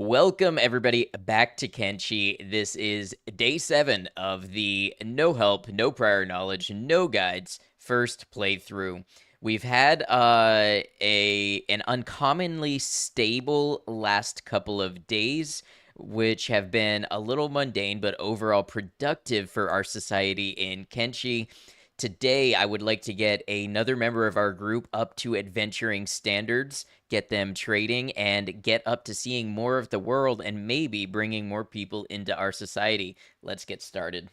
Welcome, everybody, back to Kenshi. This is day 7 of the no help, no prior knowledge, no guides first playthrough. We've had an uncommonly stable last couple of days, which have been a little mundane but overall productive for our society in Kenshi. Today, I would like to get another member of our group up to adventuring standards, get them trading, and get up to seeing more of the world and maybe bringing more people into our society. Let's get started.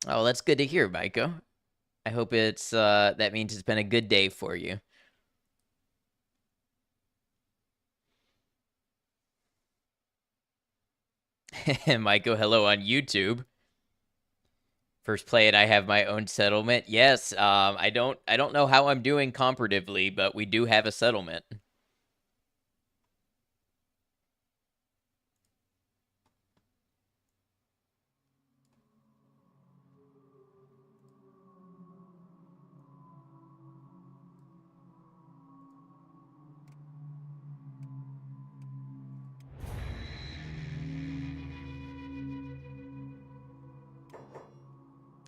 Oh, that's good to hear, Maiko. I hope that means it's been a good day for you. Maiko, hello on YouTube. First play it, I have my own settlement. Yes, I don't know how I'm doing comparatively, but we do have a settlement.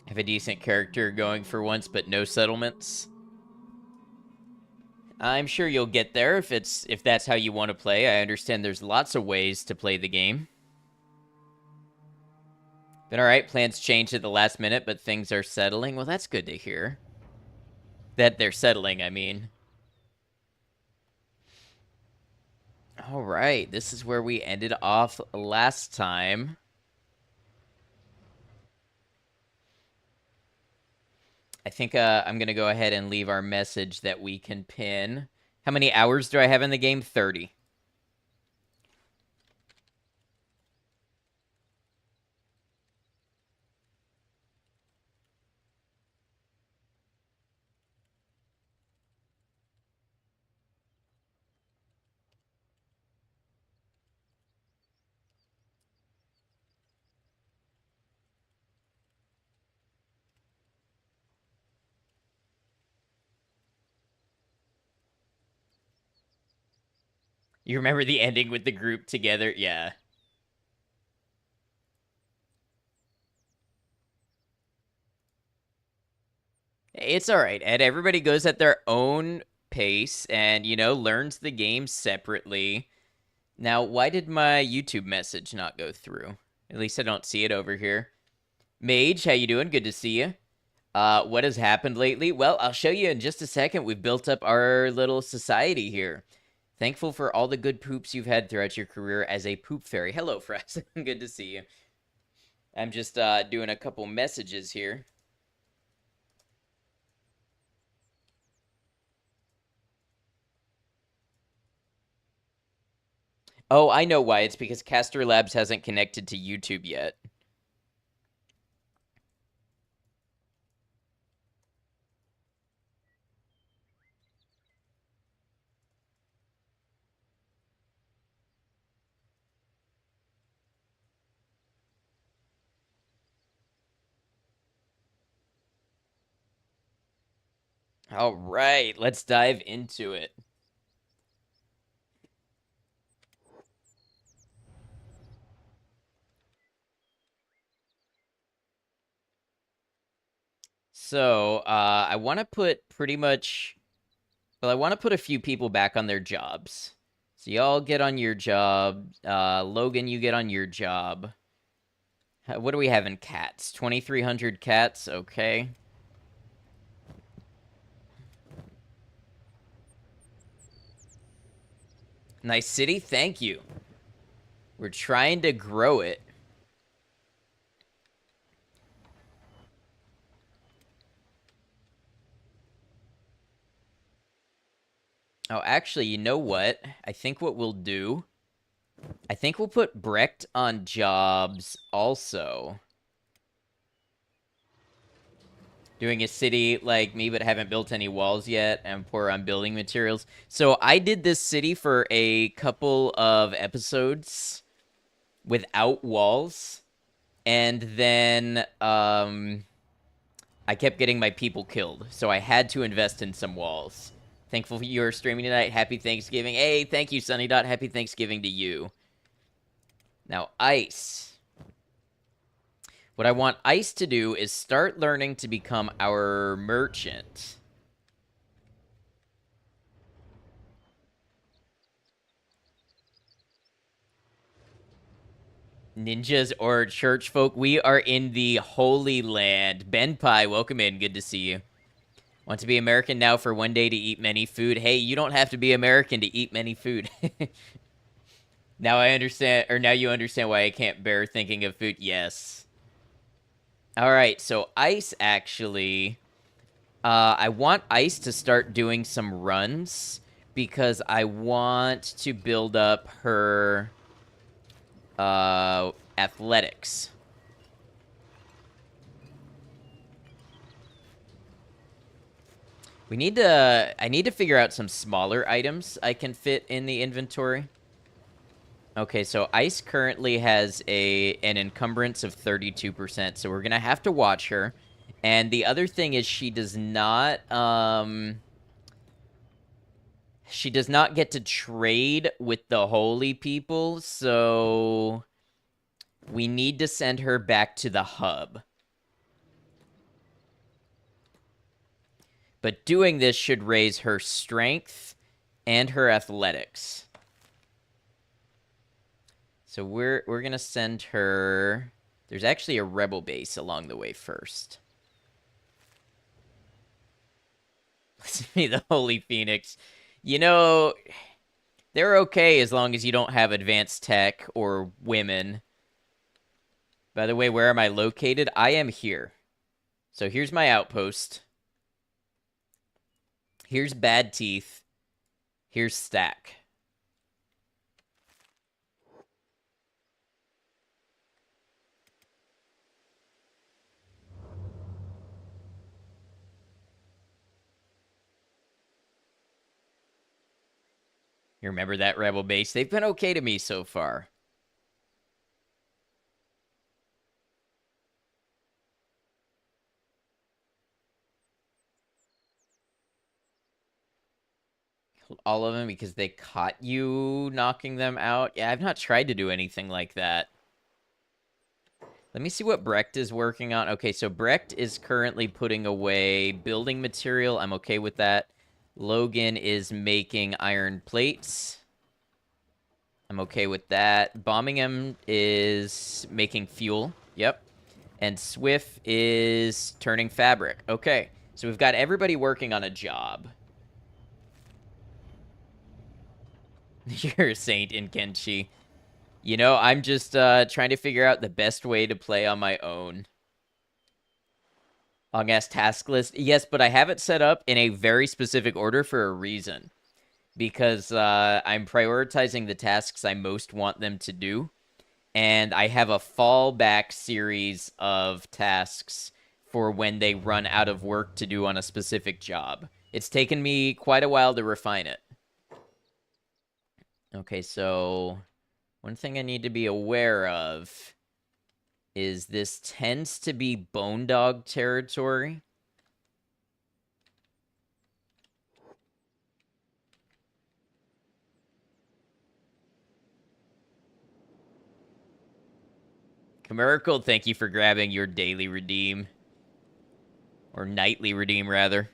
Have a decent character going for once, but no settlements. I'm sure you'll get there if that's how you want to play. I understand there's lots of ways to play the game. But all right, plans change at the last minute, but things are settling. Well, that's good to hear. That they're settling, I mean. All right, this is where we ended off last time. I think I'm going to go ahead and leave our message that we can pin. How many hours do I have in the game? 30. You remember the ending with the group together? Yeah. It's all right, Ed. Everybody goes at their own pace and, learns the game separately. Now, why did my YouTube message not go through? At least I don't see it over here. Mage, how you doing? Good to see you. What has happened lately? Well, I'll show you in just a second. We've built up our little society here. Thankful for all the good poops you've had throughout your career as a poop fairy. Hello, Fres. Good to see you. I'm just doing a couple messages here. Oh, I know why. It's because Castor Labs hasn't connected to YouTube yet. All right, let's dive into it. So, I want to put pretty much, well, I want to put a few people back on their jobs. So y'all get on your job. Logan, you get on your job. What do we have in cats? 2,300 cats. Okay. Nice city. Thank you. We're trying to grow it. Oh, actually, you know what? I think what we'll do, I think we'll put Brecht on jobs also. Doing a city like me, but haven't built any walls yet, and poor on building materials. So I did this city for a couple of episodes without walls, and then I kept getting my people killed, so I had to invest in some walls. Thankful you're streaming tonight. Happy Thanksgiving. Hey, thank you, Sunny Dot. Happy Thanksgiving to you. Now, Ice. What I want Ice to do is start learning to become our merchant. Ninjas or church folk, we are in the Holy Land. Ben Pie, welcome in. Good to see you. Want to be American now for one day to eat many food? Hey, you don't have to be American to eat many food. Now I understand, or now you understand why I can't bear thinking of food. Yes. All right, so Ice actually, I want Ice to start doing some runs because I want to build up her athletics. I need to figure out some smaller items I can fit in the inventory. Okay, so Ice currently has an encumbrance of 32%, so we're gonna have to watch her. And the other thing is she does not get to trade with the holy people, so we need to send her back to the hub. But doing this should raise her strength and her athletics. So we're gonna send her. There's actually a rebel base along the way first. Listen to me, the Holy Phoenix. You know, they're okay as long as you don't have advanced tech or women. By the way, where am I located? I am here. So here's my outpost. Here's Bad Teeth. Here's Stack. You remember that rebel base? They've been okay to me so far. All of them because they caught you knocking them out. Yeah, I've not tried to do anything like that. Let me see what Brecht is working on. Okay, so Brecht is currently putting away building material. I'm okay with that. Logan is making iron plates. I'm okay with that. Bombingham is making fuel. Yep. And Swift is turning fabric. Okay, so we've got everybody working on a job. You're a saint in Kenshi. You know, I'm just trying to figure out the best way to play on my own. Long-ass task list. Yes, but I have it set up in a very specific order for a reason. Because I'm prioritizing the tasks I most want them to do. And I have a fallback series of tasks for when they run out of work to do on a specific job. It's taken me quite a while to refine it. Okay, so one thing I need to be aware of is this tends to be bone dog territory. Chimerical, thank you for grabbing your daily redeem. Or nightly redeem, rather.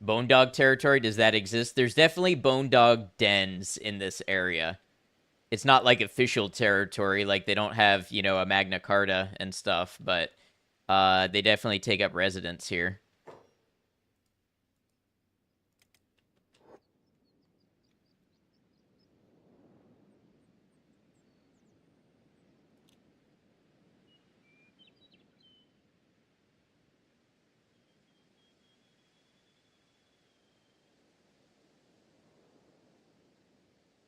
Bone dog territory, does that exist? There's definitely bone dog dens in this area. It's not like official territory, like they don't have, you know, a Magna Carta and stuff, but they definitely take up residence here.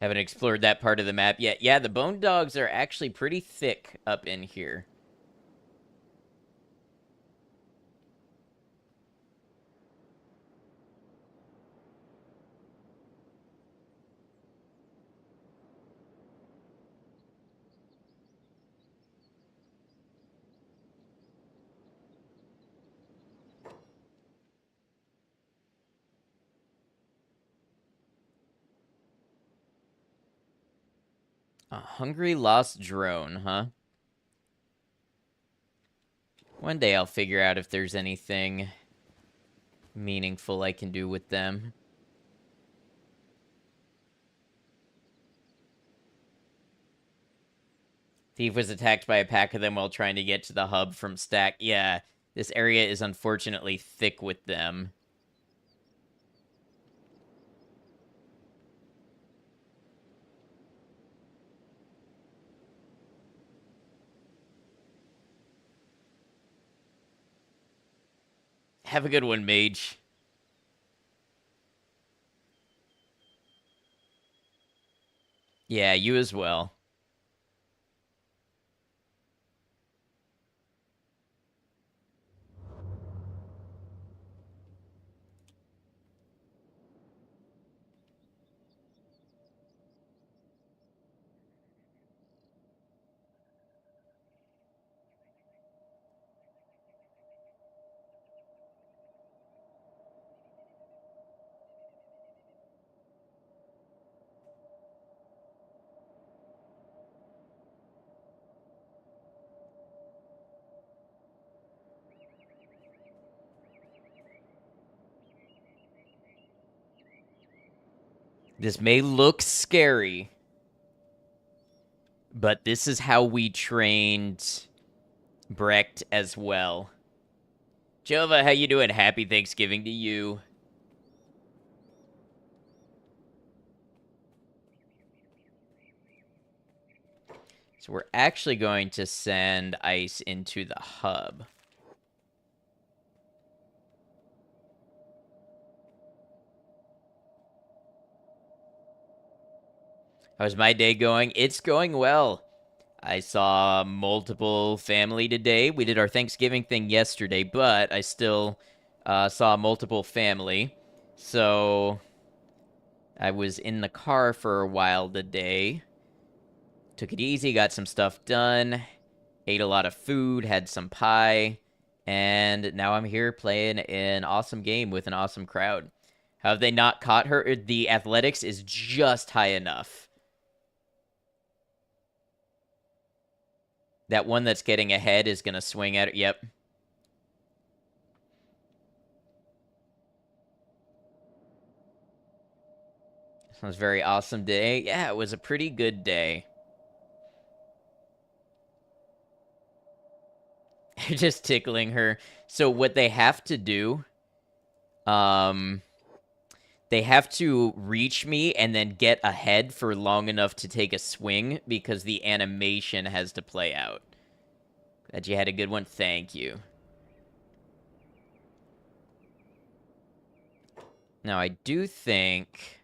Haven't explored that part of the map yet. Yeah, the bone dogs are actually pretty thick up in here. A hungry lost drone, huh? One day I'll figure out if there's anything meaningful I can do with them. Thief was attacked by a pack of them while trying to get to the hub from Stack. Yeah, this area is unfortunately thick with them. Have a good one, Mage. Yeah, you as well. This may look scary, but this is how we trained Brecht as well. Jova, how you doing? Happy Thanksgiving to you. So we're actually going to send ice into the hub. How's my day going? It's going well. I saw multiple family today. We did our Thanksgiving thing yesterday, but I still saw multiple family. So I was in the car for a while today. Took it easy, got some stuff done, ate a lot of food, had some pie, and now I'm here playing an awesome game with an awesome crowd. How have they not caught her? The athletics is just high enough. That one that's getting ahead is going to swing at it. Yep. It was a very awesome day. Yeah, it was a pretty good day. Just tickling her. So what they have to do, um, they have to reach me and then get ahead for long enough to take a swing because the animation has to play out. Glad you had a good one. Thank you. Now, I do think...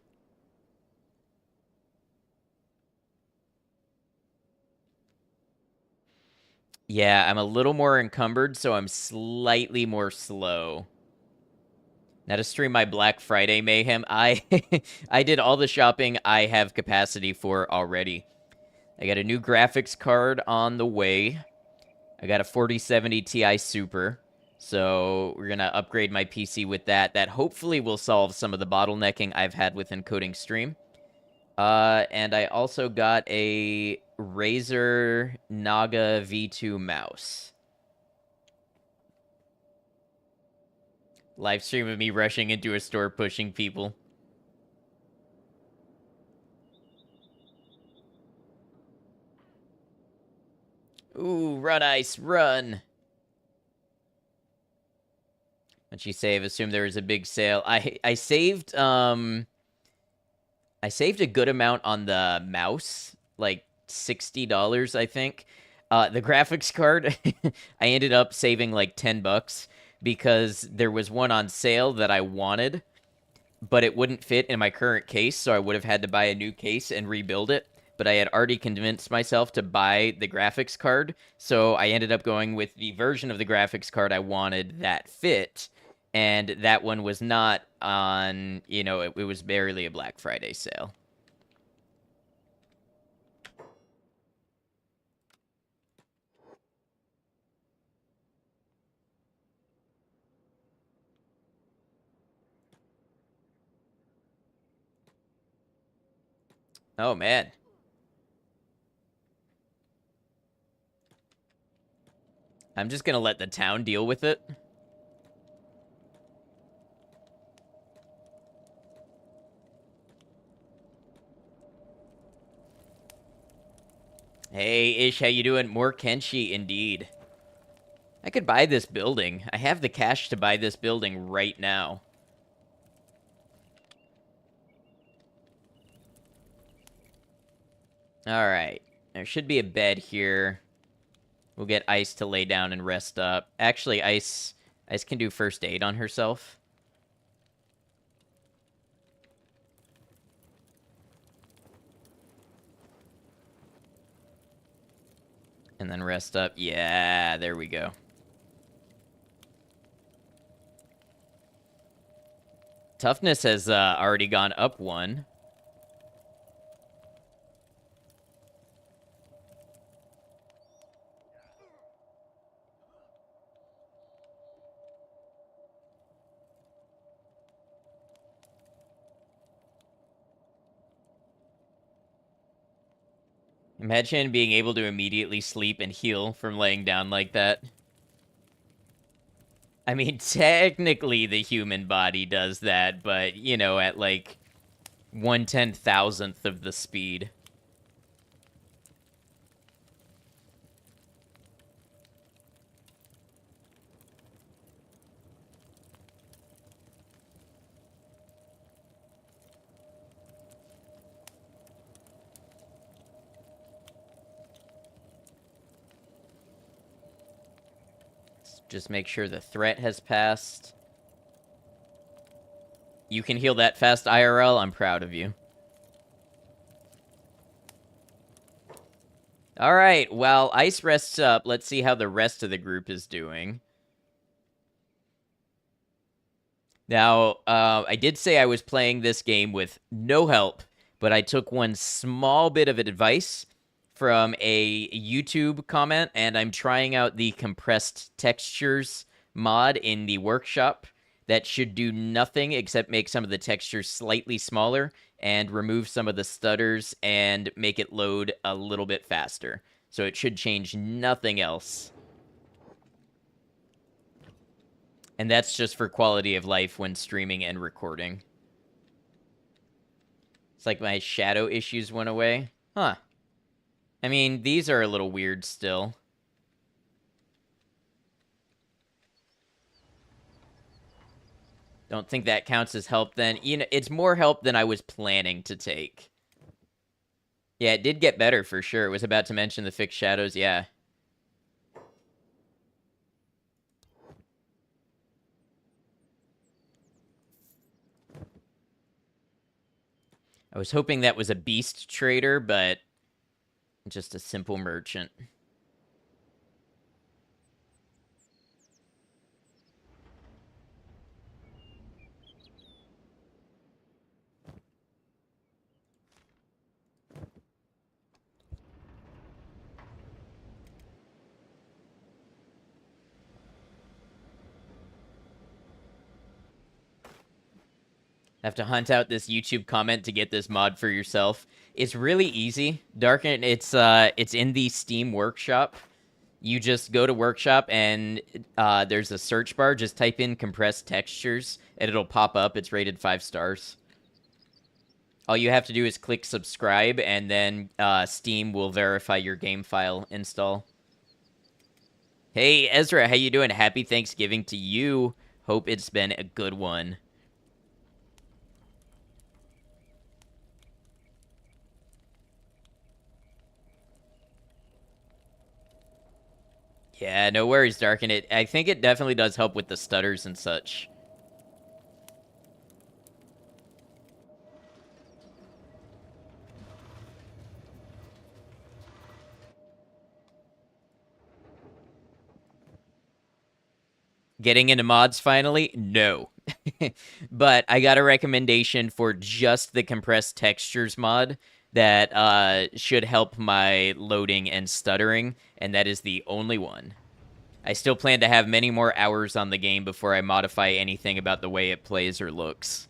Yeah, I'm a little more encumbered, so I'm slightly more slow. Now to stream my Black Friday mayhem, I I did all the shopping I have capacity for already. I got a new graphics card on the way. I got a 4070 Ti Super. So we're going to upgrade my PC with that. That hopefully will solve some of the bottlenecking I've had with encoding stream. And I also got a Razer Naga V2 mouse. Live stream of me rushing into a store pushing people. Ooh, run ice, run. What'd she save? Assume there was a big sale. I saved I saved a good amount on the mouse, like $60, I think. The graphics card, I ended up saving like $10 because there was one on sale that I wanted, but it wouldn't fit in my current case, so I would have had to buy a new case and rebuild it. But I had already convinced myself to buy the graphics card, so I ended up going with the version of the graphics card I wanted that fit. And that one was not on, it was barely a Black Friday sale. Oh, man. I'm just gonna let the town deal with it. Hey, Ish, how you doing? More Kenshi, indeed. I could buy this building. I have the cash to buy this building right now. Alright. There should be a bed here. We'll get Ice to lay down and rest up. Actually, Ice can do first aid on herself. And then rest up. Yeah, there we go. Toughness has already gone up 1. Imagine being able to immediately sleep and heal from laying down like that. I mean, technically the human body does that, but, you know, at like 1/10,000th of the speed. Just make sure the threat has passed. You can heal that fast, IRL. I'm proud of you. All right, while Ice rests up, let's see how the rest of the group is doing. Now, I did say I was playing this game with no help, but I took one small bit of advice from a YouTube comment, and I'm trying out the compressed textures mod in the workshop that should do nothing except make some of the textures slightly smaller and remove some of the stutters and make it load a little bit faster. So it should change nothing else. And that's just for quality of life when streaming and recording. It's like my shadow issues went away. Huh. I mean, these are a little weird still. Don't think that counts as help then. You know, it's more help than I was planning to take. Yeah, it did get better for sure. It was about to mention the fixed shadows, yeah. I was hoping that was a beast trader, but just a simple merchant. Have to hunt out this YouTube comment to get this mod for yourself. It's really easy. Darken, it's in the Steam Workshop. You just go to Workshop and there's a search bar. Just type in compressed textures and it'll pop up. It's rated 5 stars. All you have to do is click subscribe and then Steam will verify your game file install. Hey, Ezra, how you doing? Happy Thanksgiving to you. Hope it's been a good one. Yeah, no worries, Darken. I think it definitely does help with the stutters and such. Getting into mods finally? No. But I got a recommendation for just the compressed textures mod that should help my loading and stuttering, and that is the only one. I still plan to have many more hours on the game before I modify anything about the way it plays or looks.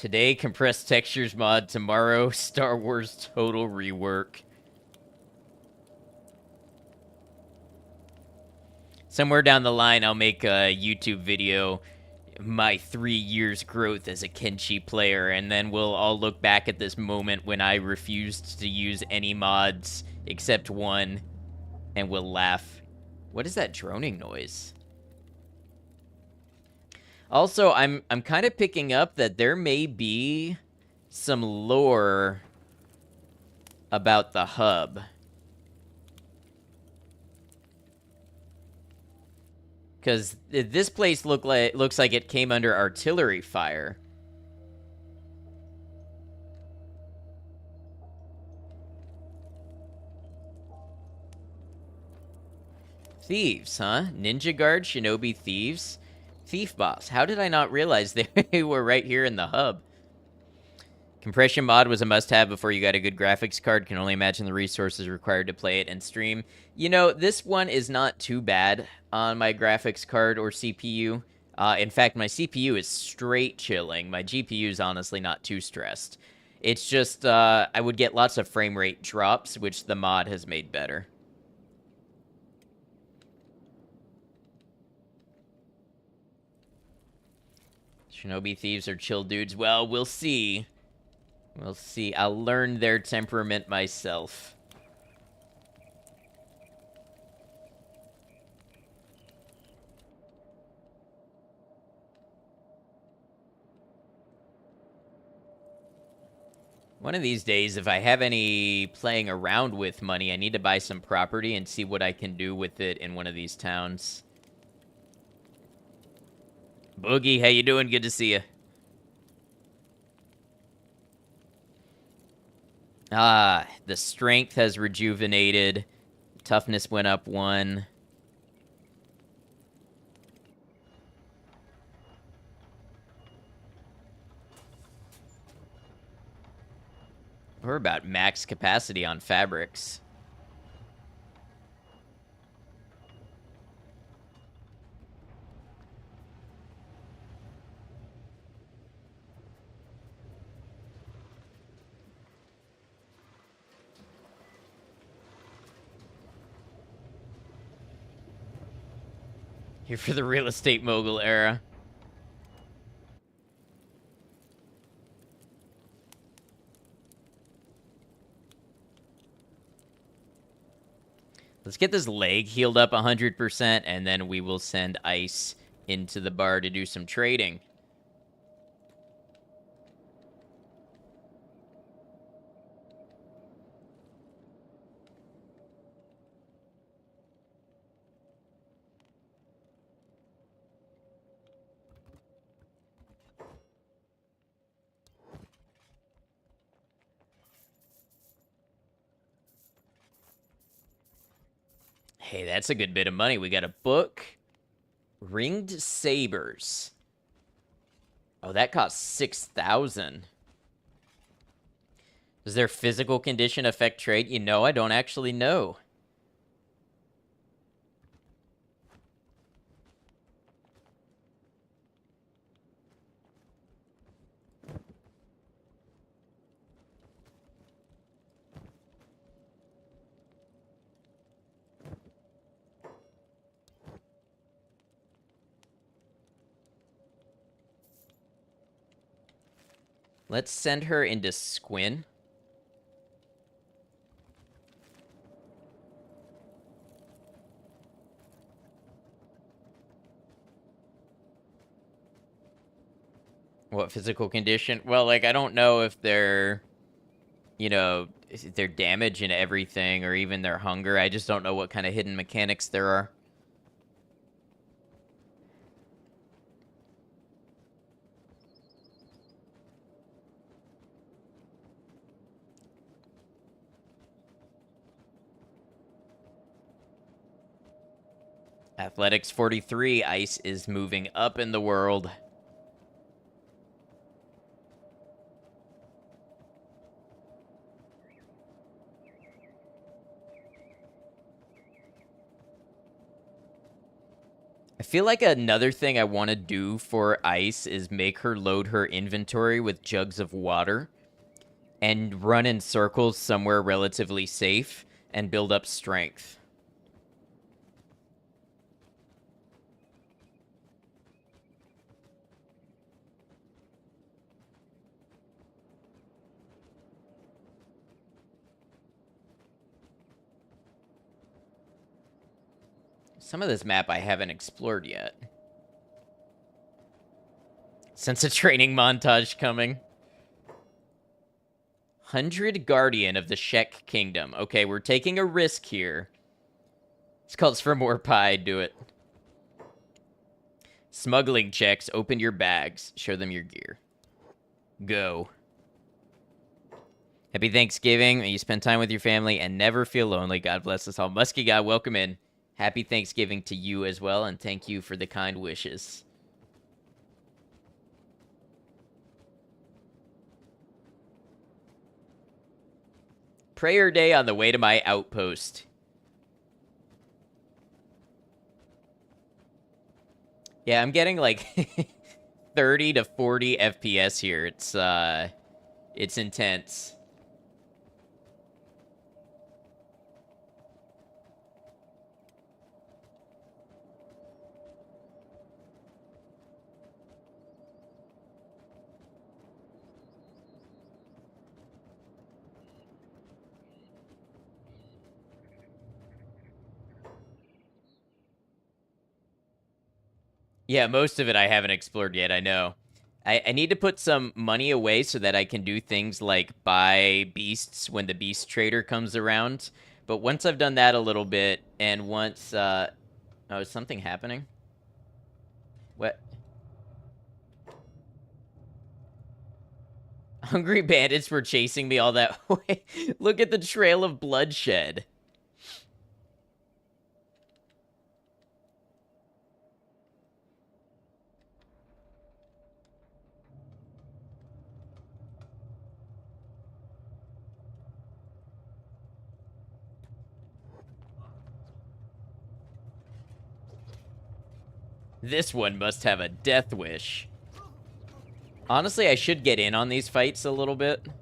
Today, compressed textures mod. Tomorrow, Star Wars total rework. Somewhere down the line, I'll make a YouTube video, my 3 years growth as a Kenshi player, and then we'll all look back at this moment when I refused to use any mods except one, and we'll laugh. What is that droning noise? Also, I'm kind of picking up that there may be some lore about the hub. Because this place looks like it came under artillery fire. Thieves, huh? Ninja guard, shinobi thieves? Thief boss. How did I not realize they were right here in the hub? Compression mod was a must-have before you got a good graphics card. Can only imagine the resources required to play it and stream. You know, this one is not too bad on my graphics card or CPU. In fact, my CPU is straight chilling. My GPU is honestly not too stressed. It's just, I would get lots of frame rate drops, which the mod has made better. Shinobi thieves are chill dudes. Well, we'll see. We'll see. I'll learn their temperament myself. One of these days, if I have any playing around with money, I need to buy some property and see what I can do with it in one of these towns. Boogie, how you doing? Good to see you. Ah, the strength has rejuvenated. Toughness went up 1. We're about max capacity on fabrics. Here for the real estate mogul era. Let's get this leg healed up 100%, and then we will send Ice into the bar to do some trading. Hey, that's a good bit of money. We got a book. Ringed sabers. Oh, that costs 6,000. Does their physical condition affect trade? You know, I don't actually know. Let's send her into Squin. What physical condition? Well, like, I don't know if they're, you know, their damage and everything, or even their hunger. I just don't know what kind of hidden mechanics there are. Athletics 43. Ice is moving up in the world. I feel like another thing I want to do for Ice is make her load her inventory with jugs of water and run in circles somewhere relatively safe and build up strength. Some of this map I haven't explored yet. Sense a training montage coming. 100 Guardian of the Shek Kingdom. Okay, we're taking a risk here. This calls for more pie. Do it. Smuggling checks. Open your bags. Show them your gear. Go. Happy Thanksgiving. May you spend time with your family and never feel lonely. God bless us all. Musky God, welcome in. Happy Thanksgiving to you as well, and thank you for the kind wishes. Prayer day on the way to my outpost. Yeah, I'm getting like 30 to 40 FPS here. It's intense. Yeah, most of it I haven't explored yet, I know. I need to put some money away so that I can do things like buy beasts when the beast trader comes around. But once I've done that a little bit, and once, oh, is something happening? What? Hungry bandits were chasing me all that way. Look at the trail of bloodshed. This one must have a death wish. Honestly, I should get in on these fights a little bit. Does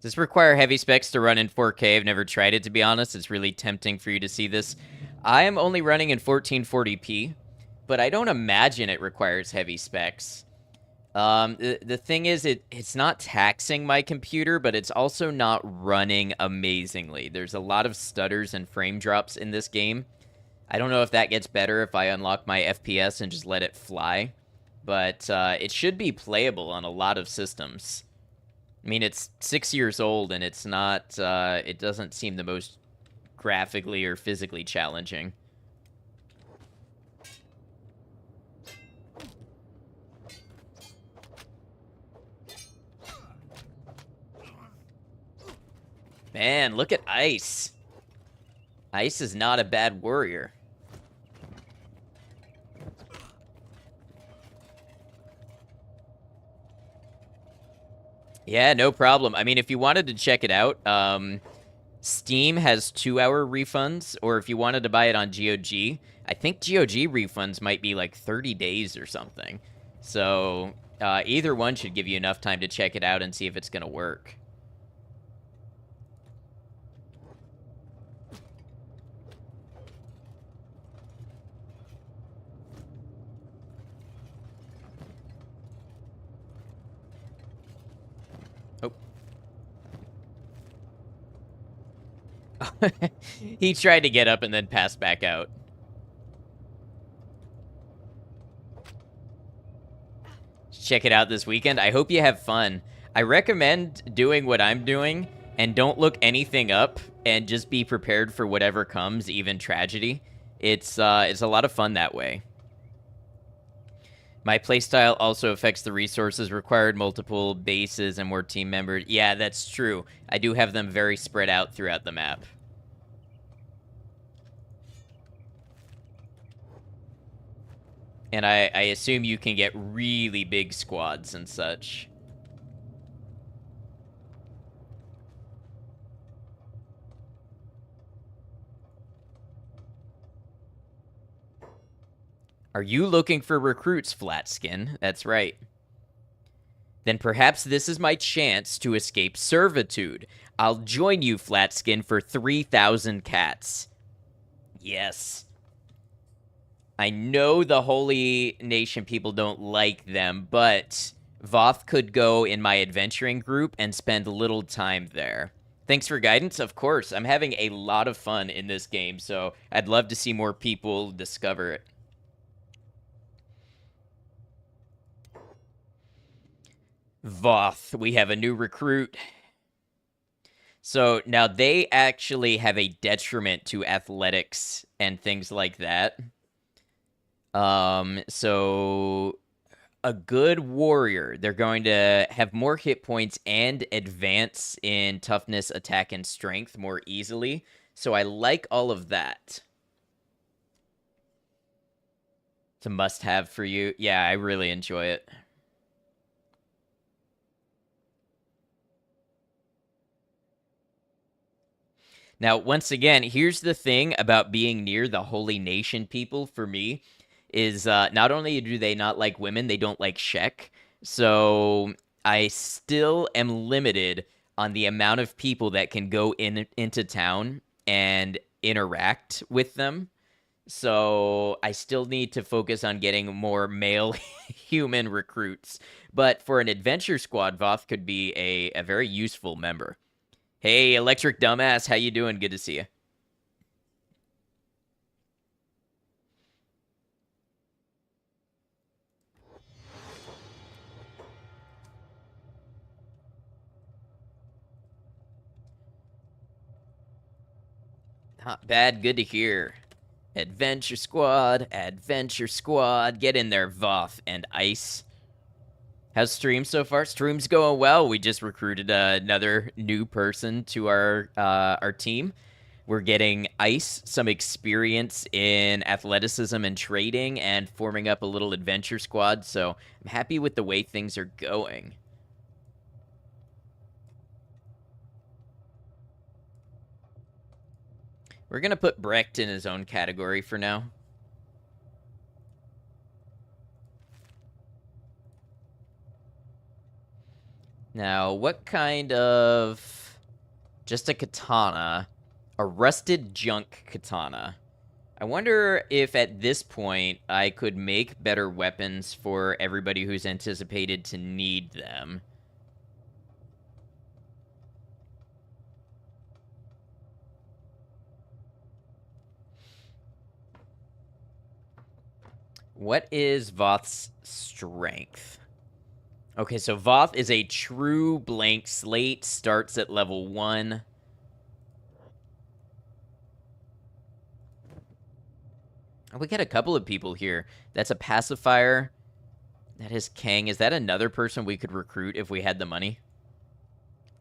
this require heavy specs to run in 4K? I've never tried it, to be honest. It's really tempting for you to see this. I am only running in 1440p, but I don't imagine it requires heavy specs. The thing is, it's not taxing my computer, but it's also not running amazingly. There's a lot of stutters and frame drops in this game. I don't know if that gets better if I unlock my FPS and just let it fly, but it should be playable on a lot of systems. I mean, it's 6 years old, and it's not, it doesn't seem the most graphically or physically challenging. Man, look at Ice. Ice is not a bad warrior. Yeah, no problem. I mean, if you wanted to check it out, Steam has 2-hour refunds, or if you wanted to buy it on GOG, I think GOG refunds might be like 30 days or something. So either one should give you enough time to check it out and see if it's going to work. He tried to get up and then passed back out. Check it out this weekend. I hope you have fun. I recommend doing what I'm doing and don't look anything up and just be prepared for whatever comes, even tragedy. It's a lot of fun that way. My playstyle also affects the resources required, multiple bases and more team members. Yeah, that's true. I do have them very spread out throughout the map. And I assume you can get really big squads and such. Are you looking for recruits, Flatskin? That's right. Then perhaps this is my chance to escape servitude. I'll join you, Flatskin, for 3,000 cats. Yes. I know the Holy Nation people don't like them, but Voth could go in my adventuring group and spend little time there. Thanks for guidance. Of course, I'm having a lot of fun in this game, so I'd love to see more people discover it. Voth, we have a new recruit. So now they actually have a detriment to athletics and things like that. So a good warrior, they're going to have more hit points and advance in toughness, attack, and strength more easily. So I like all of that. It's a must-have for you. Yeah, I really enjoy it. Now, once again, here's the thing about being near the Holy Nation people for me is not only do they not like women, they don't like Shek. So I still am limited on the amount of people that can go into town and interact with them. So I still need to focus on getting more male human recruits. But for an adventure squad, Voth could be a very useful member. Hey, Electric Dumbass, how you doing? Good to see you. Not bad, good to hear. Adventure Squad, Adventure Squad. Get in there, Voth and Ice. How's stream so far? Stream's going well. We just recruited another new person to our team. We're getting Ice some experience in athleticism and trading and forming up a little adventure squad. So I'm happy with the way things are going. We're going to put Brecht in his own category for now. Now, what kind of... Just a katana. A rusted junk katana. I wonder if at this point I could make better weapons for everybody who's anticipated to need them. What is Voth's strength? Okay, so Voth is a true blank slate, starts at level 1. We got a couple of people here. That's a pacifier. That is Kang. Is that another person we could recruit if we had the money?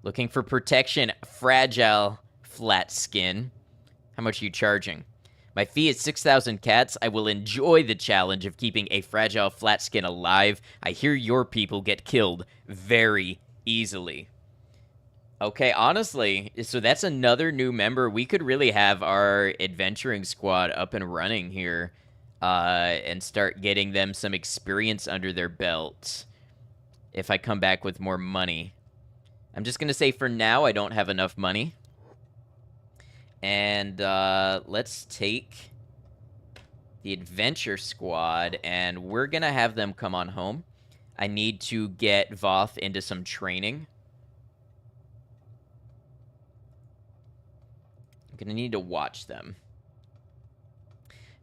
Looking for protection. Fragile flat skin. How much are you charging? My fee is 6,000 cats. I will enjoy the challenge of keeping a fragile flat skin alive. I hear your people get killed very easily. Okay, honestly, so that's another new member. We could really have our adventuring squad up and running here and start getting them some experience under their belt if I come back with more money. I'm just going to say for now, I don't have enough money. And let's take the adventure squad, and we're going to have them come on home. I need to get Voth into some training. I'm going to need to watch them.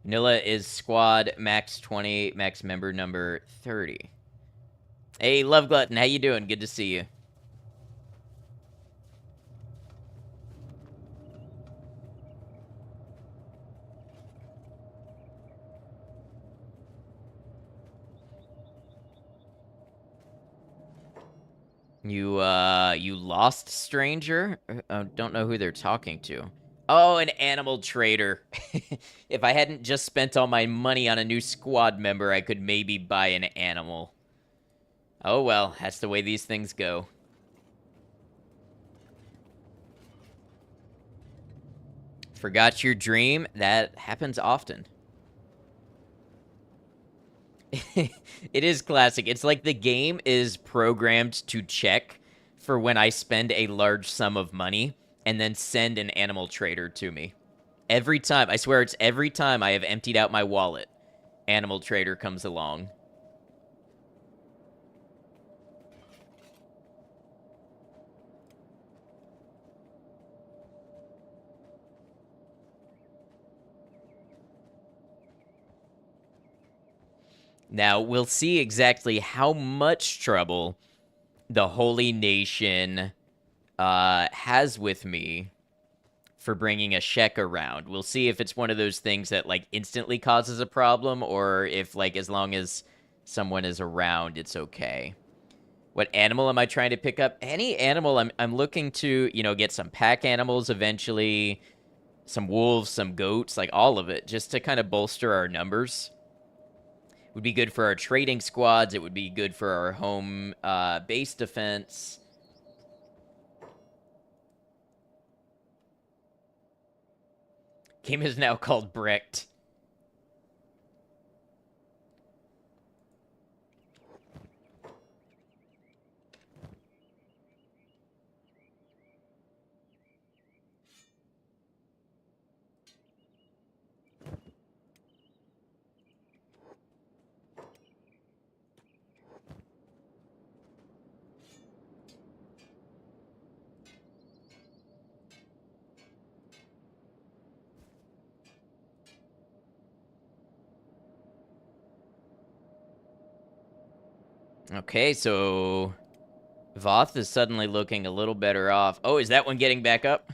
Vanilla is squad max 20, max member number 30. Hey, Love Glutton, how you doing? Good to see you. You lost, stranger? Don't know who they're talking to. Oh, an animal trader. If I hadn't just spent all my money on a new squad member, I could maybe buy an animal. Oh well, that's the way these things go. Forgot your dream? That happens often. It is classic. It's like the game is programmed to check for when I spend a large sum of money and then send an animal trader to me. Every time. I swear it's every time I have emptied out my wallet, animal trader comes along. Now, we'll see exactly how much trouble the Holy Nation has with me for bringing a Shek around. We'll see if it's one of those things that, like, instantly causes a problem, or if, like, as long as someone is around, it's okay. What animal am I trying to pick up? Any animal. I'm looking to, get some pack animals eventually, some wolves, some goats, like all of it, just to kind of bolster our numbers. Would be good for our trading squads. It would be good for our home base defense. Game is now called Brecht. Okay, so Voth is suddenly looking a little better off. Oh, is that one getting back up?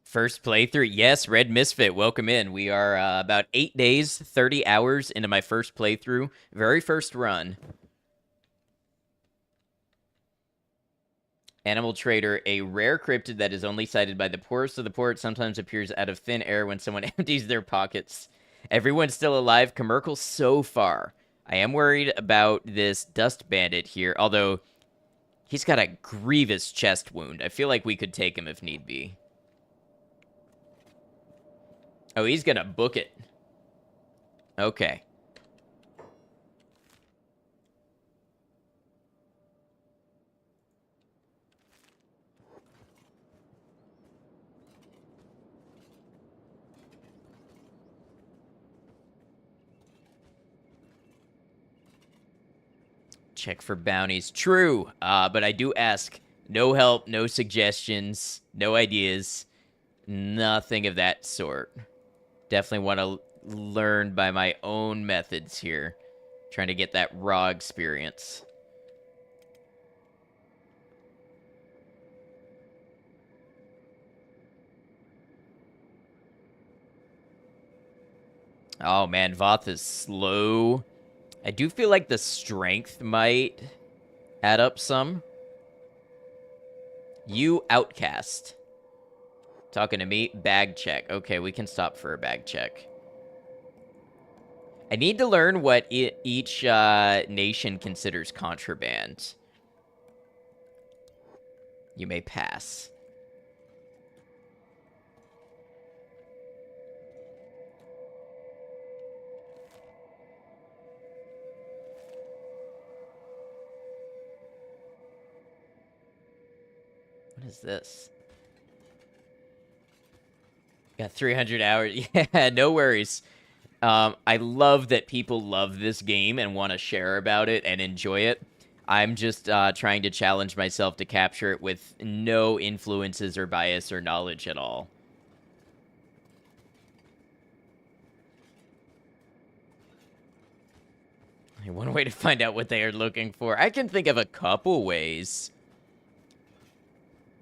First playthrough. Yes, Red Misfit, welcome in. We are about 8 days, 30 hours into my first playthrough. Very first run. Animal Trader, a rare cryptid that is only sighted by the poorest of the poor. It sometimes appears out of thin air when someone empties their pockets. Everyone's still alive. Commercial so far. I am worried about this dust bandit here, although he's got a grievous chest wound. I feel like we could take him if need be. Oh, he's gonna book it. Okay. Check for bounties. True. But I do ask. No help, no suggestions, no ideas. Nothing of that sort. Definitely want to learn by my own methods here. Trying to get that raw experience. Oh man, Voth is slow. I do feel like the strength might add up some. You outcast. Talking to me? Bag check. Okay, we can stop for a bag check. I need to learn what each nation considers contraband. You may pass. What is this? Got 300 hours. Yeah, no worries. I love that people love this game and want to share about it and enjoy it. I'm just trying to challenge myself to capture it with no influences or bias or knowledge at all. One way to find out what they are looking for. I can think of a couple ways.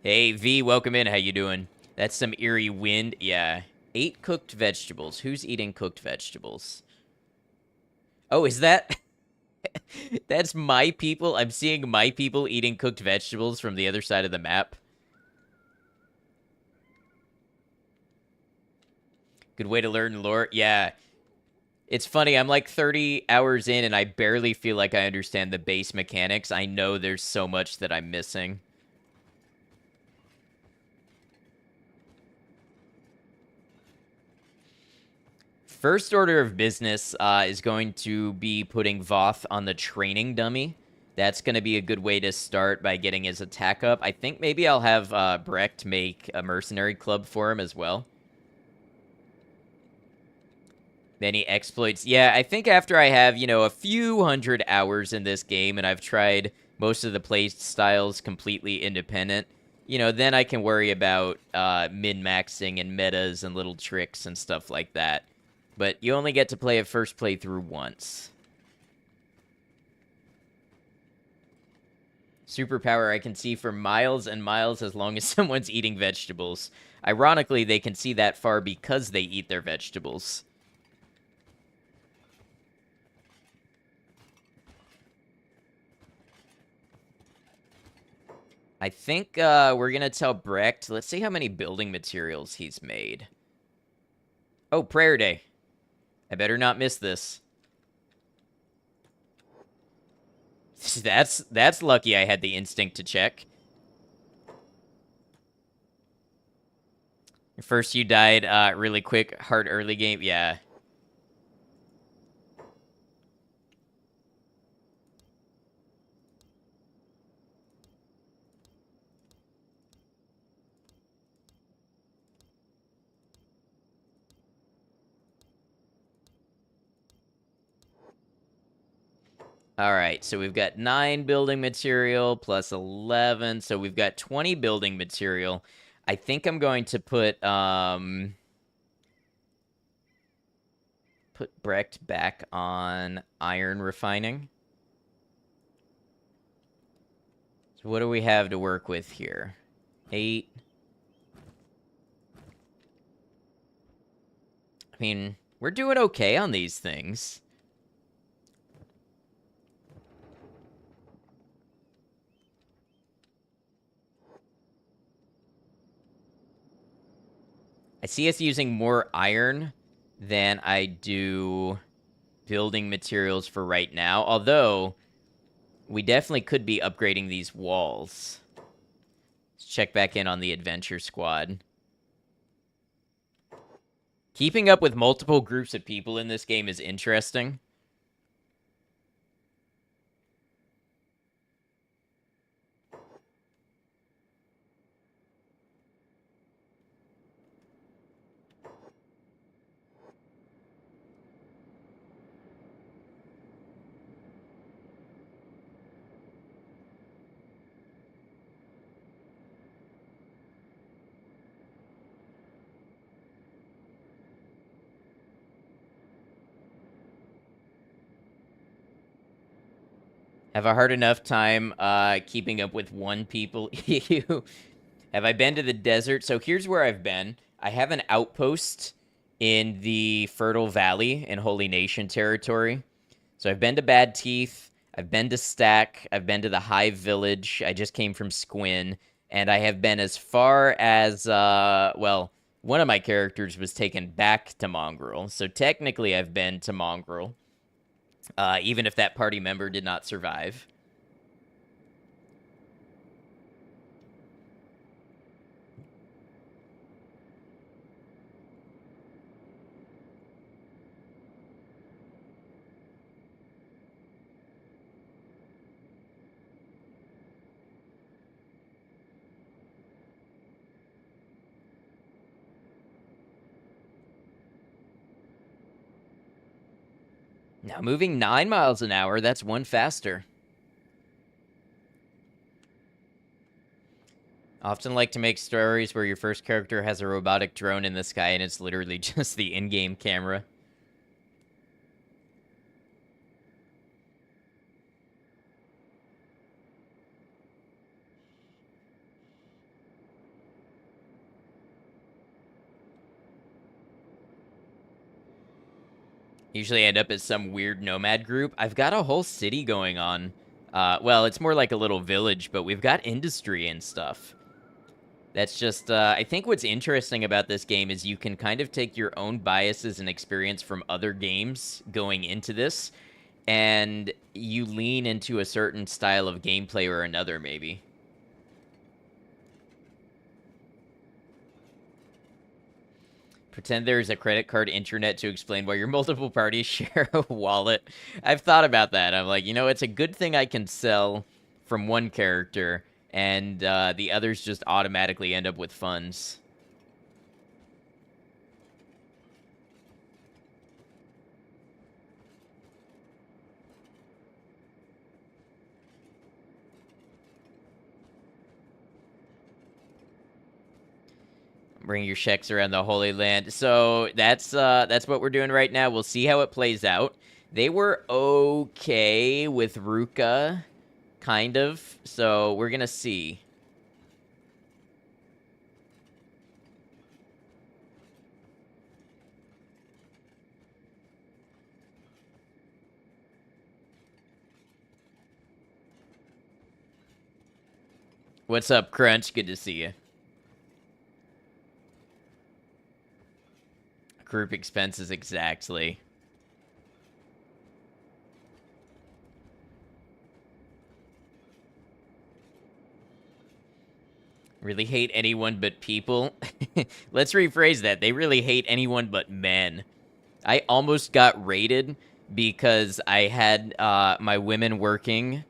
Hey, V, welcome in. How you doing? That's some eerie wind. Yeah. 8 cooked vegetables. Who's eating cooked vegetables? Oh, is that... That's my people? I'm seeing my people eating cooked vegetables from the other side of the map. Good way to learn lore. Yeah. It's funny, I'm like 30 hours in and I barely feel like I understand the base mechanics. I know there's so much that I'm missing. First order of business is going to be putting Voth on the training dummy. That's going to be a good way to start by getting his attack up. I think maybe I'll have Brecht make a mercenary club for him as well. Many exploits. Yeah, I think after I have, a few hundred hours in this game and I've tried most of the play styles completely independent, then I can worry about min-maxing and metas and little tricks and stuff like that. But you only get to play a first playthrough once. Superpower I can see for miles and miles as long as someone's eating vegetables. Ironically, they can see that far because they eat their vegetables. I think we're going to tell Brecht. Let's see how many building materials he's made. Oh, prayer day. I better not miss this. That's lucky I had the instinct to check. First you died really quick, hard early game. Yeah. All right, so we've got 9 building material plus 11, so we've got 20 building material. I think I'm going to put Brecht back on iron refining. So what do we have to work with here? 8. I mean, we're doing okay on these things. I see us using more iron than I do building materials for right now, although we definitely could be upgrading these walls. Let's check back in on the adventure squad. Keeping up with multiple groups of people in this game is interesting. Have a hard enough time keeping up with one people. Have I been to the desert? So here's where I've been. I have an outpost in the Fertile Valley in Holy Nation territory. So I've been to Bad Teeth. I've been to Stack. I've been to the Hive Village. I just came from Squin. And I have been as far as, well, one of my characters was taken back to Mongrel. So technically I've been to Mongrel. Even if that party member did not survive. Now moving 9 miles an hour, that's one faster. Often like to make stories where your first character has a robotic drone in the sky and it's literally just the in-game camera. Usually end up as some weird nomad group. I've got a whole city going on. Well, it's more like a little village, but we've got industry and stuff. That's just, I think what's interesting about this game is you can kind of take your own biases and experience from other games going into this, and you lean into a certain style of gameplay or another, maybe. Pretend there's a credit card internet to explain why your multiple parties share a wallet. I've thought about that. I'm like, it's a good thing I can sell from one character, and the others just automatically end up with funds. Bring your checks around the Holy Land. So that's what we're doing right now. We'll see how it plays out. They were okay with Ruka, kind of. So we're gonna see. What's up, Crunch? Good to see you. Group expenses, exactly. Really hate anyone but people. Let's rephrase that. They really hate anyone but men. I almost got raided because I had my women working,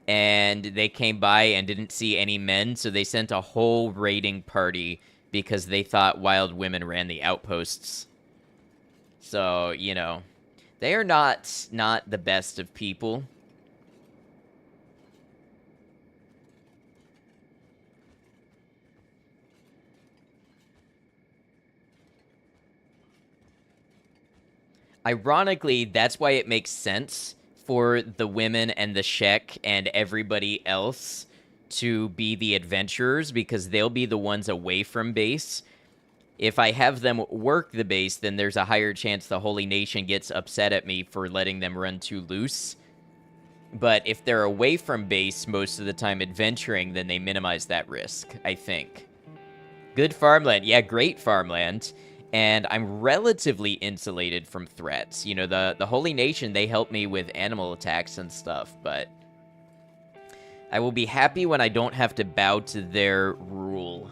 and they came by and didn't see any men, so they sent a whole raiding party because they thought wild women ran the outposts. So, they are not the best of people. Ironically, that's why it makes sense for the women and the Shek and everybody else to be the adventurers, because they'll be the ones away from base. If I have them work the base, then there's a higher chance the Holy Nation gets upset at me for letting them run too loose. But if they're away from base most of the time adventuring, then they minimize that risk, I think. Good farmland. Yeah, great farmland. And I'm relatively insulated from threats. The Holy Nation, they help me with animal attacks and stuff, but I will be happy when I don't have to bow to their rule.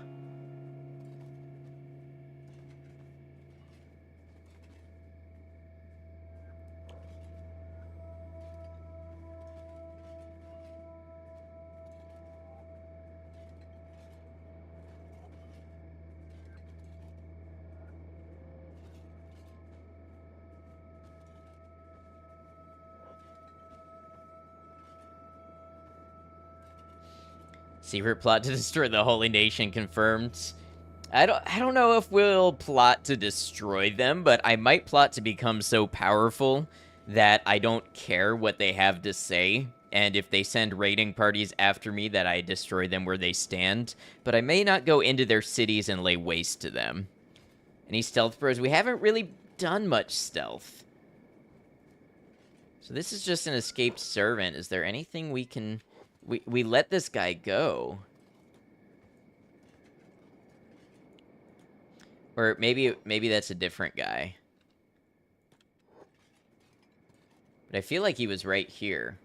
Secret plot to destroy the Holy Nation confirmed. I don't know if we'll plot to destroy them, but I might plot to become so powerful that I don't care what they have to say, and if they send raiding parties after me, that I destroy them where they stand. But I may not go into their cities and lay waste to them. Any stealth bros? We haven't really done much stealth. So this is just an escaped servant. Is there anything we can... We let this guy go. Or maybe that's a different guy. But I feel like he was right here.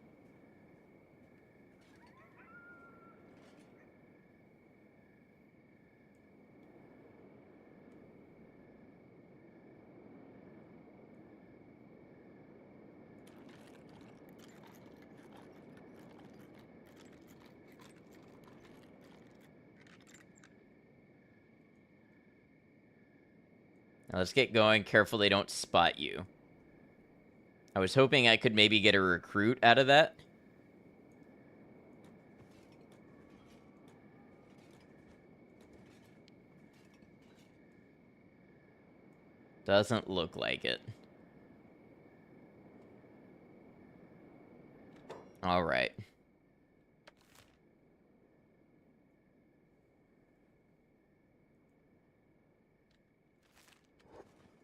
Now let's get going. Careful they don't spot you. I was hoping I could maybe get a recruit out of that. Doesn't look like it. Alright.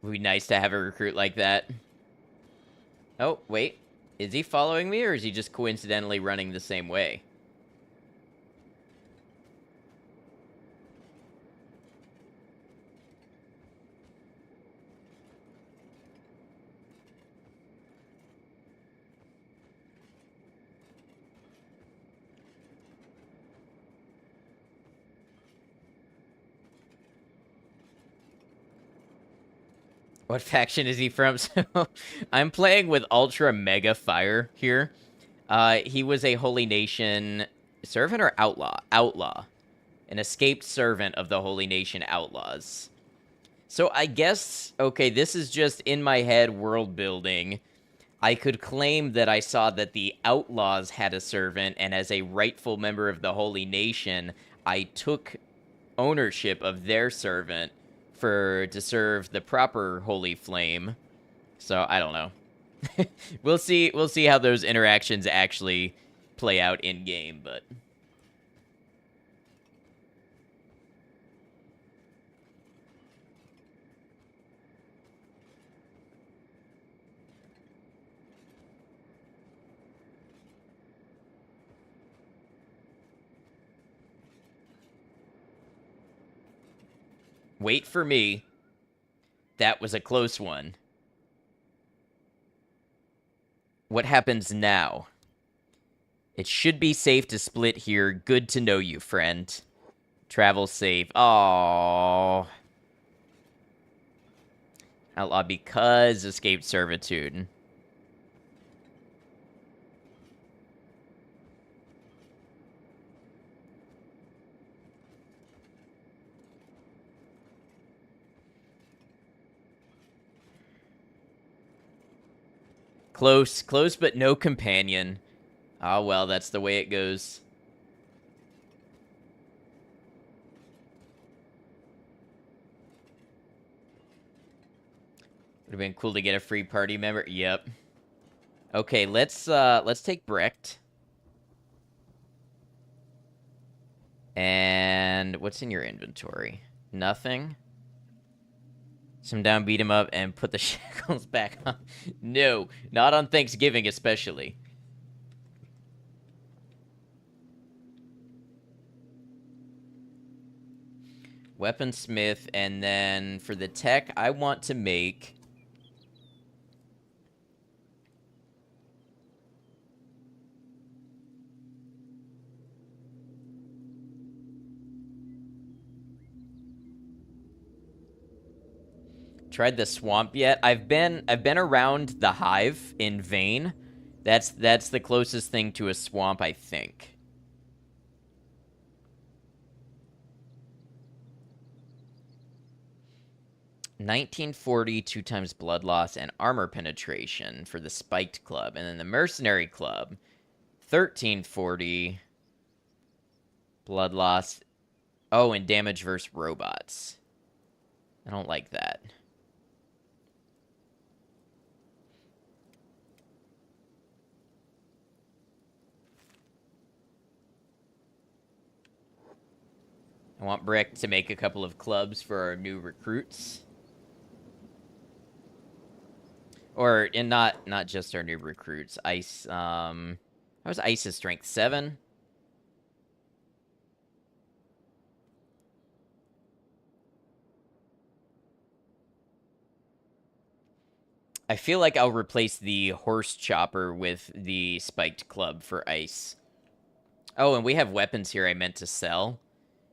Would be nice to have a recruit like that. Oh, wait. Is he following me, or is he just coincidentally running the same way? What faction is he from? So I'm playing with Ultra Mega Fire here. He was a Holy Nation servant or outlaw? Outlaw. An escaped servant of the Holy Nation Outlaws. So I guess, okay, this is just in my head world building. I could claim that I saw that the Outlaws had a servant, and as a rightful member of the Holy Nation, I took ownership of their servant to serve the proper Holy Flame. So I don't know. We'll see. We'll see how those interactions actually play out in game, but. Wait for me. That was a close one. What happens now? It should be safe to split here. Good to know you, friend. Travel safe. Oh. Outlaw because escaped servitude. Close, close, but no companion. Ah, well, that's the way it goes. Would have been cool to get a free party member. Yep. Okay, let's take Brecht. And what's in your inventory? Nothing. Some down, beat him up, and put the shackles back on. No, not on Thanksgiving, especially. Weaponsmith, and then for the tech, I want to make. Tried the swamp yet? I've been around the hive in Vane. That's the closest thing to a swamp, I think. $1940, 2 times blood loss and armor penetration for the spiked club, and then the mercenary club, $1340 blood loss. Oh, and damage versus robots. I don't like that. I want Brick to make a couple of clubs for our new recruits. Or, and not just our new recruits. Ice, how was Ice's strength? 7? I feel like I'll replace the horse chopper with the spiked club for Ice. Oh, and we have weapons here I meant to sell.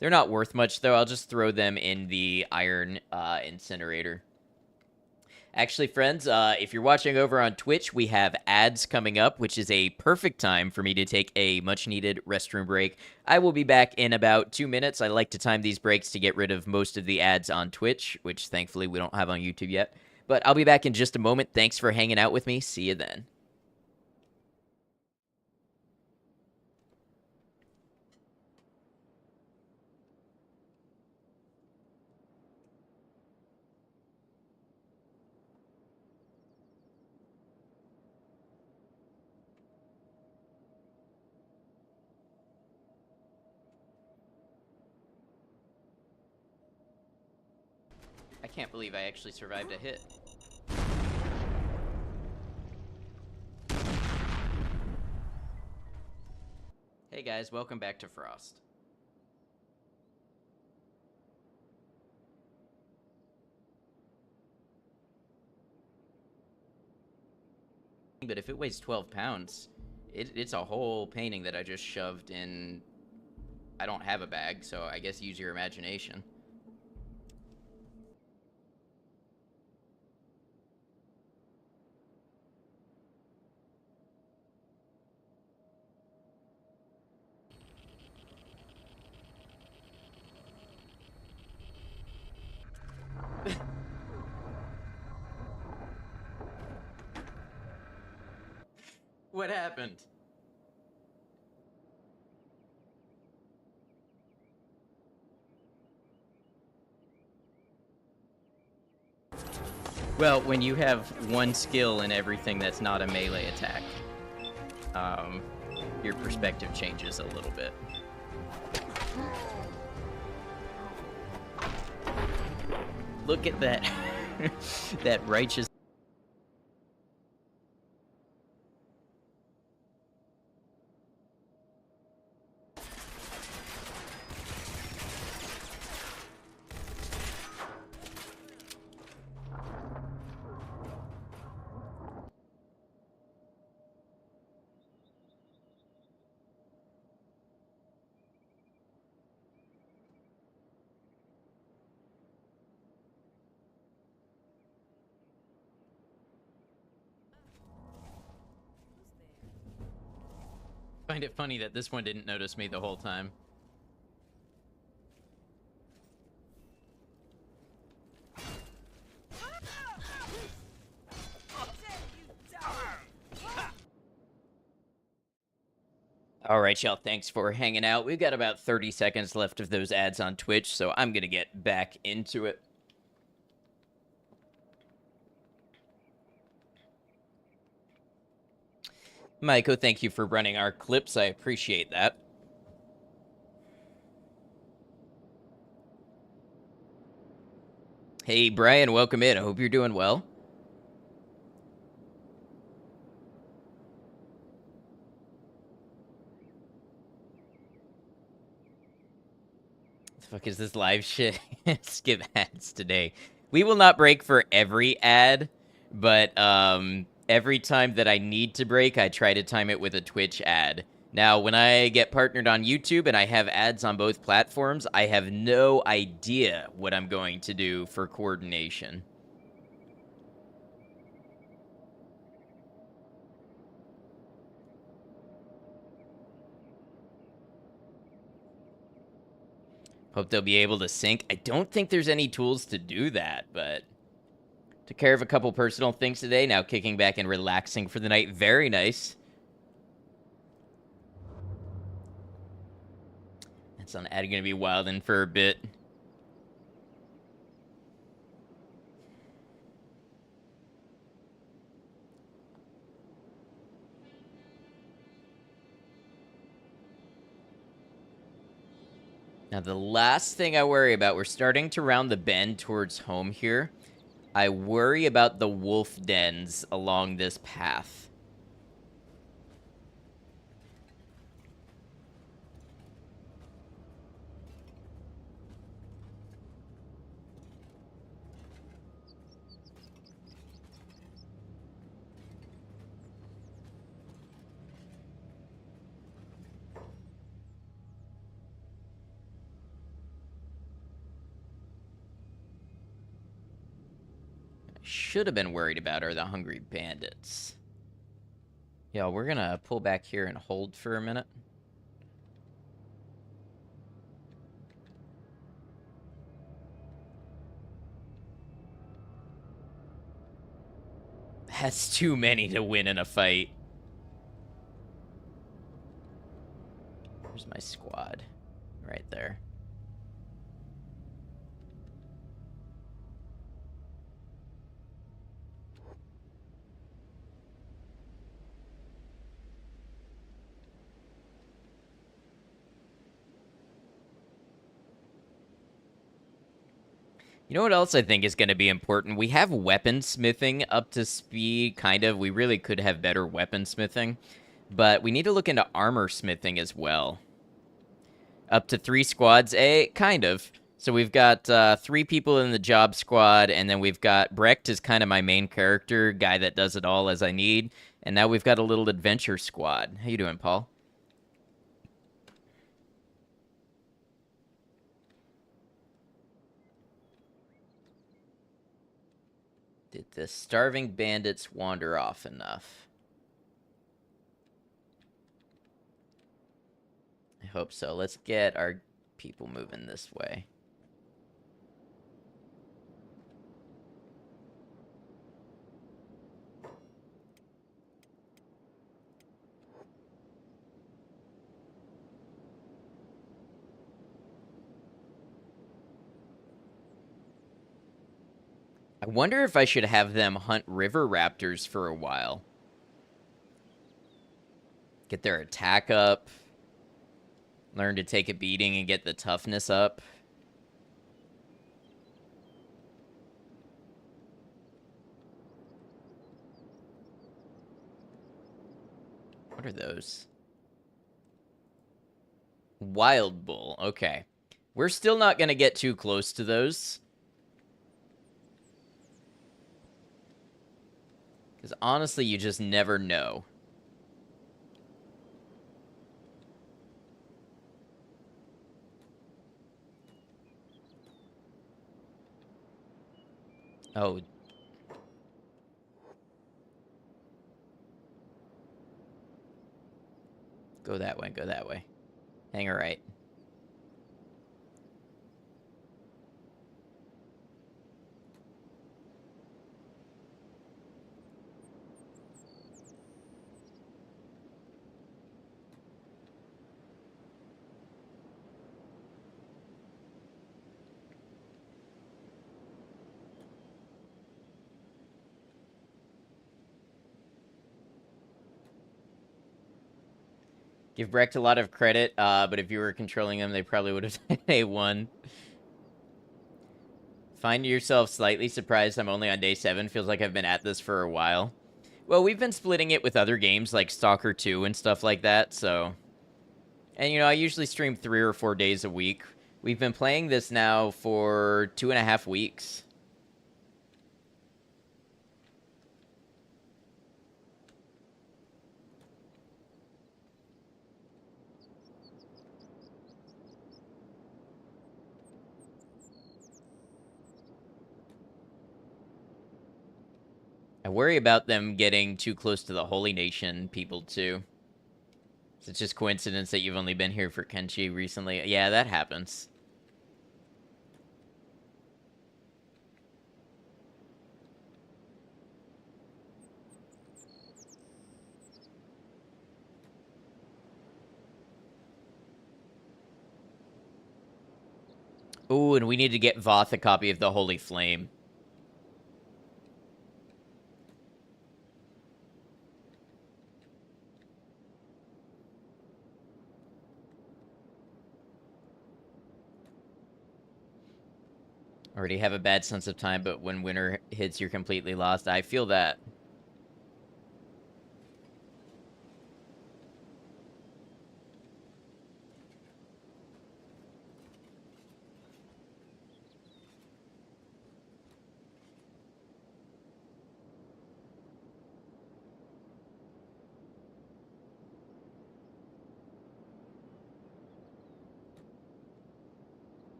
They're not worth much, though. I'll just throw them in the iron incinerator. Actually, friends, if you're watching over on Twitch, we have ads coming up, which is a perfect time for me to take a much-needed restroom break. I will be back in about 2 minutes. I like to time these breaks to get rid of most of the ads on Twitch, which thankfully we don't have on YouTube yet. But I'll be back in just a moment. Thanks for hanging out with me. See you then. I can't believe I actually survived a hit. Hey guys, welcome back to Frost. But if it weighs 12 pounds, it's a whole painting that I just shoved in. I don't have a bag, so I guess use your imagination. What happened? Well, when you have one skill in everything that's not a melee attack, your perspective changes a little bit. Look at that. That righteous. I find it funny that this one didn't notice me the whole time. All right, y'all, thanks for hanging out. We've got about 30 seconds left of those ads on Twitch, so I'm going to get back into it. Maiko, thank you for running our clips. I appreciate that. Hey, Brian, welcome in. I hope you're doing well. What the fuck is this live shit? Skip ads today. We will not break for every ad, but every time that I need to break, I try to time it with a Twitch ad. Now, when I get partnered on YouTube and I have ads on both platforms, I have no idea what I'm going to do for coordination. Hope they'll be able to sync. I don't think there's any tools to do that, but took care of a couple personal things today. Now kicking back and relaxing for the night. Very nice. That's on ad going to be wilding for a bit. Now, the last thing I worry about, we're starting to round the bend towards home here. I worry about the wolf dens along this path. Should have been worried about are the hungry bandits. Yeah, we're gonna pull back here and hold for a minute. That's too many to win in a fight. Where's my squad? Right there. You know what else I think is going to be important? We have weaponsmithing up to speed, kind of. We really could have better weaponsmithing. But we need to look into armor smithing as well. Up to 3 squads, kind of. So we've got 3 people in the job squad, and then we've got Brecht is kind of my main character, guy that does it all as I need. And now we've got a little adventure squad. How you doing, Paul? Did the starving bandits wander off enough? I hope so. Let's get our people moving this way. I wonder if I should have them hunt river raptors for a while. Get their attack up. Learn to take a beating and get the toughness up. What are those? Wild bull. Okay. We're still not going to get too close to those. Because honestly, you just never know. Oh. Go that way, go that way. Hang a right. Give Brecht a lot of credit, but if you were controlling them, they probably would have been A1. Find yourself slightly surprised I'm only on day 7. Feels like I've been at this for a while. Well, we've been splitting it with other games like Stalker 2 and stuff like that, so... And, you know, I usually stream 3 or 4 days a week. We've been playing this now for 2.5 weeks. I worry about them getting too close to the Holy Nation people, too. It's just coincidence that you've only been here for Kenshi recently. Yeah, that happens. Ooh, and we need to get Voth a copy of the Holy Flame. Already have a bad sense of time, but when winter hits, you're completely lost. I feel that.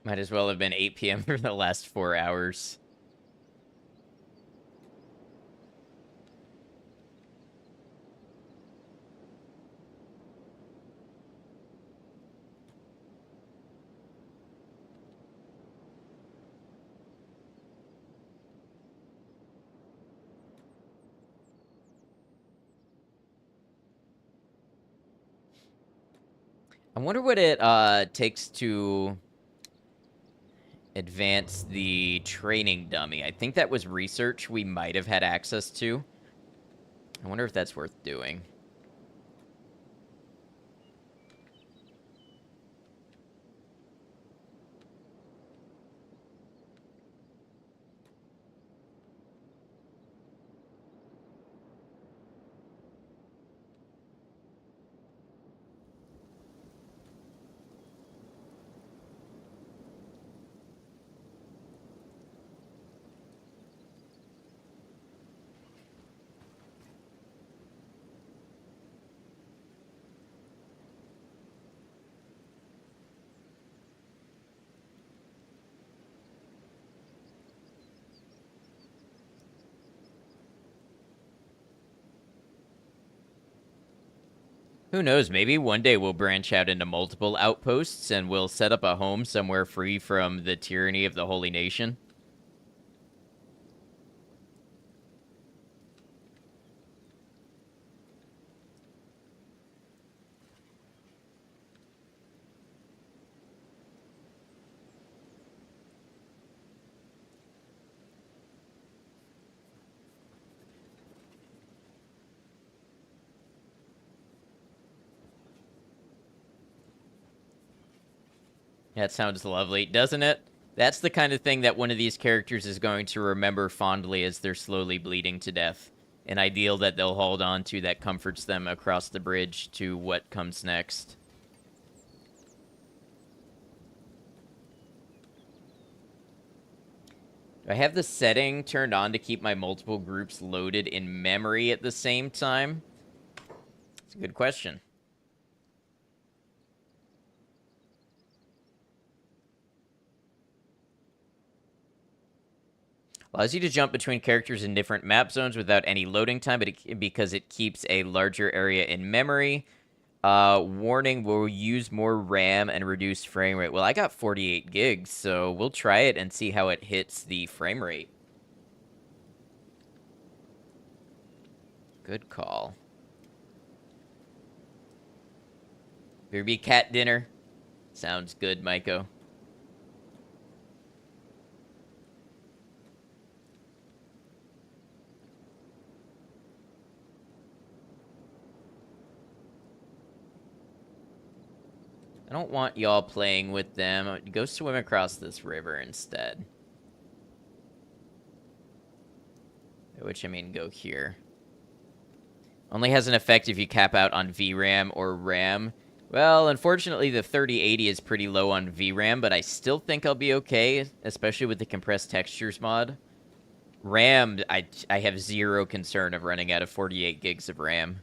Might as well have been 8 p.m. for the last 4 hours. I wonder what it takes to advance the training dummy. I think that was research we might have had access to. I wonder if that's worth doing. Who knows, maybe one day we'll branch out into multiple outposts and we'll set up a home somewhere free from the tyranny of the Holy Nation. That sounds lovely, doesn't it? That's the kind of thing that one of these characters is going to remember fondly as they're slowly bleeding to death. An ideal that they'll hold on to that comforts them across the bridge to what comes next. Do I have the setting turned on to keep my multiple groups loaded in memory at the same time? It's a good question. Allows you to jump between characters in different map zones without any loading time, because it keeps a larger area in memory. Warning, will use more RAM and reduce frame rate. Well, I got 48 gigs, so we'll try it and see how it hits the frame rate. Good call. There be cat dinner. Sounds good, Maiko. I don't want y'all playing with them. Go swim across this river instead. Which, I mean, go here. Only has an effect if you cap out on VRAM or RAM. Well, unfortunately, the 3080 is pretty low on VRAM, but I still think I'll be okay, especially with the compressed textures mod. RAM, I have zero concern of running out of 48 gigs of RAM.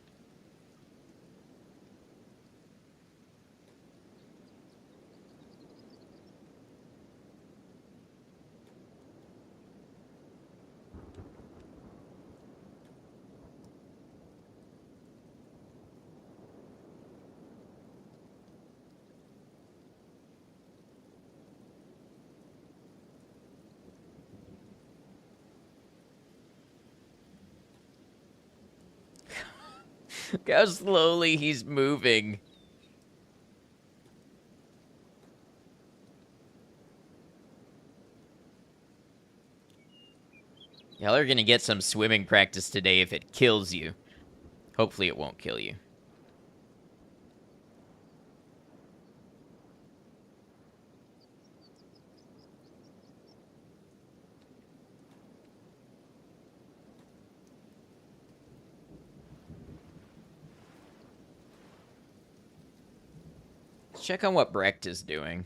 Look how slowly he's moving. Y'all are gonna get some swimming practice today if it kills you. Hopefully it won't kill you. Let's check on what Brecht is doing.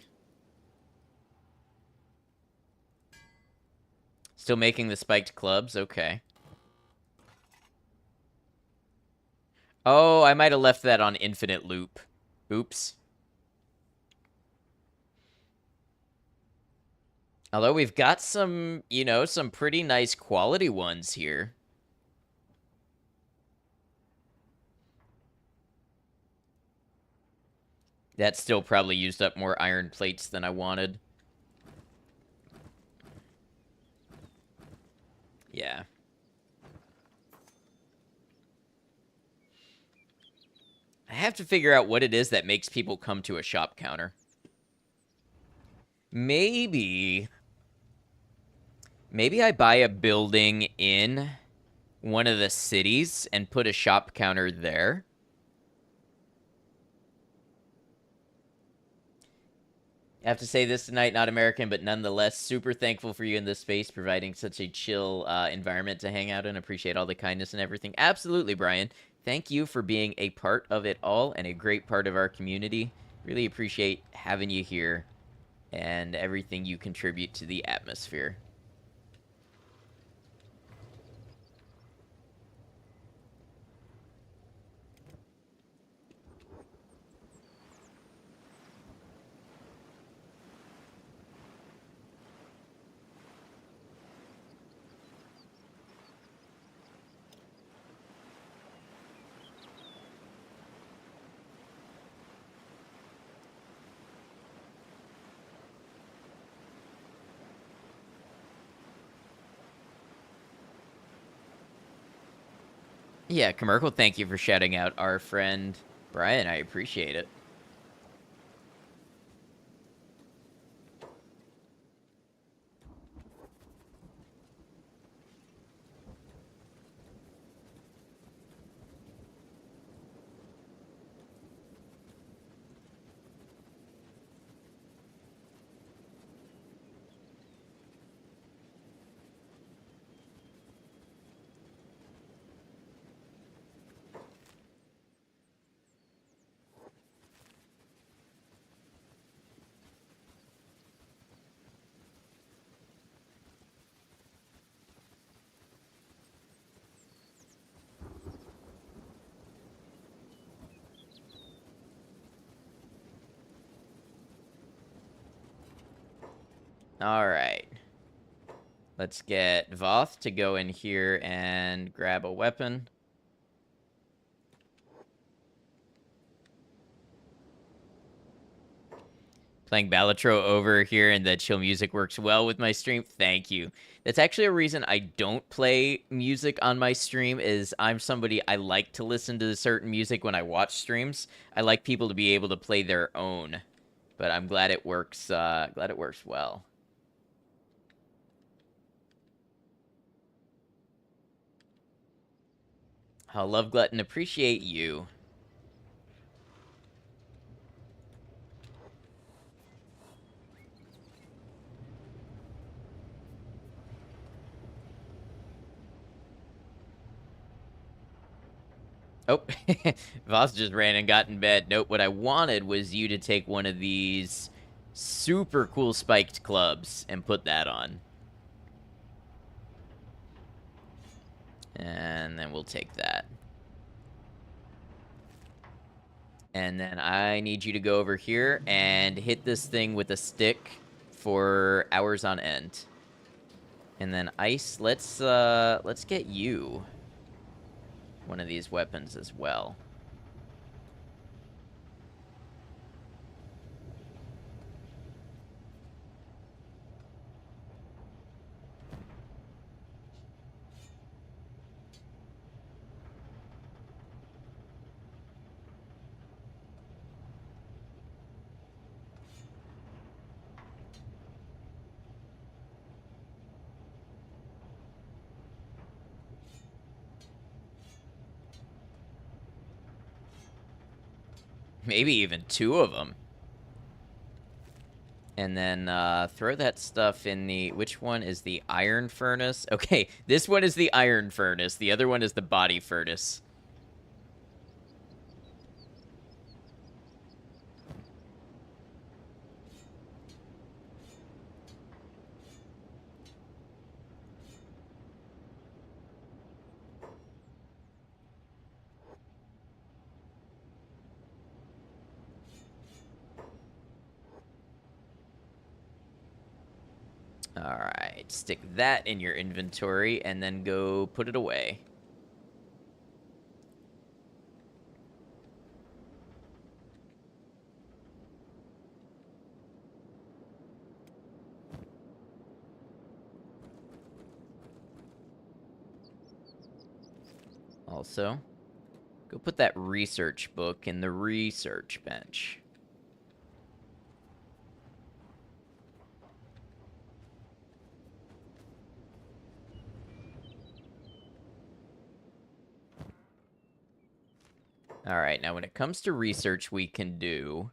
Still making the spiked clubs? Okay. Oh, I might have left that on infinite loop. Oops. Although we've got some, you know, some pretty nice quality ones here. That still probably used up more iron plates than I wanted. Yeah. I have to figure out what it is that makes people come to a shop counter. Maybe I buy a building in one of the cities and put a shop counter there. I have to say this tonight, not American, but nonetheless super thankful for you in this space, providing such a chill environment to hang out in. Appreciate all the kindness and everything. Absolutely, Brian. Thank you for being a part of it all and a great part of our community. Really appreciate having you here and everything you contribute to the atmosphere. Yeah, Commercial, thank you for shouting out our friend Brian. I appreciate it. All right. Let's get Voth to go in here and grab a weapon. Playing Balatro over here and the chill music works well with my stream. Thank you. That's actually a reason I don't play music on my stream is I'm somebody I like to listen to certain music when I watch streams. I like people to be able to play their own. But I'm glad it works well. Oh, Love Glutton, appreciate you. Oh, Voss just ran and got in bed. Nope, what I wanted was you to take one of these super cool spiked clubs and put that on. And then we'll take that. And then I need you to go over here and hit this thing with a stick for hours on end. And then Ice, let's get you one of these weapons as well. Maybe even two of them. And then throw that stuff in the... Which one is the iron furnace? Okay, this one is the iron furnace. The other one is the body furnace. Alright, stick that in your inventory and then go put it away. Also, go put that research book in the research bench. Alright, now when it comes to research, we can do...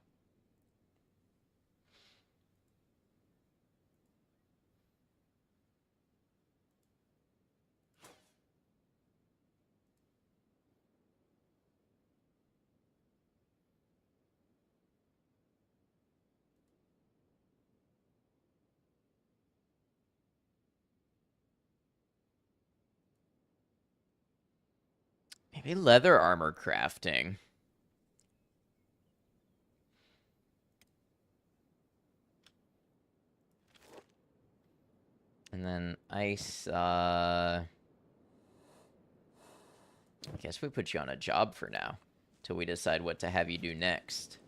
Maybe leather armor crafting. And then ice, I guess we put you on a job for now, till we decide what to have you do next.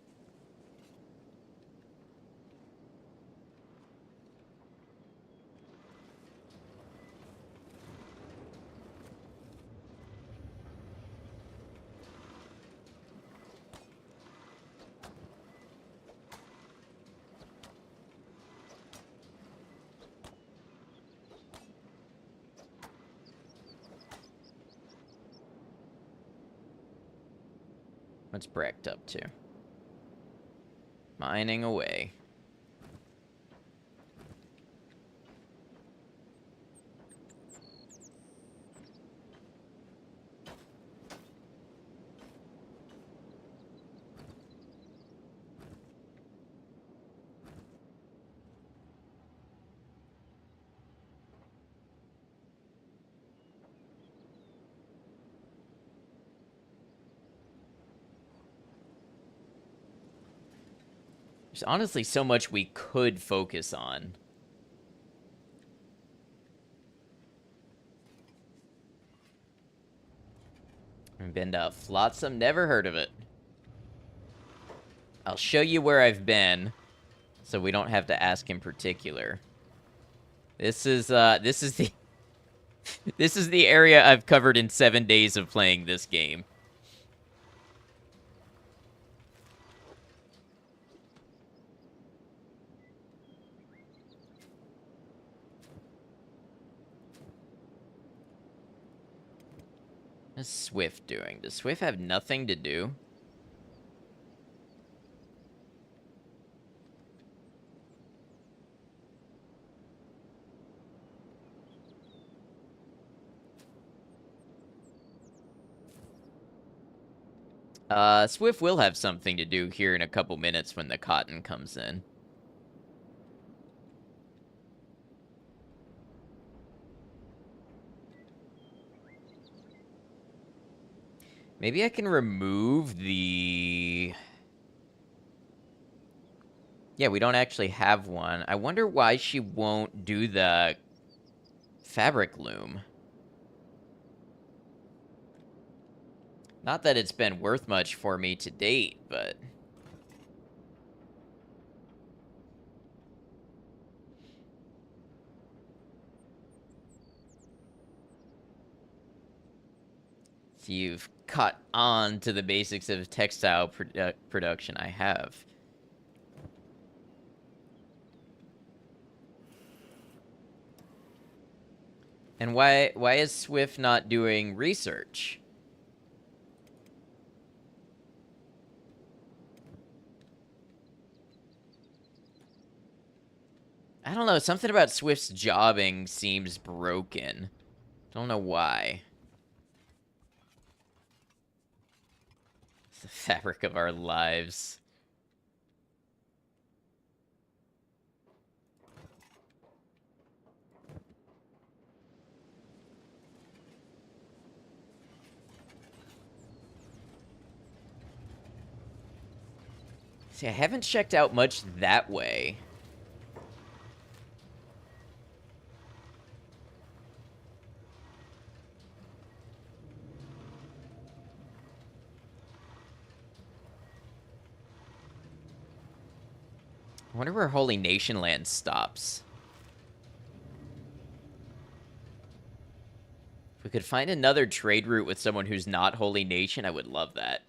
What's Brecht up to? Mining away. There's honestly so much we could focus on. Been to Flotsam, never heard of it. I'll show you where I've been, so we don't have to ask in particular. This is the this is the area I've covered in 7 days of playing this game. What's Swift doing? Does Swift have nothing to do? Swift will have something to do here in a couple minutes when the cotton comes in. Maybe I can remove the... Yeah, we don't actually have one. I wonder why she won't do the fabric loom. Not that it's been worth much for me to date, but... If you've caught on to the basics of textile production, I have. And why is Swift not doing research? I don't know, something about Swift's jobbing seems broken. Don't know why. It's the fabric of our lives. See, I haven't checked out much that way. I wonder where Holy Nation land stops. If we could find another trade route with someone who's not Holy Nation, I would love that.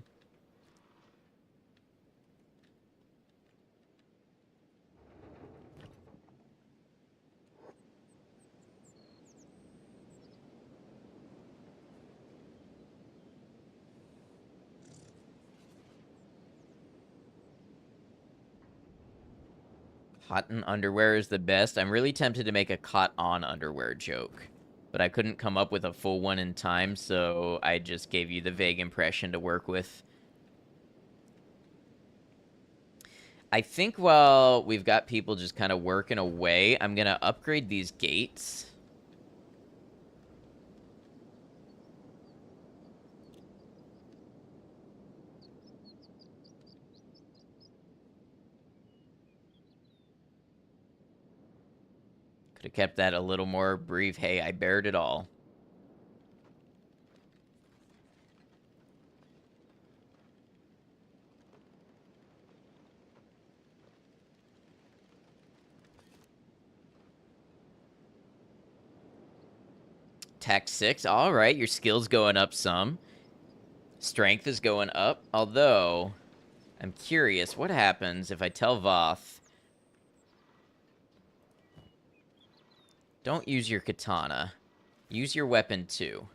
Cotton underwear is the best. I'm really tempted to make a cotton underwear joke, but I couldn't come up with a full one in time, so I just gave you the vague impression to work with. I think while we've got people just kind of working away, I'm going to upgrade these gates. Could have kept that a little more brief. Hey, I bared it all. Tech 6. All right, your skill's going up some. Strength is going up. Although, I'm curious, what happens if I tell Voth, don't use your katana. Use your weapon 2.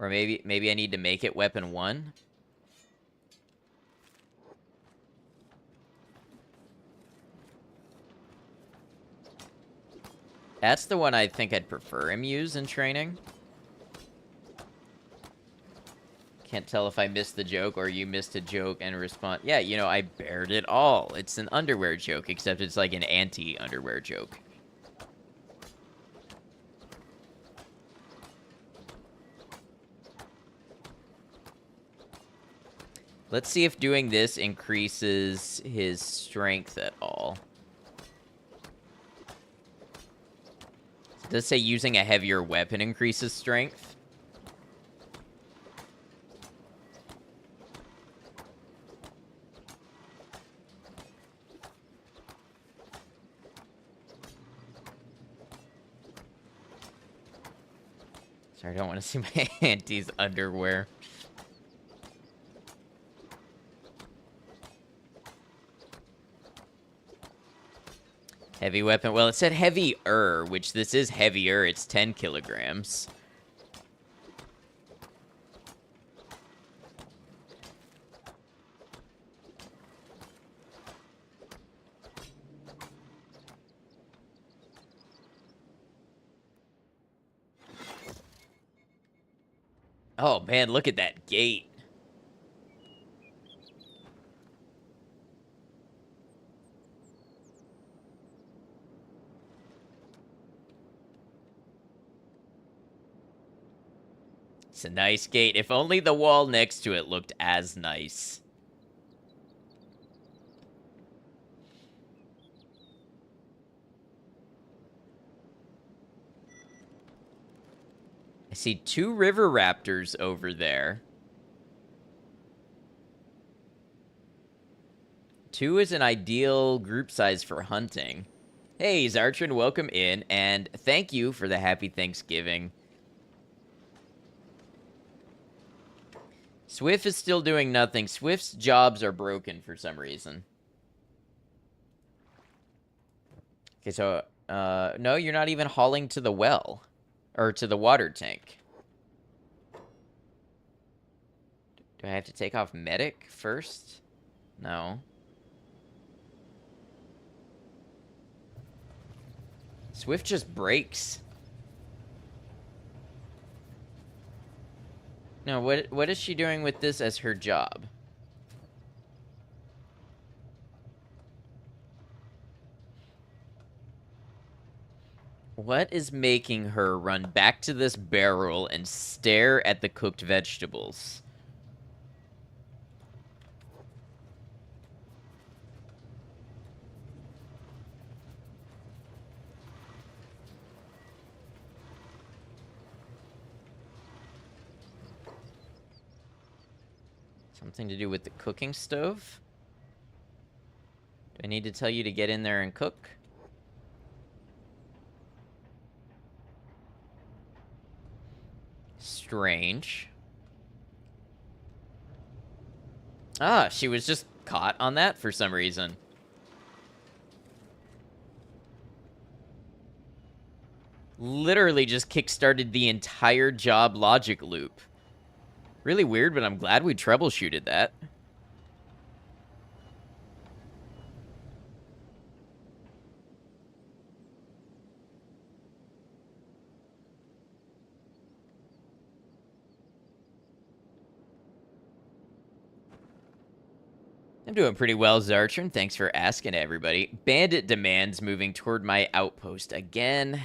Or maybe I need to make it weapon 1? That's the one I think I'd prefer him use in training. Can't tell if I missed the joke or you missed a joke and respond. Yeah, you know, I bared it all. It's an underwear joke, except it's like an anti-underwear joke. Let's see if doing this increases his strength at all. It does say using a heavier weapon increases strength. Sorry, I don't want to see my auntie's underwear. Heavy weapon. Well, it said heavier, which this is heavier. It's 10 kilograms. Oh, man, look at that gate. It's a nice gate. If only the wall next to it looked as nice. I see 2 river raptors over there. 2 is an ideal group size for hunting. Hey, Zartrin, welcome in, and thank you for the happy Thanksgiving. Swift is still doing nothing. Swift's jobs are broken for some reason. Okay, so, no, you're not even hauling to the well. Or to the water tank. Do I have to take off medic first? No. Swift just breaks. No, what is she doing with this as her job? What is making her run back to this barrel and stare at the cooked vegetables? Something to do with the cooking stove? Do I need to tell you to get in there and cook? Strange. Ah, she was just caught on that for some reason. Literally just kickstarted the entire job logic loop. Really weird, but I'm glad we troubleshooted that. I'm doing pretty well, Zartron. Thanks for asking, everybody. Bandit demands moving toward my outpost again.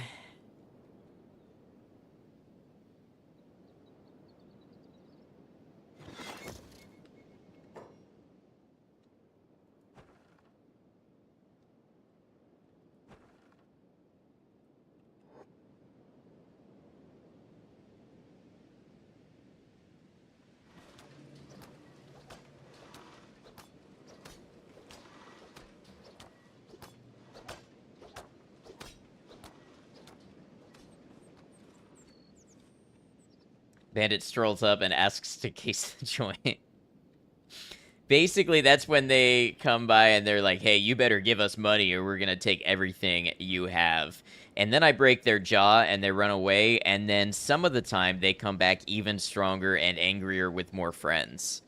Bandit strolls up and asks to case the joint. Basically, that's when they come by and they're like, hey, you better give us money or we're going to take everything you have. And then I break their jaw and they run away. And then some of the time they come back even stronger and angrier with more friends.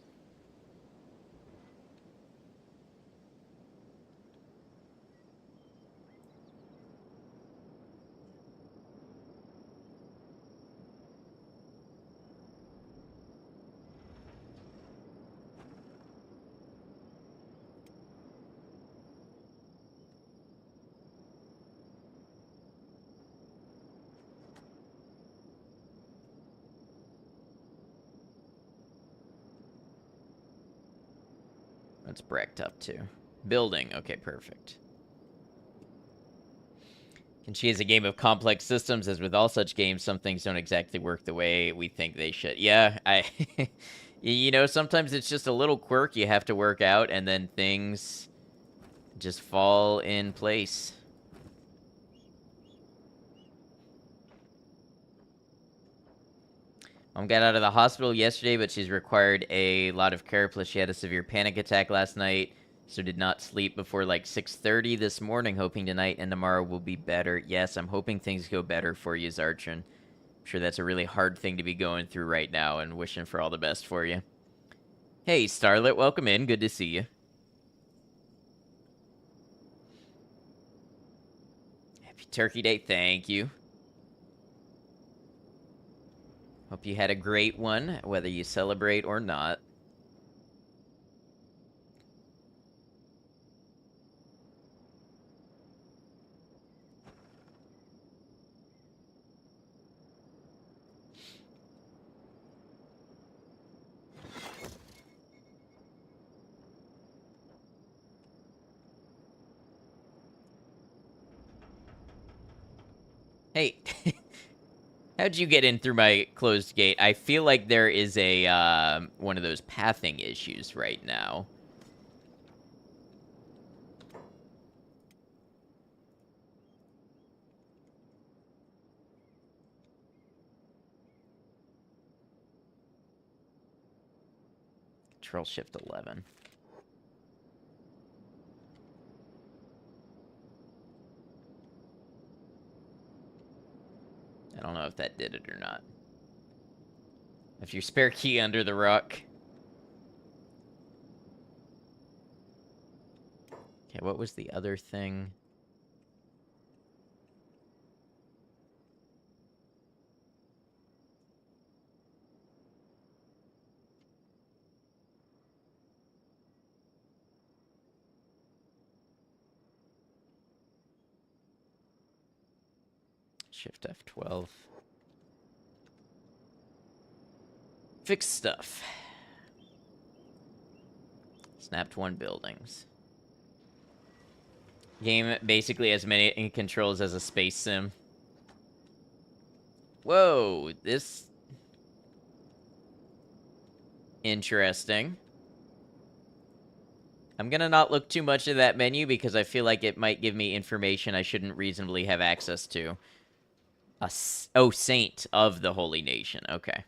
What's Brecht up to? Building. Okay, perfect. Kenshi is a game of complex systems. As with all such games, some things don't exactly work the way we think they should. Yeah, you know, sometimes it's just a little quirk you have to work out, and then things just fall in place. Mom got out of the hospital yesterday, but she's required a lot of care. Plus, she had a severe panic attack last night, so did not sleep before like 6:30 this morning. Hoping tonight and tomorrow will be better. Yes, I'm hoping things go better for you, Zarchin. I'm sure that's a really hard thing to be going through right now, and wishing for all the best for you. Hey, Starlet, welcome in. Good to see you. Happy Turkey Day. Thank you. Hope you had a great one, whether you celebrate or not. Hey, how'd you get in through my closed gate? I feel like there is a one of those pathing issues right now. Control Shift 11. I don't know if that did it or not. If your spare key under the rock. Okay, what was the other thing? Shift F12. Fix stuff. Snapped one buildings. Game basically as many controls as a space sim. Whoa, this... Interesting. I'm gonna not look too much at that menu because I feel like it might give me information I shouldn't reasonably have access to. Oh, Saint of the Holy Nation. Okay.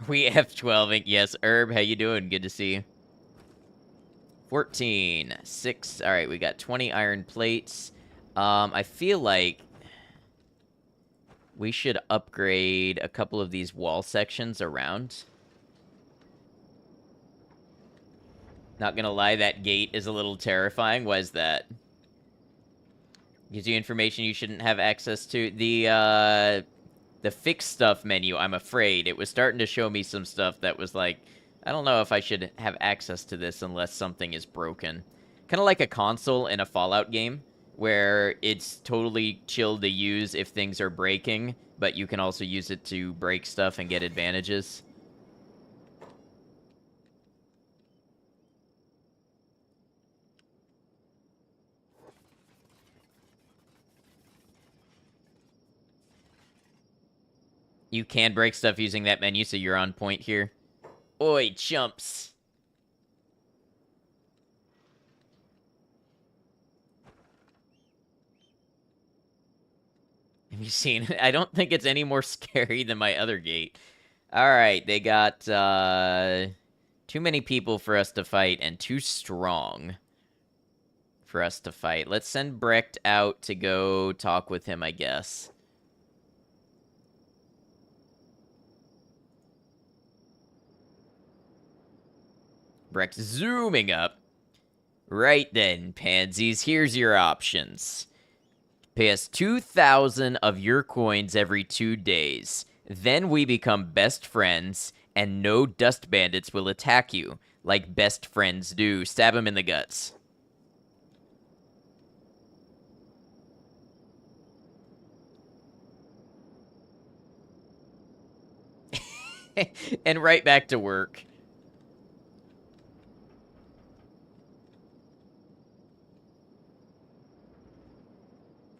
We have 12. Yes, Herb, how you doing? Good to see you. 14. 6. All right, we got 20 iron plates. I feel like we should upgrade a couple of these wall sections around. Not gonna lie, that gate is a little terrifying. Why is that? Gives you information you shouldn't have access to. The fix stuff menu, I'm afraid. It was starting to show me some stuff that was like, I don't know if I should have access to this unless something is broken. Kind of like a console in a Fallout game, where it's totally chill to use if things are breaking, but you can also use it to break stuff and get advantages. You can break stuff using that menu, so you're on point here. Oi, chumps. Have you seen it? I don't think it's any more scary than my other gate. Alright, they got, too many people for us to fight, and too strong for us to fight. Let's send Brecht out to go talk with him, I guess. Brecht zooming up. Right then, pansies, here's your options. Pay us 2,000 of your coins every 2 days. Then we become best friends, and no dust bandits will attack you, like best friends do. Stab him in the guts. And right back to work.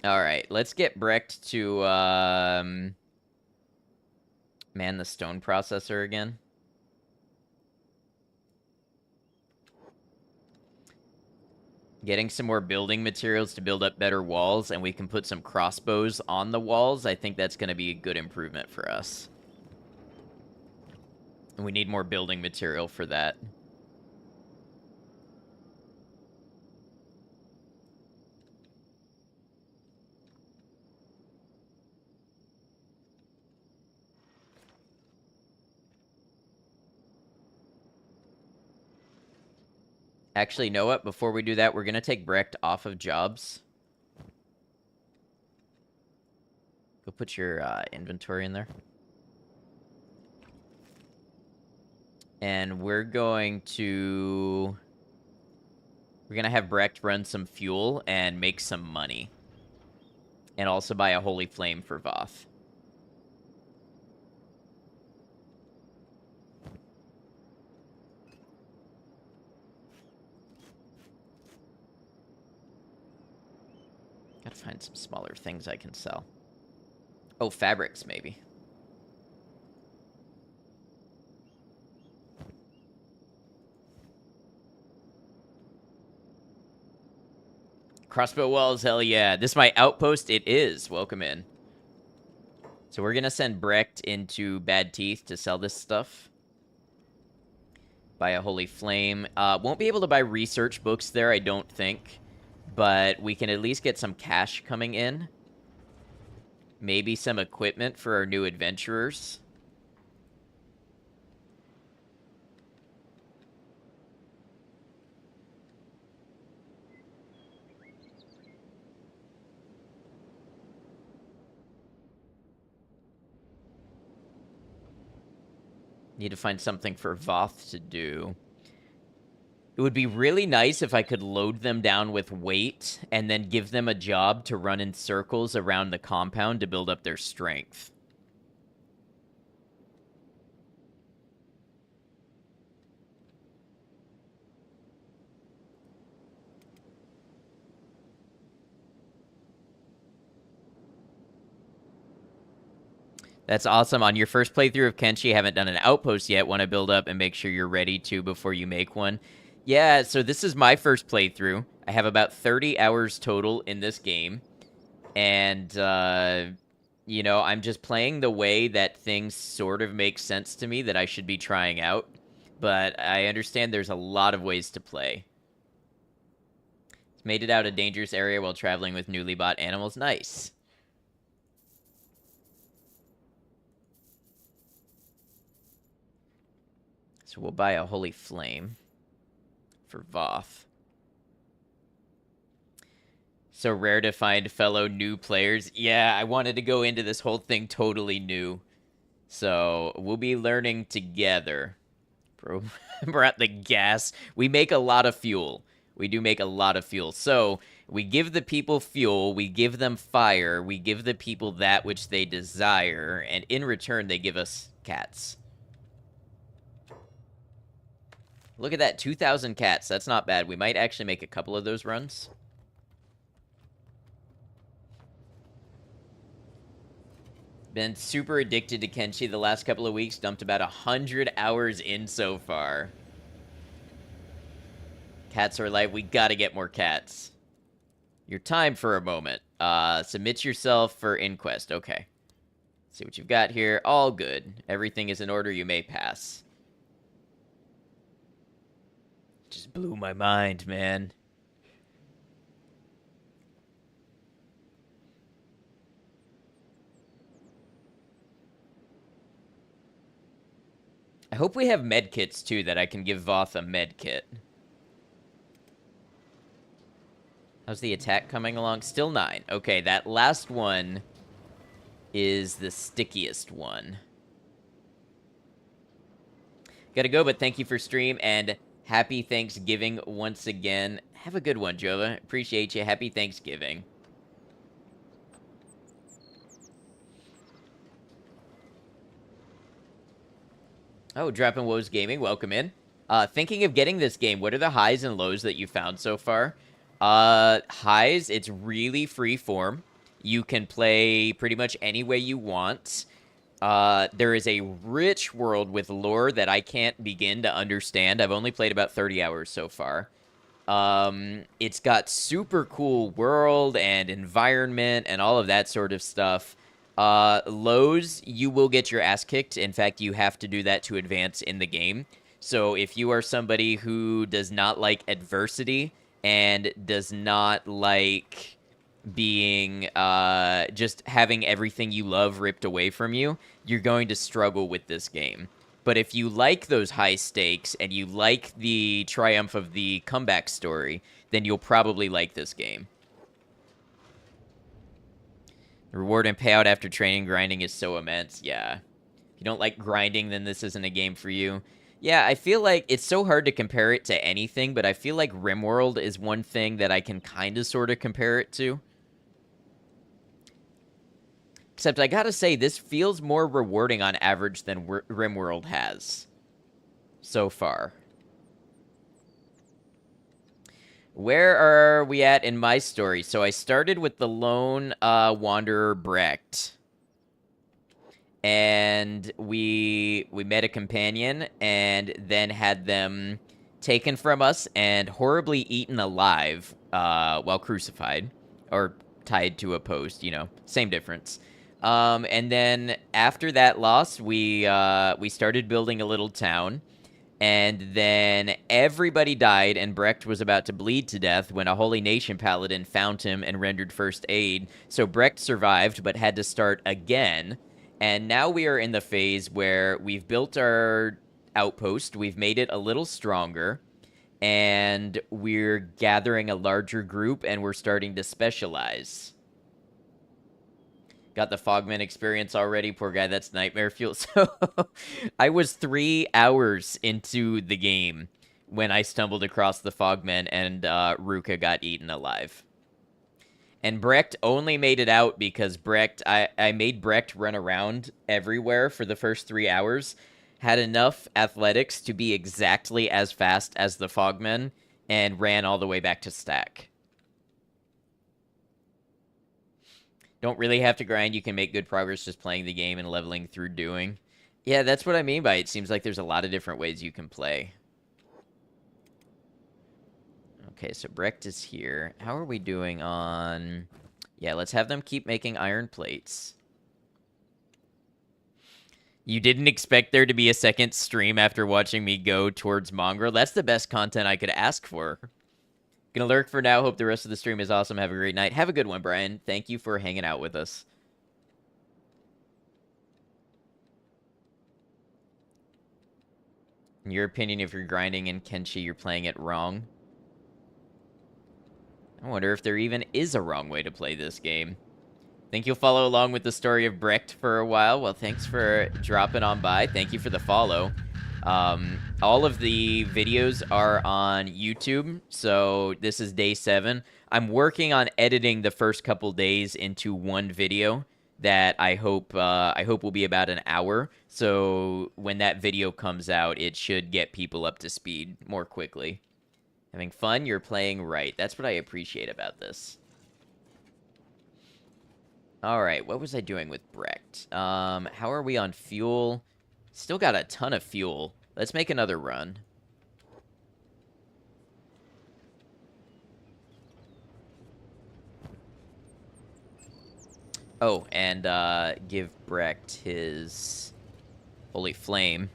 Alright, let's get Brecht to, man the stone processor again. Getting some more building materials to build up better walls, and we can put some crossbows on the walls. I think that's going to be a good improvement for us. And we need more building material for that. Actually, you know what? Before we do that, we're going to take Brecht off of jobs. Go put your inventory in there. And we're going to have Brecht run some fuel and make some money. And also buy a holy flame for Voth. Gotta find some smaller things I can sell. Oh, fabrics, maybe. Crossbow walls, hell yeah. This is my outpost? It is. Welcome in. So we're gonna send Brecht into Bad Teeth to sell this stuff. Buy a holy flame. Won't be able to buy research books there, I don't think. But we can at least get some cash coming in. Maybe some equipment for our new adventurers. Need to find something for Voth to do. It would be really nice if I could load them down with weight and then give them a job to run in circles around the compound to build up their strength. That's awesome. On your first playthrough of Kenshi, haven't done an outpost yet. Want to build up and make sure you're ready to before you make one. Yeah, so this is my first playthrough. I have about 30 hours total in this game. And, you know, I'm just playing the way that things sort of make sense to me that I should be trying out. But I understand there's a lot of ways to play. It's made it out a dangerous area while traveling with newly bought animals. Nice. So we'll buy a holy flame for Voth. So rare to find fellow new players. Yeah, I wanted to go into this whole thing totally new. So we'll be learning together. Bro, we're at the gas. We make a lot of fuel. We do make a lot of fuel. So we give the people fuel. We give them fire. We give the people that which they desire. And in return, they give us cats. Look at that, 2,000 cats. That's not bad. We might actually make a couple of those runs. Been super addicted to Kenshi the last couple of weeks. Dumped about 100 hours in so far. Cats are life. We gotta get more cats. Your time for a moment. Submit yourself for inquest. Okay. See what you've got here. All good. Everything is in order. You may pass. Just blew my mind, man. I hope we have medkits, too, that I can give Voth a medkit. How's the attack coming along? Still 9. Okay, that last one is the stickiest one. Gotta go, but thank you for stream, and happy Thanksgiving once again. Have a good one, Jova. Appreciate you. Happy Thanksgiving. Oh, Droppin' Woes Gaming, welcome in. Thinking of getting this game, what are the highs and lows that you found so far? Highs, it's really free form. You can play pretty much any way you want. There is a rich world with lore that I can't begin to understand. I've only played about 30 hours so far. It's got super cool world and environment and all of that sort of stuff. Lows, you will get your ass kicked. In fact, you have to do that to advance in the game. So if you are somebody who does not like adversity and does not like being just having everything you love ripped away from you, you're going to struggle with this game. But if you like those high stakes and you like the triumph of the comeback story, then you'll probably like this game. The reward and payout after training grinding is so immense. Yeah. If you don't like grinding, then this isn't a game for you. Yeah, I feel like it's so hard to compare it to anything, but I feel like RimWorld is one thing that I can kind of sort of compare it to. Except I gotta say, this feels more rewarding on average than RimWorld has so far. Where are we at in my story? So I started with the lone wanderer Brecht. And we met a companion and then had them taken from us and horribly eaten alive while crucified. Or tied to a post, you know, same difference. And then after that loss, we started building a little town, and then everybody died, and Brecht was about to bleed to death when a Holy Nation paladin found him and rendered first aid. So Brecht survived, but had to start again. And now we are in the phase where we've built our outpost, we've made it a little stronger, and we're gathering a larger group, and we're starting to specialize. Got the Fogman experience already. Poor guy, that's nightmare fuel. So I was 3 hours into the game when I stumbled across the Fogmen and Ruka got eaten alive. And Brecht only made it out because I made Brecht run around everywhere for the first 3 hours. Had enough athletics to be exactly as fast as the Fogmen and ran all the way back to stack. Don't really have to grind. You can make good progress just playing the game and leveling through doing. Yeah, that's what I mean by it. Seems like there's a lot of different ways you can play. Okay, so Brecht is here. How are we doing on... Yeah, let's have them keep making iron plates. You didn't expect there to be a second stream after watching me go towards Mongrel? That's the best content I could ask for. Gonna lurk for now. Hope the rest of the stream is awesome. Have a great night. Have a good one, Brian. Thank you for hanging out with us. In your opinion, if you're grinding in Kenshi, you're playing it wrong? I wonder if there even is a wrong way to play this game. Think you'll follow along with the story of Brecht for a while? Well, thanks for dropping on by. Thank you for the follow. All of the videos are on YouTube, so this is day 7. I'm working on editing the first couple days into one video that I hope will be about an hour. So when that video comes out, it should get people up to speed more quickly. Having fun? You're playing right. That's what I appreciate about this. All right, what was I doing with Brecht? How are we on fuel? Still got a ton of fuel. Let's make another run. Oh, and give Brecht his Holy Flame.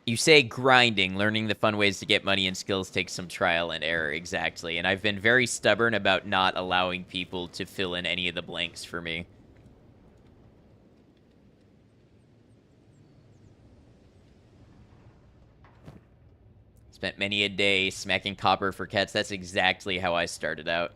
You say grinding, learning the fun ways to get money and skills takes some trial and error, exactly. And I've been very stubborn about not allowing people to fill in any of the blanks for me. Spent many a day smacking copper for cats. That's exactly how I started out.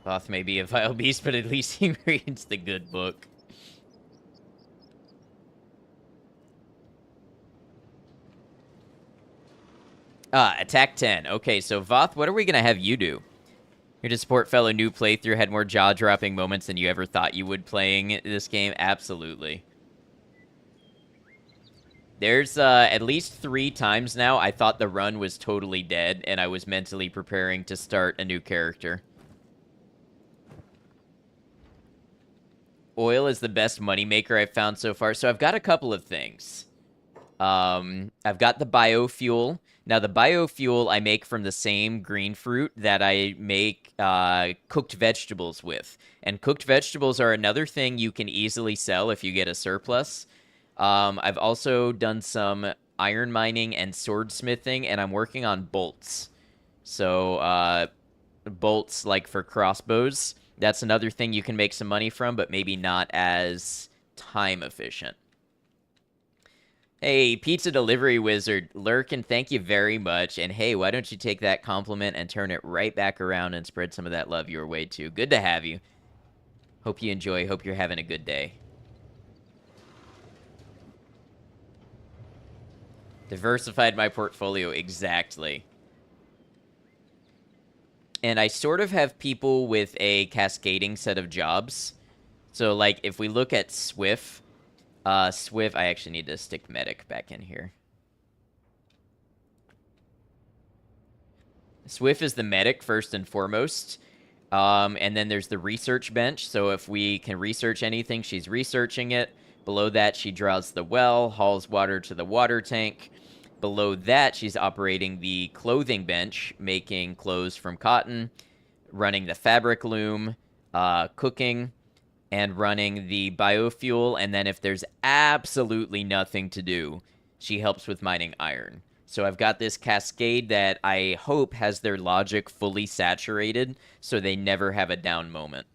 Voth may be a vile beast, but at least he reads the good book. Attack 10. Okay, so Voth, what are we going to have you do? Here to support fellow new playthrough had more jaw-dropping moments than you ever thought you would playing this game. Absolutely. There's at least 3 times now I thought the run was totally dead, and I was mentally preparing to start a new character. Oil is the best moneymaker I've found so far. So I've got a couple of things. I've got the biofuel. Now, the biofuel I make from the same green fruit that I make cooked vegetables with. And cooked vegetables are another thing you can easily sell if you get a surplus. I've also done some iron mining and swordsmithing, and I'm working on bolts. So, bolts like for crossbows. That's another thing you can make some money from, but maybe not as time efficient. Hey, pizza delivery wizard, Lurkin, thank you very much. And hey, why don't you take that compliment and turn it right back around and spread some of that love your way too. Good to have you. Hope you enjoy. Hope you're having a good day. Diversified my portfolio, exactly. And I sort of have people with a cascading set of jobs. So, like, if we look at Swift, Swift, I actually need to stick medic back in here. Swift is the medic first and foremost. And then there's the research bench. So if we can research anything, she's researching it. Below that, she draws the well, hauls water to the water tank. Below that, she's operating the clothing bench, making clothes from cotton, running the fabric loom, cooking, and running the biofuel. And then if there's absolutely nothing to do, she helps with mining iron. So I've got this cascade that I hope has their logic fully saturated so they never have a down moment.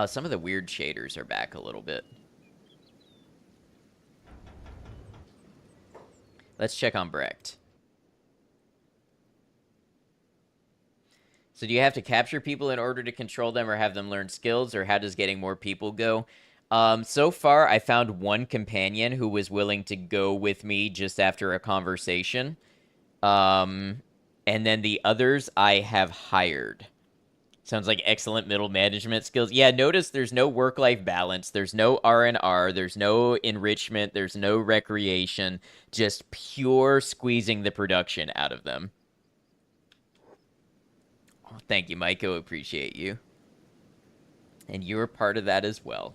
Some of the weird shaders are back a little bit. Let's check on Brecht. So do you have to capture people in order to control them or have them learn skills, or how does getting more people go? So far, I found one companion who was willing to go with me just after a conversation. And then the others I have hired. Sounds like excellent middle management skills. Yeah, notice there's no work-life balance. There's no R&R. There's no enrichment. There's no recreation. Just pure squeezing the production out of them. Oh, thank you, Maiko. Appreciate you. And you're part of that as well.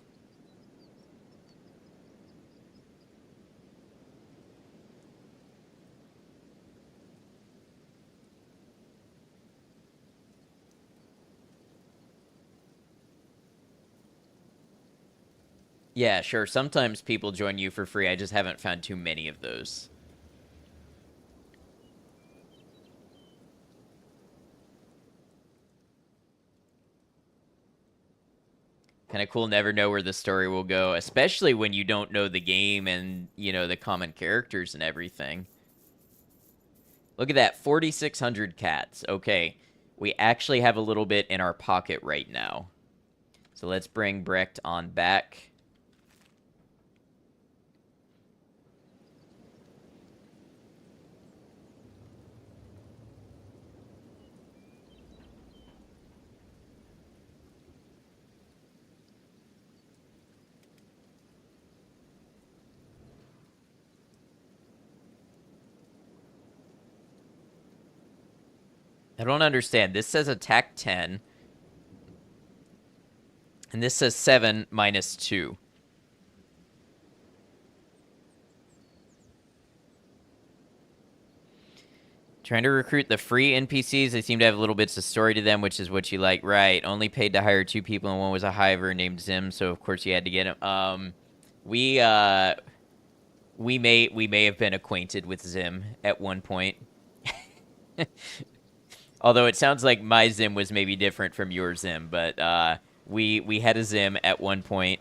Yeah, sure. Sometimes people join you for free. I just haven't found too many of those. Kind of cool, never know where the story will go, especially when you don't know the game and, you know, the common characters and everything. Look at that, 4,600 cats. Okay, we actually have a little bit in our pocket right now. So let's bring Brecht on back. I don't understand. This says attack 10. And this says 7 minus 2. Trying to recruit the free NPCs. They seem to have little bits of story to them, which is what you like. Right. Only paid to hire 2 people, and one was a hiver named Zim, so of course you had to get him. We may have been acquainted with Zim at one point. Although it sounds like my Zim was maybe different from your Zim, but we had a Zim at one point,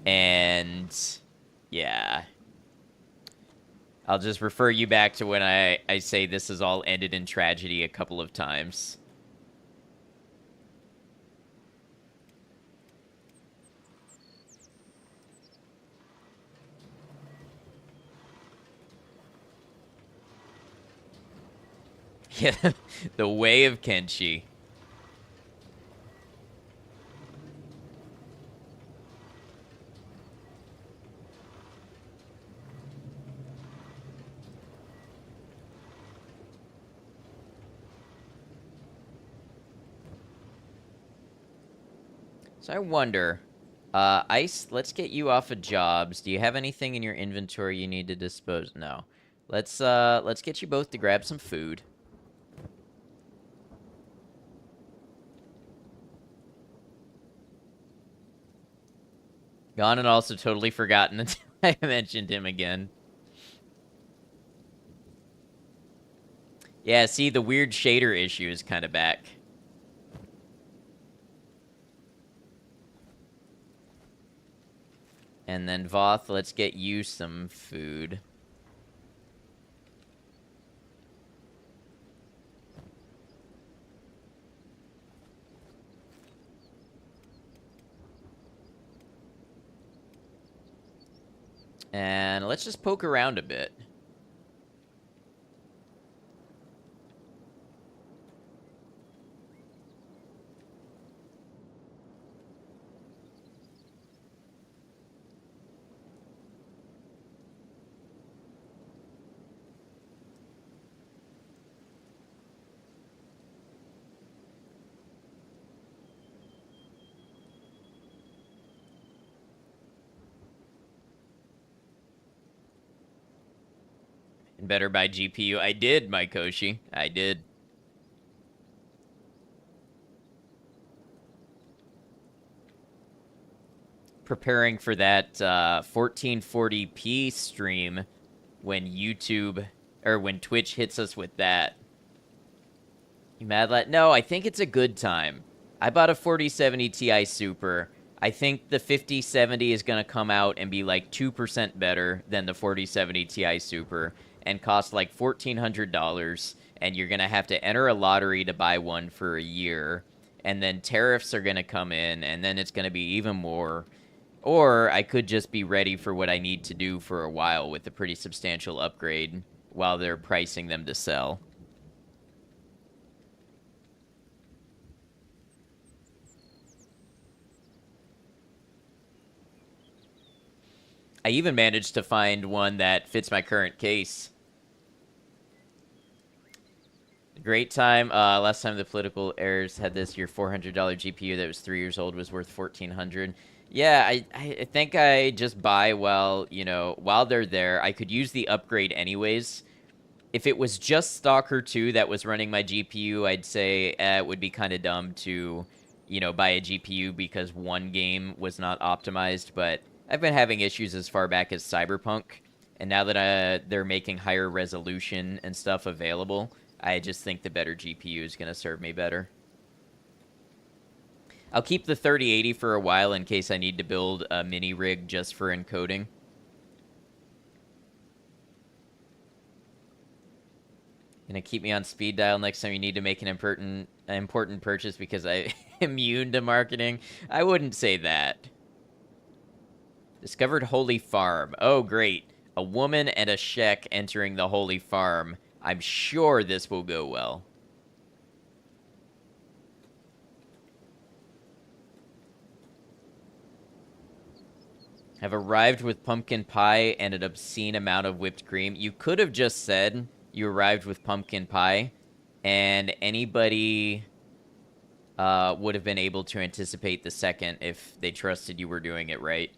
and yeah. I'll just refer you back to when I say this has all ended in tragedy a couple of times. Yeah, the way of Kenshi. So I wonder, Ice, let's get you off of jobs. Do you have anything in your inventory you need to dispose? No. Let's get you both to grab some food. Gone and also totally forgotten until I mentioned him again. Yeah, see, the weird shader issue is kind of back. And then Voth, let's get you some food. And let's just poke around a bit. And better buy GPU. I did, my Koshi. I did. Preparing for that 1440p stream when YouTube or when Twitch hits us with that. You mad lad? No, I think it's a good time. I bought a 4070 Ti Super. I think the 5070 is going to come out and be like 2% better than the 4070 Ti Super and cost like $1,400. And you're going to have to enter a lottery to buy one for a year. And then tariffs are going to come in, and then it's going to be even more. Or I could just be ready for what I need to do for a while with a pretty substantial upgrade while they're pricing them to sell. I even managed to find one that fits my current case. Great time. Last time the political errors had this, your $400 GPU that was 3 years old was worth $1,400. Yeah, I think I just buy while, you know, while they're there. I could use the upgrade anyways. If it was just Stalker 2 that was running my GPU, I'd say it would be kind of dumb to, you know, buy a GPU because one game was not optimized. But I've been having issues as far back as Cyberpunk. And now that they're making higher resolution and stuff available, I just think the better GPU is going to serve me better. I'll keep the 3080 for a while in case I need to build a mini rig just for encoding. Gonna keep me on speed dial next time you need to make an important purchase because I'm immune to marketing. I wouldn't say that. Discovered Holy Farm. Oh, great. A woman and a Shek entering the Holy Farm. I'm sure this will go well. Have arrived with pumpkin pie and an obscene amount of whipped cream. You could have just said you arrived with pumpkin pie, and anybody would have been able to anticipate the second if they trusted you were doing it right.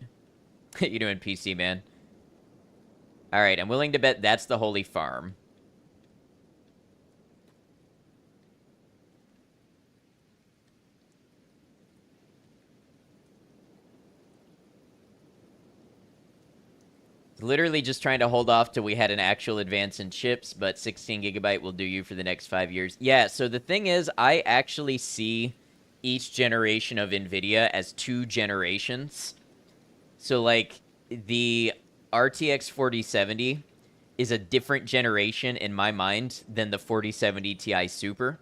You doing PC, man? All right, I'm willing to bet that's the Holy Farm. Literally just trying to hold off till we had an actual advance in chips, but 16 gigabyte will do you for the next 5 years. Yeah, so the thing is, I actually see each generation of NVIDIA as 2 generations. So, like, the RTX 4070 is a different generation in my mind than the 4070 Ti Super.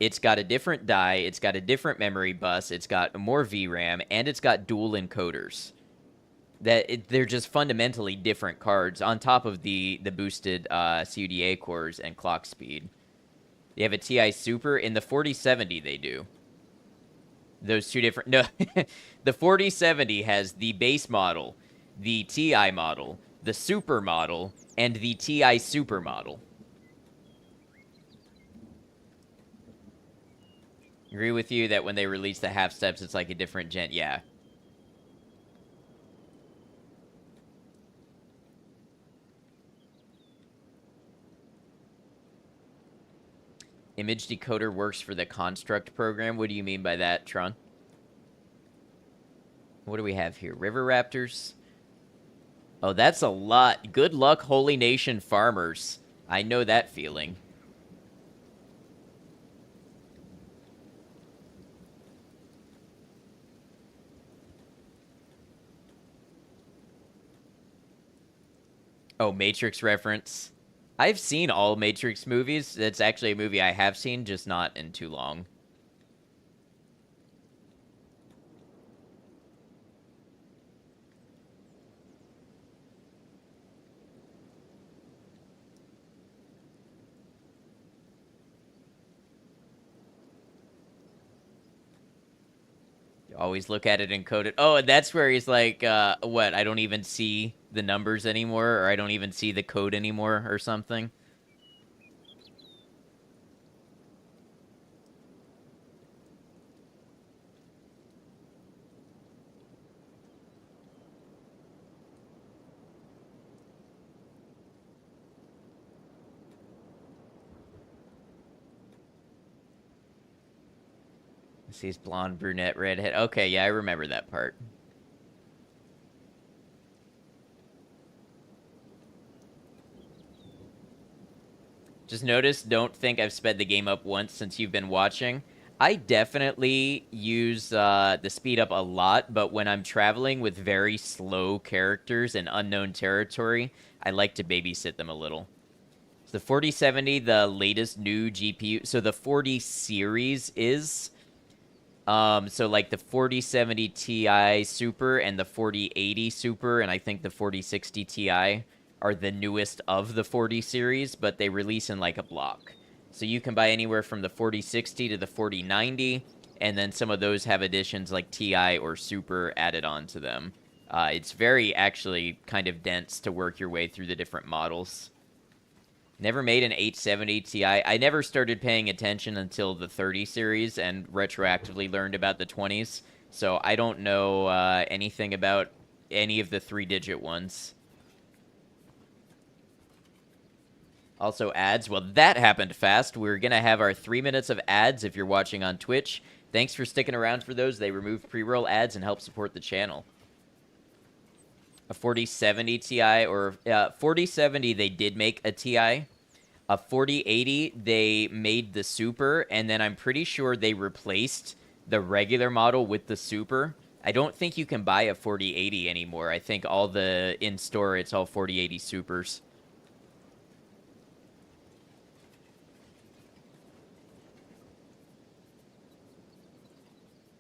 It's got a different die, it's got a different memory bus, it's got more VRAM, and it's got dual encoders. They're just fundamentally different cards on top of the boosted CUDA cores and clock speed. They have a TI Super. In the 4070, they do. Those two different... No, the 4070 has the base model, the TI model, the Super model, and the TI Super model. Agree with you that when they release the half steps, it's like a different gen. Yeah. Image decoder works for the construct program. What do you mean by that, Tron? What do we have here? River Raptors. Oh, that's a lot. Good luck, Holy Nation farmers. I know that feeling. Oh, Matrix reference. I've seen all Matrix movies. That's actually a movie I have seen, just not in too long. Always look at it and code it. Oh, and that's where he's like, what? I don't even see the numbers anymore, or I don't even see the code anymore, or something. He's blonde, brunette, redhead. Okay, yeah, I remember that part. Just notice, don't think I've sped the game up once since you've been watching. I definitely use the speed up a lot, but when I'm traveling with very slow characters in unknown territory, I like to babysit them a little. So the 4070, the latest new GPU. So the 40 series is so like the 4070 Ti Super and the 4080 Super, and I think the 4060 Ti are the newest of the 40 series, but they release in like a block. So you can buy anywhere from the 4060 to the 4090, and then some of those have additions like Ti or Super added on to them. It's very actually kind of dense to work your way through the different models. Never made an 870 Ti. I never started paying attention until the 30 series and retroactively learned about the 20s. So I don't know anything about any of the 3-digit ones. Also, ads. Well, that happened fast. We're going to have our 3 minutes of ads if you're watching on Twitch. Thanks for sticking around for those. They remove pre-roll ads and help support the channel. A 4070 Ti or 4070, they did make a Ti. A 4080, they made the Super, and then I'm pretty sure they replaced the regular model with the Super. I don't think you can buy a 4080 anymore. I think all the in-store, it's all 4080 Supers.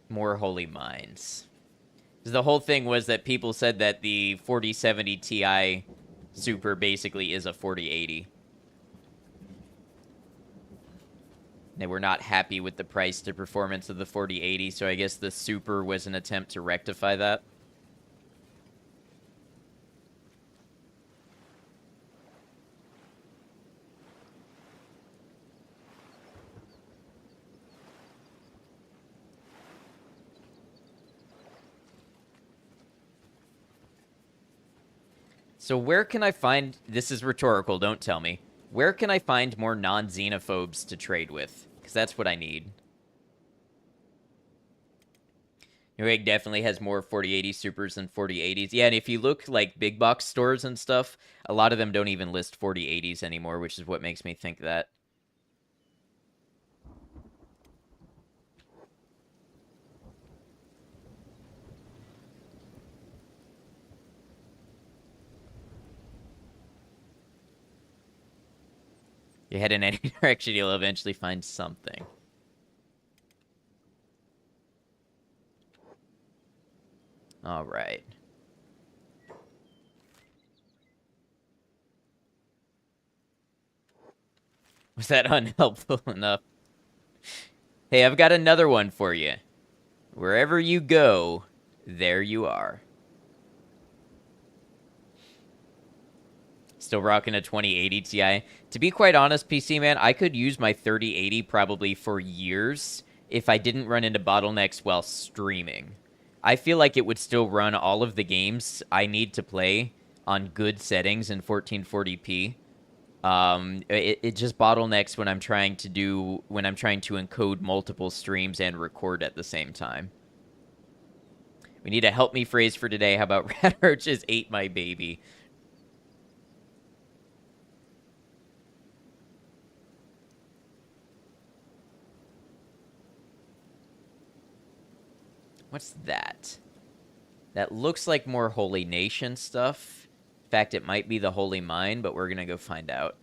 More holy minds. The whole thing was that people said that the 4070 Ti Super basically is a 4080. They were not happy with the price to performance of the 4080, so I guess the Super was an attempt to rectify that. So where can I find... This is rhetorical, don't tell me. Where can I find more non-xenophobes to trade with? Because that's what I need. Newegg definitely has more 4080 Supers than 4080s. Yeah, and if you look like big box stores and stuff, a lot of them don't even list 4080s anymore, which is what makes me think that. You head in any direction, you'll eventually find something. All right. Was that unhelpful enough? Hey, I've got another one for you. Wherever you go, there you are. Still rocking a 2080 Ti. To be quite honest, PC man, I could use my 3080 probably for years if I didn't run into bottlenecks while streaming. I feel like it would still run all of the games I need to play on good settings in 1440p. It just bottlenecks when I'm trying to encode multiple streams and record at the same time. We need a help me phrase for today. How about rat roaches ate my baby? What's that? That looks like more Holy Nation stuff. In fact, it might be the Holy Mine, but we're gonna go find out.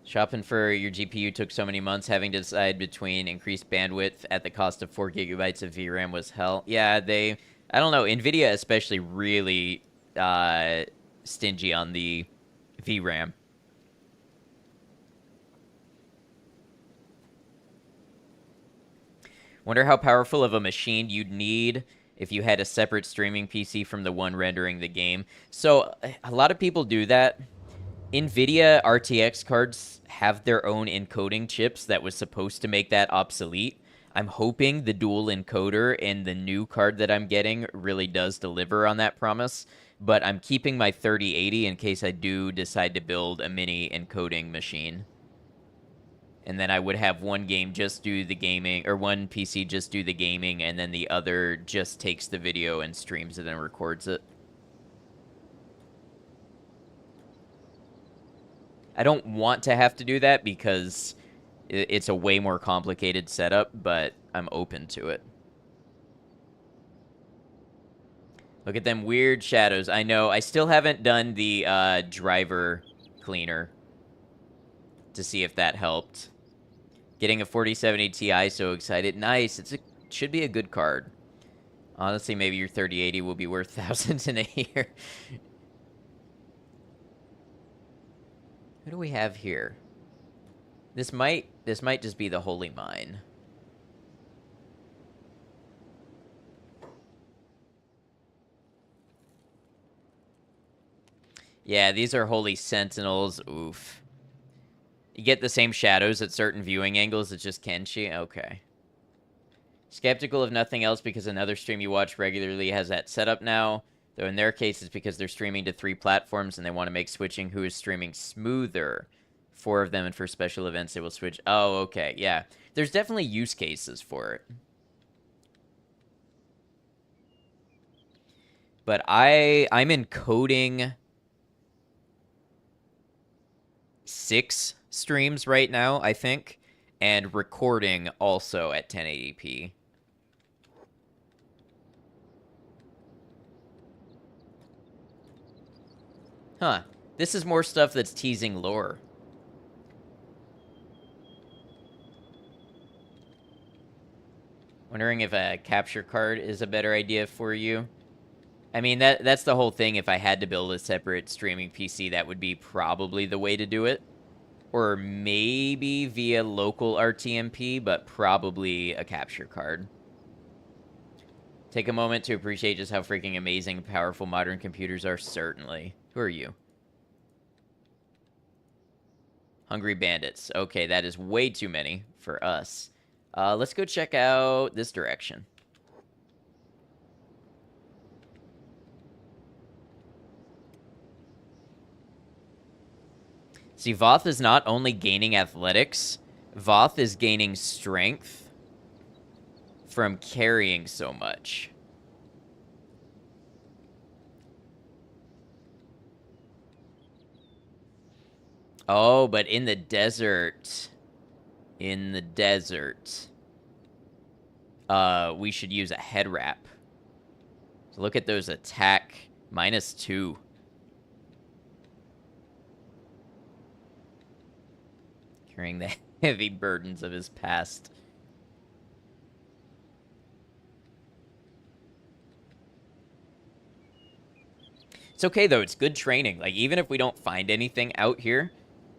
Shopping for your GPU took so many months. Having to decide between increased bandwidth at the cost of 4 gigabytes of VRAM was hell. Yeah, I don't know. NVIDIA especially really stingy on the VRAM. Wonder how powerful of a machine you'd need if you had a separate streaming PC from the one rendering the game. So a lot of people do that. NVIDIA RTX cards have their own encoding chips that was supposed to make that obsolete. I'm hoping the dual encoder in the new card that I'm getting really does deliver on that promise, but I'm keeping my 3080 in case I do decide to build a mini encoding machine. And then I would have one game just do the gaming, or one PC just do the gaming, and then the other just takes the video and streams it and records it. I don't want to have to do that because it's a way more complicated setup, but I'm open to it. Look at them weird shadows. I know. I still haven't done the driver cleaner to see if that helped. Getting a 4070 Ti, so excited. Nice. It should be a good card. Honestly, maybe your 3080 will be worth thousands in a year. Who do we have here? This might just be the Holy Mine. Yeah, these are Holy Sentinels. Oof. You get the same shadows at certain viewing angles. It's just Kenshi. Okay. Skeptical of nothing else because another stream you watch regularly has that setup now. Though in their case, it's because they're streaming to 3 platforms and they want to make switching who is streaming smoother. 4 of them, and for special events, they will switch. Oh, okay. Yeah. There's definitely use cases for it. But I'm encoding 6 streams right now, I think, and recording also at 1080p. Huh. This is more stuff that's teasing lore. Wondering if a capture card is a better idea for you. I mean, that's the whole thing. If I had to build a separate streaming PC, that would be probably the way to do it. Or maybe via local RTMP, but probably a capture card. Take a moment to appreciate just how freaking amazing and powerful modern computers are, certainly. Who are you? Hungry Bandits. Okay, that is way too many for us. Let's go check out this direction. See, Voth is not only gaining athletics, Voth is gaining strength from carrying so much. Oh, but in the desert, we should use a head wrap. So look at those attack -2. Carrying the heavy burdens of his past. It's okay, though. It's good training. Like, even if we don't find anything out here,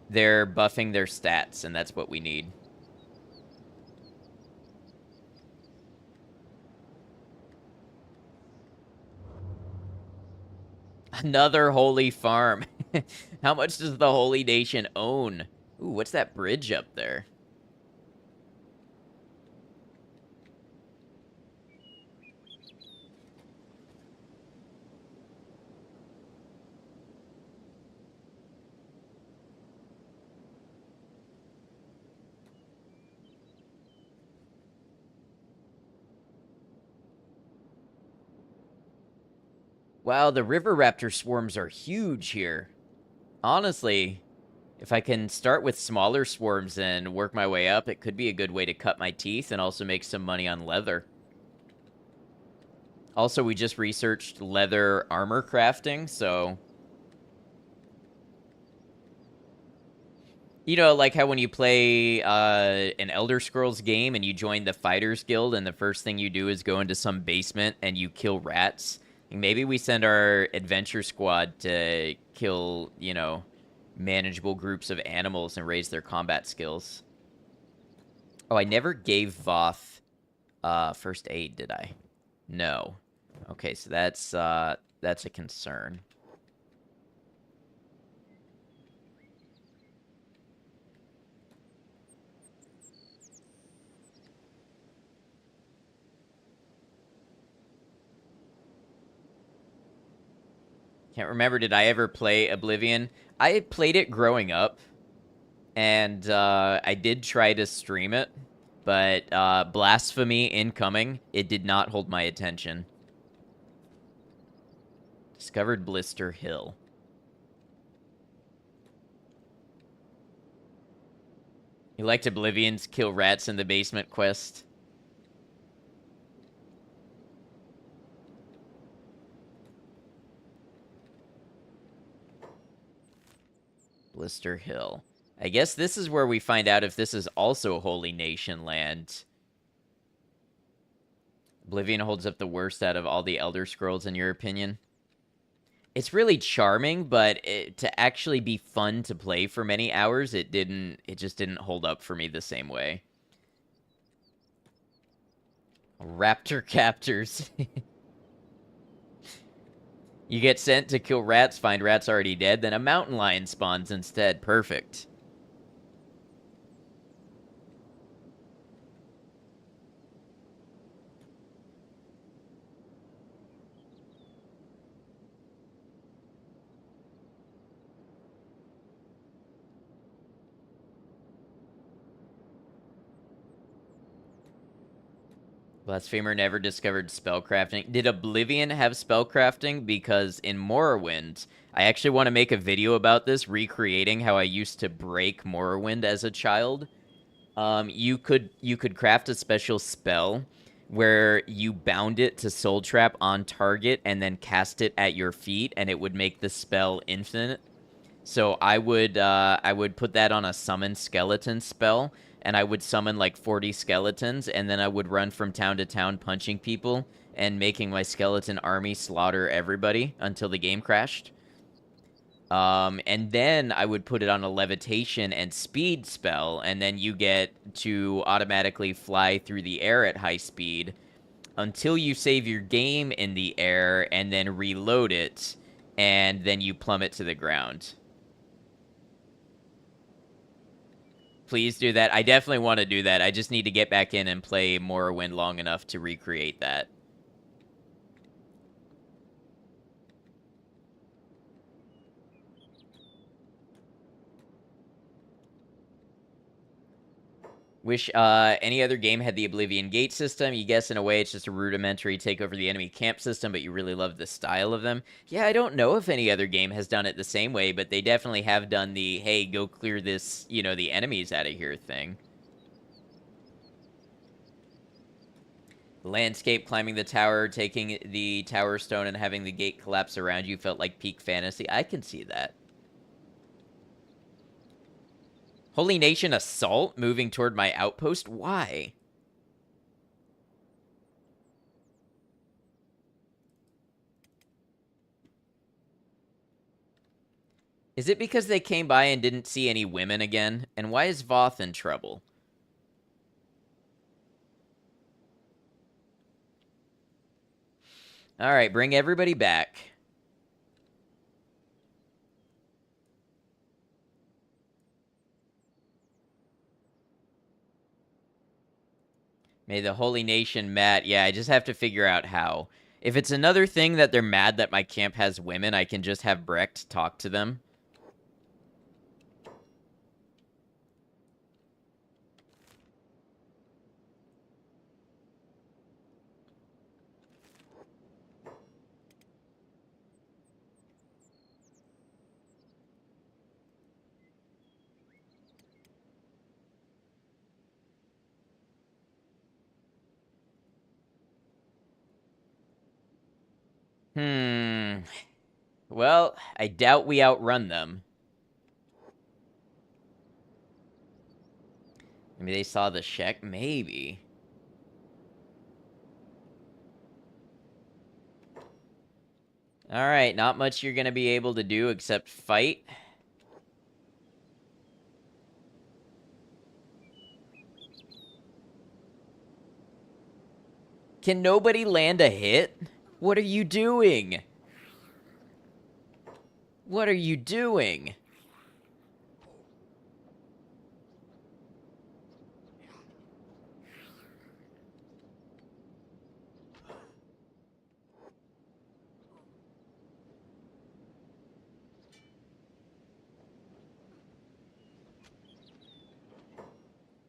they're buffing their stats, and that's what we need. Another holy farm. How much does the Holy Nation own? Ooh, what's that bridge up there? Wow, the river raptor swarms are huge here. Honestly, if I can start with smaller swarms and work my way up, it could be a good way to cut my teeth and also make some money on leather. Also, we just researched leather armor crafting, so... You know, like how when you play an Elder Scrolls game and you join the Fighters Guild and the first thing you do is go into some basement and you kill rats? Maybe we send our adventure squad to kill, you know, manageable groups of animals and raise their combat skills. Oh, I never gave Voth first aid, did I? No. Okay, so that's a concern. Can't remember, did I ever play Oblivion? I played it growing up, and I did try to stream it, but blasphemy incoming, it did not hold my attention. Discovered Blister Hill. You liked Oblivion's kill rats in the basement quest? Blister Hill. I guess this is where we find out if this is also Holy Nation land. Oblivion holds up the worst out of all the Elder Scrolls, in your opinion? It's really charming, but to actually be fun to play for many hours, it just didn't hold up for me the same way. Raptor captors. You get sent to kill rats, find rats already dead, then a mountain lion spawns instead. Perfect. Blasphemer never discovered spellcrafting. Did Oblivion have spellcrafting? Because in Morrowind, I actually want to make a video about this, recreating how I used to break Morrowind as a child. You could craft a special spell where you bound it to soul trap on target and then cast it at your feet, and it would make the spell infinite. So I would put that on a summon skeleton spell, and I would summon like 40 skeletons, and then I would run from town to town punching people and making my skeleton army slaughter everybody until the game crashed. And then I would put it on a levitation and speed spell, and then you get to automatically fly through the air at high speed until you save your game in the air and then reload it, and then you plummet to the ground. Please do that. I definitely want to do that. I just need to get back in and play Morrowind long enough to recreate that. Wish any other game had the Oblivion Gate system. You guess in a way it's just a rudimentary take over the enemy camp system, but you really love the style of them. Yeah, I don't know if any other game has done it the same way, but they definitely have done the, hey, go clear this, you know, the enemies out of here thing. Landscape, climbing the tower, taking the tower stone, and having the gate collapse around you felt like peak fantasy. I can see that. Holy Nation assault moving toward my outpost? Why? Is it because they came by and didn't see any women again? And why is Voth in trouble? All right, bring everybody back. May the holy nation mat. Yeah, I just have to figure out how. If it's another thing that they're mad that my camp has women, I can just have Brecht talk to them. Well, I doubt we outrun them. Maybe they saw the Shek? Maybe. Alright, not much you're gonna be able to do except fight. Can nobody land a hit? What are you doing? What are you doing?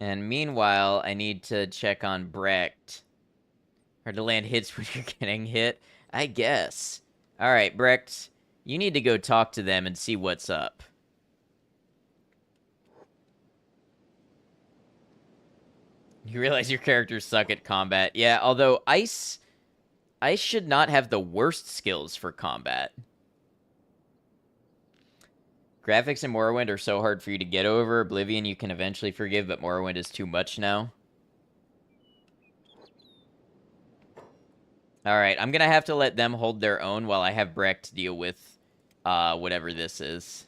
And meanwhile, I need to check on Brecht. Hard to land hits when you're getting hit? I guess. Alright, Brecht, you need to go talk to them and see what's up. You realize your characters suck at combat. Yeah, although Ice should not have the worst skills for combat. Graphics in Morrowind are so hard for you to get over. Oblivion you can eventually forgive, but Morrowind is too much now. Alright, I'm gonna have to let them hold their own while I have Brecht deal with whatever this is.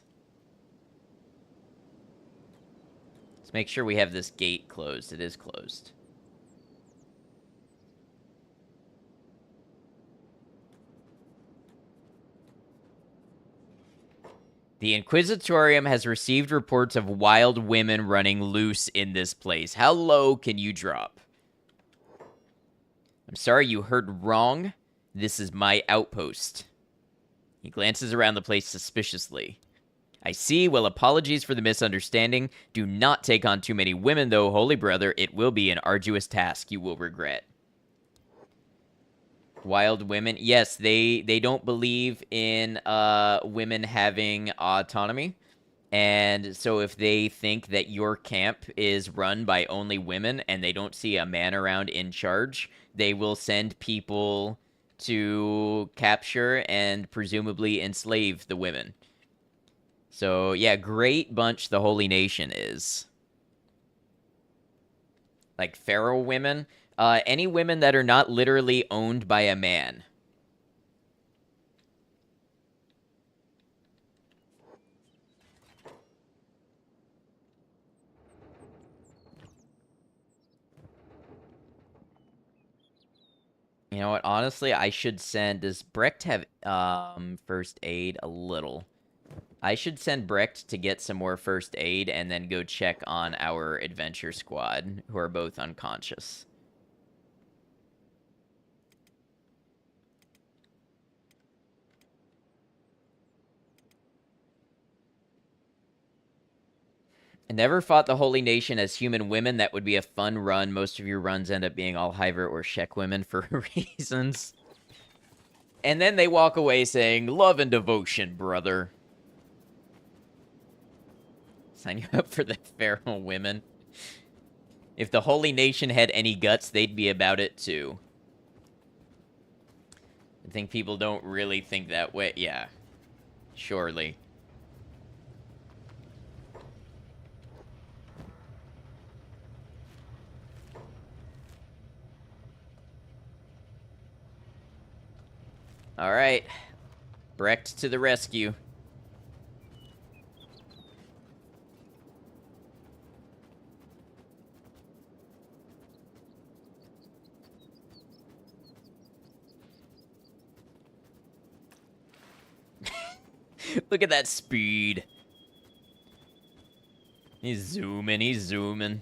Let's make sure we have this gate closed. It is closed. The Inquisitorium has received reports of wild women running loose in this place. How low can you drop? I'm sorry you heard wrong. This is my outpost. He glances around the place suspiciously. I see. Well, apologies for the misunderstanding. Do not take on too many women, though, holy brother. It will be an arduous task you will regret. Wild women. Yes, they don't believe in women having autonomy. And so if they think that your camp is run by only women and they don't see a man around in charge, they will send people to capture and presumably enslave the women. So, yeah, great bunch the Holy Nation is. Like feral women. Any women that are not literally owned by a man. You know what? Honestly, I should send... Does Brecht have first aid? A little. I should send Brecht to get some more first aid and then go check on our adventure squad, who are both unconscious. I never fought the Holy Nation as human women. That would be a fun run. Most of your runs end up being all Hiver or Shek women for reasons. And then they walk away saying, love and devotion, brother. Sign you up for the feral women. If the Holy Nation had any guts, they'd be about it too. I think people don't really think that way. Yeah, surely. All right. Brecht to the rescue. Look at that speed. He's zooming, he's zooming.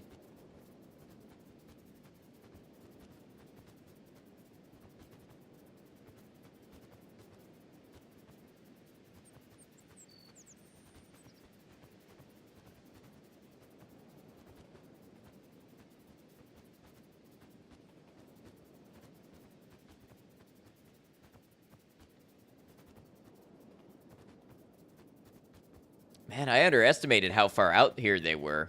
Man, I underestimated how far out here they were.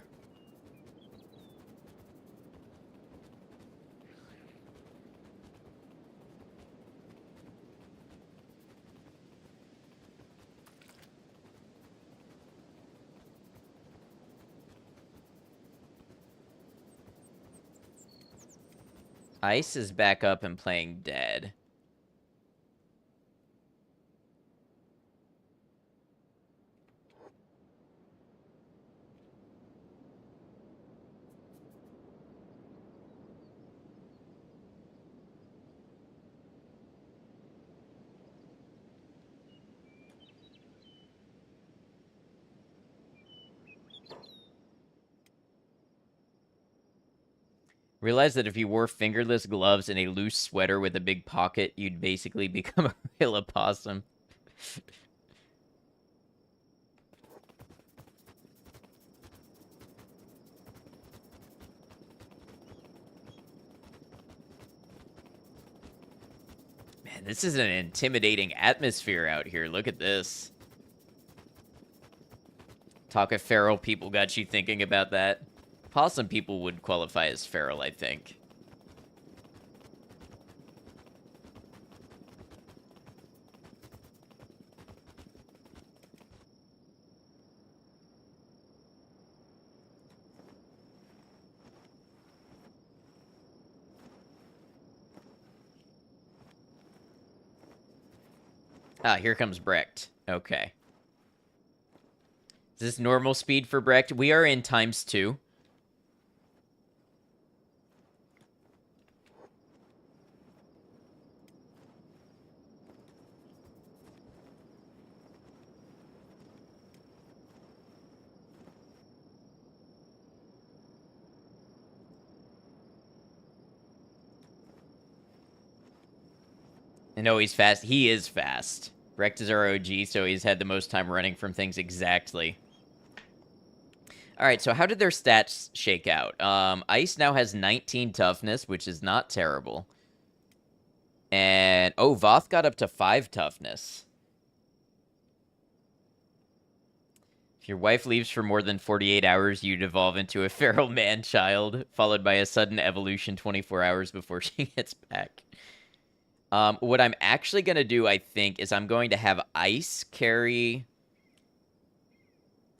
Ice is back up and playing dead. Realize that if you wore fingerless gloves and a loose sweater with a big pocket, you'd basically become a real opossum. Man, this is an intimidating atmosphere out here. Look at this. Talk of feral people got you thinking about that. Possum people would qualify as feral, I think. Ah, here comes Brecht. Okay. Is this normal speed for Brecht? We are in ×2. I know he's fast. He is fast. Brecht is our OG, so he's had the most time running from things exactly. Alright, so how did their stats shake out? Ice now has 19 toughness, which is not terrible. And, oh, Voth got up to 5 toughness. If your wife leaves for more than 48 hours, you'd evolve into a feral man-child, followed by a sudden evolution 24 hours before she gets back. What I'm actually going to do, I think, is I'm going to have Ice carry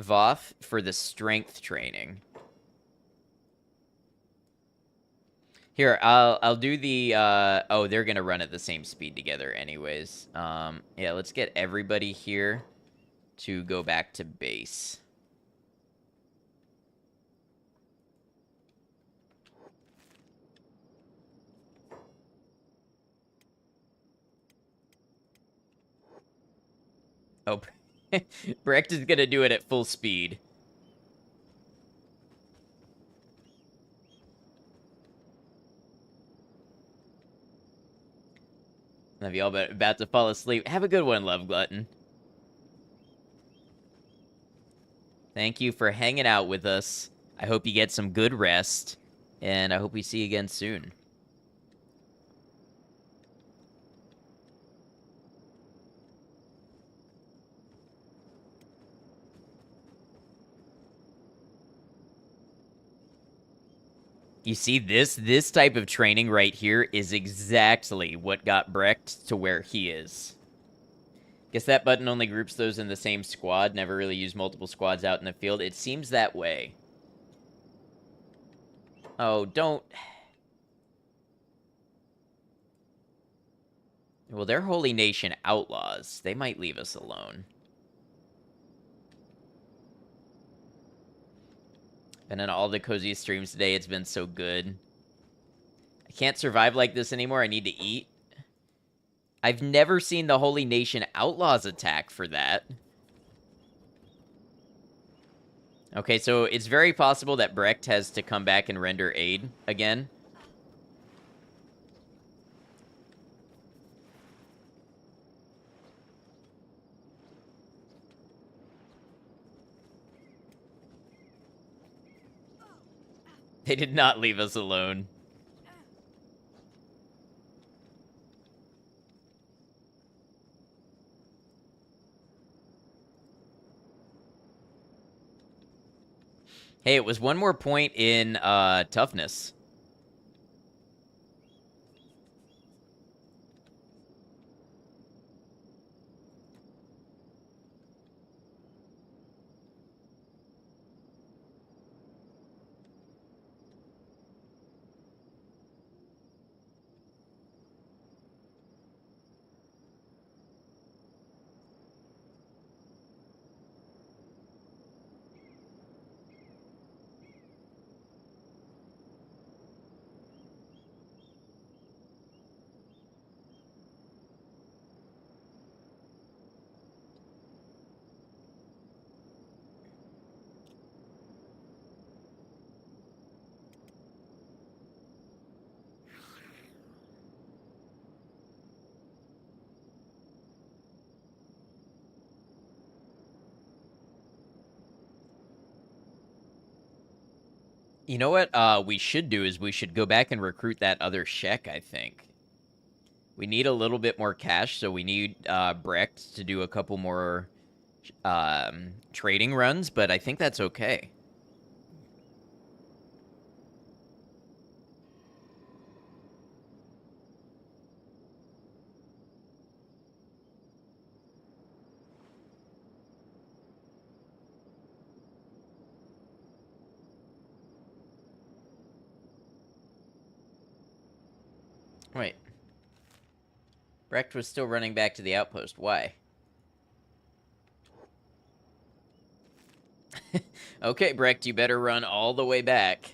Voth for the strength training. Here, I'll do the, oh, they're gonna run at the same speed together anyways. Yeah, let's get everybody here to go back to base. Oh, Brecht is gonna do it at full speed. Have you all about to fall asleep? Have a good one, Love Glutton. Thank you for hanging out with us. I hope you get some good rest, and I hope we see you again soon. You see, this type of training right here is exactly what got Brecht to where he is. Guess that button only groups those in the same squad, never really use multiple squads out in the field. It seems that way. Oh, don't... Well, they're Holy Nation outlaws. They might leave us alone. Been in all the coziest streams today. It's been so good. I can't survive like this anymore. I need to eat. I've never seen the Holy Nation Outlaws attack for that. Okay, so it's very possible that Brecht has to come back and render aid again. They did not leave us alone. Hey, it was one more point in toughness. You know what we should do is we should go back and recruit that other Shek, I think. We need a little bit more cash, so we need Brecht to do a couple more trading runs, but I think that's okay. Wait. Brecht was still running back to the outpost. Why? Okay, Brecht, you better run all the way back.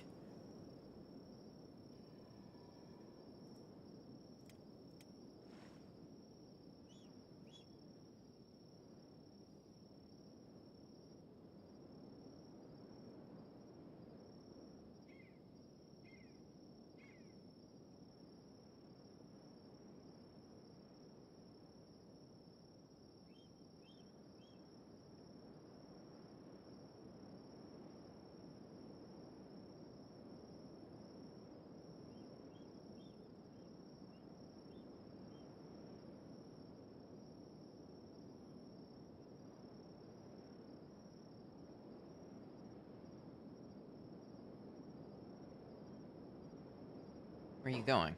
Where are you going?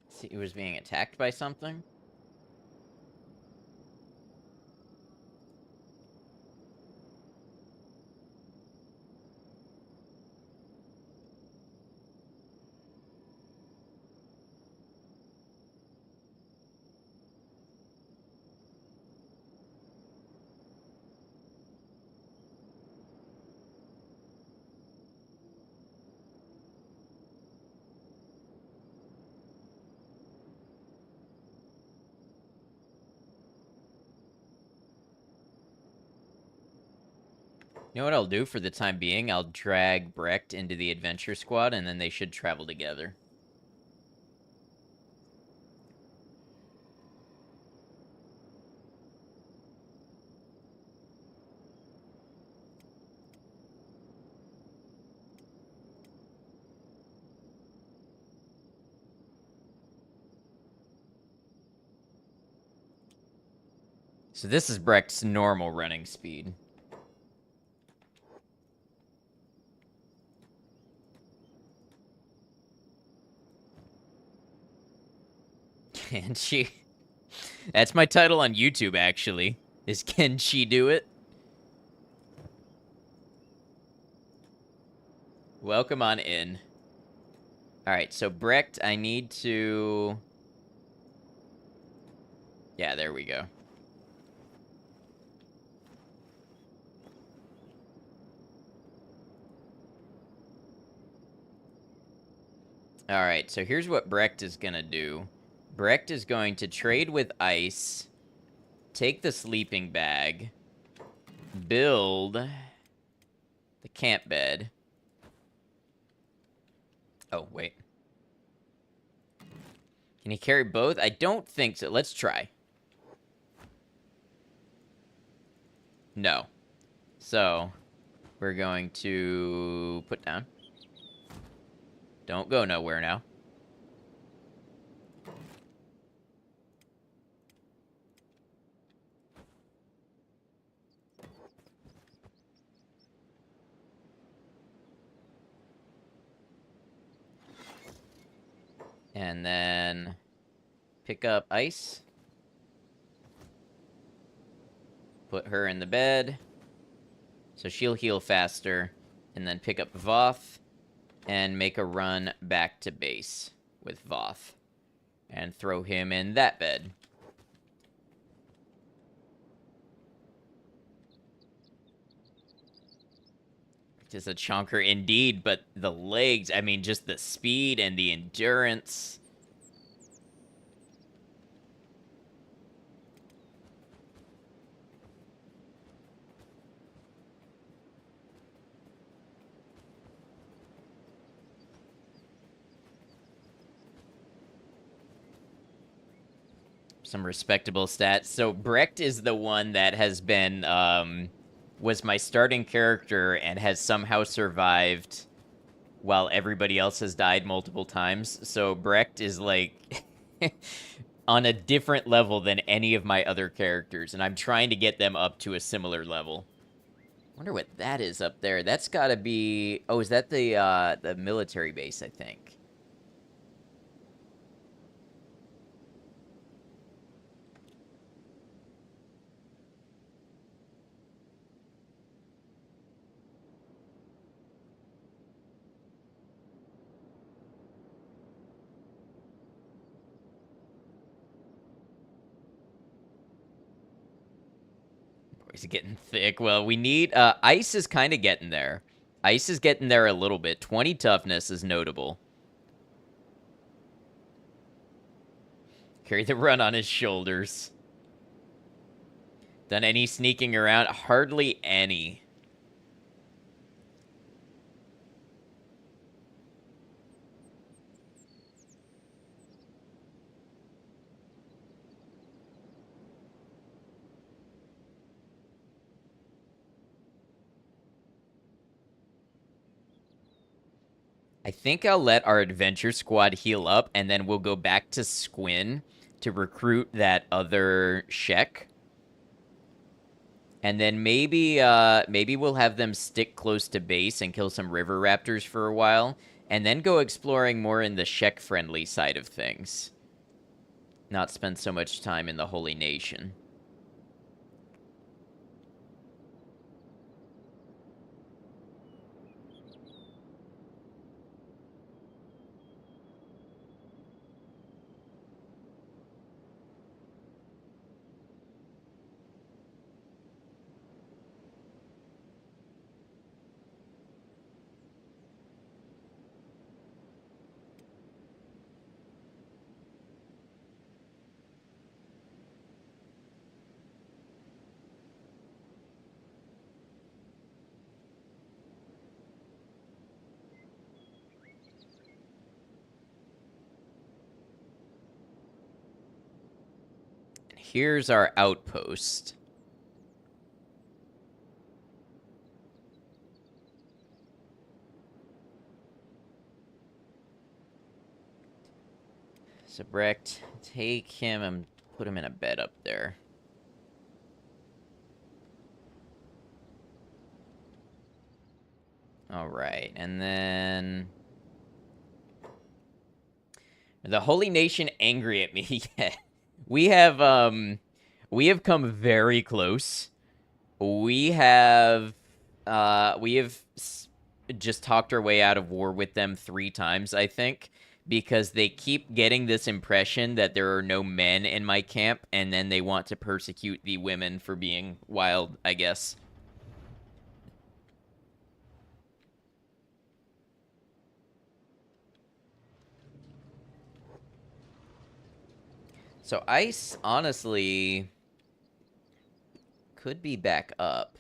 See, he was being attacked by something? You know what I'll do for the time being? I'll drag Brecht into the adventure squad, and then they should travel together. So this is Brecht's normal running speed. Kenshi. That's my title on YouTube, actually. Is Kenshi do it? Welcome on in. Alright, so Brecht, I need to... Yeah, there we go. Alright, so here's what Brecht is gonna do. Brecht is going to trade with Ice, take the sleeping bag, build the camp bed. Oh, wait. Can he carry both? I don't think so. Let's try. No. So, we're going to put down. Don't go nowhere now. And then pick up Ice. Put her in the bed. So she'll heal faster. And then pick up Voth. And make a run back to base with Voth. And throw him in that bed. Just a chonker indeed, but the legs, I mean, just the speed and the endurance. Some respectable stats. So Brecht is the one that has been, was my starting character and has somehow survived while everybody else has died multiple times. So Brecht is like on a different level than any of my other characters, and I'm trying to get them up to a similar level. Wonder what that is up there. That's got to be... Oh, is that the military base, I think? Boys are getting thick. Well, we need... Ice is kind of getting there. Ice is getting there a little bit. 20 toughness is notable. Carry the run on his shoulders. Done any sneaking around? Hardly any. I think I'll let our adventure squad heal up, and then we'll go back to Squin to recruit that other Shek. And then maybe we'll have them stick close to base and kill some river raptors for a while, and then go exploring more in the Shek-friendly side of things. Not spend so much time in the Holy Nation. Here's our outpost. So Brecht, take him and put him in a bed up there. All right, and then the Holy Nation angry at me. Yeah. We have come very close. We have just talked our way out of war with them 3 times, I think, because they keep getting this impression that there are no men in my camp, and then they want to persecute the women for being wild, I guess. So Ice, honestly, could be back up.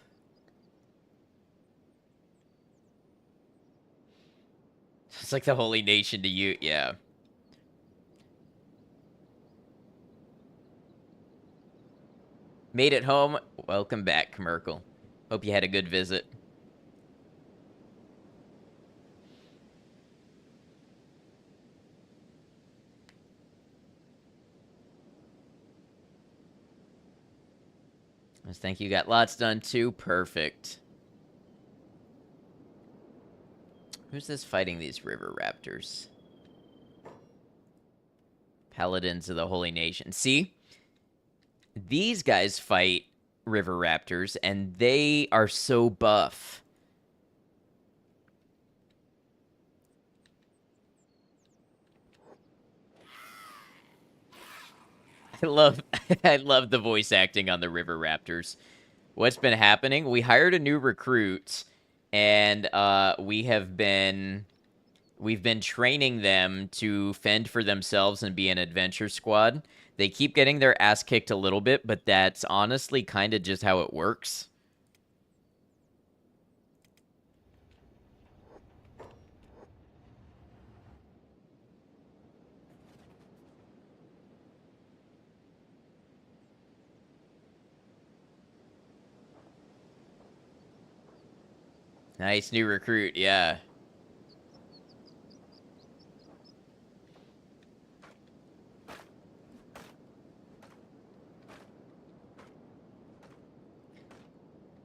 It's like the holy nation to you. Yeah. Made it home. Welcome back, Merkel. Hope you had a good visit. Thank you. Got lots done too. Perfect. Who's this fighting these river raptors? Paladins of the Holy Nation. See? These guys fight river raptors, and they are so buff. I love I love the voice acting on the river raptors. What's been happening? We hired a new recruit, and we've been training them to fend for themselves and be an adventure squad. They keep getting their ass kicked a little bit, but that's honestly kind of just how it works. Nice new recruit, yeah.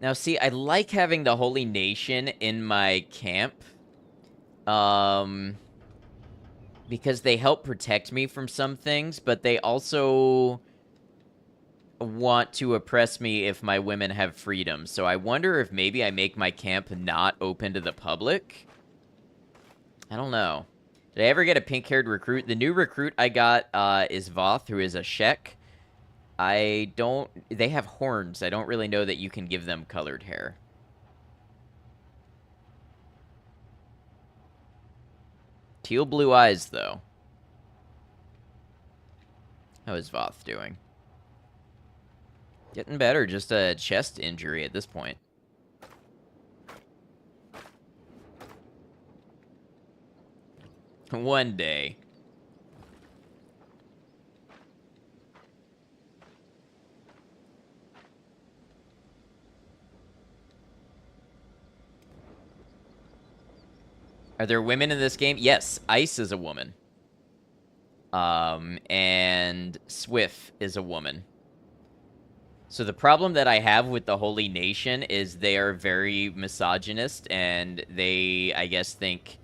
Now, see, I like having the Holy Nation in my camp. Um, because they help protect me from some things, but they also want to oppress me if my women have freedom. So I wonder if maybe I make my camp not open to the public. I don't know. Did I ever get a pink-haired recruit? The new recruit I got is Voth, who is a Shek. I don't... They have horns. I don't really know that you can give them colored hair. Teal blue eyes, though. How is Voth doing? Getting better. Just a chest injury at this point. One day. Are there women in this game? Yes, Ice is a woman. And Swift is a woman. So the problem that I have with the Holy Nation is they are very misogynist, and they, I guess, think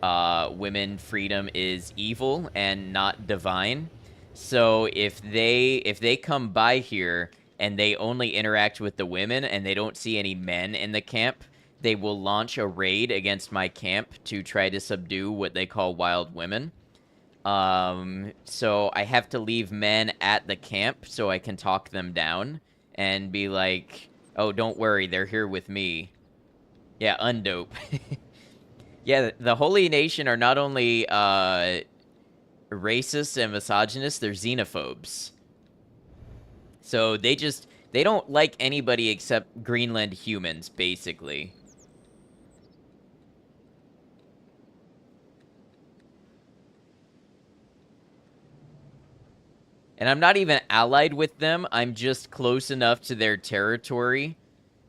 women freedom is evil and not divine. So if they come by here and they only interact with the women and they don't see any men in the camp, they will launch a raid against my camp to try to subdue what they call wild women. So I have to leave men at the camp so I can talk them down and be like, oh, don't worry, they're here with me. Yeah, undope. Yeah, the Holy Nation are not only racist and misogynist, they're xenophobes. So they don't like anybody except Greenland humans, basically. And I'm not even allied with them. I'm just close enough to their territory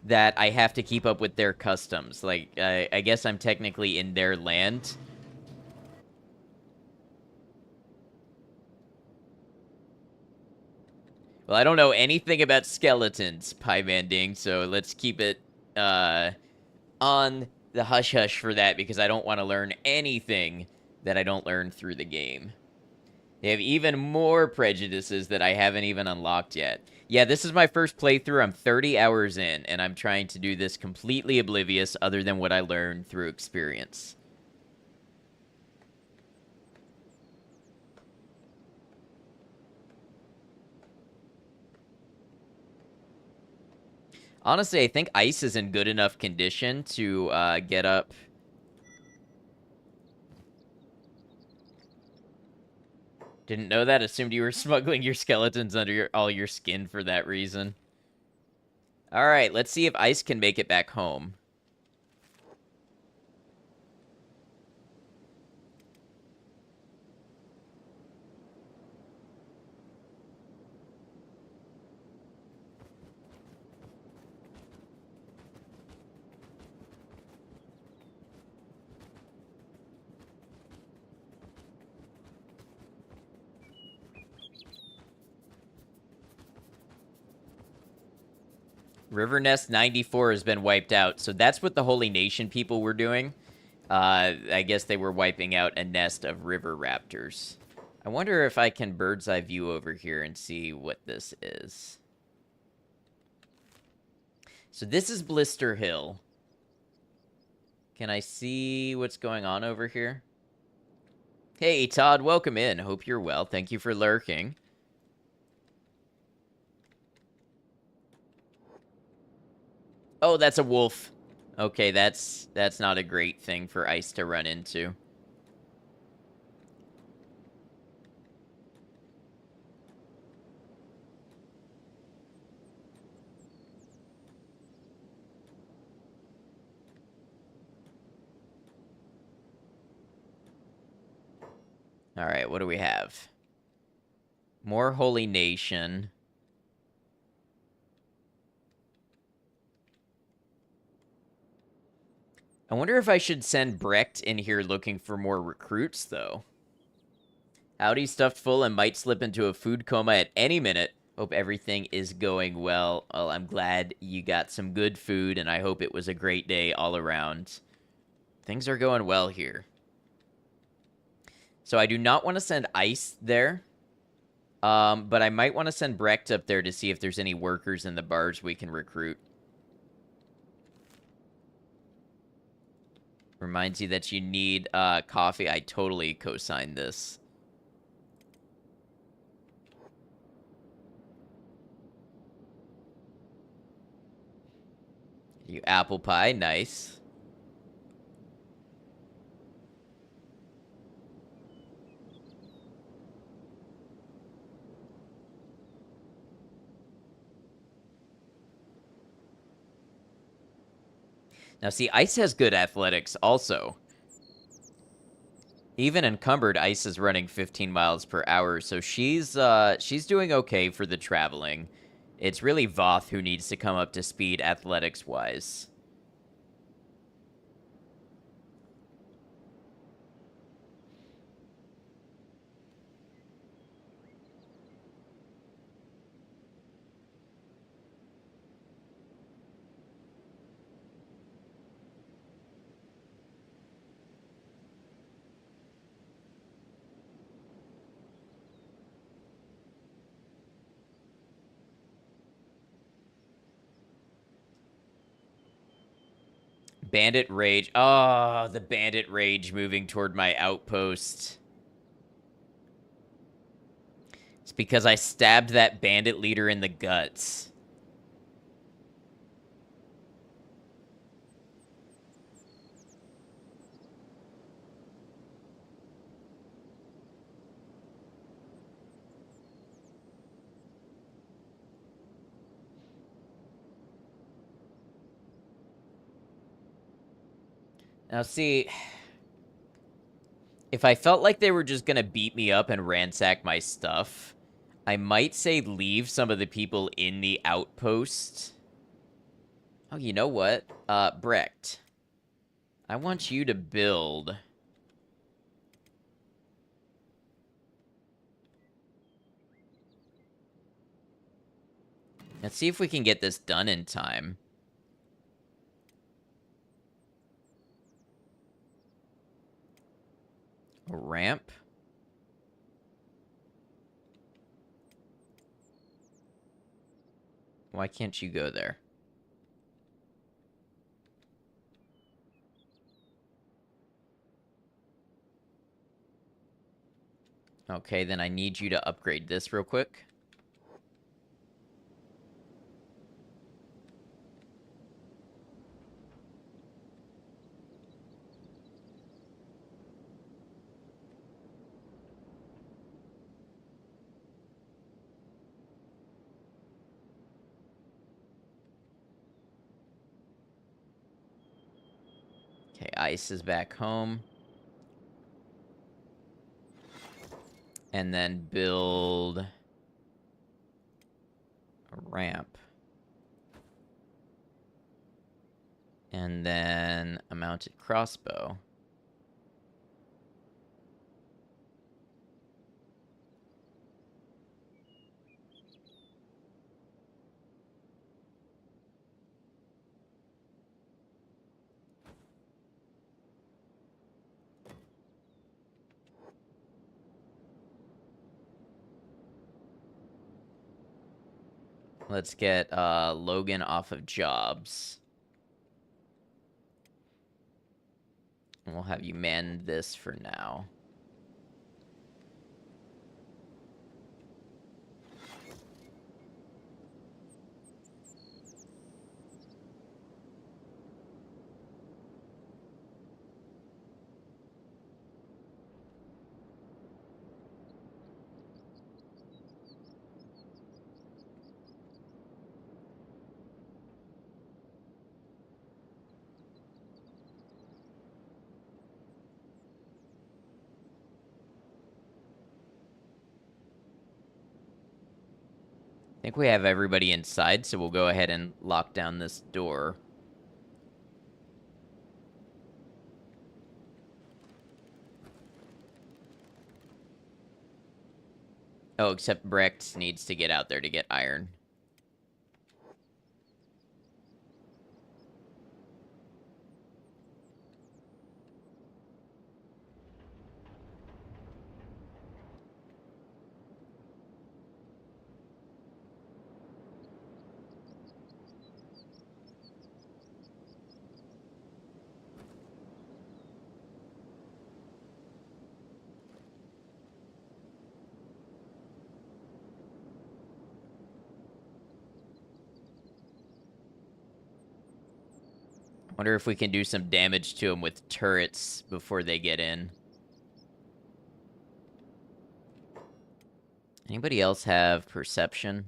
that I have to keep up with their customs. Like, I guess I'm technically in their land. Well, I don't know anything about skeletons, Pai Ding, so let's keep it on the hush-hush for that, because I don't want to learn anything that I don't learn through the game. They have even more prejudices that I haven't even unlocked yet. Yeah, this is my first playthrough. I'm 30 hours in, and I'm trying to do this completely oblivious other than what I learned through experience. Honestly, I think Ice is in good enough condition to get up. Didn't know that. Assumed you were smuggling your skeletons under all your skin for that reason. All right, let's see if Ice can make it back home. River Nest 94 has been wiped out. So that's what the Holy Nation people were doing. I guess they were wiping out a nest of river raptors. I wonder if I can bird's eye view over here and see what this is. So this is Blister Hill. Can I see what's going on over here? Hey, Todd, welcome in. Hope you're well. Thank you for lurking. Oh, that's a wolf. Okay, that's not a great thing for Ice to run into. All right, what do we have? More Holy Nation. I wonder if I should send Brecht in here looking for more recruits, though. Howdy, stuffed full and might slip into a food coma at any minute. Hope everything is going well. Well, I'm glad you got some good food, and I hope it was a great day all around. Things are going well here. So I do not want to send Ice there. But I might want to send Brecht up there to see if there's any workers in the bars we can recruit. Reminds you that you need coffee. I totally co-sign this. You apple pie, nice. Now, see, Ice has good athletics also. Even encumbered, Ice is running 15 miles per hour, so she's doing okay for the traveling. It's really Voth who needs to come up to speed athletics-wise. Bandit Rage. Oh, the Bandit Rage moving toward my outpost. It's because I stabbed that bandit leader in the guts. Now, see, if I felt like they were just gonna beat me up and ransack my stuff, I might say leave some of the people in the outpost. Oh, you know what? Brecht. I want you to build... Let's see if we can get this done in time. A ramp? Why can't you go there? Okay, then I need you to upgrade this real quick. Okay, Ice is back home. And then build a ramp. And then a mounted crossbow. Let's get Logan off of jobs. And we'll have you man this for now. I think we have everybody inside, so we'll go ahead and lock down this door. Oh, except Brecht needs to get out there to get iron. Wonder if we can do some damage to them with turrets before they get in. Anybody else have perception?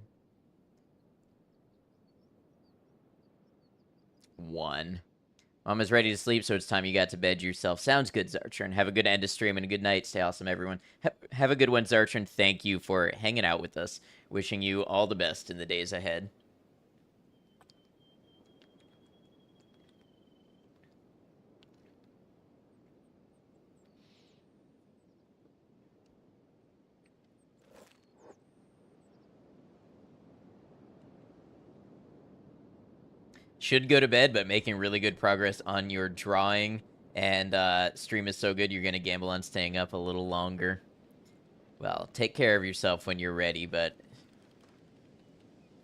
1. Mom is ready to sleep, so it's time you got to bed yourself. Sounds good, Zartron. Have a good end of stream and a good night. Stay awesome, everyone. Have a good one, Zartron. Thank you for hanging out with us. Wishing you all the best in the days ahead. Should go to bed, but making really good progress on your drawing. And stream is so good, you're going to gamble on staying up a little longer. Well, take care of yourself when you're ready, but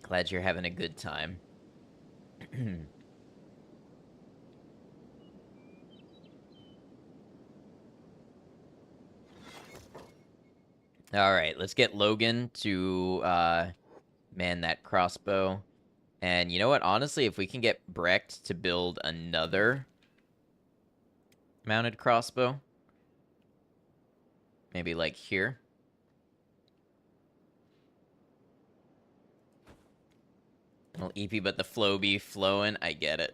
glad you're having a good time. All right, let's get Logan to man that crossbow. And you know what? Honestly, if we can get Brecht to build another mounted crossbow, maybe like here. A little EP, but the flow be flowing. I get it.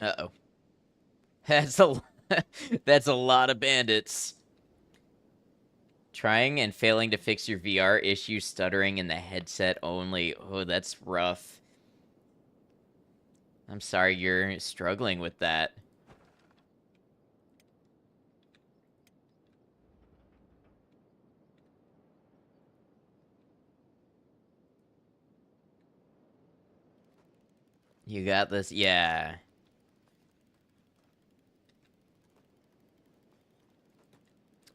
Uh-oh. That's a that's a lot of bandits. Trying and failing to fix your VR issue, stuttering in the headset only. Oh, that's rough. I'm sorry you're struggling with that. You got this? Yeah.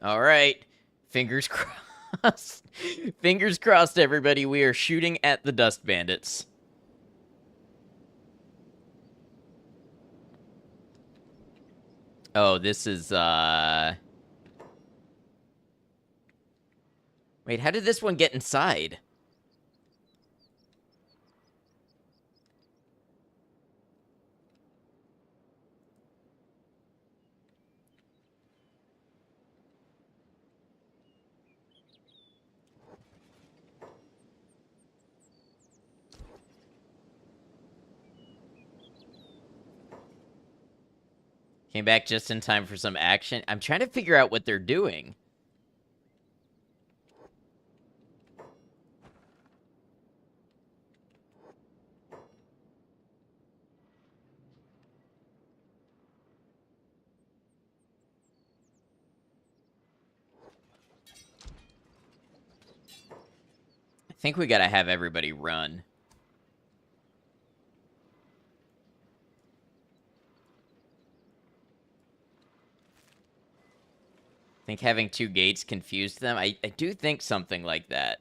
All right. Fingers crossed. Fingers crossed, everybody. We are shooting at the dust bandits. Oh, this is, Wait, how did this one get inside? Came back just in time for some action. I'm trying to figure out what they're doing. I think we gotta have everybody run. I think having two gates confused them. I do think something like that.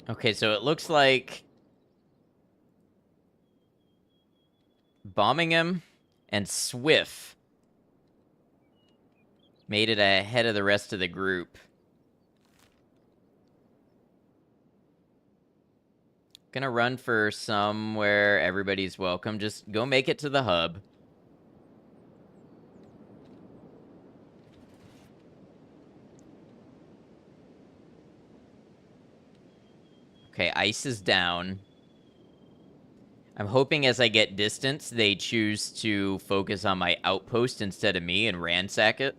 Okay, so it looks like bombing him and Swift made it ahead of the rest of the group. Gonna run for somewhere everybody's welcome. Just go make it to the hub. Okay, ice is down. I'm hoping as I get distance, they choose to focus on my outpost instead of me and ransack it.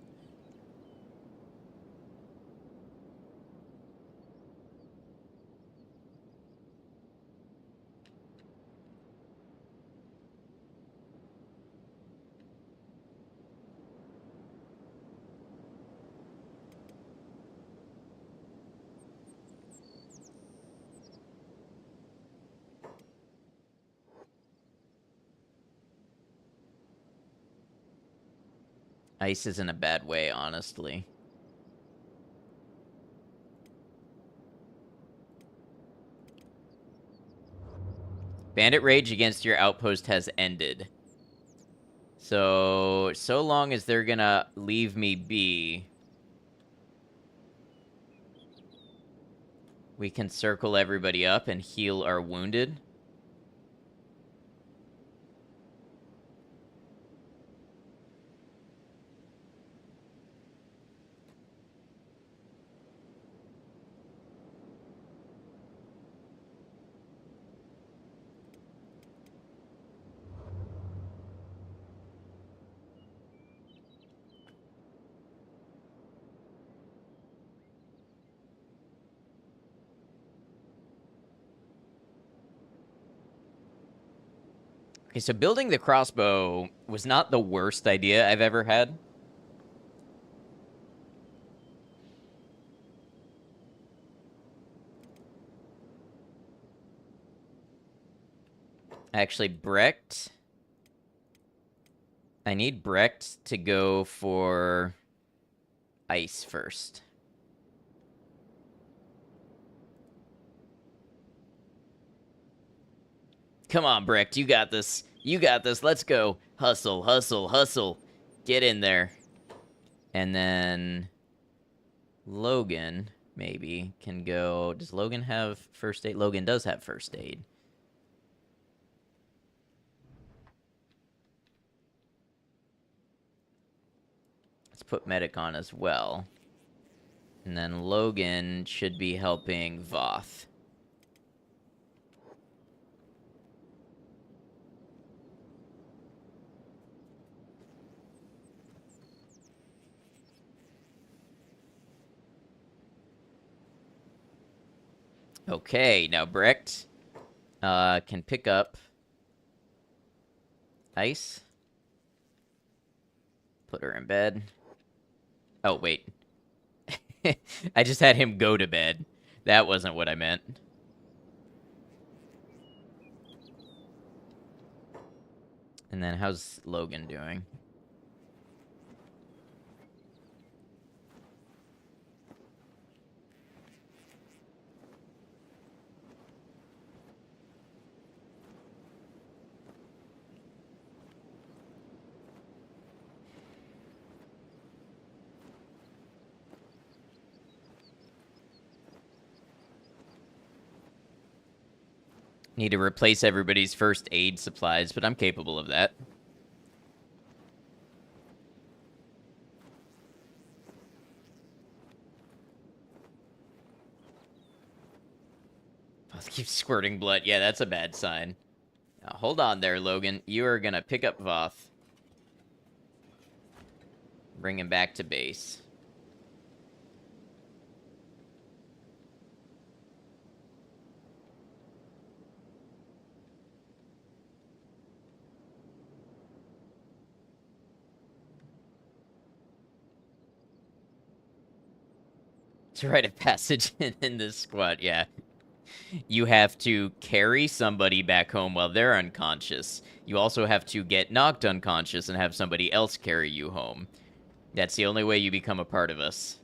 Ice is in a bad way, honestly. Bandit rage against your outpost has ended. So long as they're gonna leave me be, we can circle everybody up and heal our wounded. Okay, so building the crossbow was not the worst idea I've ever had. Actually, Brecht. I need Brecht to go for ice first. Come on, Brecht, you got this. You got this. Let's go. Hustle, hustle, hustle. Get in there. And then Logan, maybe, can go... Does Logan have first aid? Logan does have first aid. Let's put medic on as well. And then Logan should be helping Voth. Okay, now Brecht can pick up ice. Put her in bed. Oh, wait. I just had him go to bed. That wasn't what I meant. And then how's Logan doing? Need to replace everybody's first aid supplies, but I'm capable of that. Both keep squirting blood. Yeah, that's a bad sign. Now, hold on there, Logan. You are gonna pick up Voth. Bring him back to base. It's a rite of passage in this squad, yeah. You have to carry somebody back home while they're unconscious. You also have to get knocked unconscious and have somebody else carry you home. That's the only way you become a part of us.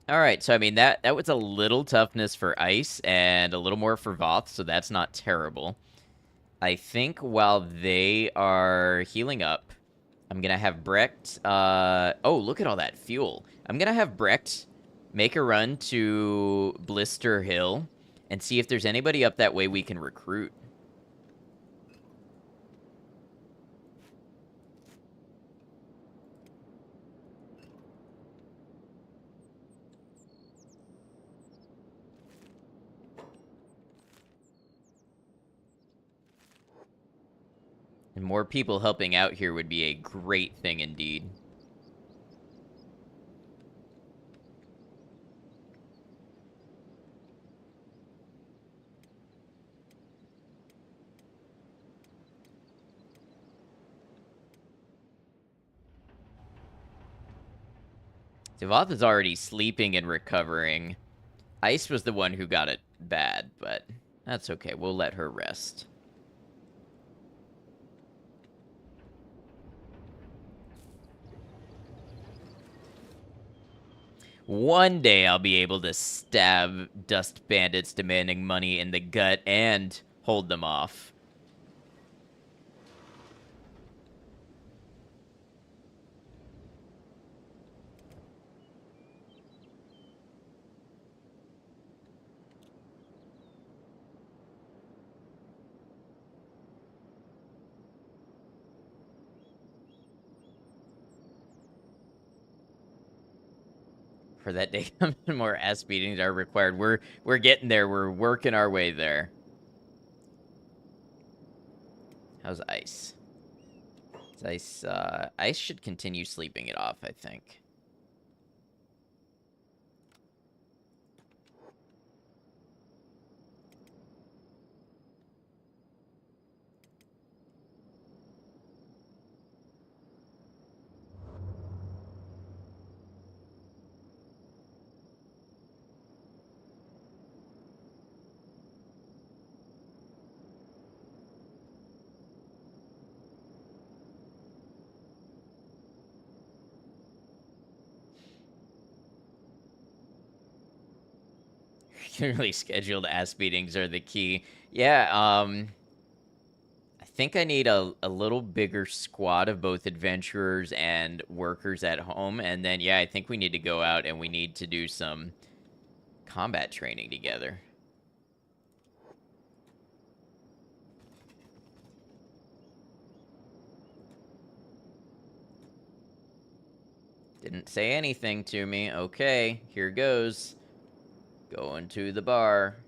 All right, so I mean that was a little toughness for Ice and a little more for Voth, so that's not terrible. I think while they are healing up, I'm gonna have Brecht. Oh, look at all that fuel. I'm gonna have Brecht make a run to Blister Hill and see if there's anybody up that way we can recruit. And more people helping out here would be a great thing indeed. Devoth is already sleeping and recovering. Ice was the one who got it bad, but that's okay. We'll let her rest. One day I'll be able to stab dust bandits demanding money in the gut and hold them off. For that day, more ass beatings are required. We're getting there. We're working our way there. How's Ice? Ice should continue sleeping it off, I think. Clearly scheduled ass beatings are the key. Yeah, I think I need a little bigger squad of both adventurers and workers at home. And then, yeah, I think we need to go out and we need to do some combat training together. Didn't say anything to me. Okay, here goes. Going to the bar.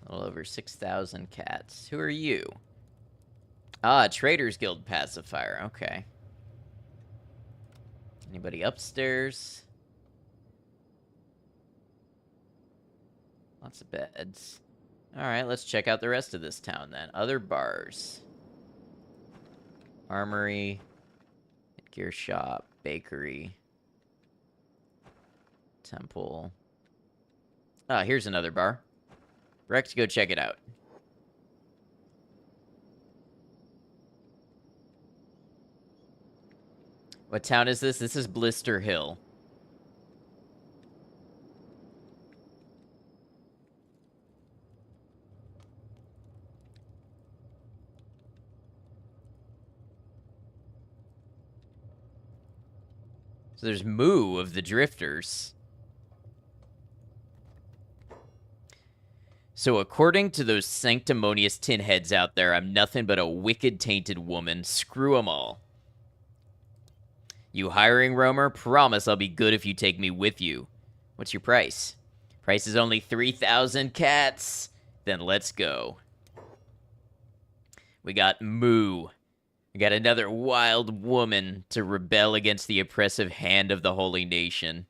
A little over 6,000 cats. Who are you? Ah, Traders Guild pacifier. Okay. Anybody upstairs? Lots of beds. Alright, let's check out the rest of this town then. Other bars. Armory. Gear shop. Bakery. Temple. Ah, here's another bar. Rex, go check it out. What town is this? This is Blister Hill. So there's Moo of the Drifters. So according to those sanctimonious tin heads out there, I'm nothing but a wicked tainted woman. Screw 'em all. You hiring, roamer? Promise I'll be good if you take me with you. What's your price? Price is only 3,000 cats. Then let's go. We got Moo. We got another wild woman to rebel against the oppressive hand of the holy nation.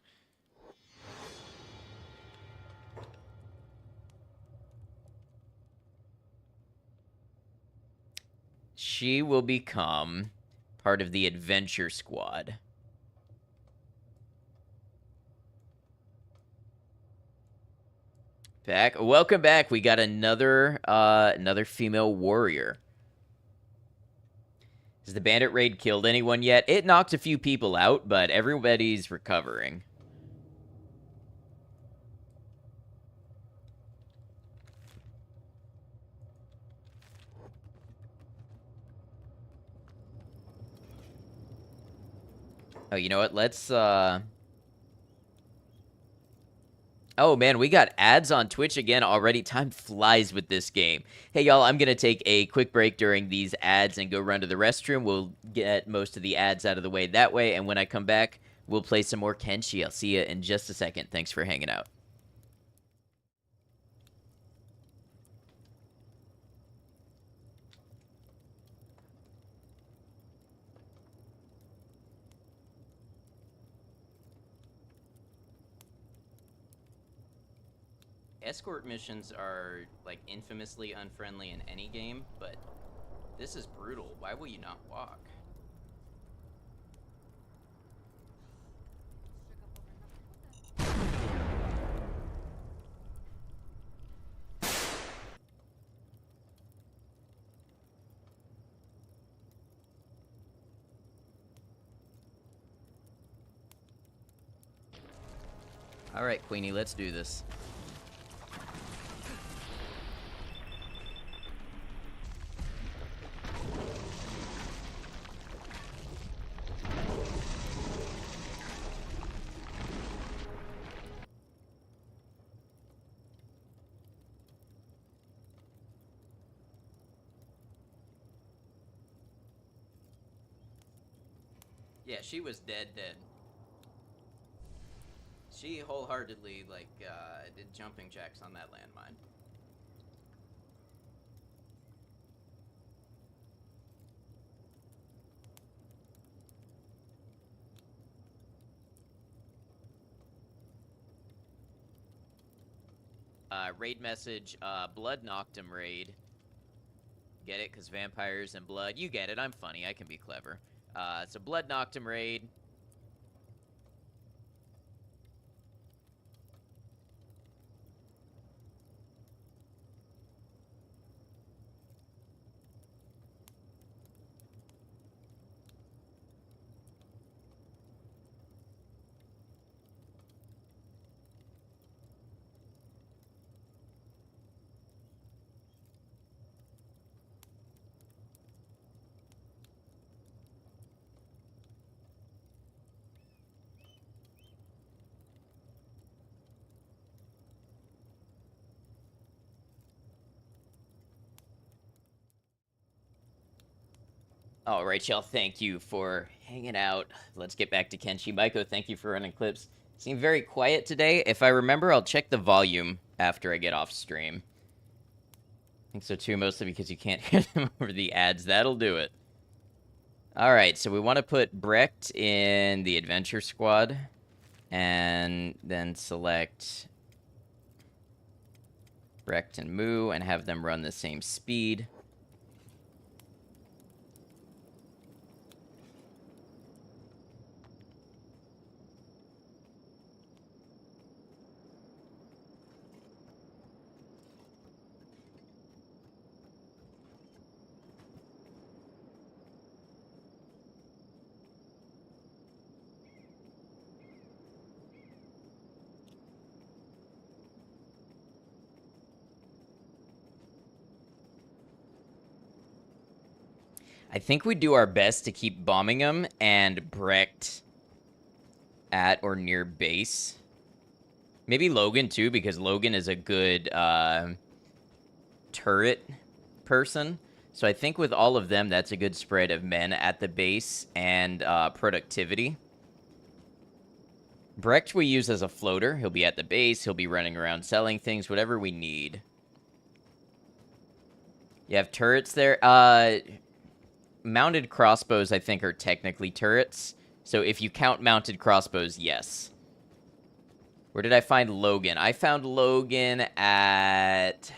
She will become part of the adventure squad. Welcome back. We got another female warrior. Has the bandit raid killed anyone yet? It knocked a few people out, but everybody's recovering. Oh, you know what? Let's, Oh, man, we got ads on Twitch again already. Time flies with this game. Hey, y'all, I'm going to take a quick break during these ads and go run to the restroom. We'll get most of the ads out of the way that way, and when I come back, we'll play some more Kenshi. I'll see you in just a second. Thanks for hanging out. Escort missions are, like, infamously unfriendly in any game, but this is brutal. Why will you not walk? Alright, Queenie, let's do this. Yeah, she was dead. She wholeheartedly, like, did jumping jacks on that landmine. Raid message, Blood knocked him raid. Get it? Because vampires and blood. You get it. I'm funny. I can be clever. So Blood knocked him raid. All right, y'all, thank you for hanging out. Let's get back to Kenshi. Maiko, thank you for running clips. Seem very quiet today. If I remember, I'll check the volume after I get off stream. I think so too, mostly because you can't hear them over the ads. That'll do it. All right, so we want to put Brecht in the adventure squad, and then select Brecht and Moo, and have them run the same speed. I think we do our best to keep bombing them and Brecht at or near base. Maybe Logan, too, because Logan is a good turret person. So I think with all of them, that's a good spread of men at the base and productivity. Brecht we use as a floater. He'll be at the base. He'll be running around selling things, whatever we need. You have turrets there. Mounted crossbows, I think, are technically turrets. So if you count mounted crossbows, yes. Where did I find Logan? I found Logan at...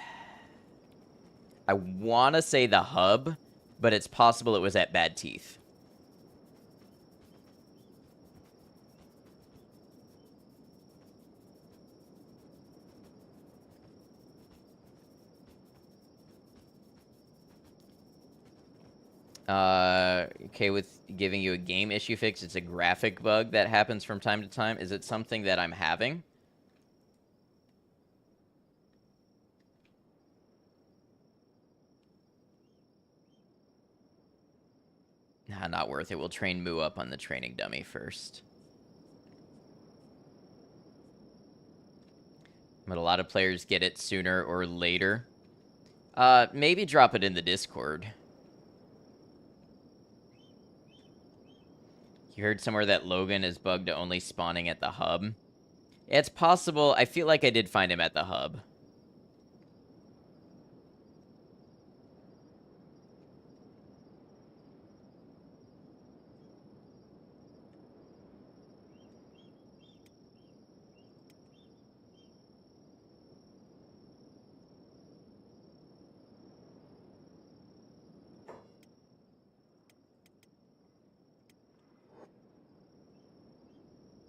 I want to say the hub, but it's possible it was at Bad Teeth. Okay, with giving you a game issue fix, it's a graphic bug that happens from time to time. Is it something that I'm having? Nah, not worth it. We'll train Moo up on the training dummy first. But a lot of players get it sooner or later. Maybe drop it in the Discord. You heard somewhere that Logan is bugged to only spawning at the hub. It's possible. I feel like I did find him at the hub.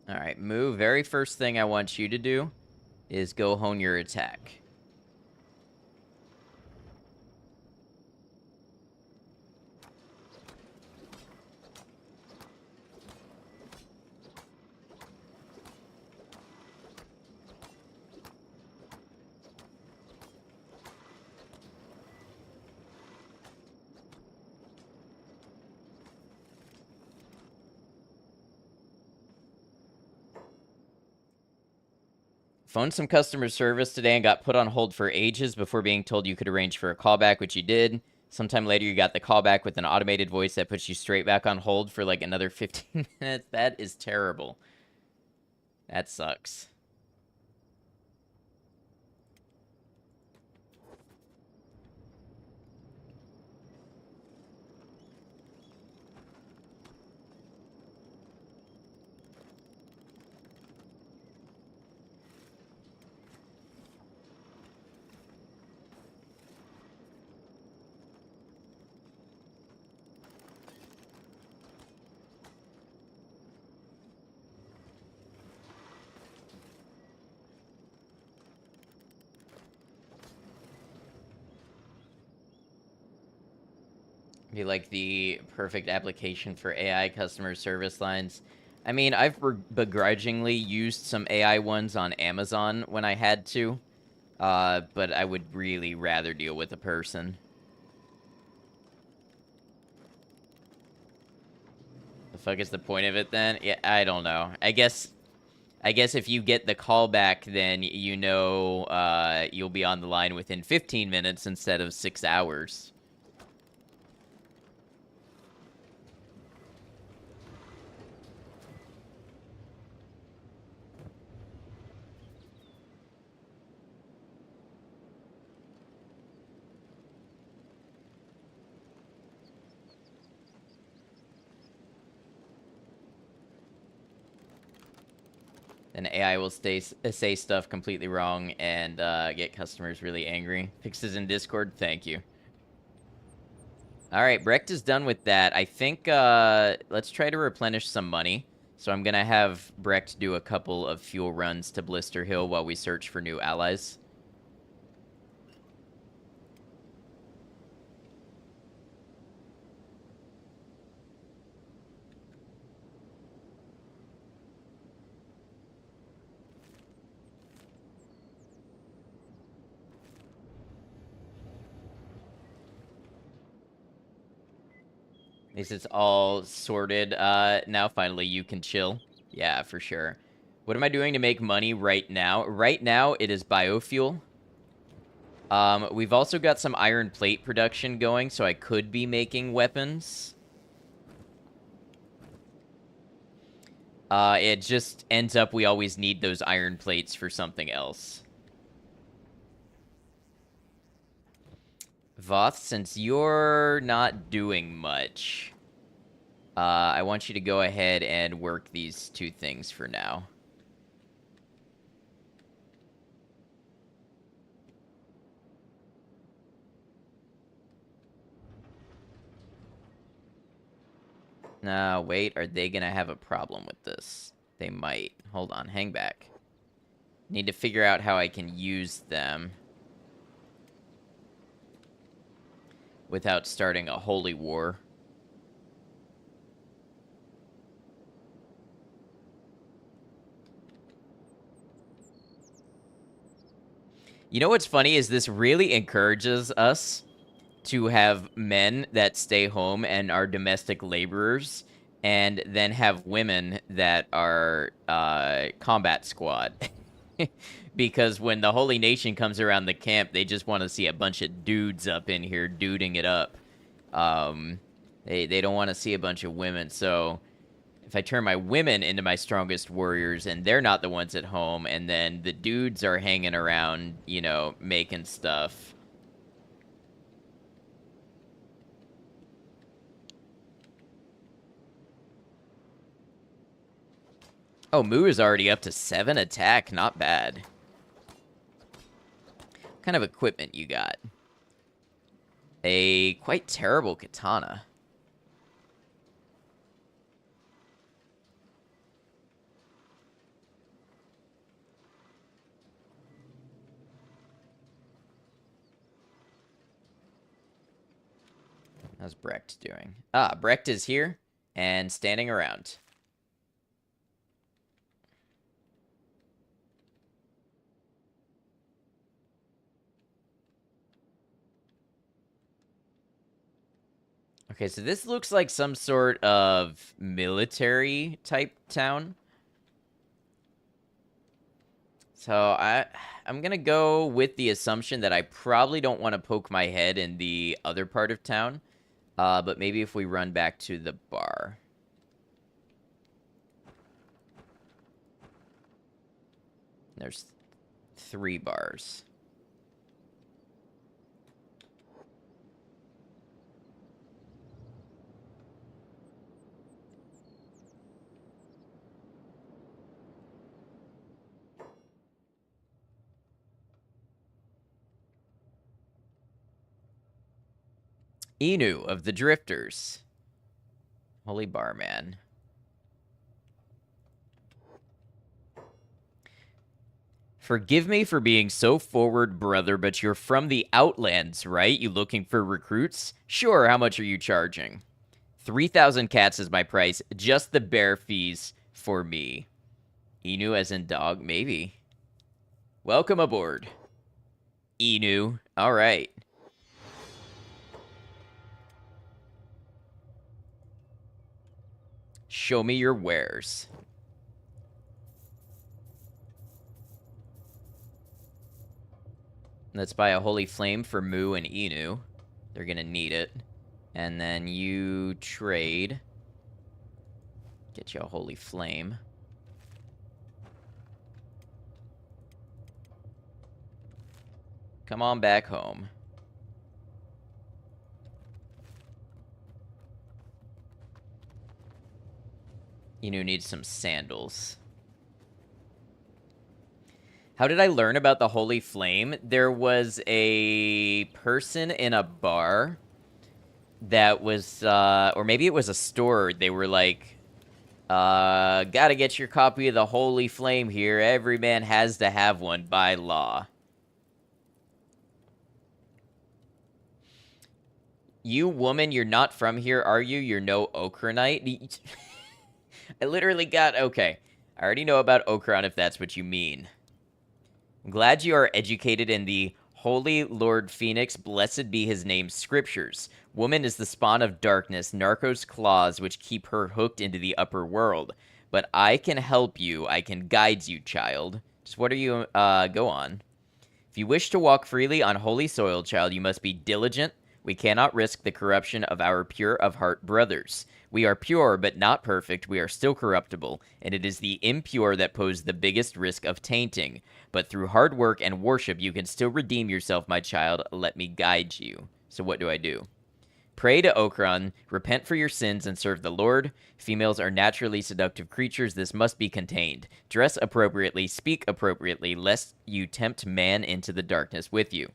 All right, Moo, very first thing I want you to do is go hone your attack. Phoned some customer service today and got put on hold for ages before being told you could arrange for a callback, which you did. Sometime later, you got the callback with an automated voice that puts you straight back on hold for like another 15 minutes. That is terrible. That sucks. Be like the perfect application for AI customer service lines. I mean, I've begrudgingly used some AI ones on Amazon when I had to, but I would really rather deal with a person. The fuck is the point of it then? Yeah, I don't know. I guess if you get the callback, then you know you'll be on the line within 15 minutes instead of 6 hours. Then AI will say stuff completely wrong and get customers really angry. Fixes in Discord, thank you. All right, Brecht is done with that. I think let's try to replenish some money. So I'm going to have Brecht do a couple of fuel runs to Blister Hill while we search for new allies. At least it's all sorted. Now finally you can chill. Yeah, for sure. What am I doing to make money right now? Right now it is biofuel. We've also got some iron plate production going, so I could be making weapons. It just ends up we always need those iron plates for something else. Voth, since you're not doing much, I want you to go ahead and work these two things for now. Now, wait, are they gonna have a problem with this? They might. Hold on, hang back. Need to figure out how I can use them without starting a holy war. You know what's funny is this really encourages us to have men that stay home and are domestic laborers, and then have women that are combat squad. Because when the Holy Nation comes around the camp, they just want to see a bunch of dudes up in here duding it up. They don't want to see a bunch of women. So if I turn my women into my strongest warriors and they're not the ones at home, and then the dudes are hanging around, you know, making stuff. Oh, Moo is already up to 7 attack. Not bad. What kind of equipment you got? A quite terrible katana. How's Brecht doing? Ah, Brecht is here and standing around. Okay, so this looks like some sort of military type town. So I'm gonna go with the assumption that I probably don't want to poke my head in the other part of town. But maybe if we run back to the bar. There's 3 bars. Inu of the Drifters. Holy Barman. Forgive me for being so forward, brother, but you're from the Outlands, right? You looking for recruits? Sure, how much are you charging? 3,000 cats is my price. Just the bear fees for me. Inu as in dog? Maybe. Welcome aboard. Inu. All right. Show me your wares. Let's buy a Holy Flame for Moo and Inu. They're gonna need it. And then you trade. Get you a Holy Flame. Come on back home. Inu needs some sandals. How did I learn about the Holy Flame? There was a person in a bar that was, or maybe it was a store. They were like, gotta get your copy of the Holy Flame here. Every man has to have one by law. You woman, you're not from here, are you? You're no Okranite? I literally got, okay. I already know about Okran if that's what you mean. I'm glad you are educated in the Holy Lord Phoenix, blessed be his name, scriptures. Woman is the spawn of darkness, Narcos' claws, which keep her hooked into the upper world. But I can help you, I can guide you, child. Just what are you, go on. If you wish to walk freely on holy soil, child, you must be diligent. We cannot risk the corruption of our pure of heart brothers. We are pure, but not perfect. We are still corruptible, and it is the impure that pose the biggest risk of tainting. But through hard work and worship, you can still redeem yourself, my child. Let me guide you. So what do I do? Pray to Okran, repent for your sins, and serve the Lord. Females are naturally seductive creatures. This must be contained. Dress appropriately, speak appropriately, lest you tempt man into the darkness with you.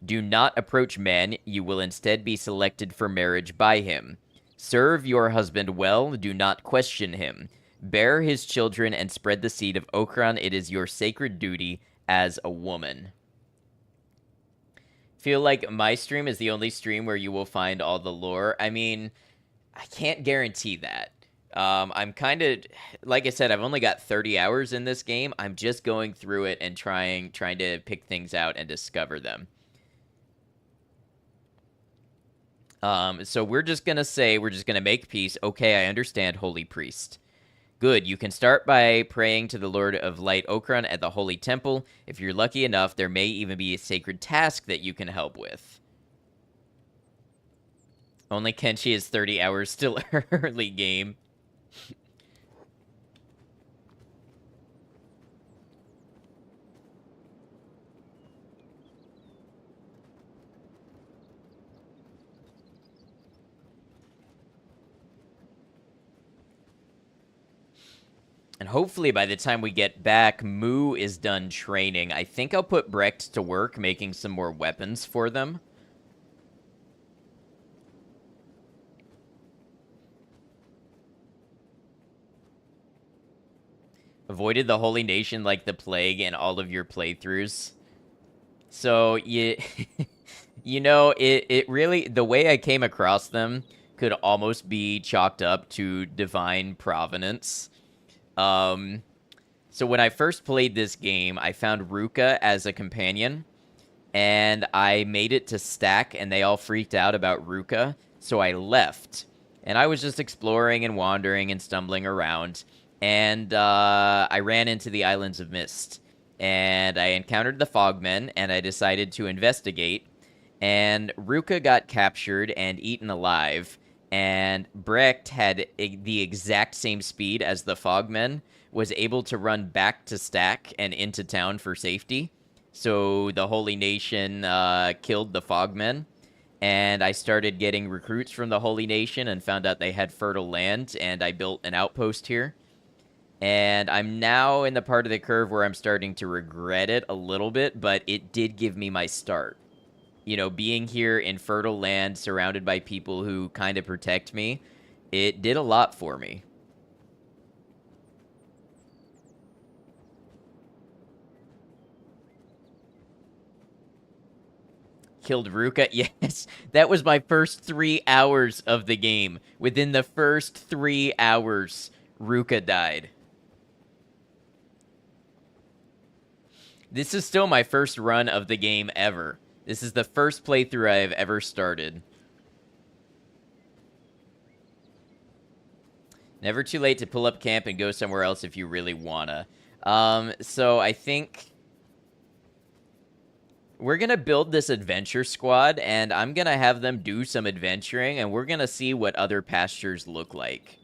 Do not approach man. You will instead be selected for marriage by him. Serve your husband well. Do not question him. Bear his children and spread the seed of Okran. It is your sacred duty as a woman. Feel like my stream is the only stream where you will find all the lore. I mean, I can't guarantee that. I'm kind of, like I said, I've only got 30 hours in this game. I'm just going through it and trying to pick things out and discover them. So we're just gonna make peace. Okay, I understand, holy priest. Good, you can start by praying to the Lord of Light Okran at the Holy Temple. If you're lucky enough, there may even be a sacred task that you can help with. Only Kenshi is 30 hours, still early game. And hopefully by the time we get back, Moo is done training. I think I'll put Brecht to work making some more weapons for them. Avoided the Holy Nation like the plague in all of your playthroughs. So, you know, it really, the way I came across them could almost be chalked up to divine provenance. So when I first played this game, I found Ruka as a companion, and I made it to stack, and they all freaked out about Ruka, so I left. And I was just exploring and wandering and stumbling around, and I ran into the Islands of Mist, and I encountered the Fogmen, and I decided to investigate, and Ruka got captured and eaten alive, and Brecht had the exact same speed as the Fogmen, was able to run back to stack and into town for safety. So the Holy Nation killed the Fogmen, and I started getting recruits from the Holy Nation and found out they had fertile land, and I built an outpost here. And I'm now in the part of the curve where I'm starting to regret it a little bit, but it did give me my start. You know, being here in fertile land, surrounded by people who kind of protect me, it did a lot for me. Killed Ruka? Yes, that was my first 3 hours of the game. Within the first 3 hours, Ruka died. This is still my first run of the game ever. This is the first playthrough I've ever started. Never too late to pull up camp and go somewhere else if you really wanna. So I think we're gonna build this adventure squad, and I'm gonna have them do some adventuring, and we're gonna see what other pastures look like.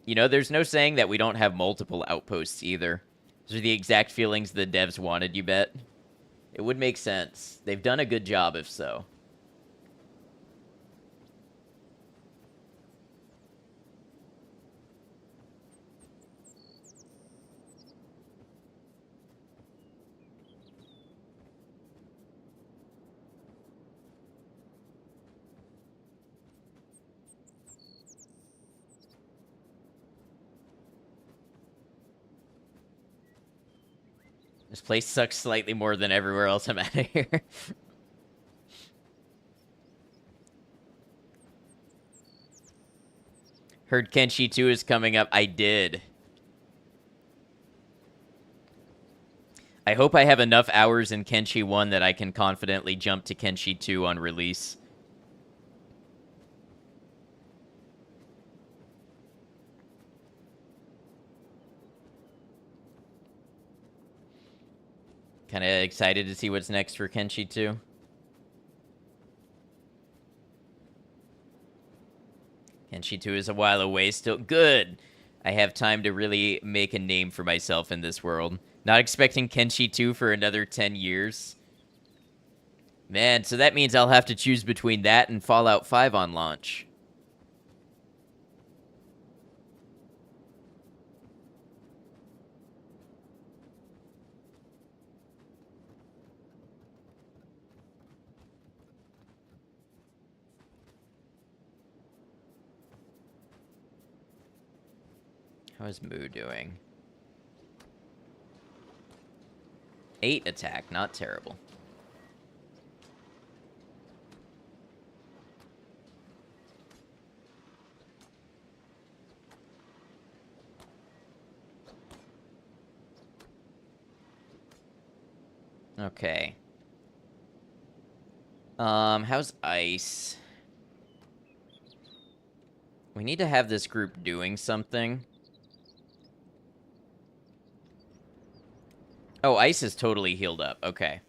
You know, there's no saying that we don't have multiple outposts either. Those are the exact feelings the devs wanted, you bet? It would make sense. They've done a good job if so. This place sucks slightly more than everywhere else I'm out of here. Heard Kenshi 2 is coming up. I did. I hope I have enough hours in Kenshi 1 that I can confidently jump to Kenshi 2 on release. Kind of excited to see what's next for Kenshi 2. Kenshi 2 is a while away still. Good! I have time to really make a name for myself in this world. Not expecting Kenshi 2 for another 10 years. Man, so that means I'll have to choose between that and Fallout 5 on launch. How is Moo doing? 8 attack, not terrible. Okay. How's Ice? We need to have this group doing something. Oh, Ice is totally healed up. Okay.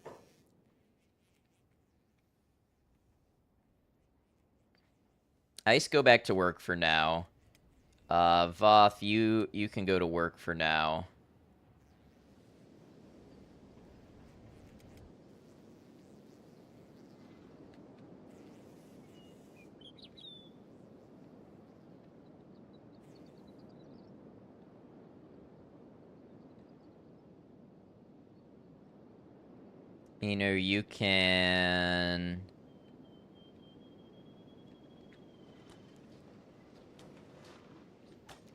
Ice, go back to work for now. Voth, you can go to work for now. You know, you can...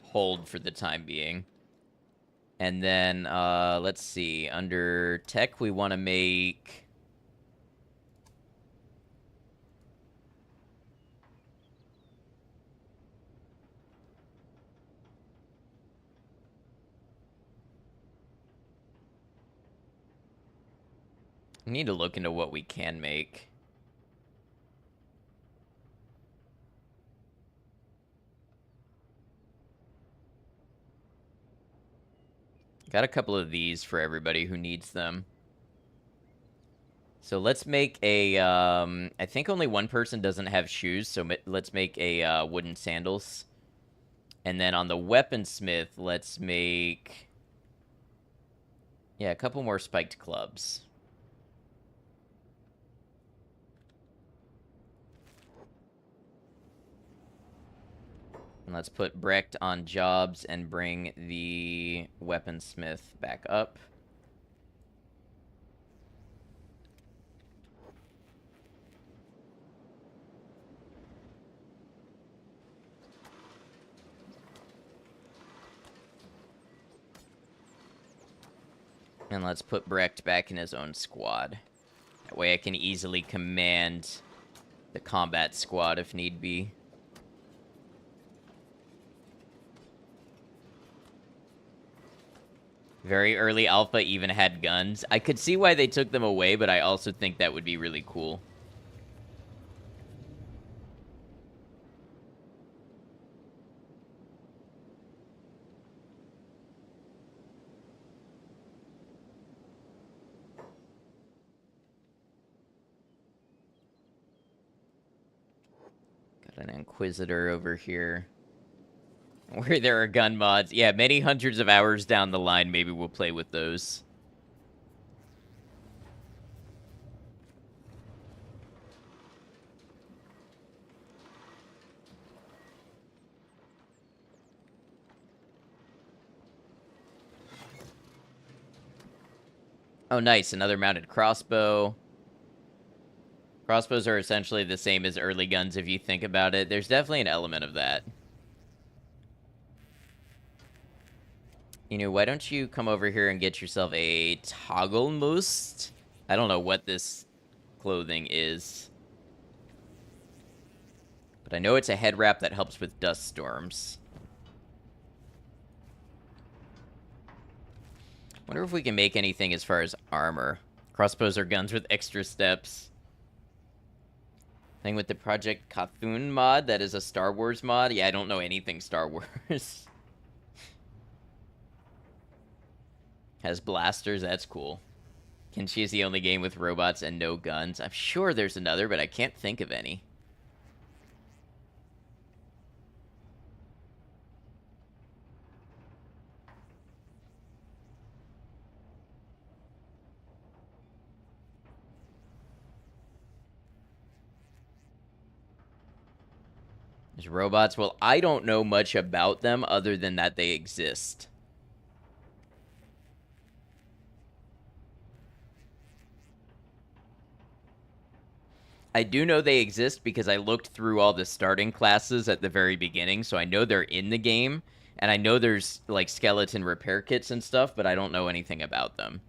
hold for the time being. And then, let's see. Under tech, we want to make... We need to look into what we can make. Got a couple of these for everybody who needs them. So let's make a, I think only one person doesn't have shoes, so let's make a, wooden sandals. And then on the weaponsmith, let's make... Yeah, a couple more spiked clubs. And let's put Brecht on jobs and bring the weaponsmith back up. And let's put Brecht back in his own squad. That way I can easily command the combat squad if need be. Very early alpha even had guns. I could see why they took them away, but I also think that would be really cool. Got an Inquisitor over here. Where there are gun mods. Yeah, many hundreds of hours down the line, maybe we'll play with those. Oh, nice. Another mounted crossbow. Crossbows are essentially the same as early guns if you think about it. There's definitely an element of that. Why don't you come over here and get yourself a toggle most? I don't know what this clothing is, but I know it's a head wrap that helps with dust storms. Wonder if we can make anything as far as armor. Crossbows are guns with extra steps. Thing with the Project Cthulhu mod, that is a Star Wars mod. Yeah, I don't know anything Star Wars. Has blasters, that's cool. Kenshi is the only game with robots and no guns. I'm sure there's another, but I can't think of any. There's robots. Well, I don't know much about them other than that they exist. I do know they exist because I looked through all the starting classes at the very beginning, so I know they're in the game, and I know there's, like, skeleton repair kits and stuff, but I don't know anything about them.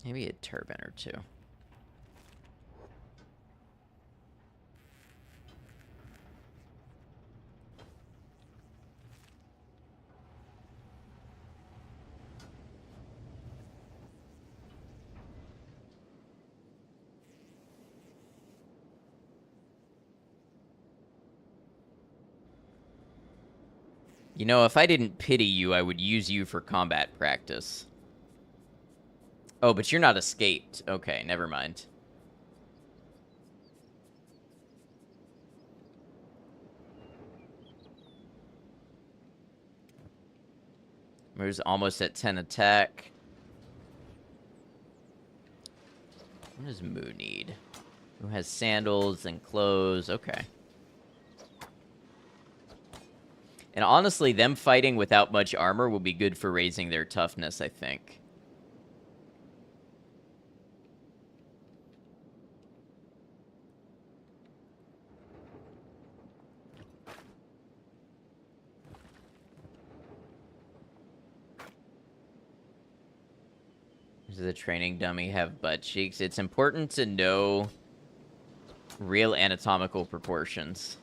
Maybe a turban or two. If I didn't pity you, I would use you for combat practice. Oh, but you're not escaped. Okay, never mind. Moves almost at 10 attack. What does Moo need? Who has sandals and clothes? Okay. And honestly, them fighting without much armor will be good for raising their toughness, I think. Does the training dummy have butt cheeks? It's important to know real anatomical proportions.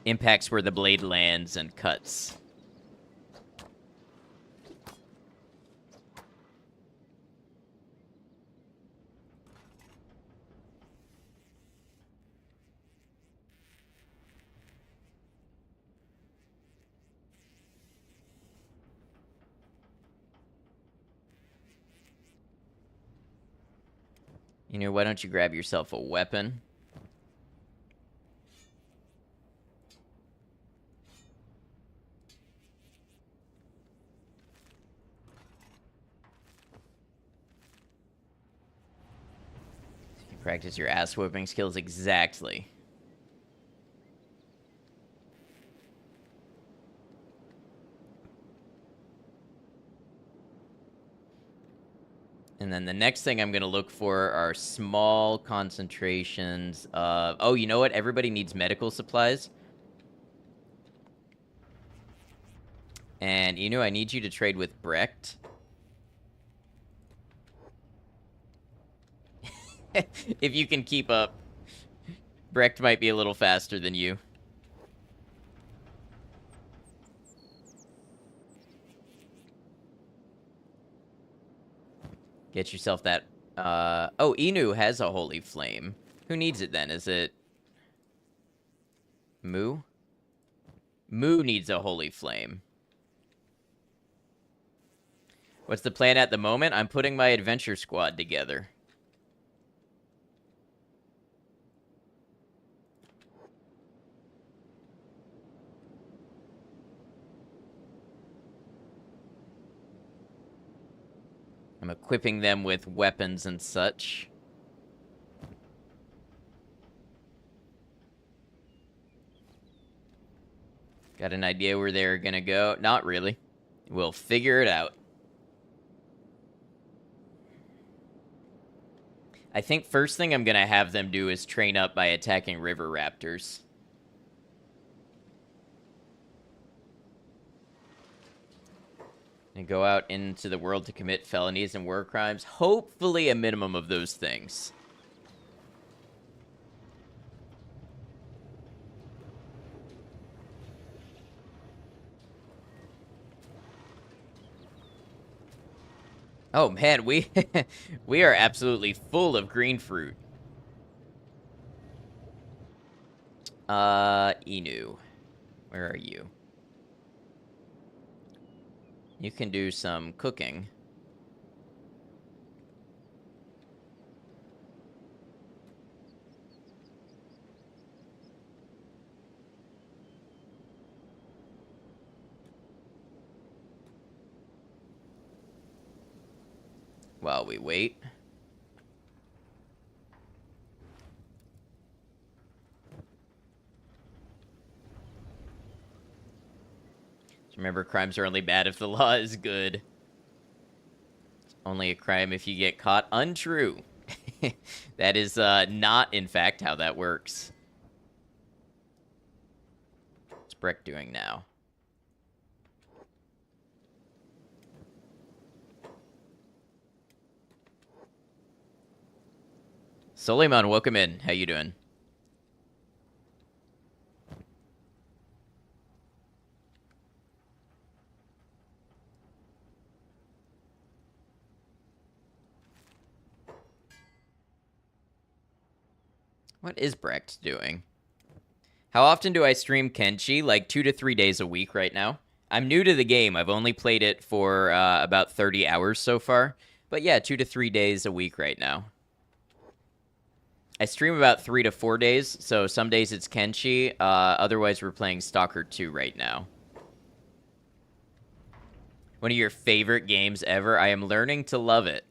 Impacts where the blade lands and cuts. Why don't you grab yourself a weapon? You practice your ass whooping skills exactly. And then the next thing I'm going to look for are small concentrations of... Oh, you know what? Everybody needs medical supplies. And, I need you to trade with Brecht. If you can keep up. Brecht might be a little faster than you. Get yourself that... Oh, Inu has a holy flame. Who needs it then? Is it... Moo? Moo needs a holy flame. What's the plan at the moment? I'm putting my adventure squad together. I'm equipping them with weapons and such. Got an idea where they're gonna go? Not really. We'll figure it out. I think first thing I'm gonna have them do is train up by attacking river raptors. And go out into the world to commit felonies and war crimes. Hopefully a minimum of those things. Oh man, we we are absolutely full of green fruit. Inu. Where are you? You can do some cooking. While we wait. Remember, crimes are only bad if the law is good. It's only a crime if you get caught. Untrue. That is not, in fact, how that works. What's Breck doing now? Suleiman, welcome in. How you doing? What is Brecht doing? How often do I stream Kenshi? Like 2 to 3 days a week right now. I'm new to the game. I've only played it for about 30 hours so far. But yeah, 2 to 3 days a week right now. I stream about 3 to 4 days, so some days it's Kenshi. Otherwise, we're playing Stalker 2 right now. One of your favorite games ever. I am learning to love it.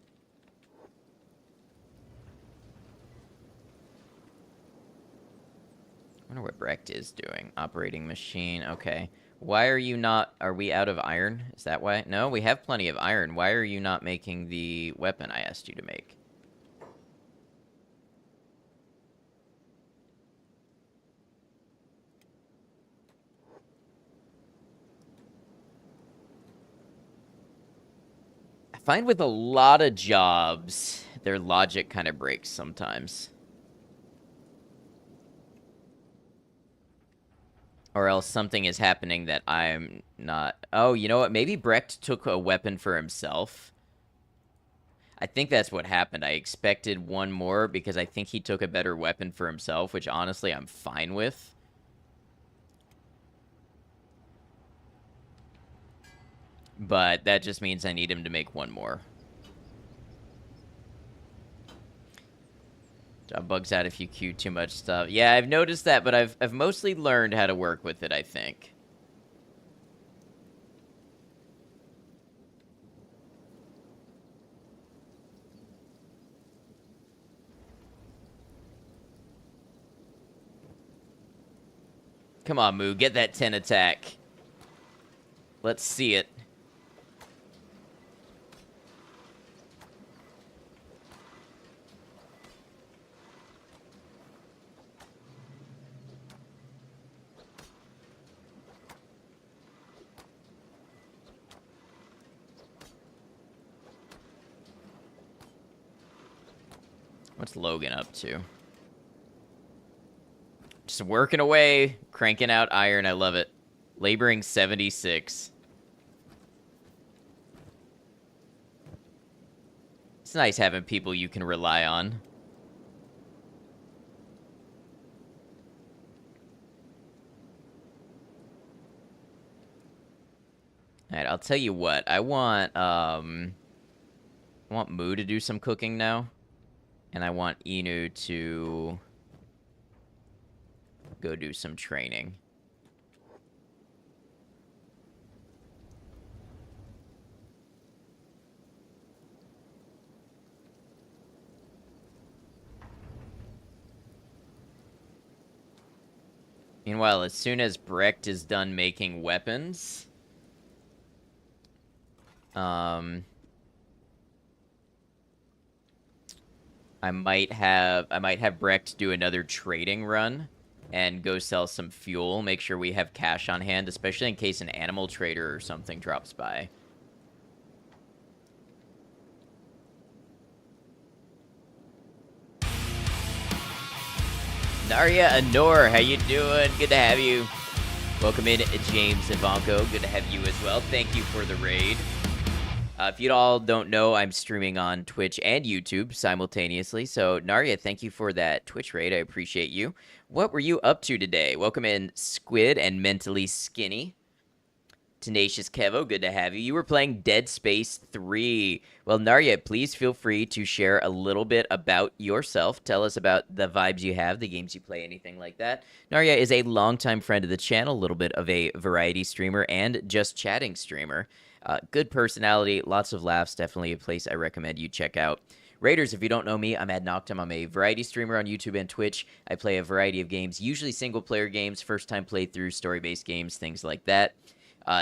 I wonder what Brecht is doing. Operating machine. Okay. Why are you not... Are we out of iron? Is that why? No, we have plenty of iron. Why are you not making the weapon I asked you to make? I find with a lot of jobs, their logic kind of breaks sometimes. Or else something is happening that I'm not... Oh, you know what? Maybe Brecht took a weapon for himself. I think that's what happened. I expected one more because I think he took a better weapon for himself, which honestly I'm fine with. But that just means I need him to make one more. Job bugs out if you queue too much stuff. Yeah, I've noticed that, but I've mostly learned how to work with it, I think. Come on, Moo, get that 10 attack. Let's see it. What's Logan up to? Just working away, cranking out iron. I love it. Laboring 76. It's nice having people you can rely on. Alright, I'll tell you what. I want Moo to do some cooking now. And I want Inu to go do some training. Meanwhile, as soon as Brecht is done making weapons, um, I might have Brecht do another trading run and go sell some fuel. Make sure we have cash on hand, especially in case an animal trader or something drops by. Narya Anor, how you doing? Good to have you. Welcome in, James Ivanko. Good to have you as well. Thank you for the raid. If you all don't know, I'm streaming on Twitch and YouTube simultaneously. So, Narya, thank you for that Twitch raid. I appreciate you. What were you up to today? Welcome in, Squid and Mentally Skinny. Tenacious Kevo, good to have you. You were playing Dead Space 3. Well, Narya, please feel free to share a little bit about yourself. Tell us about the vibes you have, the games you play, anything like that. Narya is a longtime friend of the channel, a little bit of a variety streamer and just chatting streamer. Good personality, lots of laughs, definitely a place I recommend you check out. Raiders, if you don't know me, I'm Ad Noctum. I'm a variety streamer on YouTube and Twitch. I play a variety of games, usually single-player games, first-time playthroughs, story-based games, things like that.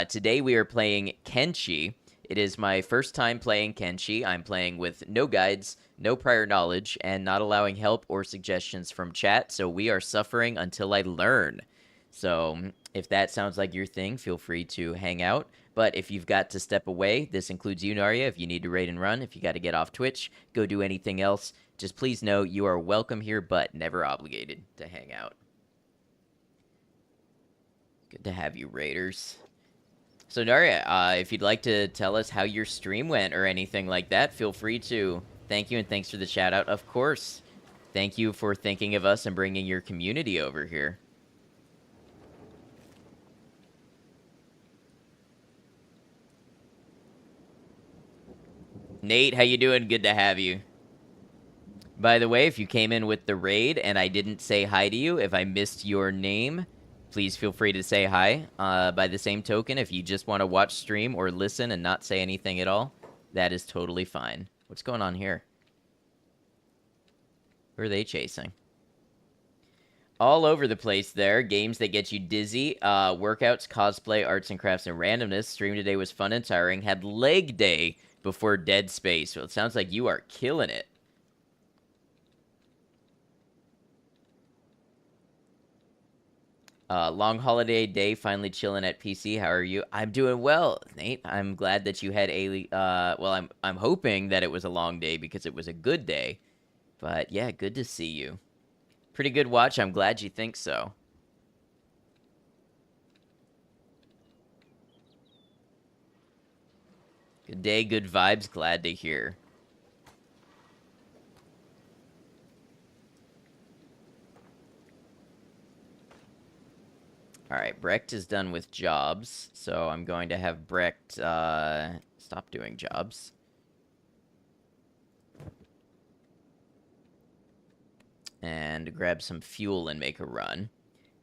Today we are playing Kenshi. It is my first time playing Kenshi. I'm playing with no guides, no prior knowledge, and not allowing help or suggestions from chat, so we are suffering until I learn. So if that sounds like your thing, feel free to hang out. But if you've got to step away, this includes you, Narya, if you need to raid and run, if you got to get off Twitch, go do anything else, just please know you are welcome here, but never obligated to hang out. Good to have you, Raiders. So, Narya, if you'd like to tell us how your stream went or anything like that, feel free to. Thank you, and thanks for the shout-out, of course. Thank you for thinking of us and bringing your community over here. Nate, how you doing? Good to have you. By the way, if you came in with the raid and I didn't say hi to you, if I missed your name, please feel free to say hi. By the same token, if you just want to watch stream or listen and not say anything at all, that is totally fine. What's going on here? Who are they chasing? All over the place there. Games that get you dizzy. Workouts, cosplay, arts and crafts, and randomness. Stream today was fun and tiring. Had leg day before Dead Space. Well, it sounds like you are killing it. Long holiday day, finally chilling at PC. How are you? I'm doing well, Nate. I'm glad that you had a well, I'm hoping that it was a long day because it was a good day. But yeah, good to see you. Pretty good watch. I'm glad you think so. Good day, good vibes. Glad to hear. All right, Brecht is done with jobs, so I'm going to have Brecht stop doing jobs. And grab some fuel and make a run.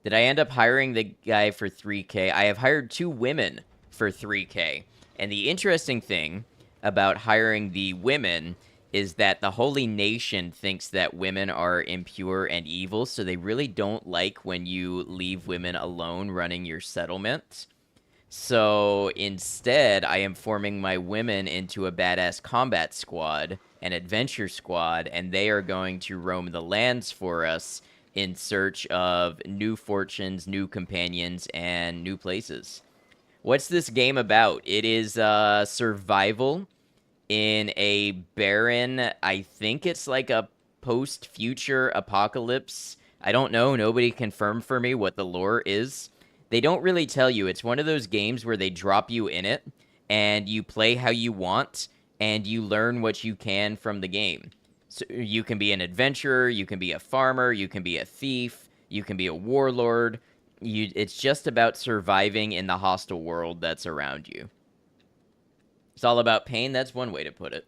Did I end up hiring the guy for 3K? I have hired 2 women for 3K. And the interesting thing about hiring the women is that the Holy Nation thinks that women are impure and evil, so they really don't like when you leave women alone running your settlement. So instead, I am forming my women into a badass combat squad, an adventure squad, and they are going to roam the lands for us in search of new fortunes, new companions, and new places. What's this game about? It is survival in a barren, I think it's like a post-future apocalypse. I don't know. Nobody confirmed for me what the lore is. They don't really tell you. It's one of those games where they drop you in it, and you play how you want, and you learn what you can from the game. So you can be an adventurer, you can be a farmer, you can be a thief, you can be a warlord. It's just about surviving in the hostile world that's around you. It's all about pain. That's one way to put it.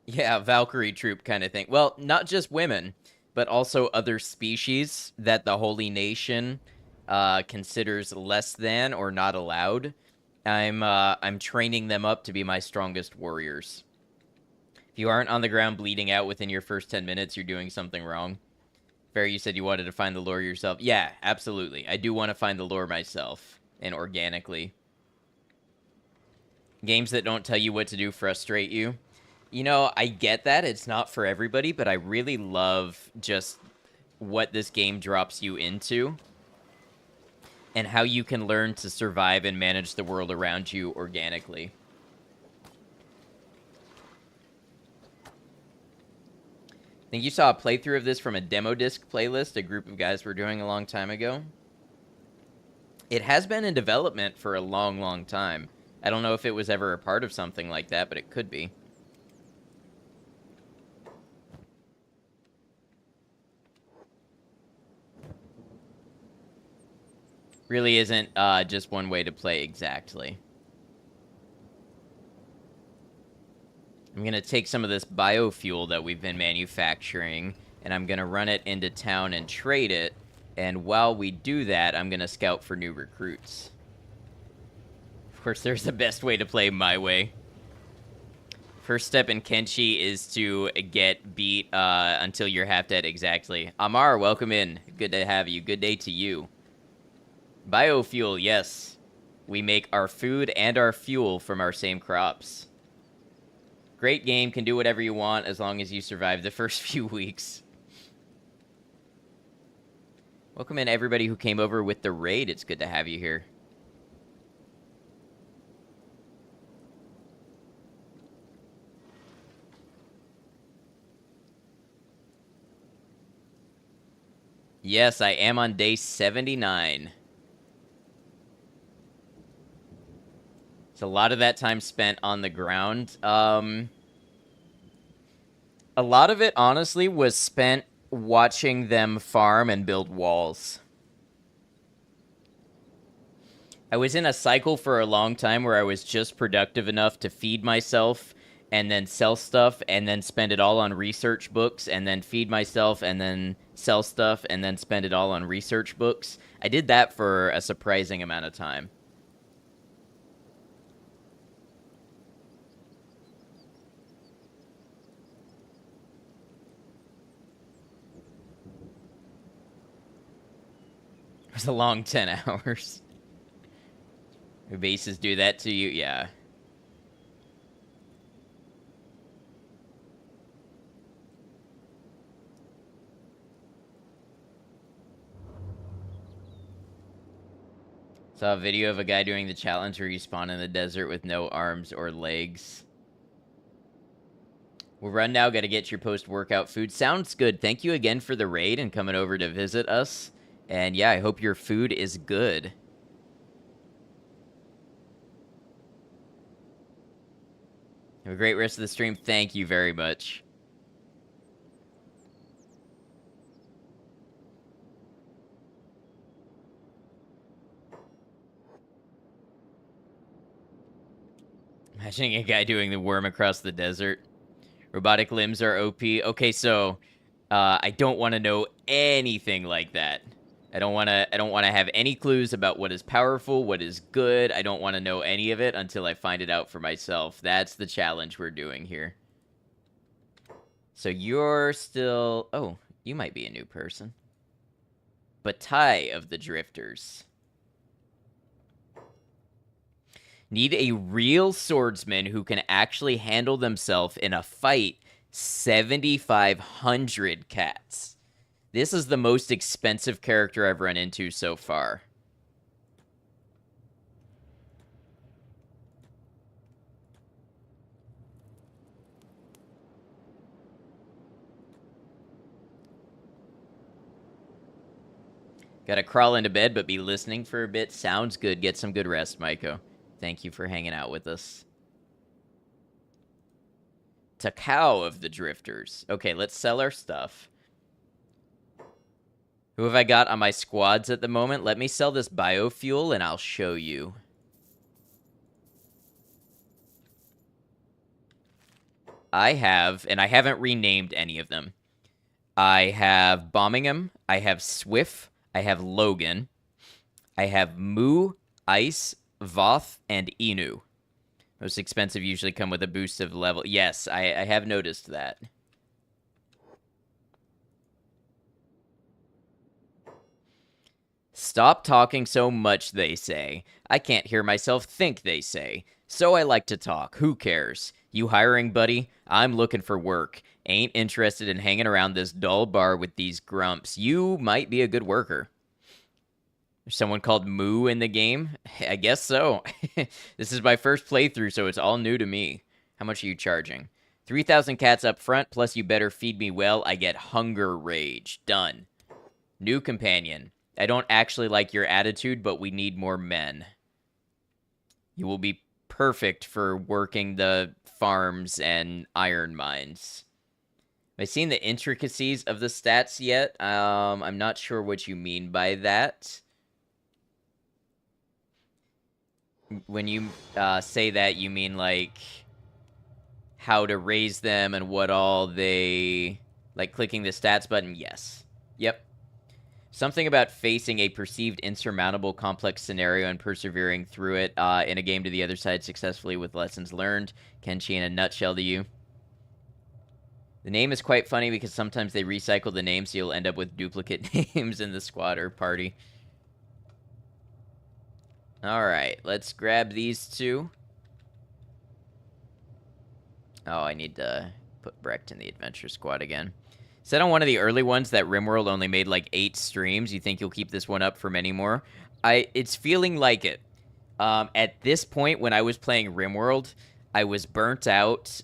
Yeah, Valkyrie troop kind of thing. Well, not just women, but also other species that the Holy Nation considers less than or not allowed, I'm training them up to be my strongest warriors. If you aren't on the ground bleeding out within your first 10 minutes, you're doing something wrong. Fair, you said you wanted to find the lore yourself. Yeah, absolutely. I do want to find the lore myself, and organically. Games that don't tell you what to do frustrate you. You know, I get that. It's not for everybody, but I really love just what this game drops you into and how you can learn to survive and manage the world around you organically. I think you saw a playthrough of this from a demo disc playlist a group of guys were doing a long time ago. It has been in development for a long, long time. I don't know if it was ever a part of something like that, but it could be. Really isn't just one way to play exactly. I'm going to take some of this biofuel that we've been manufacturing, and I'm going to run it into town and trade it. And while we do that, I'm going to scout for new recruits. Of course, there's the best way to play my way. First step in Kenshi is to get beat until you're half dead. Exactly. Amar, welcome in. Good to have you. Good day to you. Biofuel, yes. We make our food and our fuel from our same crops. Great game, can do whatever you want as long as you survive the first few weeks. Welcome in everybody who came over with the raid. It's good to have you here. Yes, I am on day 79. It's a lot of that time spent on the ground. A lot of it, honestly, was spent watching them farm and build walls. I was in a cycle for a long time where I was just productive enough to feed myself and then sell stuff and then spend it all on research books and then feed myself and then sell stuff and then spend it all on research books. I did that for a surprising amount of time. It was a long 10 hours. Your bases do that to you? Yeah. Saw a video of a guy doing the challenge where you spawn in the desert with no arms or legs. We'll run now. Got to get your post-workout food. Sounds good. Thank you again for the raid and coming over to visit us. And yeah, I hope your food is good. Have a great rest of the stream. Thank you very much. Imagining a guy doing the worm across the desert. Robotic limbs are OP. Okay, so I don't want to know anything like that. I don't want to have any clues about what is powerful, what is good. I don't want to know any of it until I find it out for myself. That's the challenge we're doing here. So you're still... Oh, you might be a new person. Batai of the Drifters. Need a real swordsman who can actually handle themselves in a fight. 7,500 cats. This is the most expensive character I've run into so far. Gotta crawl into bed, but be listening for a bit. Sounds good. Get some good rest, Maiko. Thank you for hanging out with us. Takao of the Drifters. Okay, let's sell our stuff. Who have I got on my squads at the moment? Let me sell this biofuel and I'll show you. I have, and I haven't renamed any of them. I have Bombingham, I have Swift, I have Logan. I have Mu, Ice, Voth, and Inu. Most expensive usually come with a boost of level. Yes, I have noticed that. Stop talking so much, they say. I can't hear myself think, they say. So I like to talk. Who cares? You hiring, buddy? I'm looking for work. Ain't interested in hanging around this dull bar with these grumps. You might be a good worker. There's someone called Moo in the game? I guess so. This is my first playthrough, so it's all new to me. How much are you charging? 3,000 cats up front, plus you better feed me well. I get hunger rage. Done. New companion. I don't actually like your attitude, but we need more men. You will be perfect for working the farms and iron mines. Have I seen the intricacies of the stats yet? I'm not sure what you mean by that. When you say that, you mean like how to raise them and what all they... Like clicking the stats button? Yes. Yep. Something about facing a perceived insurmountable complex scenario and persevering through it in a game to the other side successfully with lessons learned. Kenshi in a nutshell to you. The name is quite funny because sometimes they recycle the name, so you'll end up with duplicate names in the squad or party. Alright, let's grab these two. Oh, I need to put Brecht in the adventure squad again. Said on one of the early ones that RimWorld only made like 8 streams. You think you'll keep this one up for many more? It's feeling like it. At this point, when I was playing RimWorld, I was burnt out.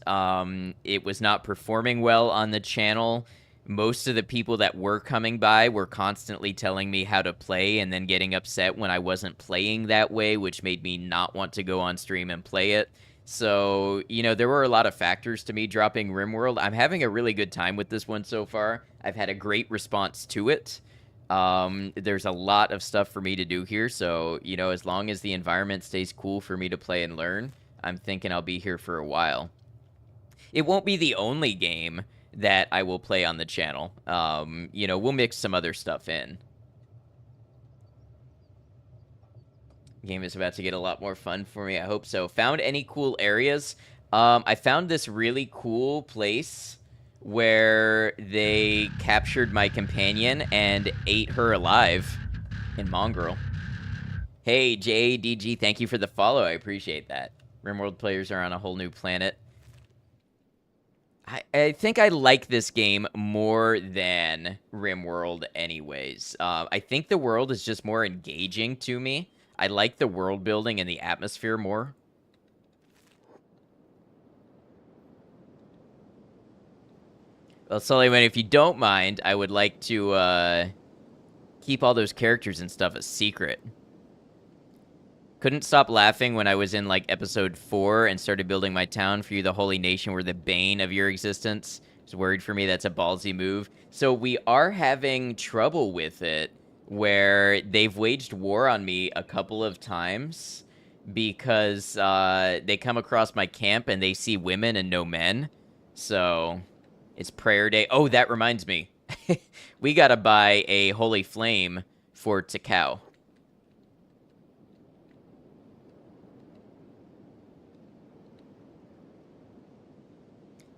It was not performing well on the channel. Most of the people that were coming by were constantly telling me how to play and then getting upset when I wasn't playing that way, which made me not want to go on stream and play it. So, you know, there were a lot of factors to me dropping RimWorld. I'm having a really good time with this one so far. I've had a great response to it. There's a lot of stuff for me to do here, so, you know, as long as the environment stays cool for me to play and learn, I'm thinking I'll be here for a while. It won't be the only game that I will play on the channel. You know, we'll mix some other stuff in. Game is about to get a lot more fun for me. I hope so. Found any cool areas? I found this really cool place where they captured my companion and ate her alive in Mongrel. Hey, JADG, thank you for the follow. I appreciate that. RimWorld players are on a whole new planet. I think I like this game more than RimWorld anyways. I think the world is just more engaging to me. I like the world building and the atmosphere more. Well, Sullivan, if you don't mind, I would like to keep all those characters and stuff a secret. Couldn't stop laughing when I was in, like, episode 4 and started building my town for you. The holy nation were the bane of your existence. It's worried for me. That's a ballsy move. So we are having trouble with it, where they've waged war on me a couple of times because they come across my camp and they see women and no men. So it's prayer day. Oh, that reminds me. We gotta buy a holy flame for Takao.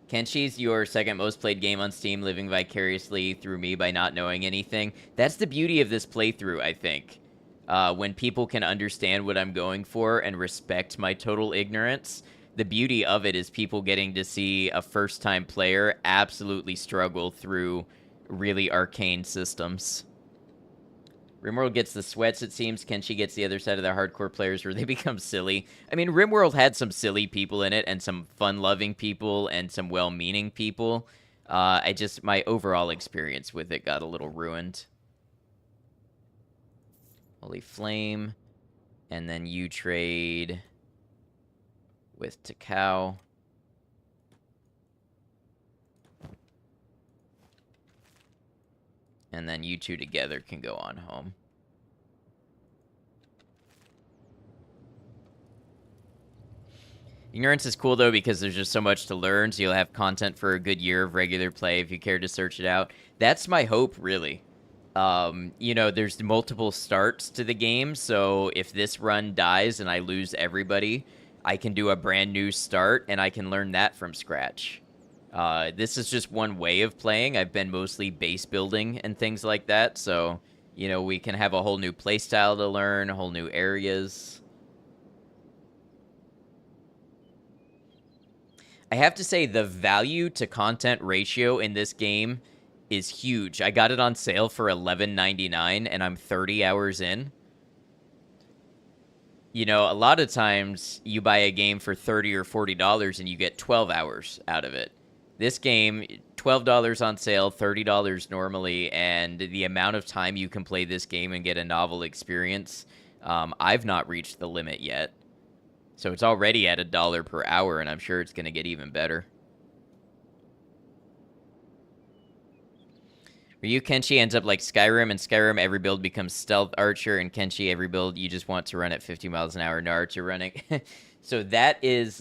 Kenshi's your second most played game on Steam, living vicariously through me by not knowing anything. That's the beauty of this playthrough, I think. When people can understand what I'm going for and respect my total ignorance, the beauty of it is people getting to see a first-time player absolutely struggle through really arcane systems. RimWorld gets the sweats, it seems. Kenshi gets the other side of the hardcore players where they become silly. I mean, RimWorld had some silly people in it and some fun-loving people and some well-meaning people. My overall experience with it got a little ruined. Holy Flame. And then you trade with Takao. And then you two together can go on home. Ignorance is cool, though, because there's just so much to learn, so you'll have content for a good year of regular play if you care to search it out. That's my hope, really. There's multiple starts to the game, so if this run dies and I lose everybody, I can do a brand new start and I can learn that from scratch. This is just one way of playing. I've been mostly base building and things like that, so we can have a whole new playstyle to learn, whole new areas. I have to say the value to content ratio in this game is huge. I got it on sale for $11.99 and I'm 30 hours in. A lot of times you buy a game for $30 or $40 and you get 12 hours out of it. This game, $12 on sale, $30 normally, and the amount of time you can play this game and get a novel experience, I've not reached the limit yet. So it's already at $1 per hour, and I'm sure it's going to get even better. Ryu Kenshi ends up like Skyrim. In Skyrim, every build becomes stealth archer, and Kenshi, every build you just want to run at 50 miles an hour, no archer running. So that is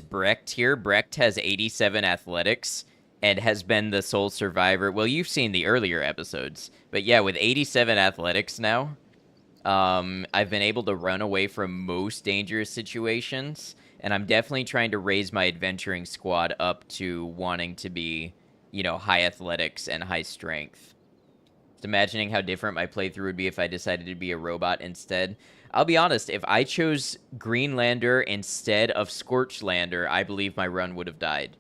Brecht here. Brecht has 87 athletics and has been the sole survivor. Well, you've seen the earlier episodes, but yeah, with 87 athletics now, I've been able to run away from most dangerous situations, and I'm definitely trying to raise my adventuring squad up to wanting to be, high athletics and high strength. Just imagining how different my playthrough would be if I decided to be a robot instead. I'll be honest, if I chose Greenlander instead of Scorchlander, I believe my run would have died.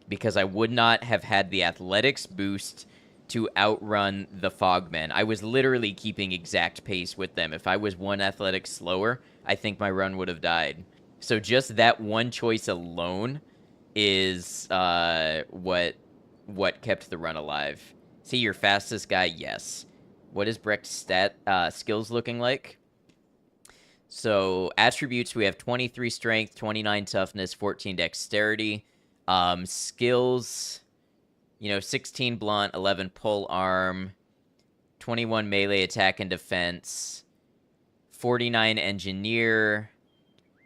Because I would not have had the athletics boost to outrun the Fogmen. I was literally keeping exact pace with them. If I was one athletic slower, I think my run would have died. So just that one choice alone is what kept the run alive. See, your fastest guy? Yes. What is Brecht's skills looking like? So attributes, we have 23 strength, 29 toughness, 14 dexterity. Skills, 16 blunt, 11 pole arm, 21 melee attack and defense, 49 engineer,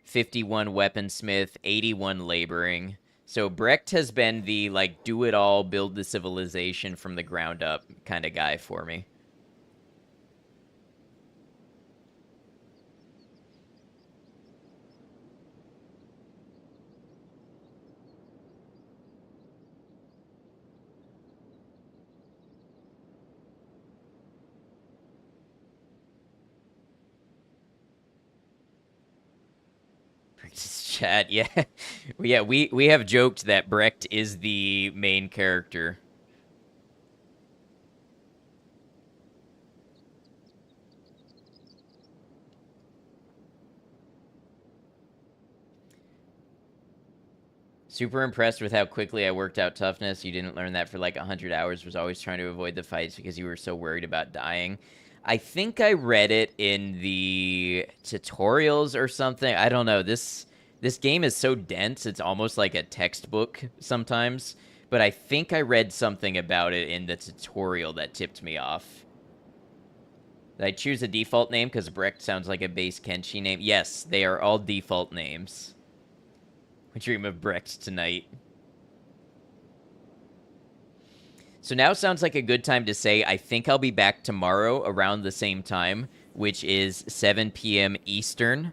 51 weaponsmith, 81 laboring. So Brecht has been the, do it all, build the civilization from the ground up kind of guy for me. Chat, yeah. Yeah, we have joked that Brecht is the main character. Super impressed with how quickly I worked out toughness. You didn't learn that for like 100 hours, was always trying to avoid the fights because you were so worried about dying. I think I read it in the tutorials or something. I don't know. This game is so dense, it's almost like a textbook sometimes. But I think I read something about it in the tutorial that tipped me off. Did I choose a default name because Brecht sounds like a base Kenshi name? Yes, they are all default names. I dream of Brecht tonight. So now sounds like a good time to say I think I'll be back tomorrow around the same time, which is 7 p.m. Eastern.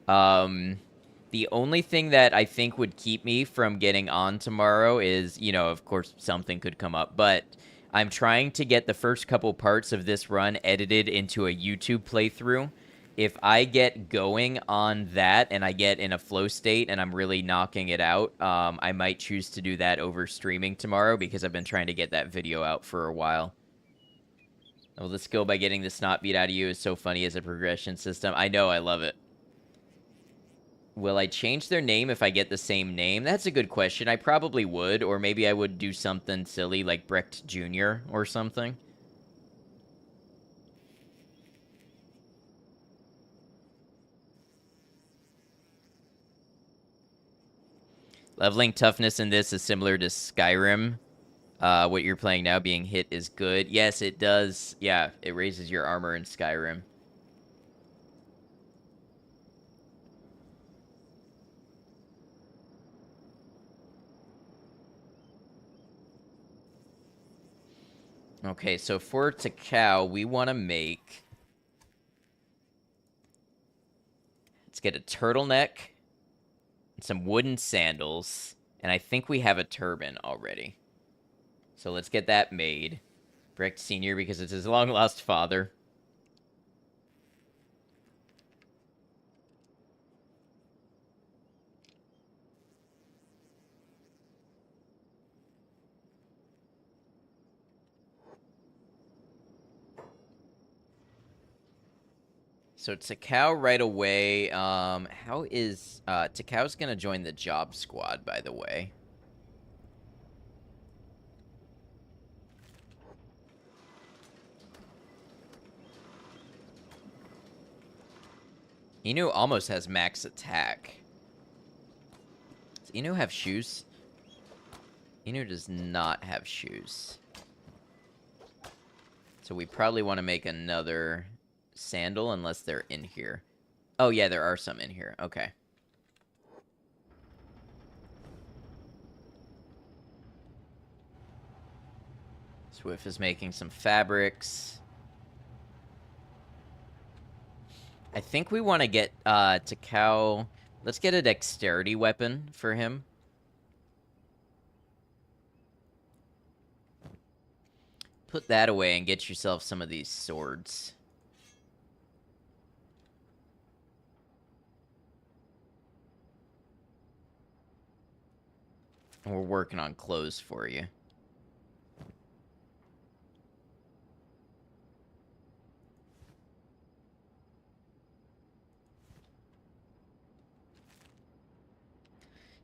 The only thing that I think would keep me from getting on tomorrow is, of course, something could come up, but I'm trying to get the first couple parts of this run edited into a YouTube playthrough. If I get going on that and I get in a flow state and I'm really knocking it out, I might choose to do that over streaming tomorrow because I've been trying to get that video out for a while. Oh, the skill by getting the snot beat out of you is so funny as a progression system. I know, I love it. Will I change their name if I get the same name? That's a good question. I probably would, or maybe I would do something silly like Brecht Jr. or something. Leveling toughness in this is similar to Skyrim. What you're playing now, being hit is good. Yes, it does. Yeah, it raises your armor in Skyrim. Okay, so for Takao, we want to make... Let's get a turtleneck, and some wooden sandals, and I think we have a turban already. So let's get that made. Brecht Sr., because it's his long-lost father. So Takao right away. How is Takao's gonna join the job squad, by the way. Inu almost has max attack. Does Inu have shoes? Inu does not have shoes. So we probably want to make another sandal unless they're in here. Oh yeah, there are some in here. Okay. Swift is making some fabrics. I think we want to get Takao. Let's get a dexterity weapon for him. Put that away and get yourself some of these swords. And we're working on clothes for you.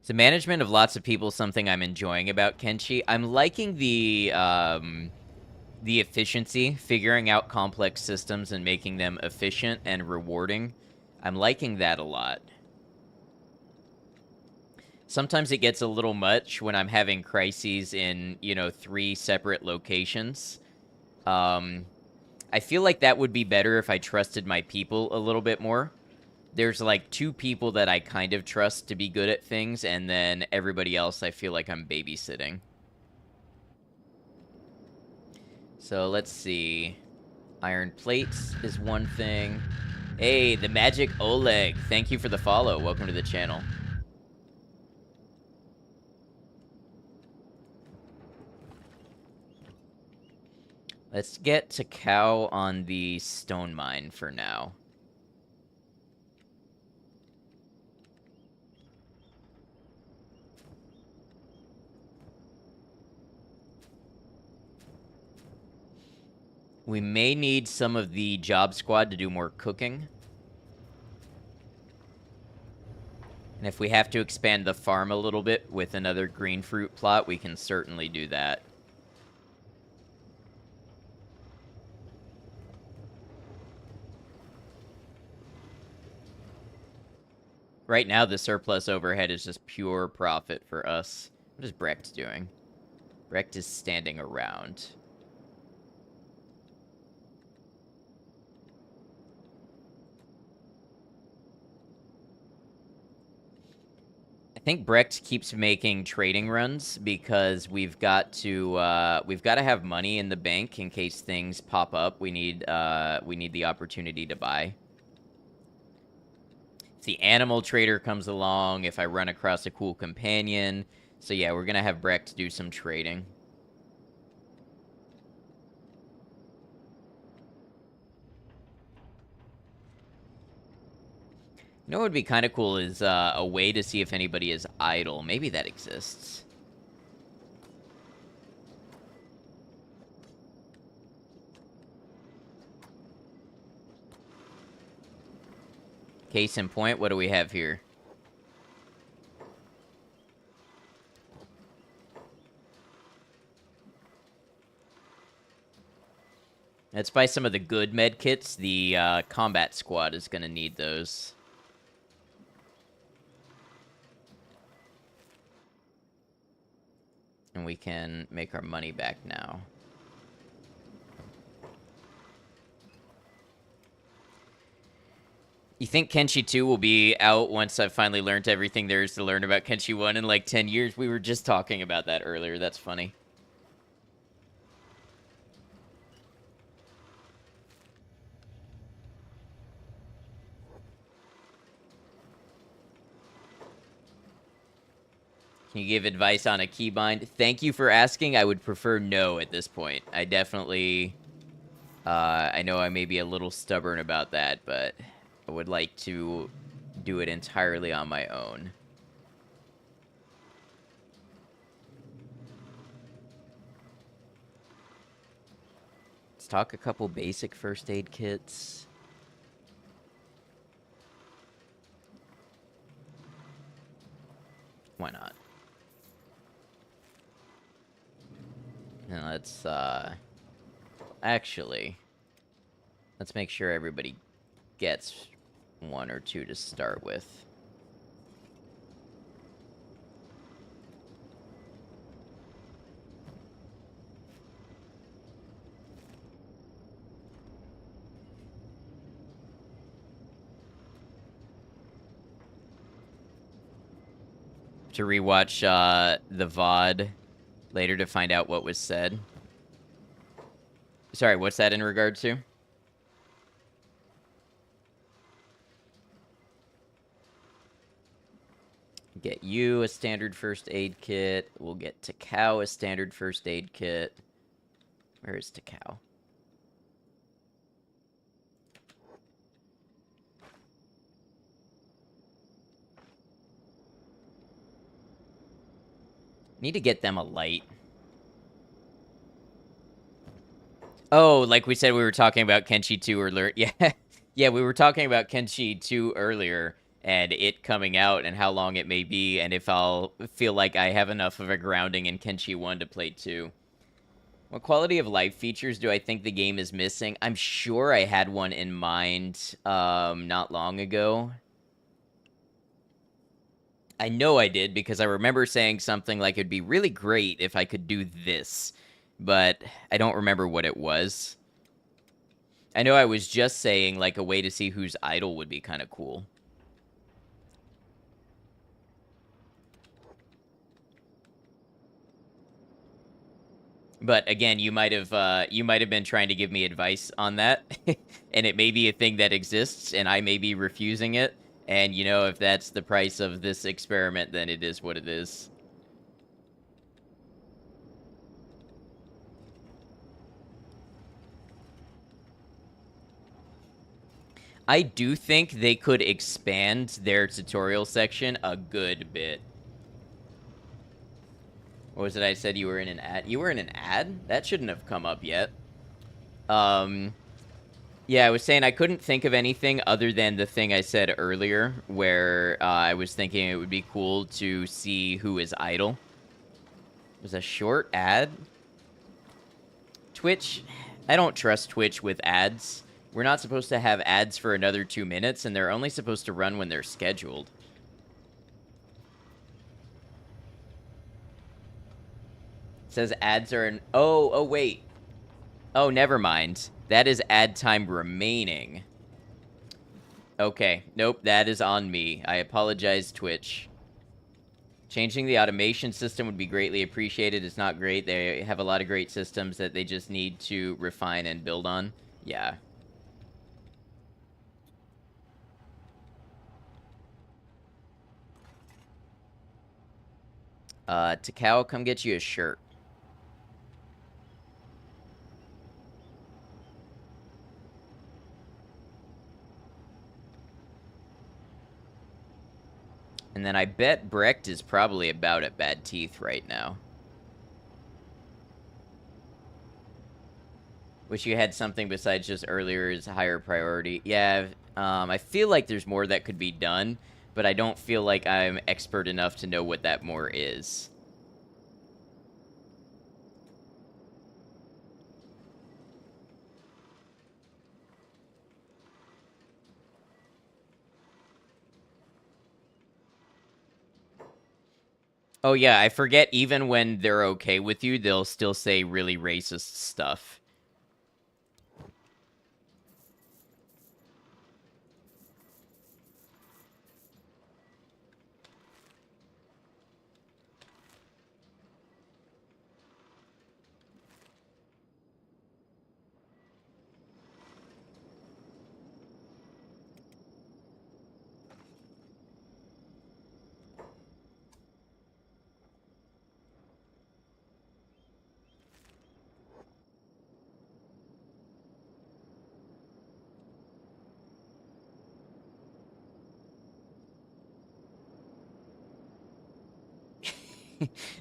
So management of lots of people, something I'm enjoying about Kenshi. I'm liking the efficiency, figuring out complex systems and making them efficient and rewarding. I'm liking that a lot. Sometimes it gets a little much when I'm having crises in, 3 separate locations. I feel like that would be better if I trusted my people a little bit more. There's like 2 people that I kind of trust to be good at things, and then everybody else I feel like I'm babysitting. So let's see. Iron plates is one thing. Hey, the magic Oleg. Thank you for the follow. Welcome to the channel. Let's get Takao on the stone mine for now. We may need some of the job squad to do more cooking. And if we have to expand the farm a little bit with another green fruit plot, we can certainly do that. Right now, the surplus overhead is just pure profit for us. What is Brecht doing? Brecht is standing around. I think Brecht keeps making trading runs because we've got to have money in the bank in case things pop up. We need the opportunity to buy. If the animal trader comes along, if I run across a cool companion. So yeah, we're gonna have Brecht do some trading. You know what would be kind of cool is a way to see if anybody is idle. Maybe that exists. Case in point, what do we have here? Let's buy some of the good med kits. The combat squad is going to need those. And we can make our money back now. You think Kenshi 2 will be out once I've finally learned everything there is to learn about Kenshi 1 in like 10 years? We were just talking about that earlier. That's funny. Can you give advice on a keybind? Thank you for asking. I would prefer no at this point. I definitely... I know I may be a little stubborn about that, but I would like to do it entirely on my own. Let's talk a couple basic first aid kits. Why not? And let's, actually, let's make sure everybody gets one or two to start with. To rewatch the VOD later to find out what was said. Sorry, what's that in regard to? Get you a standard first aid kit. We'll get Takao a standard first aid kit. Where is Takao? Need to get them a light. Oh, like we said, we were talking about Kenshi 2 earlier. Yeah, yeah, we were talking about Kenshi 2 earlier, and it coming out, and how long it may be, and if I'll feel like I have enough of a grounding in Kenshi 1 to play 2. What quality of life features do I think the game is missing? I'm sure I had one in mind not long ago. I know I did, because I remember saying something like it'd be really great if I could do this, but I don't remember what it was. I know I was just saying, like, a way to see who's idle would be kind of cool. But again, you might have been trying to give me advice on that, and it may be a thing that exists, and I may be refusing it. And you know, if that's the price of this experiment, then it is what it is. I do think they could expand their tutorial section a good bit. What was it I said you were in an ad? You were in an ad? That shouldn't have come up yet. Yeah, I was saying I couldn't think of anything other than the thing I said earlier, where I was thinking it would be cool to see who is idle. It was a short ad? Twitch, I don't trust Twitch with ads. We're not supposed to have ads for another 2 minutes, and they're only supposed to run when they're scheduled. It says ads are an... Oh, wait. Oh, never mind. That is ad time remaining. Okay. Nope, that is on me. I apologize, Twitch. Changing the automation system would be greatly appreciated. It's not great. They have a lot of great systems that they just need to refine and build on. Yeah. Takao, come get you a shirt. And then I bet Brecht is probably about at bad teeth right now. Wish you had something besides just earlier is higher priority. Yeah, I feel like there's more that could be done, but I don't feel like I'm expert enough to know what that more is. Oh yeah, I forget even when they're okay with you, they'll still say really racist stuff.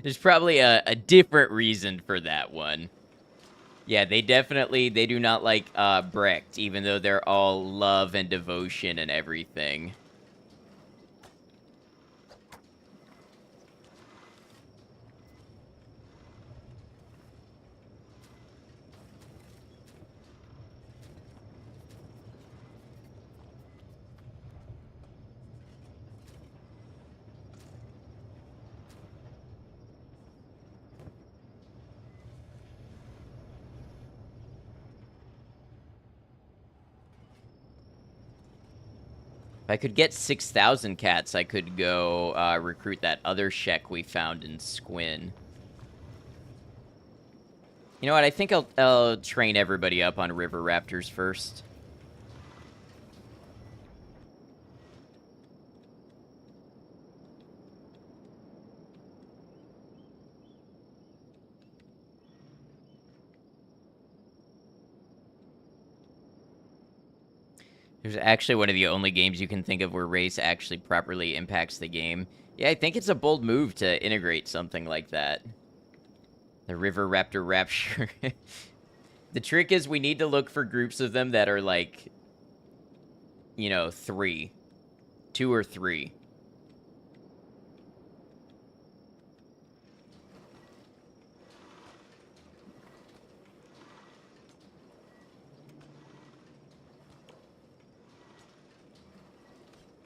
There's probably a different reason for that one. Yeah, they do not like Brecht, even though they're all love and devotion and everything. If I could get 6,000 cats, I could go recruit that other Shek we found in Squin. You know what? I think I'll train everybody up on river raptors first. There's actually one of the only games you can think of where race actually properly impacts the game. Yeah, I think it's a bold move to integrate something like that. The River Raptor Rapture. The trick is we need to look for groups of them that are like, you know, 2 or 3.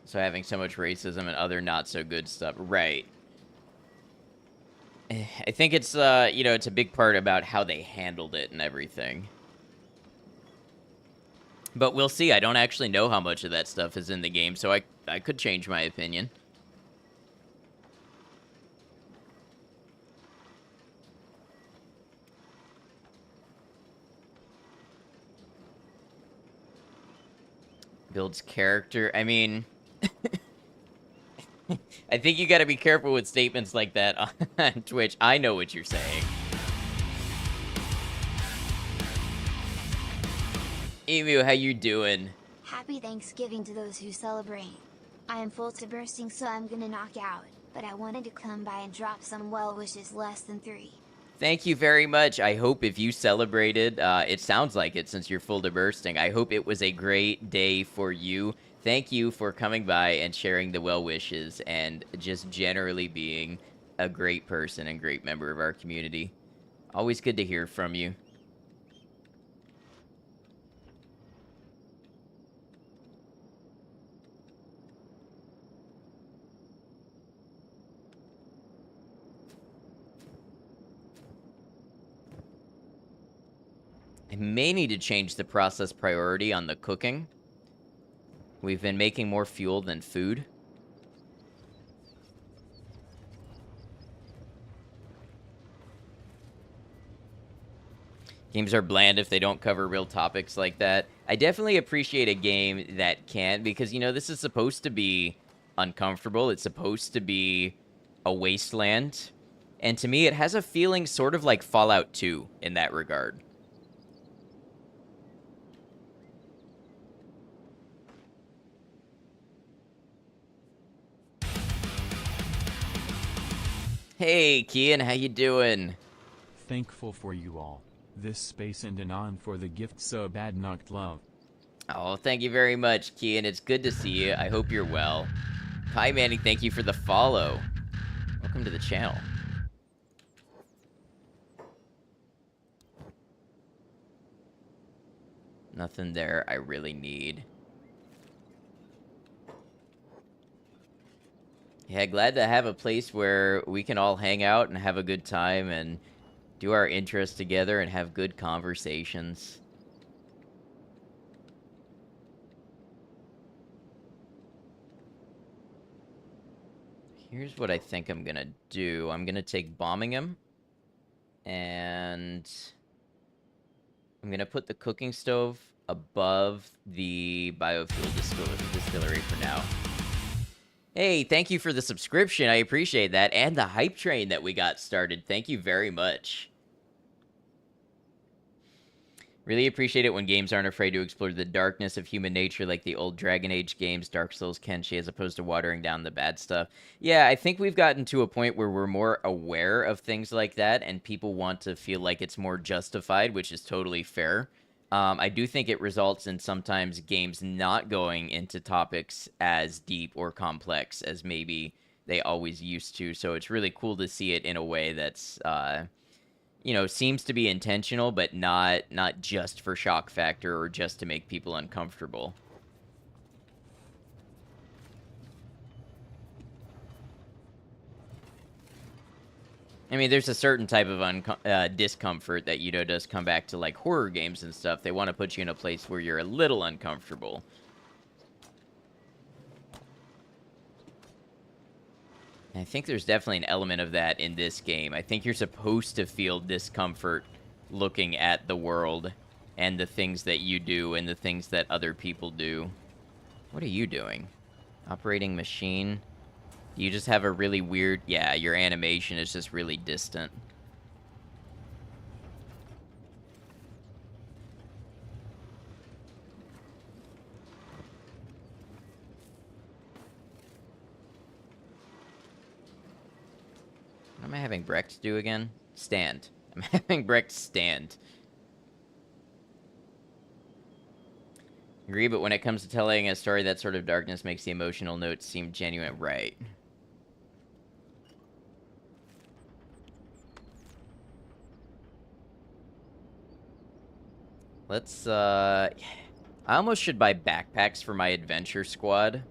So having so much racism and other not so good stuff. Right. I think it's, you know, it's a big part about how they handled it and everything. But we'll see. I don't actually know how much of that stuff is in the game, so I could change my opinion. Builds character. I mean... I think you gotta be careful with statements like that on Twitch. I know what you're saying. Emu, how you doing? Happy Thanksgiving to those who celebrate. I am full to bursting, so I'm gonna knock out, but I wanted to come by and drop some well wishes less than 3. Thank you very much. I hope if you celebrated, it sounds like it since you're full to bursting. I hope it was a great day for you. Thank you for coming by and sharing the well wishes and just generally being a great person and great member of our community. Always good to hear from you. I may need to change the process priority on the cooking. We've been making more fuel than food. Games are bland if they don't cover real topics like that. I definitely appreciate a game that can, because, you know, this is supposed to be uncomfortable. It's supposed to be a wasteland. And to me, it has a feeling sort of like Fallout 2 in that regard. Hey, Kian, how you doing? Thankful for you all. This space and Anon for the gift sub Adnocked love. Oh, thank you very much, Kian. It's good to see you. I hope you're well. Hi, Manny, thank you for the follow. Welcome to the channel. Nothing there I really need. Yeah, glad to have a place where we can all hang out and have a good time and do our interests together and have good conversations. Here's what I think I'm gonna do. I'm gonna take bombing him, and I'm gonna put the cooking stove above the biofuel distillery for now. Hey, thank you for the subscription. I appreciate that. And the hype train that we got started. Thank you very much. Really appreciate it when games aren't afraid to explore the darkness of human nature like the old Dragon Age games, Dark Souls, Kenshi, as opposed to watering down the bad stuff. Yeah, I think we've gotten to a point where we're more aware of things like that, and people want to feel like it's more justified, which is totally fair. I do think it results in sometimes games not going into topics as deep or complex as maybe they always used to. So it's really cool to see it in a way that's seems to be intentional, but not just for shock factor or just to make people uncomfortable. I mean, there's a certain type of discomfort that does come back to like horror games and stuff. They want to put you in a place where you're a little uncomfortable. And I think there's definitely an element of that in this game. I think you're supposed to feel discomfort looking at the world and the things that you do and the things that other people do. What are you doing? Operating machine? You just have a really weird... Yeah, your animation is just really distant. What am I having Brecht do again? Stand. I'm having Brecht stand. Agree, but when it comes to telling a story, that sort of darkness makes the emotional notes seem genuine. Right. Let's, I almost should buy backpacks for my adventure squad.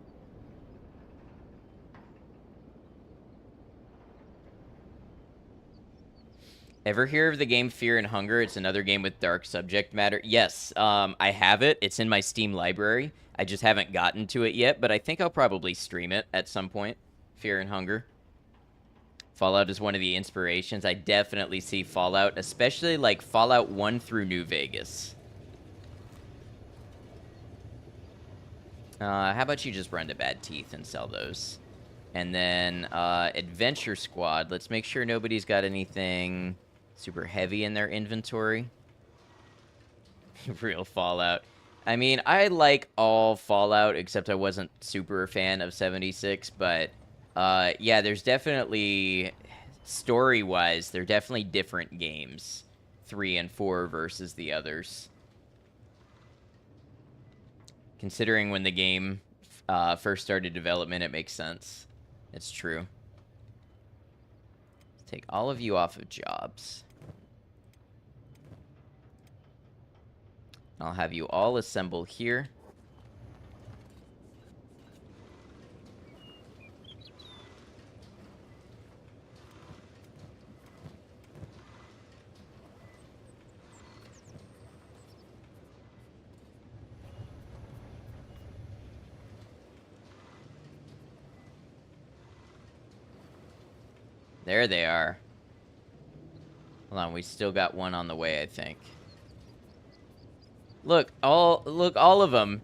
Ever hear of the game Fear and Hunger? It's another game with dark subject matter. Yes, I have it. It's in my Steam library. I just haven't gotten to it yet, but I think I'll probably stream it at some point. Fear and Hunger. Fallout is one of the inspirations. I definitely see Fallout, especially like Fallout 1 through New Vegas. How about you just run to Bad Teeth and sell those? And then Adventure Squad. Let's make sure nobody's got anything super heavy in their inventory. Real Fallout. I mean, I like all Fallout, except I wasn't super a fan of 76, but yeah, there's definitely, story-wise, they're definitely different games. 3 and 4 versus the others. Considering when the game first started development, it makes sense. It's true. Let's take all of you off of jobs. I'll have you all assemble here. There they are. Hold on, we still got one on the way, I think. Look, all of them.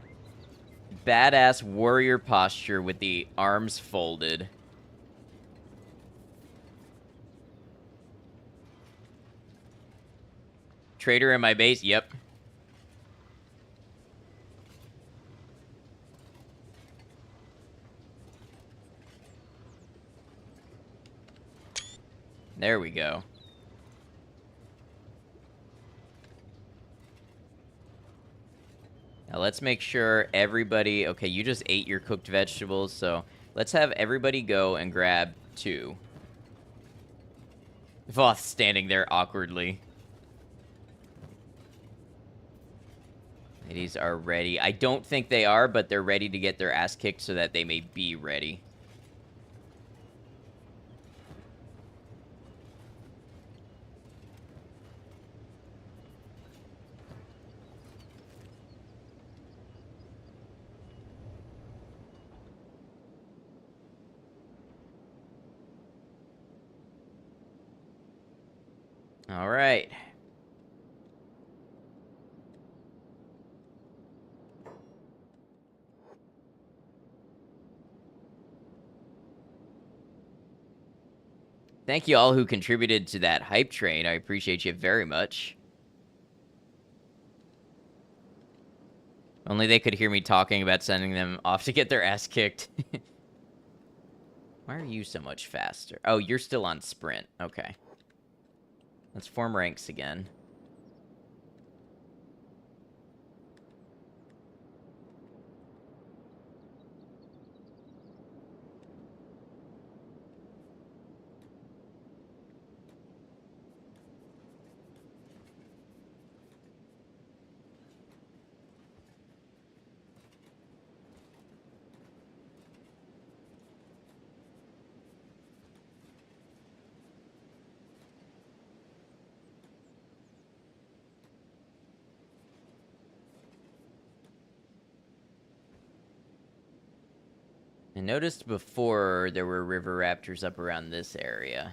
Badass warrior posture with the arms folded. Trader in my base? Yep. There we go. Now let's make sure everybody... Okay, you just ate your cooked vegetables, so let's have everybody go and grab 2. Voth standing there awkwardly. Ladies are ready. I don't think they are, but they're ready to get their ass kicked so that they may be ready. All right. Thank you all who contributed to that hype train. I appreciate you very much. Only they could hear me talking about sending them off to get their ass kicked. Why are you so much faster? Oh, you're still on sprint. Okay. Let's form ranks again. I noticed before there were river raptors up around this area.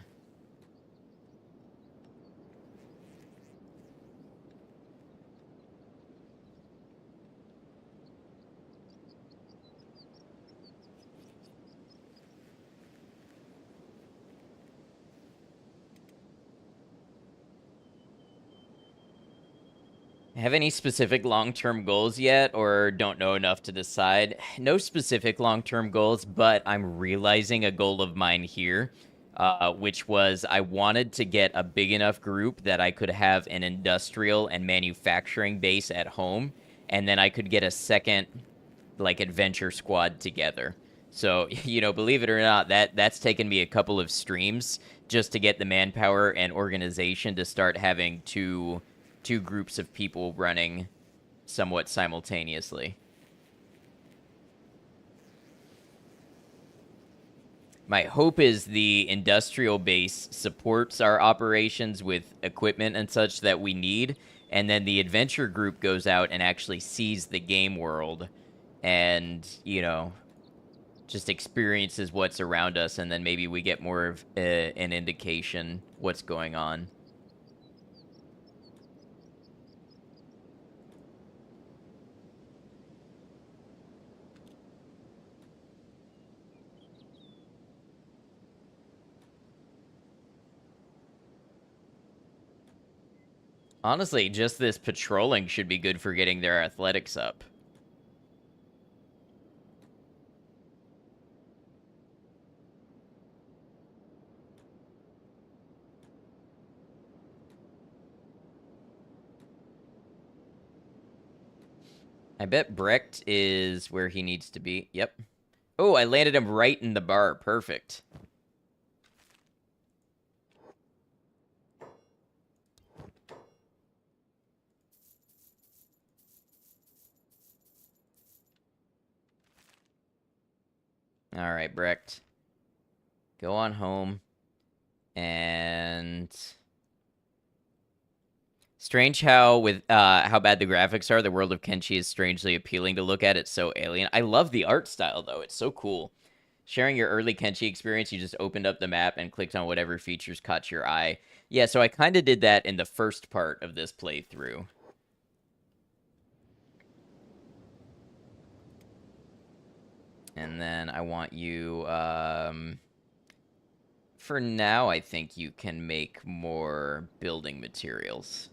Have any specific long-term goals yet, or don't know enough to decide? No specific long-term goals, but I'm realizing a goal of mine here, which was I wanted to get a big enough group that I could have an industrial and manufacturing base at home, and then I could get a second, like, adventure squad together. So, believe it or not, that's taken me a couple of streams just to get the manpower and organization to start having two groups of people running somewhat simultaneously. My hope is the industrial base supports our operations with equipment and such that we need, and then the adventure group goes out and actually sees the game world and, just experiences what's around us, and then maybe we get more of an indication what's going on. Honestly, just this patrolling should be good for getting their athletics up. I bet Brecht is where he needs to be. Yep. Oh, I landed him right in the bar. Perfect. All right, Brecht. Go on home. And strange how with how bad the graphics are, the world of Kenshi is strangely appealing to look at. It's so alien. I love the art style though. It's so cool. Sharing your early Kenshi experience, you just opened up the map and clicked on whatever features caught your eye. Yeah, so I kind of did that in the first part of this playthrough. And then I want you, for now, I think you can make more building materials.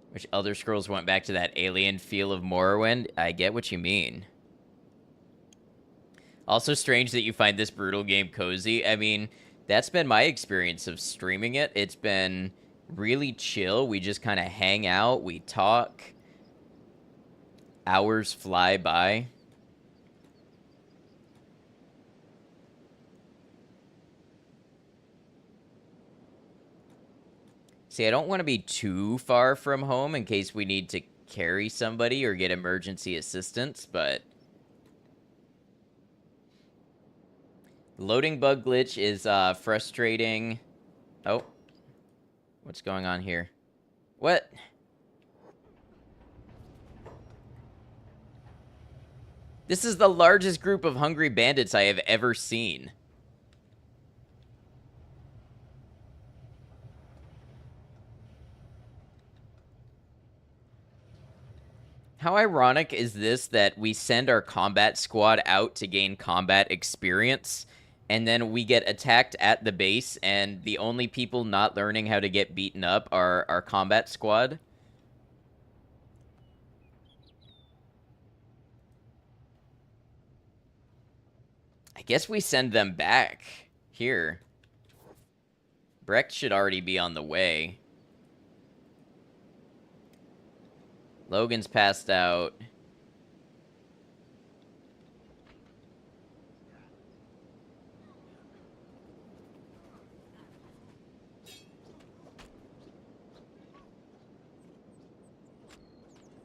Which Elder Scrolls went back to that alien feel of Morrowind. I get what you mean. Also strange that you find this brutal game cozy. I mean, that's been my experience of streaming it. It's been really chill. We just kind of hang out. We talk. Hours fly by. See, I don't want to be too far from home in case we need to carry somebody or get emergency assistance, but loading bug glitch is frustrating. Oh, what's going on here? What? This is the largest group of hungry bandits I have ever seen. How ironic is this that we send our combat squad out to gain combat experience, and then we get attacked at the base, and the only people not learning how to get beaten up are our combat squad. I guess we send them back here. Brecht should already be on the way. Logan's passed out.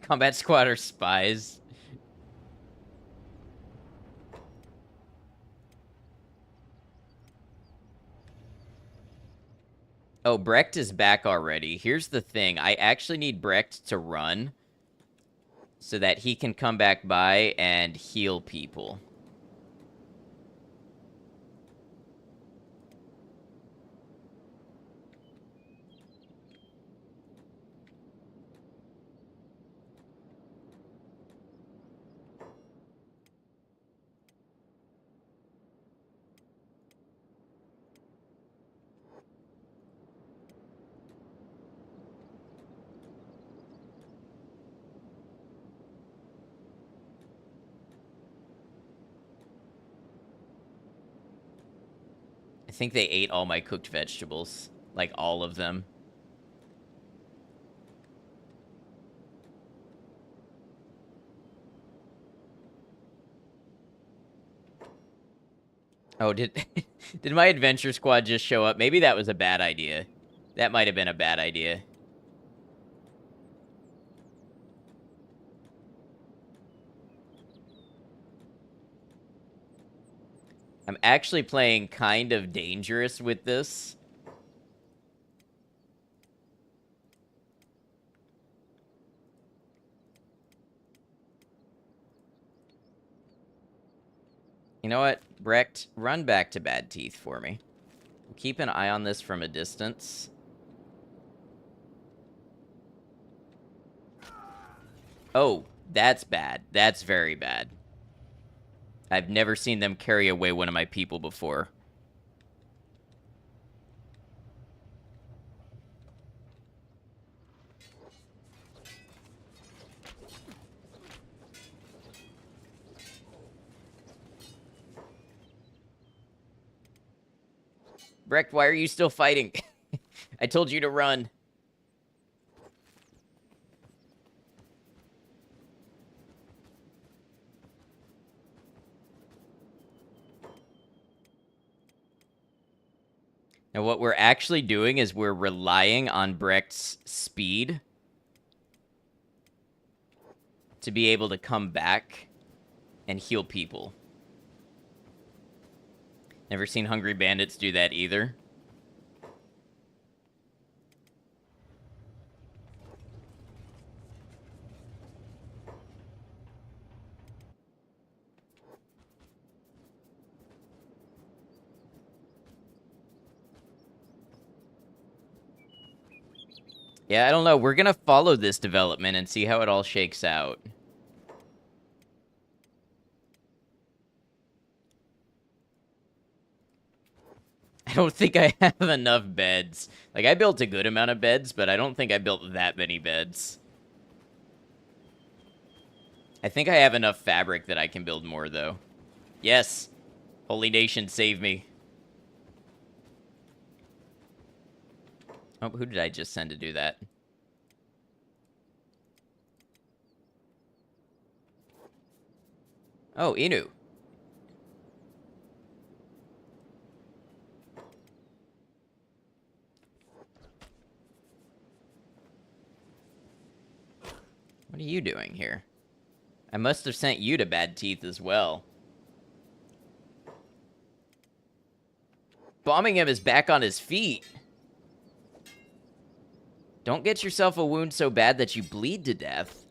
Combat squad are spies. Oh, Brecht is back already. Here's the thing. I actually need Brecht to run so that he can come back by and heal people. I think they ate all my cooked vegetables. Like, all of them. Oh, did did my adventure squad just show up? Maybe that was a bad idea. That might have been a bad idea. I'm actually playing kind of dangerous with this. You know what? Brecht, run back to Bad Teeth for me. Keep an eye on this from a distance. Oh, that's bad. That's very bad. I've never seen them carry away one of my people before. Brecht, why are you still fighting? I told you to run. Now, what we're actually doing is we're relying on Brecht's speed to be able to come back and heal people. Never seen Hungry Bandits do that either. Yeah, I don't know. We're gonna follow this development and see how it all shakes out. I don't think I have enough beds. Like, I built a good amount of beds, but I don't think I built that many beds. I think I have enough fabric that I can build more, though. Yes! Holy Nation, save me. Oh, who did I just send to do that? Oh, Inu. What are you doing here? I must have sent you to Bad Teeth as well. Bombing him is back on his feet. Don't get yourself a wound so bad that you bleed to death.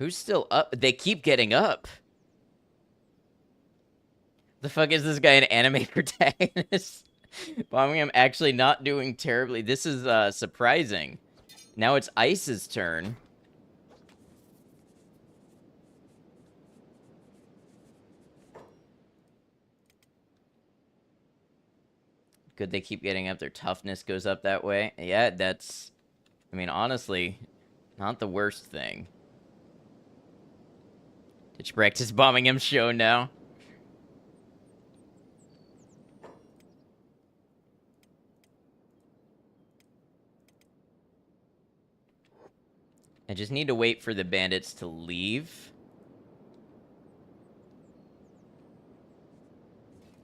Who's still up? They keep getting up. The fuck is this guy, an anime protagonist? Bombing him actually not doing terribly. This is surprising. Now it's Ice's turn. Good, they keep getting up. Their toughness goes up that way. Yeah, that's... I mean, honestly, not the worst thing. Ditchbrecht is bombing him show now. I just need to wait for the bandits to leave.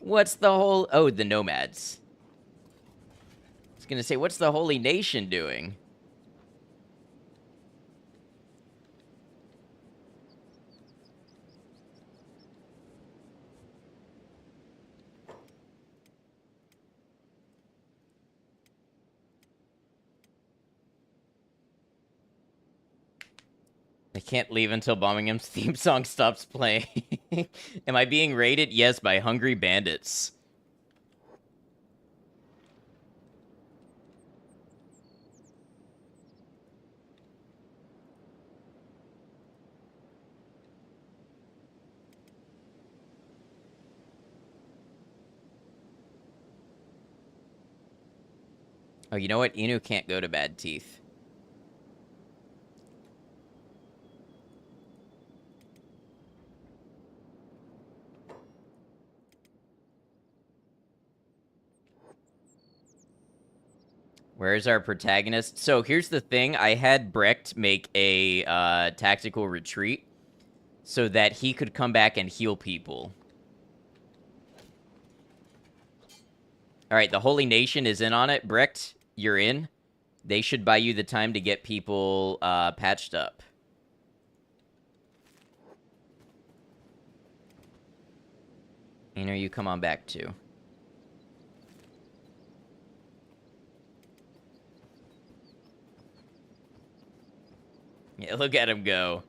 What's the whole... Oh, the nomads. I was gonna say, what's the Holy Nation doing? I can't leave until Bombingham's theme song stops playing. Am I being raided? Yes, by hungry bandits. Oh, you know what? Inu can't go to Bad Teeth. Where's our protagonist? So here's the thing. I had Brecht make a tactical retreat so that he could come back and heal people. All right, the Holy Nation is in on it. Brecht, you're in. They should buy you the time to get people patched up. You come on back too. Yeah, look at him go.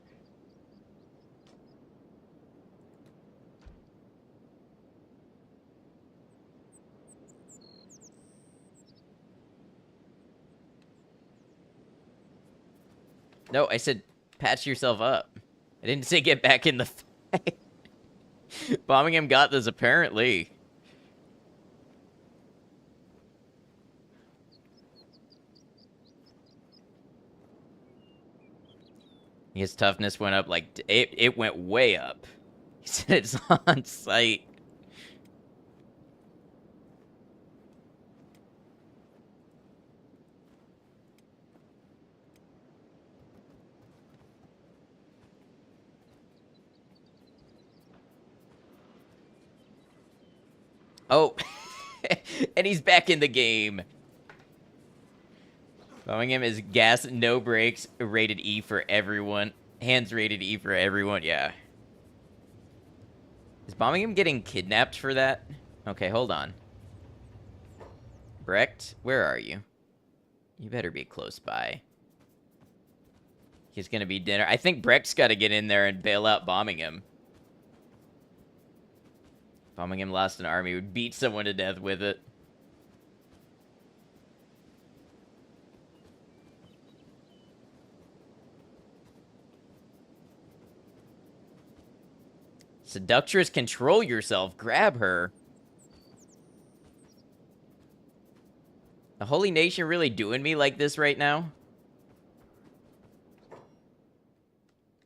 No, I said patch yourself up. I didn't say get back in the fight. Bombingham got this, apparently. His toughness went up, like, it went way up. He said it's on site. Oh, and he's back in the game. Bombingham is gas, no brakes, rated E for everyone. Hands rated E for everyone, yeah. Is Bombingham getting kidnapped for that? Okay, hold on. Brecht, where are you? You better be close by. He's gonna be dinner. I think Brecht's gotta get in there and bail out Bombingham. Bombingham lost an army, would beat someone to death with it. Seductress, control yourself. Grab her. The Holy Nation really doing me like this right now?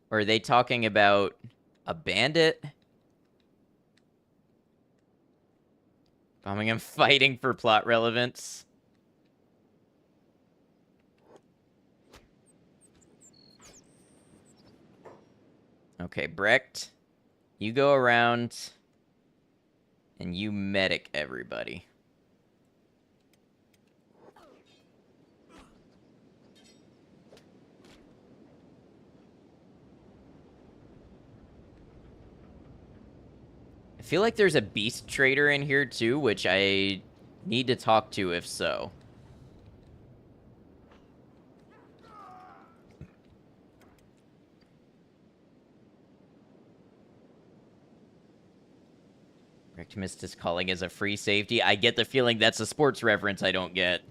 Or are they talking about a bandit? Bombingham fighting for plot relevance. Okay, Brecht. You go around and you medic everybody. I feel like there's a beast trader in here too, which I need to talk to if so. Rectimist is calling as a free safety. I get the feeling that's a sports reference I don't get.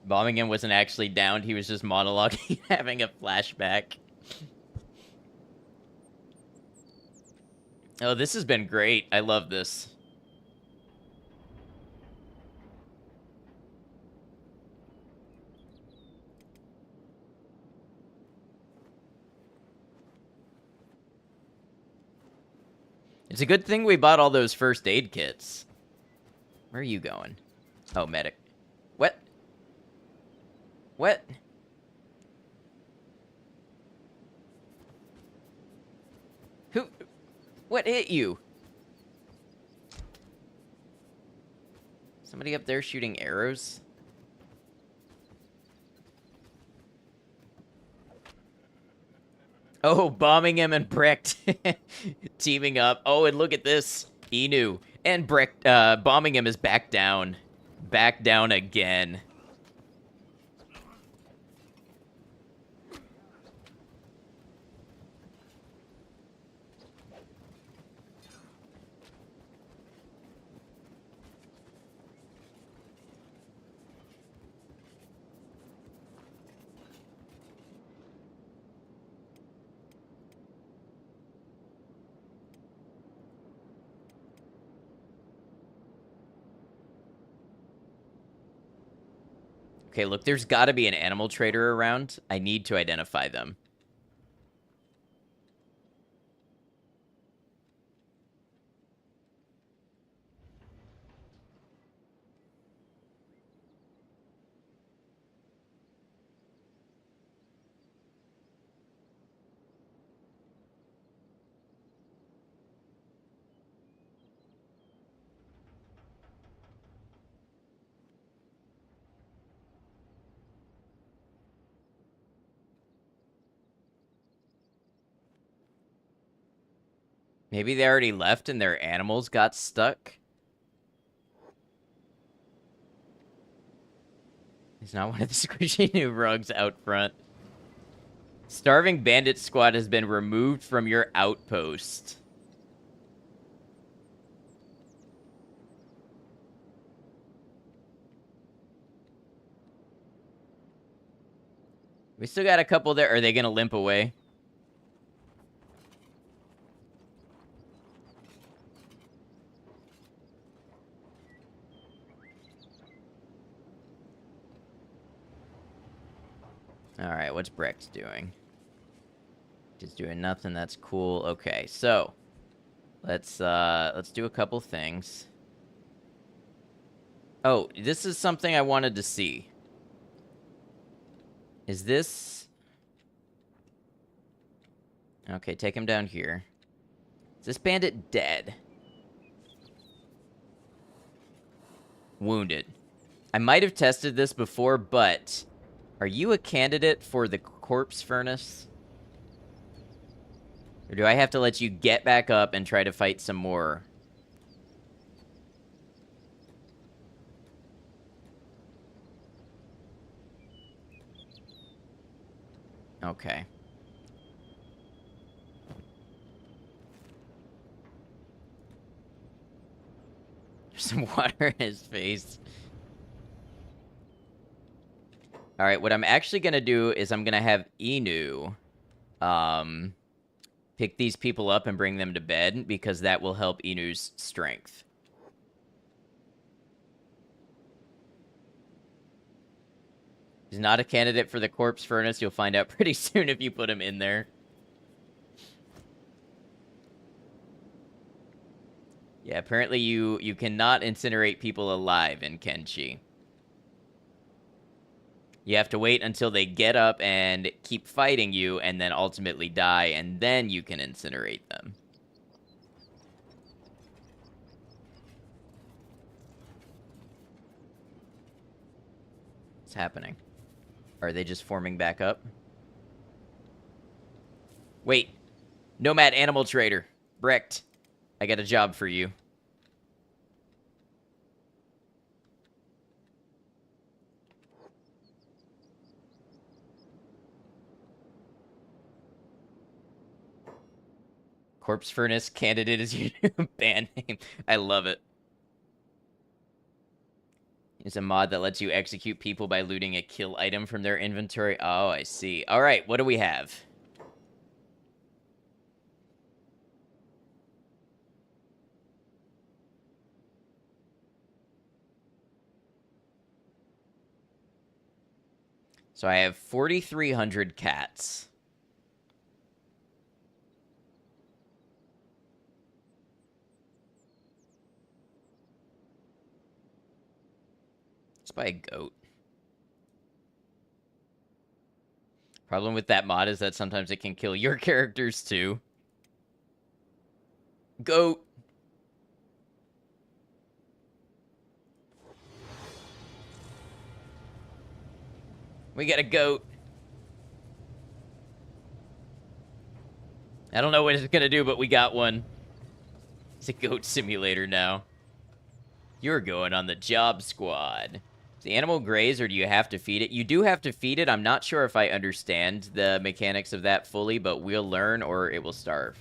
Bombing him wasn't actually downed. He was just monologuing, having a flashback. Oh, this has been great. I love this. It's a good thing we bought all those first aid kits. Where are you going? Oh, medic. What? What? Who? What hit you? Somebody up there shooting arrows? Oh, bombing him and Brecht teaming up. Oh, and look at this. Inu. And Brecht bombing him is back down. Back down again. Okay, look, there's got to be an animal trader around. I need to identify them. Maybe they already left and their animals got stuck? He's not one of the squishy new rugs out front. Starving Bandit Squad has been removed from your outpost. We still got a couple there. Are they going to limp away? Alright, what's Brecht doing? Just doing nothing, that's cool. Okay, so let's do a couple things. Oh, this is something I wanted to see. Is this... Okay, take him down here. Is this bandit dead? Wounded. I might have tested this before, but... Are you a candidate for the corpse furnace? Or do I have to let you get back up and try to fight some more? Okay. There's some water in his face. Alright, what I'm actually gonna do is I'm gonna have Inu, pick these people up and bring them to bed, because that will help Inu's strength. He's not a candidate for the corpse furnace. You'll find out pretty soon if you put him in there. Yeah, apparently you cannot incinerate people alive in Kenshi. You have to wait until they get up and keep fighting you, and then ultimately die, and then you can incinerate them. What's happening? Are they just forming back up? Wait. Nomad Animal Trader. Brecht. I got a job for you. Corpse Furnace candidate is your new band name. I love it. It's a mod that lets you execute people by looting a kill item from their inventory. Oh, I see. All right, what do we have? So I have 4,300 cats. Let's buy a goat. Problem with that mod is that sometimes it can kill your characters too. Goat. We got a goat. I don't know what it's gonna do, but we got one. It's a goat simulator now. You're going on the job squad. Does the animal graze or do you have to feed it? You do have to feed it. I'm not sure if I understand the mechanics of that fully, but we'll learn or it will starve.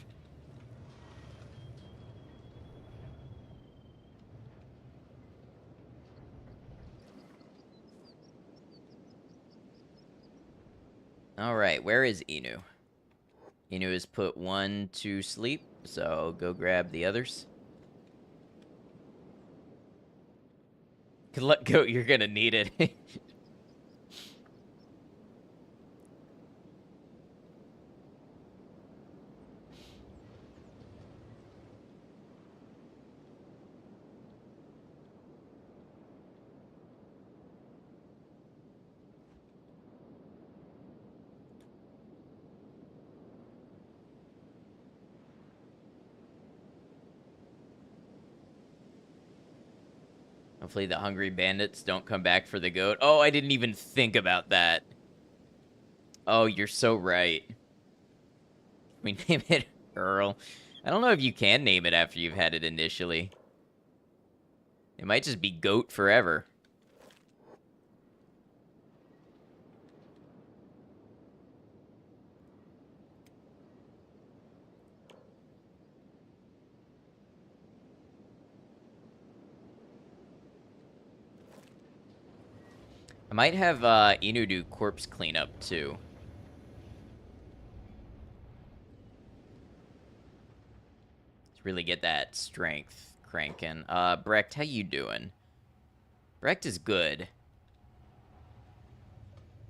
All right, where is Inu? Inu has put one to sleep, so go grab the others. Good luck, goat. You're gonna need it. Hopefully the hungry bandits don't come back for the goat. Oh, I didn't even think about that. Oh, you're so right. We name it Earl. I don't know if you can name it after you've had it initially. It might just be goat forever. I might have Inu do corpse cleanup too. Let's really get that strength cranking. Brecht, how you doing? Brecht is good.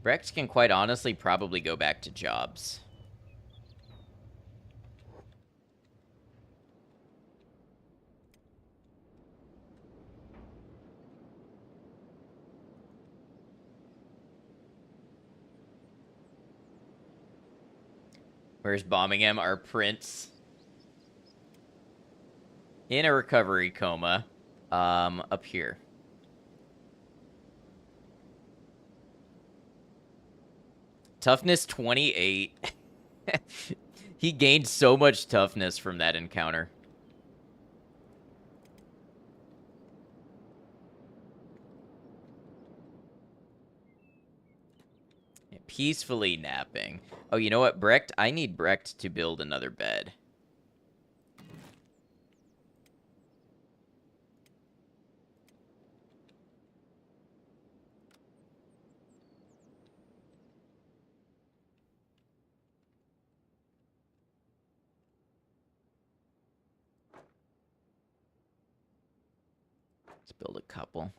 Brecht can quite honestly probably go back to jobs. Where's Bombingham, our prince? In a recovery coma. Up here. Toughness 28. He gained so much toughness from that encounter. Peacefully napping. Oh, you know what, Brecht? I need Brecht to build another bed. Let's build a couple.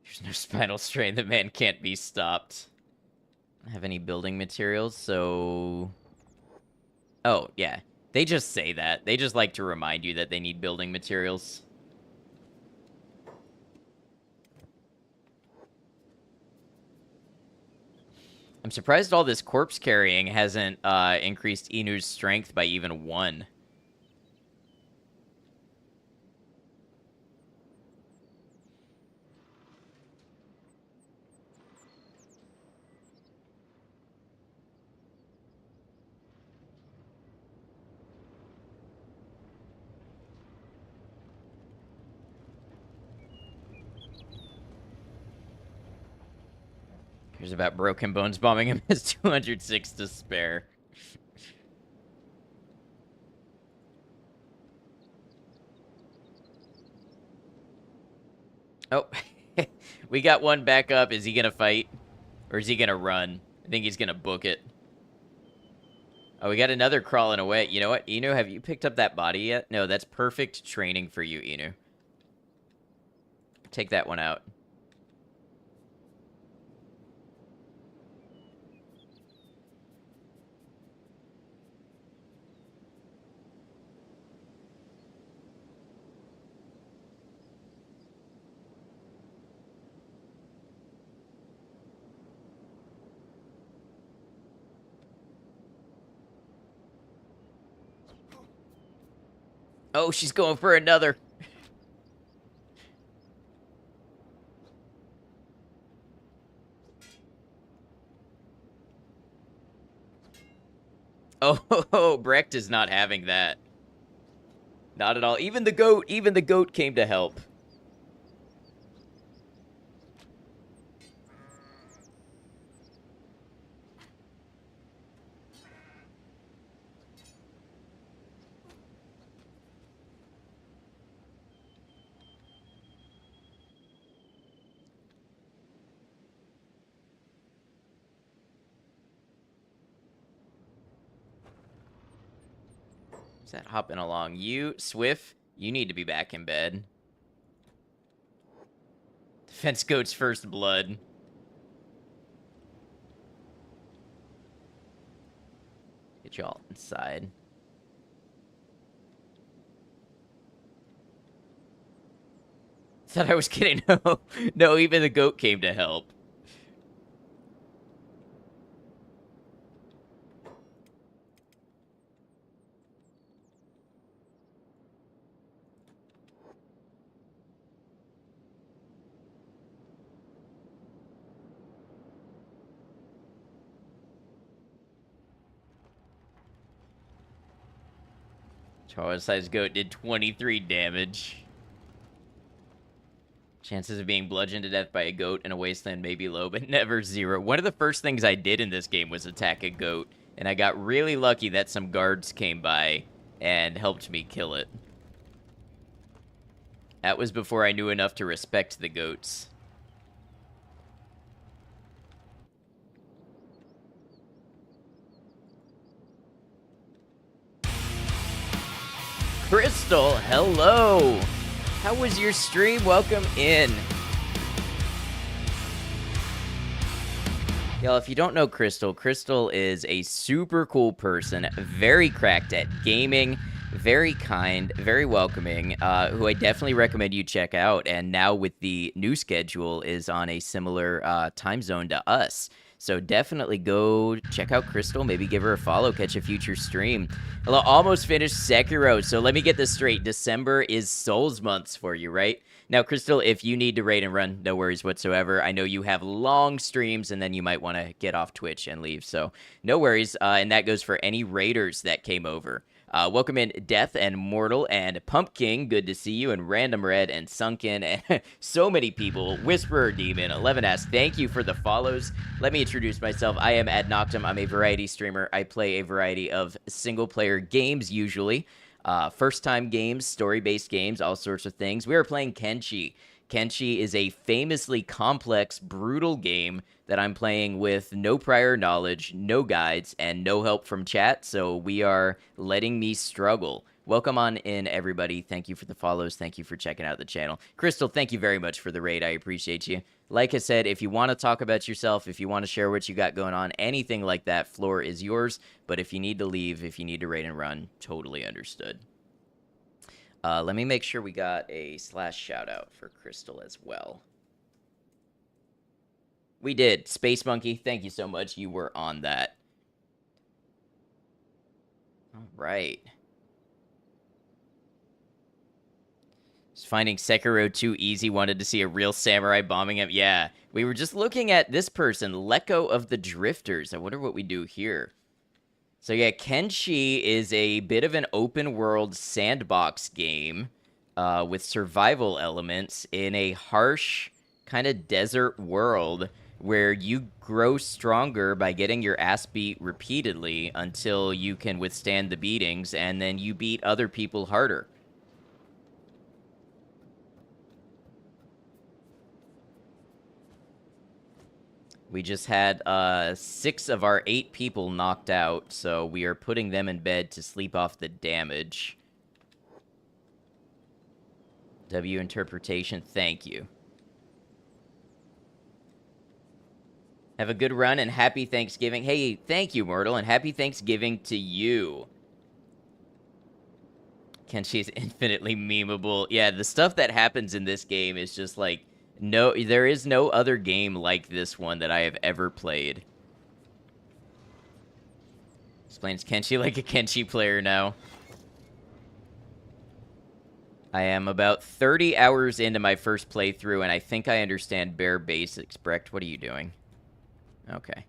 There's no spinal strain. The man can't be stopped. I don't have any building materials, so... Oh, yeah. They just say that. They just like to remind you that they need building materials. I'm surprised all this corpse carrying hasn't increased Inu's strength by even 1. Here's about Broken Bones bombing him as 206 to spare. Oh, we got one back up. Is he gonna fight? Or is he gonna run? I think he's gonna book it. Oh, we got another crawling away. You know what, Inu, have you picked up that body yet? No, that's perfect training for you, Inu. Take that one out. Oh, she's going for another. Oh, Brecht is not having that. Not at all. Even the goat came to help. Is that hopping along? You, Swift, you need to be back in bed. Defense goat's first blood. Get y'all inside. Thought I was kidding. No, no, even the goat came to help. Chihuahua-sized goat did 23 damage. Chances of being bludgeoned to death by a goat in a wasteland may be low, but never zero. One of the first things I did in this game was attack a goat, and I got really lucky that some guards came by and helped me kill it. That was before I knew enough to respect the goats. Crystal, hello! How was your stream? Welcome in. Y'all, if you don't know Crystal, Crystal is a super cool person, very cracked at gaming, very kind, very welcoming, who I definitely recommend you check out. And now with the new schedule is on a similar time zone to us. So definitely go check out Crystal, maybe give her a follow, catch a future stream. Hello, almost finished Sekiro, so let me get this straight. December is Souls months for you, right? Now, Crystal, if you need to raid and run, no worries whatsoever. I know you have long streams, and then you might want to get off Twitch and leave, so no worries. And that goes for any raiders that came over. Welcome in Death and Mortal and Pumpkin. Good to see you. And Random Red and Sunken and so many people. Whisperer Demon, 11S. Thank you for the follows. Let me introduce myself. I am Ad Noctum. I'm a variety streamer. I play a variety of single-player games usually. First-time games, story-based games, all sorts of things. We are playing Kenshi. Kenshi is a famously complex, brutal game that I'm playing with no prior knowledge, no guides, and no help from chat, so we are letting me struggle. Welcome on in, everybody. Thank you for the follows. Thank you for checking out the channel. Crystal, thank you very much for the raid. I appreciate you. Like I said, if you want to talk about yourself, if you want to share what you got going on, anything like that, floor is yours. But if you need to leave, if you need to raid and run, totally understood. Let me make sure we got a / shout out for Crystal as well. We did. Space Monkey, thank you so much. You were on that. All right. Just finding Sekiro too easy. Wanted to see a real samurai bombing him. Yeah, we were just looking at this person, Lecco of the Drifters. I wonder what we do here. So yeah, Kenshi is a bit of an open world sandbox game with survival elements in a harsh kind of desert world. where you grow stronger by getting your ass beat repeatedly until you can withstand the beatings, and then you beat other people harder. We just had 6 of our 8 people knocked out, so we are putting them in bed to sleep off the damage. W interpretation, thank you. Have a good run and happy Thanksgiving. Hey, thank you, Myrtle, and happy Thanksgiving to you. Kenshi's infinitely memeable. Yeah, the stuff that happens in this game is just like, no, there is no other game like this one that I have ever played. Explains Kenshi like a Kenshi player now. I am about 30 hours into my first playthrough, and I think I understand bare basics. Brecht, what are you doing? Okay.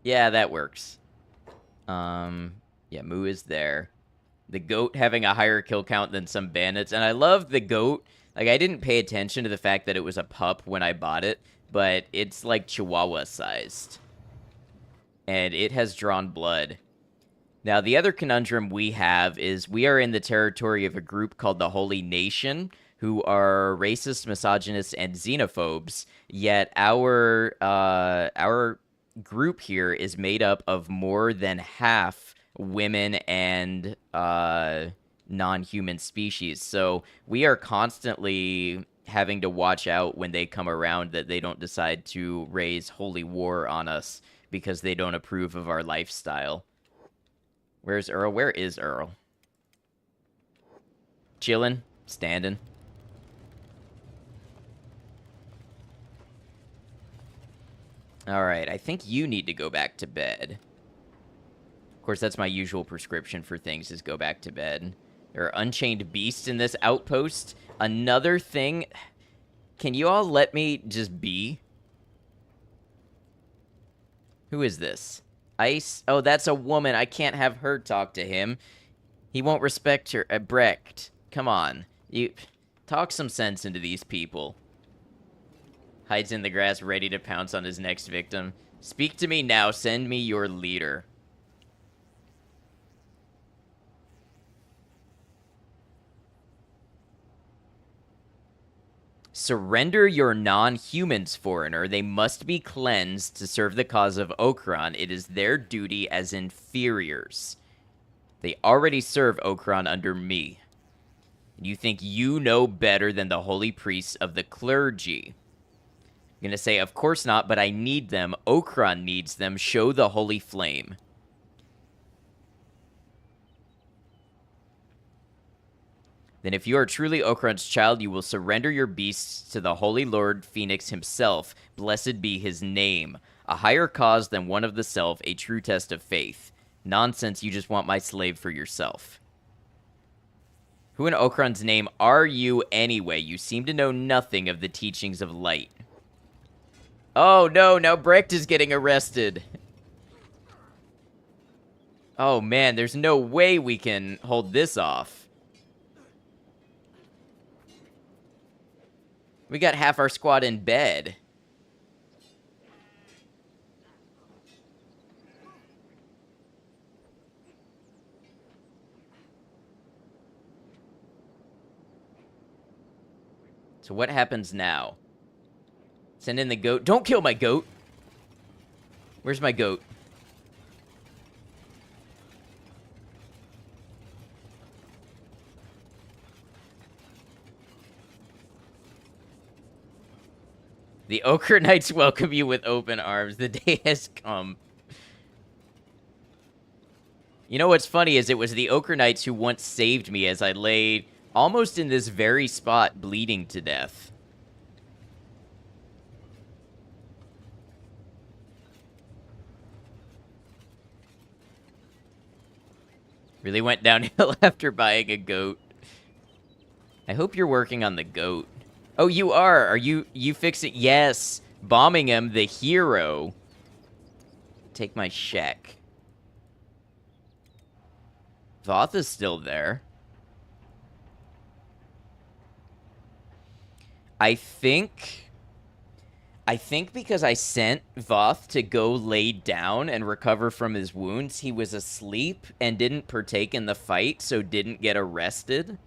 Yeah, that works. Yeah, Moo is there. The goat having a higher kill count than some bandits, and I love the goat. Like, I didn't pay attention to the fact that it was a pup when I bought it, but it's like Chihuahua-sized. And it has drawn blood. Now, the other conundrum we have is we are in the territory of a group called the Holy Nation, who are racist, misogynists, and xenophobes, yet our group here is made up of more than half women and non-human species. So we are constantly having to watch out when they come around that they don't decide to raise holy war on us because they don't approve of our lifestyle. Where's Earl? Where is Earl? Chillin'? Standing? Alright, I think you need to go back to bed. Of course, that's my usual prescription for things, is go back to bed. There are unchained beasts in this outpost. Another thing... Can you all let me just be? Who is this? Ice? Oh, that's a woman. I can't have her talk to him. He won't respect her. Brecht, come on. You talk some sense into these people. Hides in the grass, ready to pounce on his next victim. Speak to me now. Send me your leader. Surrender your non-humans, foreigner. They must be cleansed to serve the cause of Okran. It is their duty as inferiors. They already serve Okran under me. You think you know better than the holy priests of the clergy. I'm gonna say, of course not, but I need them. Okran needs them. Show the holy flame. Then if you are truly Okran's child, you will surrender your beasts to the Holy Lord Phoenix himself. Blessed be his name. A higher cause than one of the self, a true test of faith. Nonsense, you just want my slave for yourself. Who in Okran's name are you anyway? You seem to know nothing of the teachings of light. Oh no, now Brecht is getting arrested. Oh man, there's no way we can hold this off. We got half our squad in bed. So what happens now? Send in the goat. Don't kill my goat. Where's my goat? The Ochre Knights welcome you with open arms. The day has come. You know what's funny is it was the Ochre Knights who once saved me as I lay almost in this very spot bleeding to death. Really went downhill after buying a goat. I hope you're working on the goat. Oh, you are. Are you fixing? Yes. Bombing him, the hero. Take my check. Voth is still there. I think because I sent Voth to go lay down and recover from his wounds, he was asleep and didn't partake in the fight, so didn't get arrested.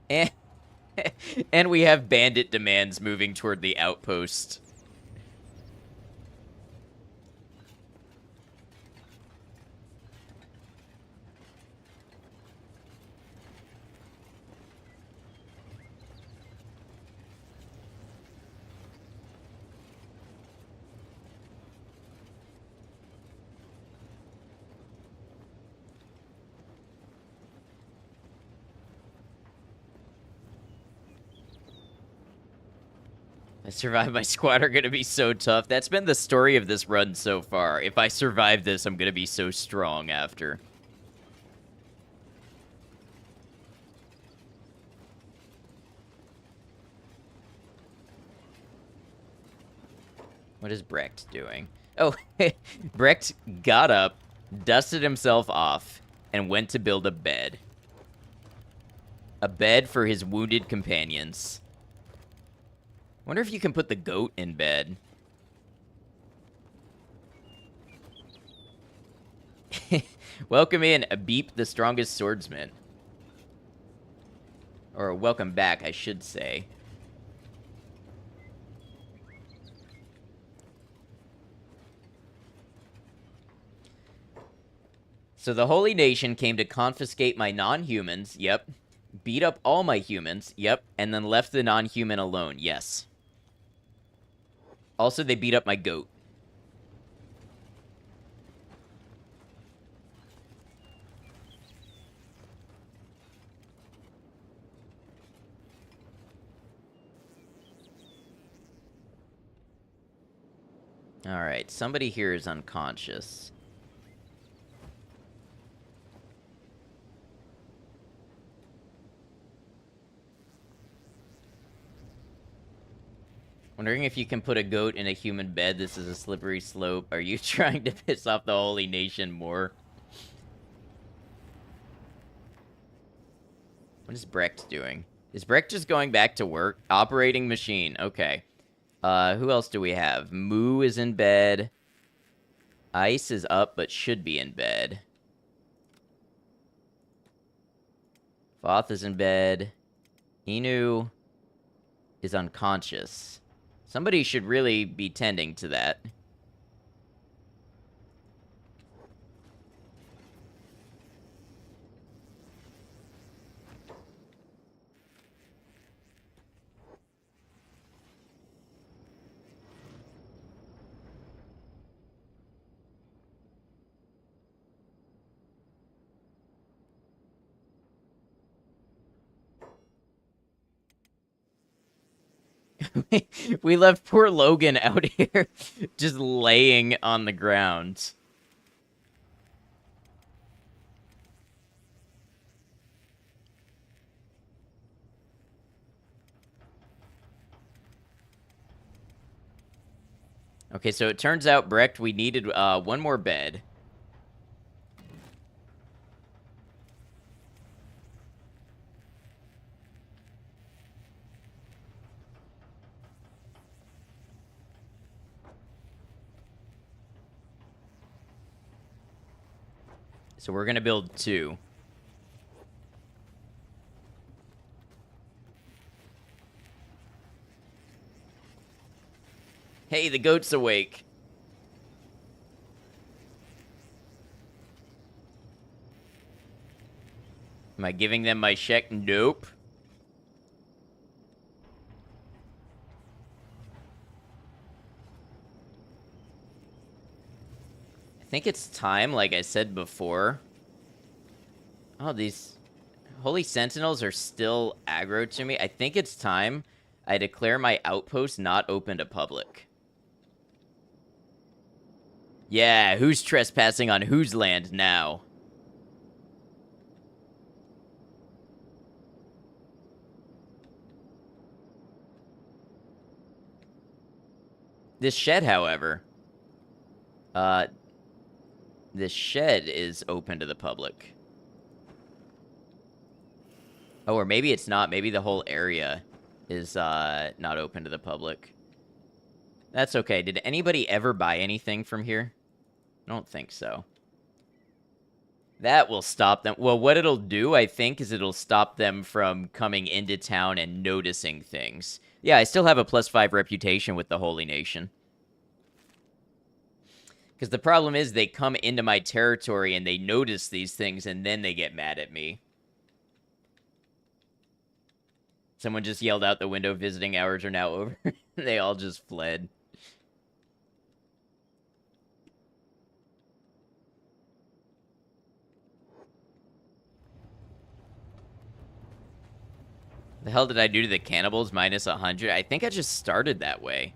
And, and we have bandit demands moving toward the outpost. I survived my squad are going to be so tough. That's been the story of this run so far. If I survive this, I'm going to be so strong after. What is Brecht doing? Oh, Brecht got up, dusted himself off, and went to build a bed. A bed for his wounded companions. Wonder if you can put the goat in bed. Welcome in, Beep, the strongest swordsman. Or welcome back, I should say. So the Holy Nation came to confiscate my non-humans, yep. Beat up all my humans, yep. And then left the non-human alone, yes. Also, they beat up my goat. Alright, somebody here is unconscious. Wondering if you can put a goat in a human bed. This is a slippery slope. Are you trying to piss off the Holy Nation more? What is Brecht doing? Is Brecht just going back to work? Operating machine. Okay. Who else do we have? Moo is in bed. Ice is up, but should be in bed. Voth is in bed. Inu is unconscious. Somebody should really be tending to that. We left poor Logan out here just laying on the ground. Okay, so it turns out, Brecht, we needed one more bed. So we're gonna build 2. Hey, the goat's awake. Am I giving them my check? Nope. I think it's time, like I said before. Oh, these Holy Sentinels are still aggro to me. I think it's time I declare my outpost not open to public. Yeah, who's trespassing on whose land now? This shed, however, uh, this shed is open to the public. Oh, or maybe it's not. Maybe the whole area is not open to the public. That's okay. Did anybody ever buy anything from here? I don't think so. That will stop them. Well, what it'll do, I think, is it'll stop them from coming into town and noticing things. Yeah, I still have a +5 reputation with the Holy Nation. Because the problem is they come into my territory and they notice these things and then they get mad at me. Someone just yelled out the window, visiting hours are now over. They all just fled. The hell did I do to the cannibals? -100? I think I just started that way.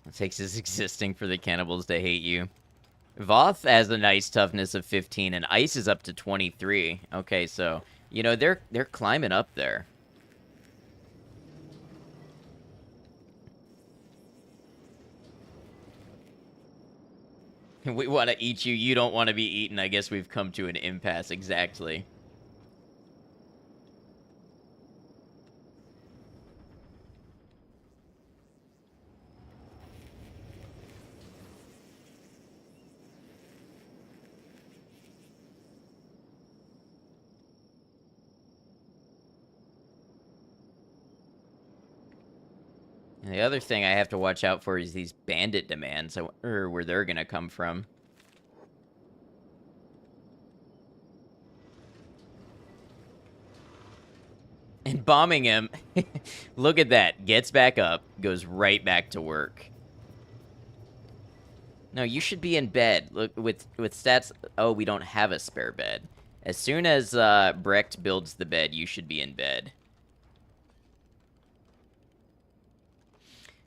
It takes his existing for the cannibals to hate you. Voth has a nice toughness of 15, and Ice is up to 23. Okay, so, you know, they're climbing up there. We want to eat you. You don't want to be eaten. I guess we've come to an impasse. Exactly. And the other thing I have to watch out for is these bandit demands. I wonder where they're going to come from. And bombing him, look at that. Gets back up, goes right back to work. No, you should be in bed. Look, with stats... Oh, we don't have a spare bed. As soon as Brecht builds the bed, you should be in bed.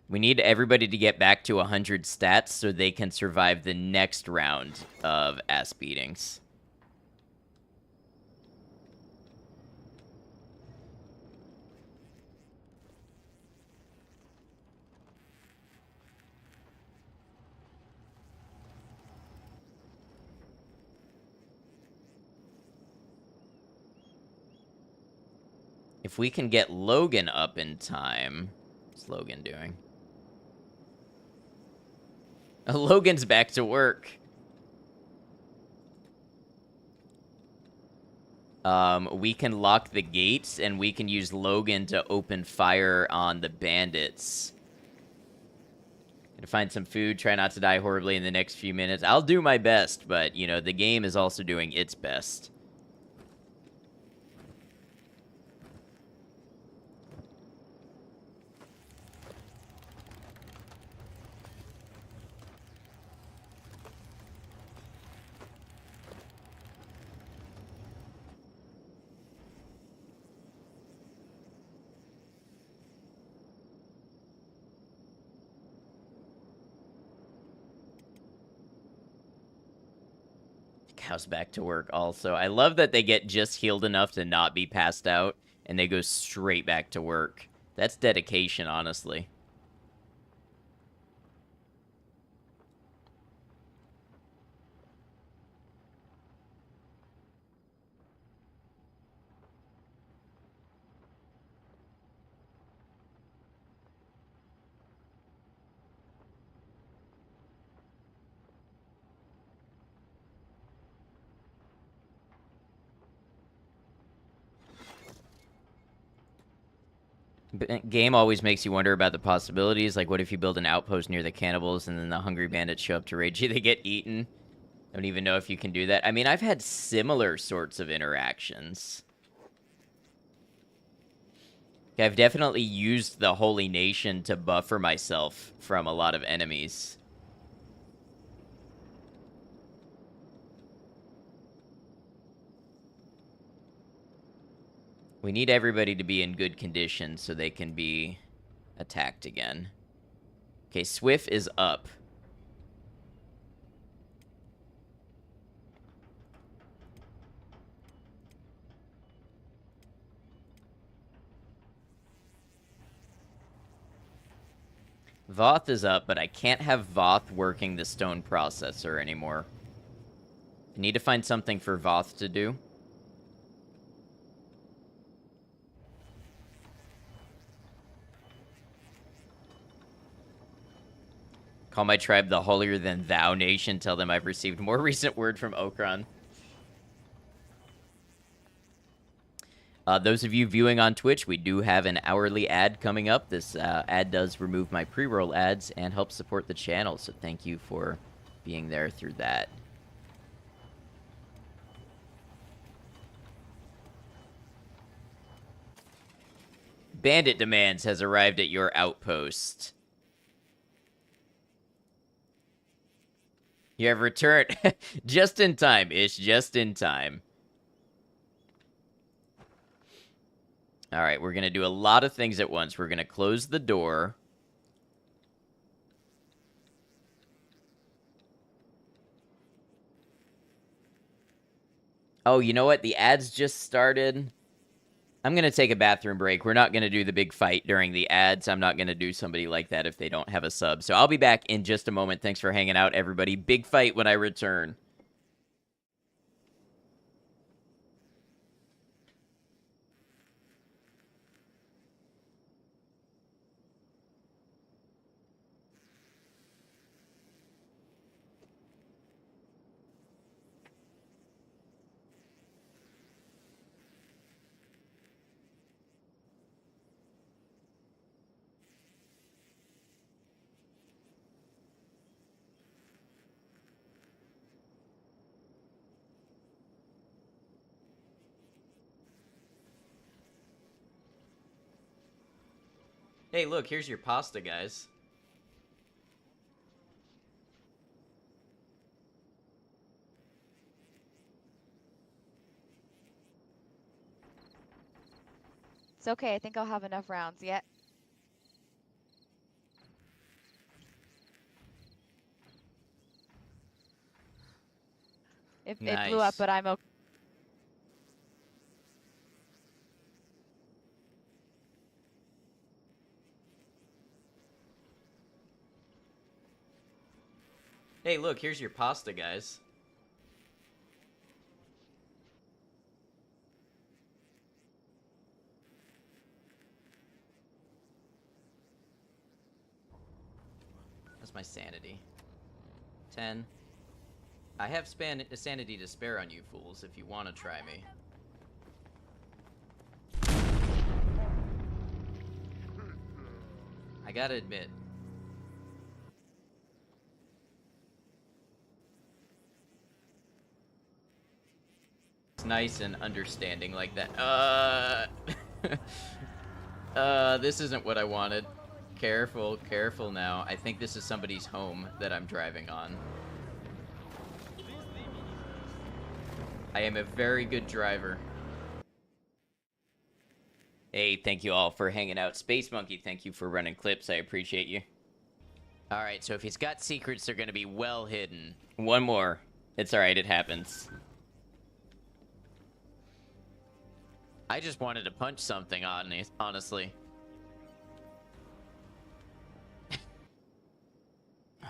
We need everybody to get back to 100 stats so they can survive the next round of ass beatings. If we can get Logan up in time... What's Logan doing? Logan's back to work. We can lock the gates, and we can use Logan to open fire on the bandits. Gonna find some food, try not to die horribly in the next few minutes. I'll do my best, but, you know, the game is also doing its best. Cow's back to work also. I love that they get just healed enough to not be passed out, and they go straight back to work. That's dedication, honestly. Game always makes you wonder about the possibilities. Like, what if you build an outpost near the cannibals and then the hungry bandits show up to raid you? They get eaten. I don't even know if you can do that. I mean, I've had similar sorts of interactions. I've definitely used the Holy Nation to buffer myself from a lot of enemies. We need everybody to be in good condition so they can be attacked again. Okay, Swift is up. Voth is up, but I can't have Voth working the stone processor anymore. I need to find something for Voth to do. Call my tribe the holier-than-thou nation. Tell them I've received more recent word from Okran. Those of you viewing on Twitch, we do have an hourly ad coming up. This ad does remove my pre-roll ads and helps support the channel, so thank you for being there through that. Bandit Demands has arrived at your outpost. You have returned just in time, Ish, just in time. All right, we're going to do a lot of things at once. We're going to close the door. Oh, you know what? The ads just started. I'm going to take a bathroom break. We're not going to do the big fight during the ads. I'm not going to do somebody like that if they don't have a sub. So I'll be back in just a moment. Thanks for hanging out, everybody. Big fight when I return. Hey, look, here's your pasta, guys. It's okay, I think I'll have enough rounds yet. It blew up, Nice. but I'm okay. Hey, look, here's your pasta, guys. That's my sanity. 10. I have sanity to spare on you fools if you want to try me. I gotta admit. It's nice and understanding like that. This isn't what I wanted. Careful, careful now. I think this is somebody's home that I'm driving on. I am a very good driver. Hey, thank you all for hanging out. Space Monkey, thank you for running clips. I appreciate you. Alright, so if he's got secrets, they're gonna be well hidden. One more. It's alright, it happens. I just wanted to punch something, honestly.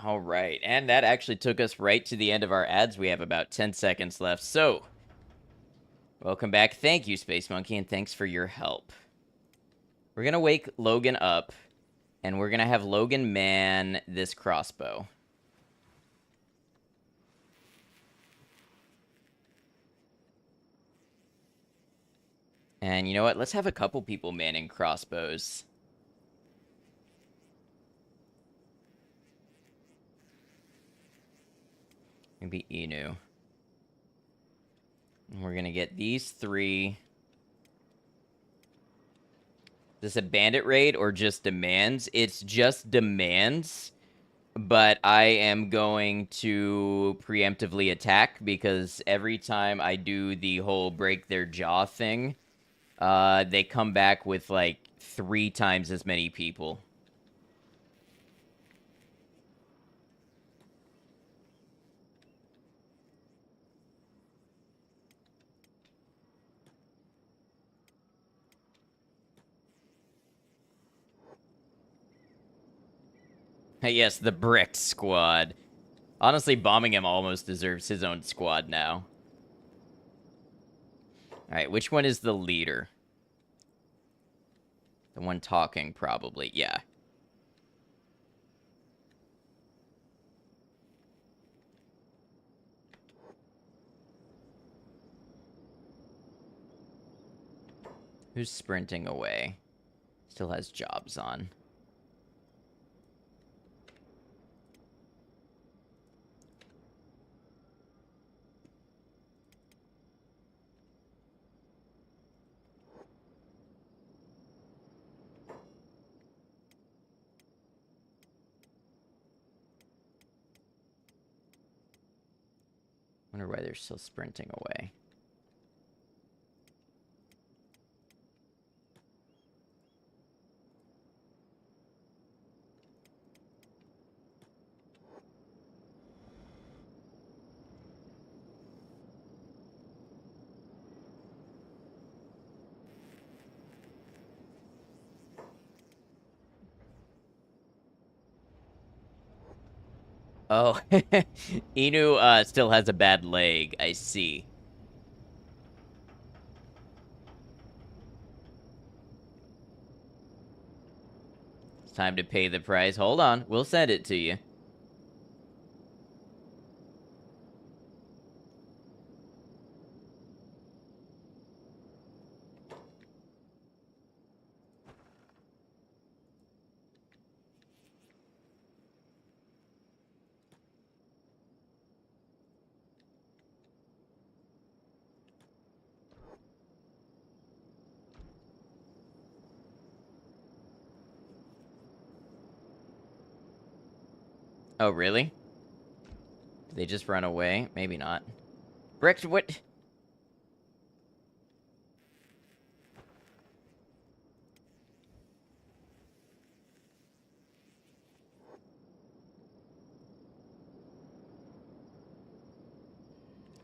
Alright, and that actually took us right to the end of our ads. We have about 10 seconds left, so... Welcome back. Thank you, Space Monkey, and thanks for your help. We're gonna wake Logan up, and we're gonna have Logan man this crossbow. And you know what? Let's have a couple people manning crossbows. Maybe Inu. And we're gonna get these 3. Is this a bandit raid or just demands? It's just demands, but I am going to preemptively attack because every time I do the whole break their jaw thing, They come back with like 3 times as many people. Yes, the Brick Squad. Honestly, bombing him almost deserves his own squad now. Alright, which one is the leader? The one talking, probably. Yeah. Who's sprinting away? Still has jobs on. Wonder why they're still sprinting away. Oh, Inu still has a bad leg. I see. It's time to pay the price. Hold on, we'll send it to you. Oh, really? Did they just run away? Maybe not. Brick, what?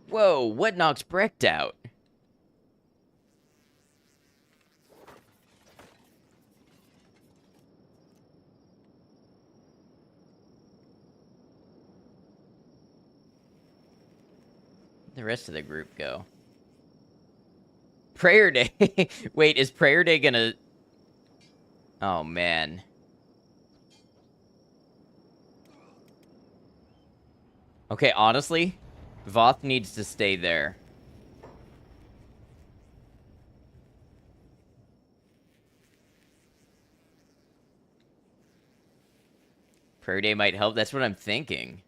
Whoa, what knocks Brecht out? The rest of the group go. Prayer Day. Wait, is Prayer Day gonna... Oh, man. Okay, honestly, Voth needs to stay there. Prayer Day might help. That's what I'm thinking.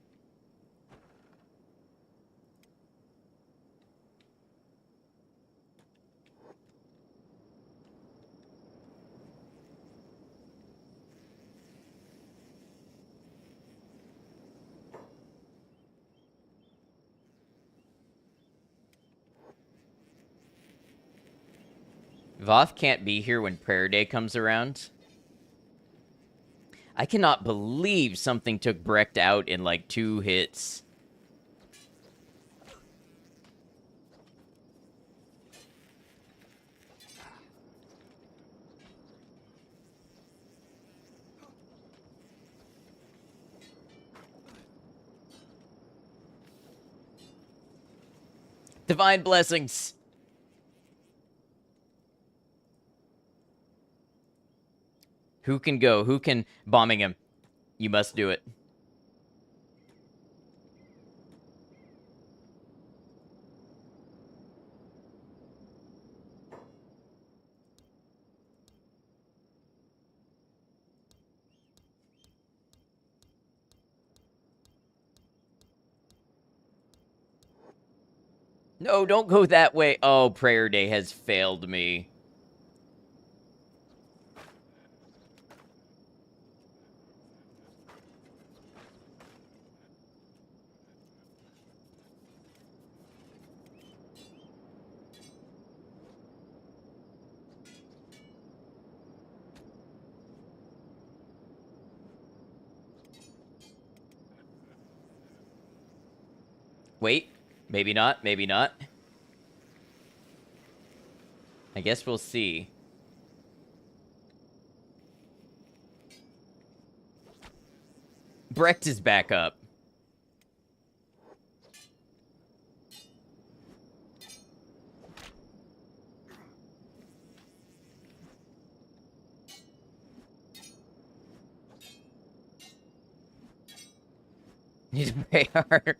Voth can't be here when Prayer Day comes around. I cannot believe something took Brecht out in like 2 hits. Divine blessings. Who can go? Who can bombing him? You must do it. No, don't go that way. Oh, Prayer Day has failed me. Wait. Maybe not. Maybe not. I guess we'll see. Brecht is back up. He's way harder.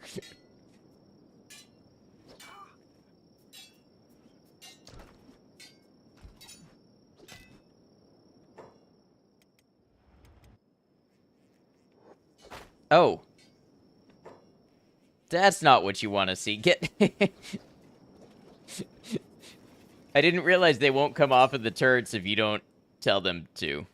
Oh. That's not what you want to see. Get... I didn't realize they won't come off of the turrets if you don't tell them to.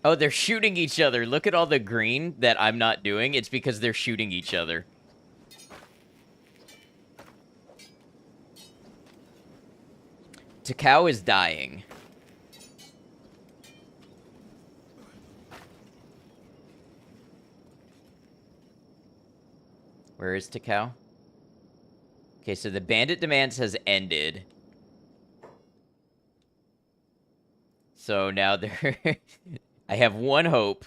Oh, they're shooting each other. Look at all the green that I'm not doing. It's because they're shooting each other. Takao is dying. Where is Takao? Okay, so the bandit demands has ended. So now they're... I have one hope.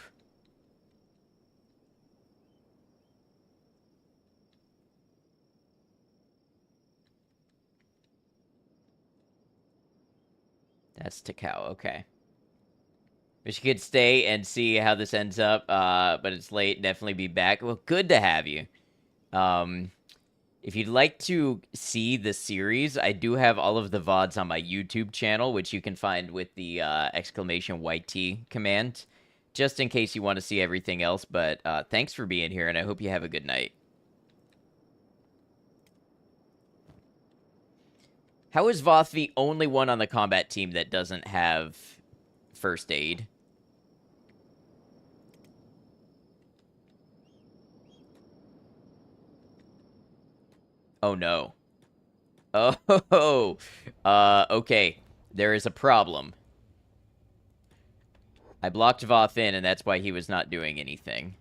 That's Takao, okay. Wish you could stay and see how this ends up, but it's late. Definitely be back. Well, good to have you. If you'd like to see the series, I do have all of the VODs on my YouTube channel, which you can find with the exclamation YT command, just in case you want to see everything else. But thanks for being here, and I hope you have a good night. How is Voth the only one on the combat team that doesn't have first aid? Oh, no. Oh, okay. There is a problem. I blocked Voth in, and that's why he was not doing anything.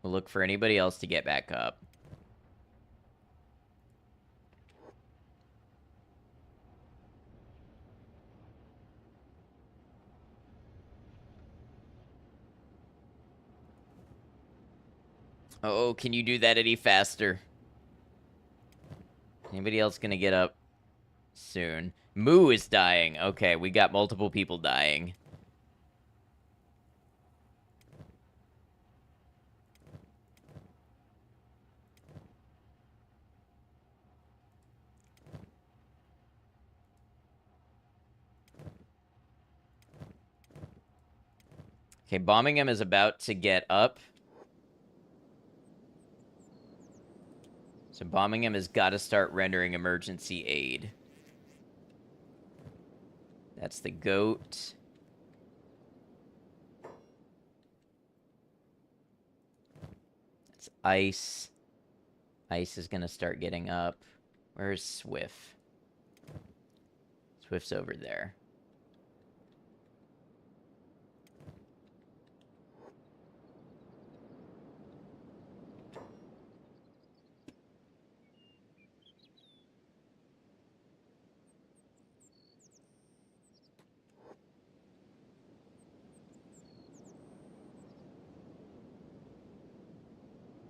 We'll look for anybody else to get back up. Oh, can you do that any faster? Anybody else gonna get up soon? Moo is dying. Okay, we got multiple people dying. Okay, Bombingham is about to get up. So Bombingham has got to start rendering emergency aid. That's the goat. That's Ice. Ice is going to start getting up. Where's Swift? Swift's over there.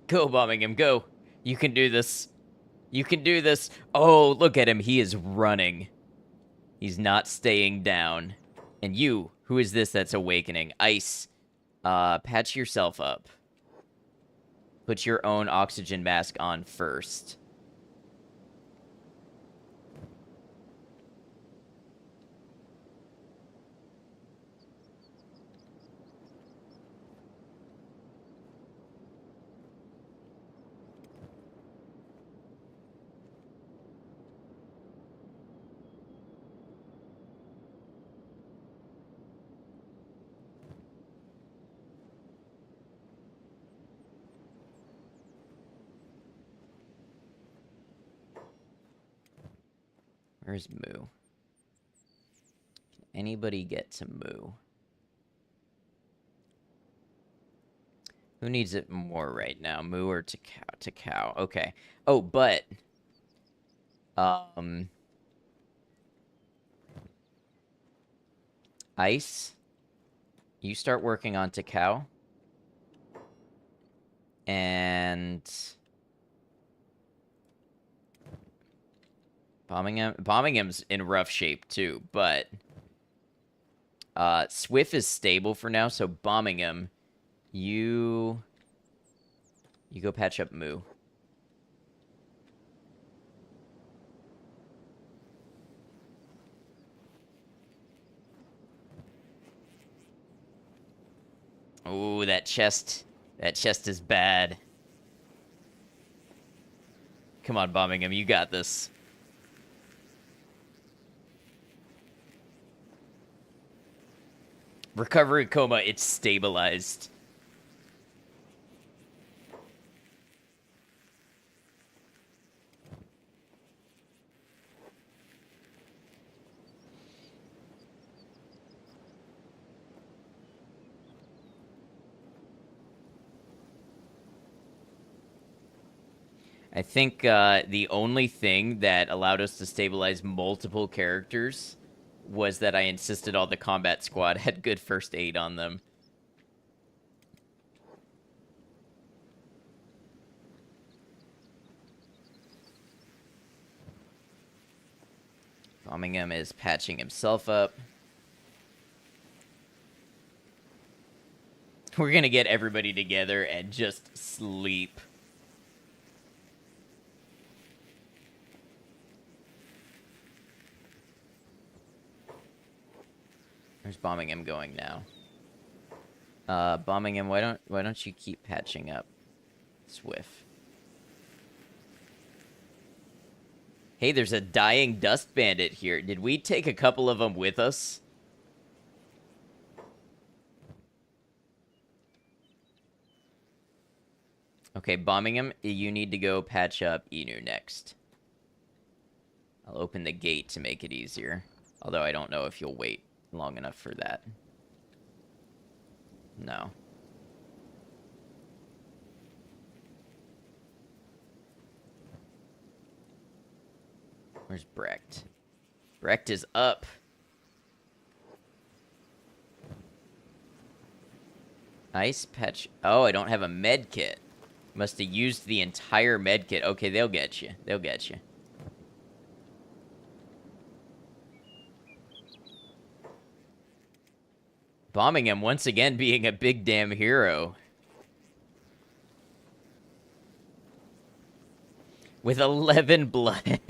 Go, Bombingham, go. You can do this. You can do this. Oh, look at him. He is running. He's not staying down. And you, who is this that's awakening? Ice. Patch yourself up. Put your own oxygen mask on first. Where's Moo? Can anybody get to Moo? Who needs it more right now? Moo or to cow? To cow. Okay. Oh, but Ice, you start working on to cow. And Bombingham's in rough shape too, but Swift is stable for now, so Bombingham, you go patch up Moo. Oh, that chest is bad. Come on, Bombingham, you got this. Recovery coma, it's stabilized. I think the only thing that allowed us to stabilize multiple characters was that I insisted all the combat squad had good first aid on them. Bombingham is patching himself up. We're gonna get everybody together and just sleep. Where's Bombingham going now? Bombingham, why don't you keep patching up Swift? Hey, there's a dying dust bandit here. Did we take a couple of them with us? Okay, Bombingham, you need to go patch up Inu next. I'll open the gate to make it easier. Although I don't know if you'll wait long enough for that. No. Where's Brecht? Brecht is up. Ice patch. Oh, I don't have a med kit. Must have used the entire med kit. Okay, they'll get you. They'll get you. Bombingham once again being a big damn hero. With 11 blood.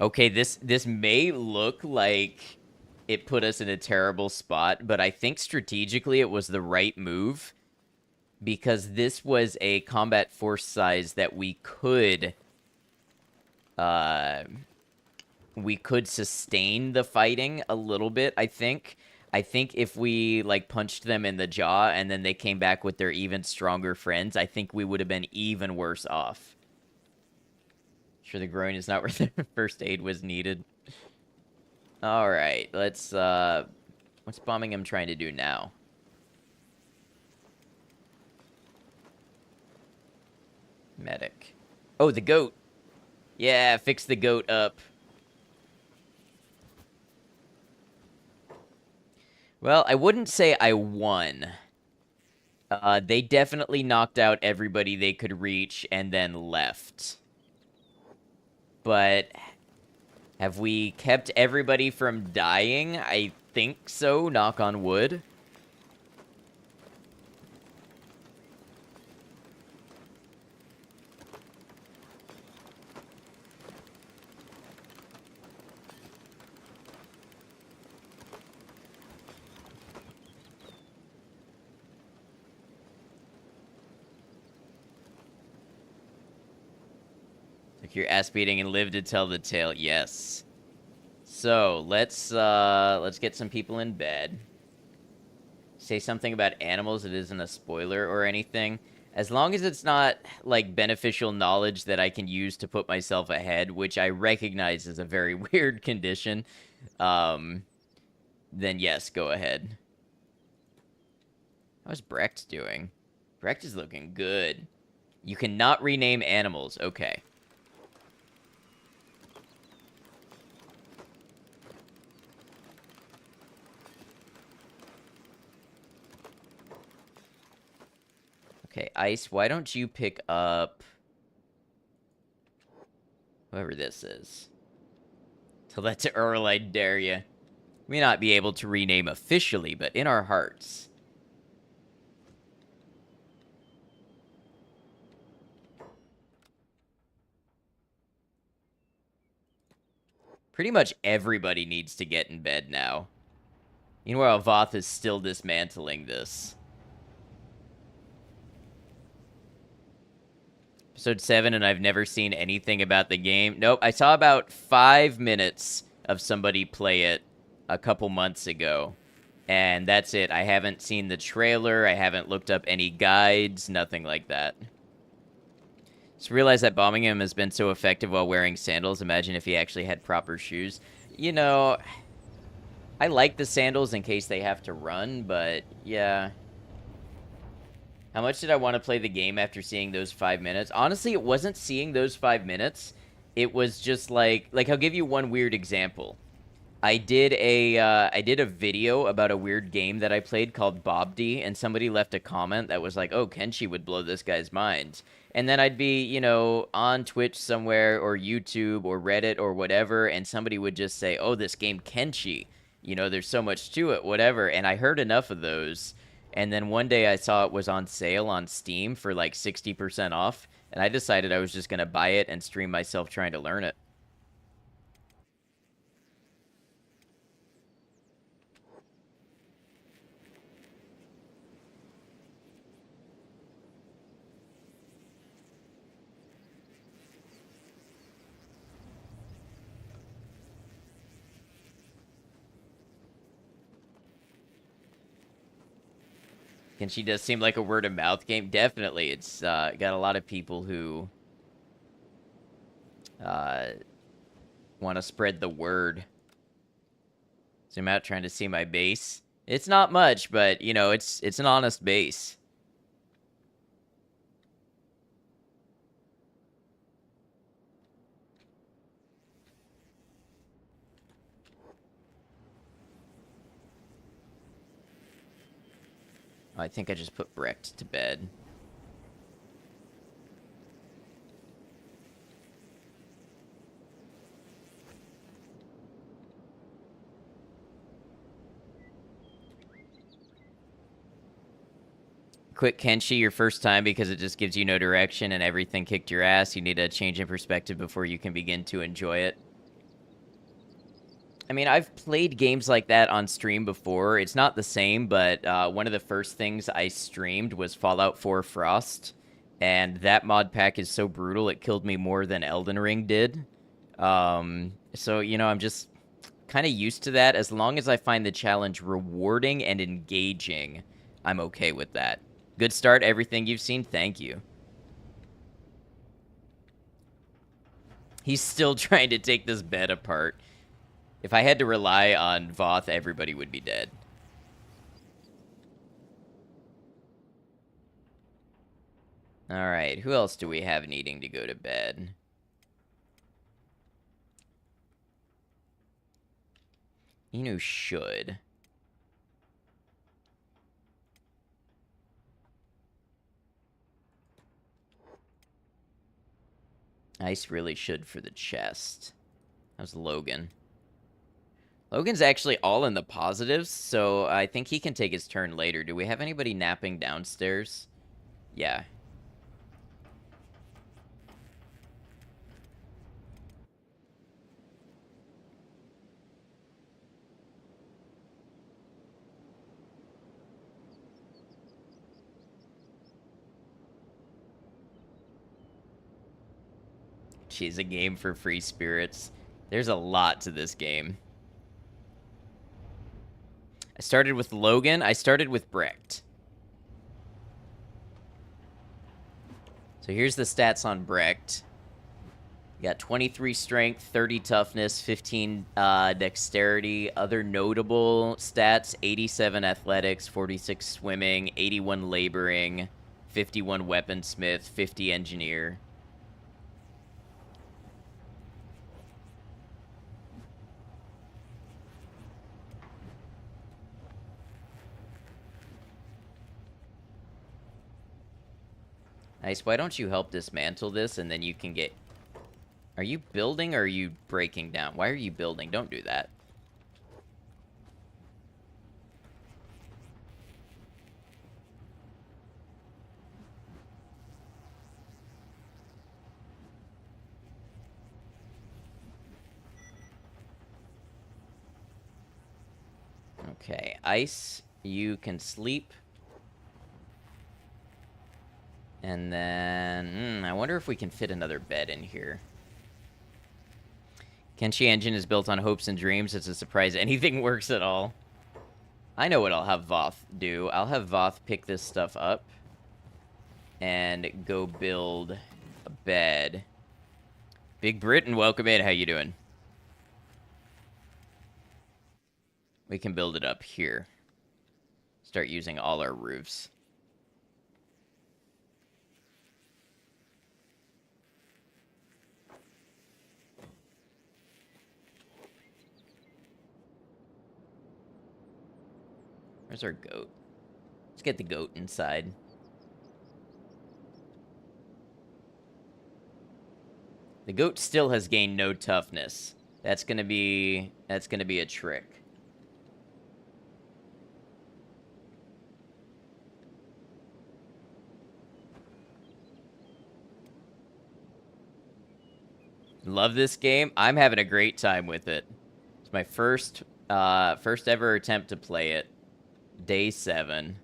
Okay, this may look like it put us in a terrible spot, but I think strategically it was the right move. Because this was a combat force size that we could sustain the fighting a little bit, I think. I think if we, like, punched them in the jaw and then they came back with their even stronger friends, I think we would have been even worse off. Sure, the groin is not where the first aid was needed. Alright, let's, what's Bombingham trying to do now? Medic. Oh, the goat. Yeah, fix the goat up. Well, I wouldn't say I won. They definitely knocked out everybody they could reach and then left. But Have we kept everybody from dying? I think so, knock on wood. Took your ass beating and lived to tell the tale. Yes. So let's get some people in bed. Say something about animals that isn't a spoiler or anything. As long as it's not like beneficial knowledge that I can use to put myself ahead, which I recognize is a very weird condition, then yes, go ahead. How's Brecht doing? Brecht is looking good. You cannot rename animals. Okay. Okay, Ice, why don't you pick up whoever this is? Tell that to Earl, I dare ya. We may not be able to rename officially, but in our hearts. Pretty much everybody needs to get in bed now. Meanwhile, Voth is still dismantling this. Episode 7, and I've never seen anything about the game. Nope, I saw about 5 minutes of somebody play it a couple months ago. And that's it. I haven't seen the trailer. I haven't looked up any guides. Nothing like that. Just realized that bombing him has been so effective while wearing sandals. Imagine if he actually had proper shoes. You know, I like the sandals in case they have to run, but yeah. How much did I want to play the game after seeing those 5 minutes? Honestly, it wasn't seeing those 5 minutes. It was just like I'll give you one weird example. I did a video about a weird game that I played called Bob D, and somebody left a comment that was like, "Oh, Kenshi would blow this guy's mind." And then I'd be, you know, on Twitch somewhere or YouTube or Reddit or whatever, and somebody would just say, "Oh, this game Kenshi, you know, there's so much to it, whatever." And I heard enough of those, and then one day I saw it was on sale on Steam for like 60% off, and I decided I was just gonna buy it and stream myself trying to learn it. And she does seem like a word of mouth game. Definitely. It's got a lot of people who want to spread the word. Zoom out trying to see my base. It's not much, but you know, it's an honest base. I think I just put Brecht to bed. Quit Kenshi your first time because it just gives you no direction and everything kicked your ass. You need a change in perspective before you can begin to enjoy it. I mean, I've played games like that on stream before. It's not the same, but one of the first things I streamed was Fallout 4 Frost. And that mod pack is so brutal, it killed me more than Elden Ring did. So, you know, I'm just kind of used to that. As long as I find the challenge rewarding and engaging, I'm okay with that. Good start, everything you've seen. Thank you. He's still trying to take this bed apart. If I had to rely on Voth, everybody would be dead. Alright, who else do we have needing to go to bed? Inu should. Ice really should for the chest. How's Logan? Logan's actually all in the positives, so I think he can take his turn later. Do we have anybody napping downstairs? Yeah. She's a game for free spirits. There's a lot to this game. I started with Logan. I started with Brecht. So here's the stats on Brecht. You got 23 strength, 30 toughness, 15 dexterity. Other notable stats, 87 athletics, 46 swimming, 81 laboring, 51 weaponsmith, 50 engineer. Nice. Why don't you help dismantle this and then you can get... Are you building or are you breaking down? Why are you building? Don't do that. Okay. Ice, you can sleep. And then... I wonder if we can fit another bed in here. Kenshi engine is built on hopes and dreams. It's a surprise anything works at all. I know what I'll have Voth do. I'll have Voth pick this stuff up and go build a bed. Big Britain, welcome in. How you doing? We can build it up here. Start using all our roofs. Where's our goat? Let's get the goat inside. The goat still has gained no toughness. That's gonna be a trick. Love this game. I'm having a great time with it. It's my first ever attempt to play it. Day 7.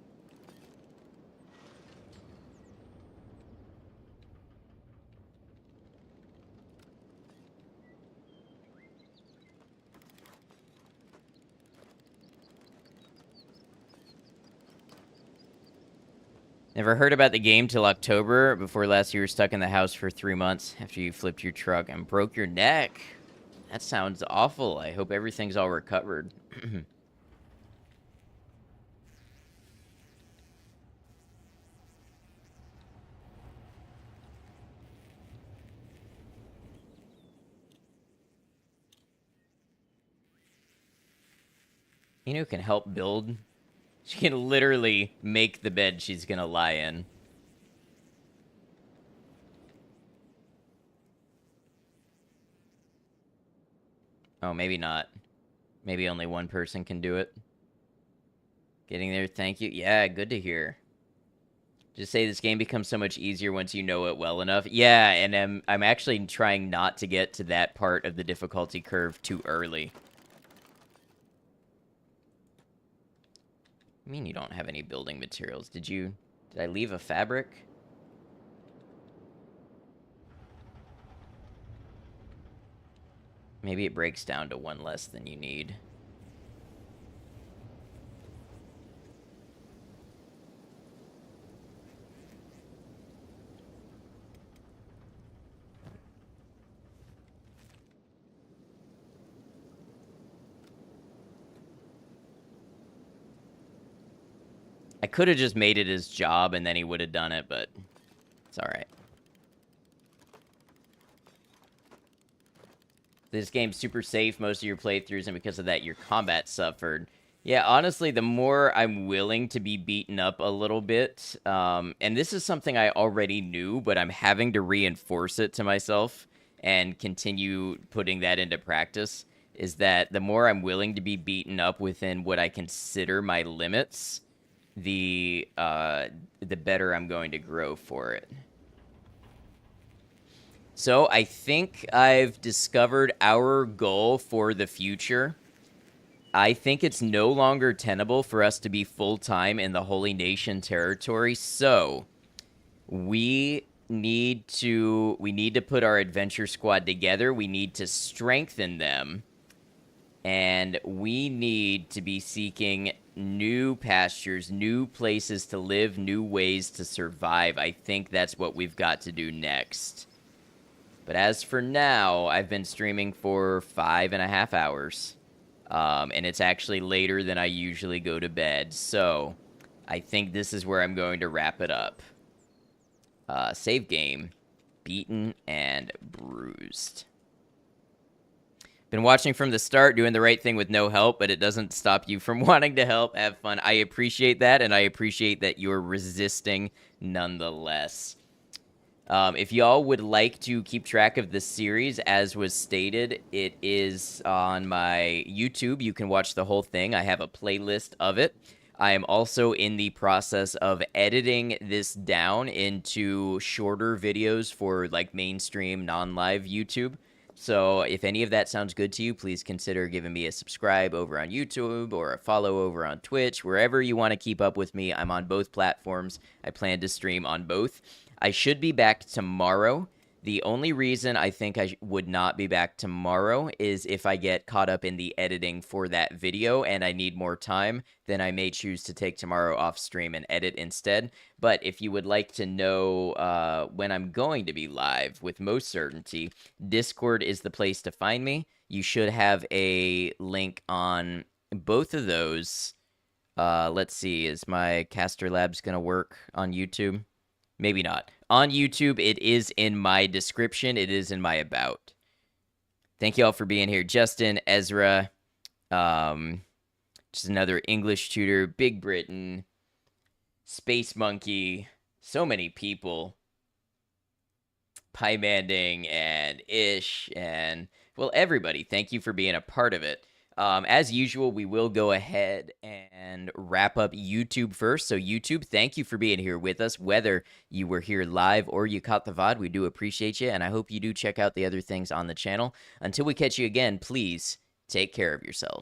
Never heard about the game till October. Before last, you were stuck in the house for 3 months after you flipped your truck and broke your neck. That sounds awful. I hope everything's all recovered. You know who can help build? She can literally make the bed she's gonna lie in. Oh, maybe not. Maybe only one person can do it. Getting there, thank you. Yeah, good to hear. Just say this game becomes so much easier once you know it well enough. Yeah, and I'm actually trying not to get to that part of the difficulty curve too early. I mean, you don't have any building materials. Did I leave a fabric? Maybe it breaks down to 1 less than you need. I could have just made it his job and then he would have done it, but it's alright. This game's super safe most of your playthroughs, and because of that, your combat suffered. Yeah, honestly, the more I'm willing to be beaten up a little bit, and this is something I already knew, but I'm having to reinforce it to myself, and continue putting that into practice, is that the more I'm willing to be beaten up within what I consider my limits, the better I'm going to grow for it. So I think I've discovered our goal for the future. I think it's no longer tenable for us to be full-time in the Holy Nation territory, so we need to put our adventure squad together. We need to strengthen them, and we need to be seeking new pastures, new places to live, new ways to survive. I think that's what we've got to do next. But as for now, I've been streaming for 5.5 hours. And it's actually later than I usually go to bed. So I think this is where I'm going to wrap it up. Save game. Beaten and bruised. Been watching from the start, doing the right thing with no help, but it doesn't stop you from wanting to help. Have fun. I appreciate that, and I appreciate that you're resisting nonetheless. If y'all would like to keep track of the series, as was stated, it is on my YouTube. You can watch the whole thing. I have a playlist of it. I am also in the process of editing this down into shorter videos for like mainstream non-live YouTube. So if any of that sounds good to you, please consider giving me a subscribe over on YouTube or a follow over on Twitch. Wherever you want to keep up with me, I'm on both platforms. I plan to stream on both. I should be back tomorrow. The only reason I think I would not be back tomorrow is if I get caught up in the editing for that video and I need more time, then I may choose to take tomorrow off stream and edit instead. But if you would like to know when I'm going to be live with most certainty, Discord is the place to find me. You should have a link on both of those. Let's see, is my Caster Labs going to work on YouTube? Maybe not. On YouTube, it is in my description. It is in my about. Thank you all for being here. Justin, Ezra, just another English tutor, Big Britain, Space Monkey, so many people. Pie Manding and Ish and, well, everybody. Thank you for being a part of it. As usual, we will go ahead and wrap up YouTube first. So YouTube, thank you for being here with us, whether you were here live or you caught the VOD. We do appreciate you, and I hope you do check out the other things on the channel. Until we catch you again, please take care of yourself.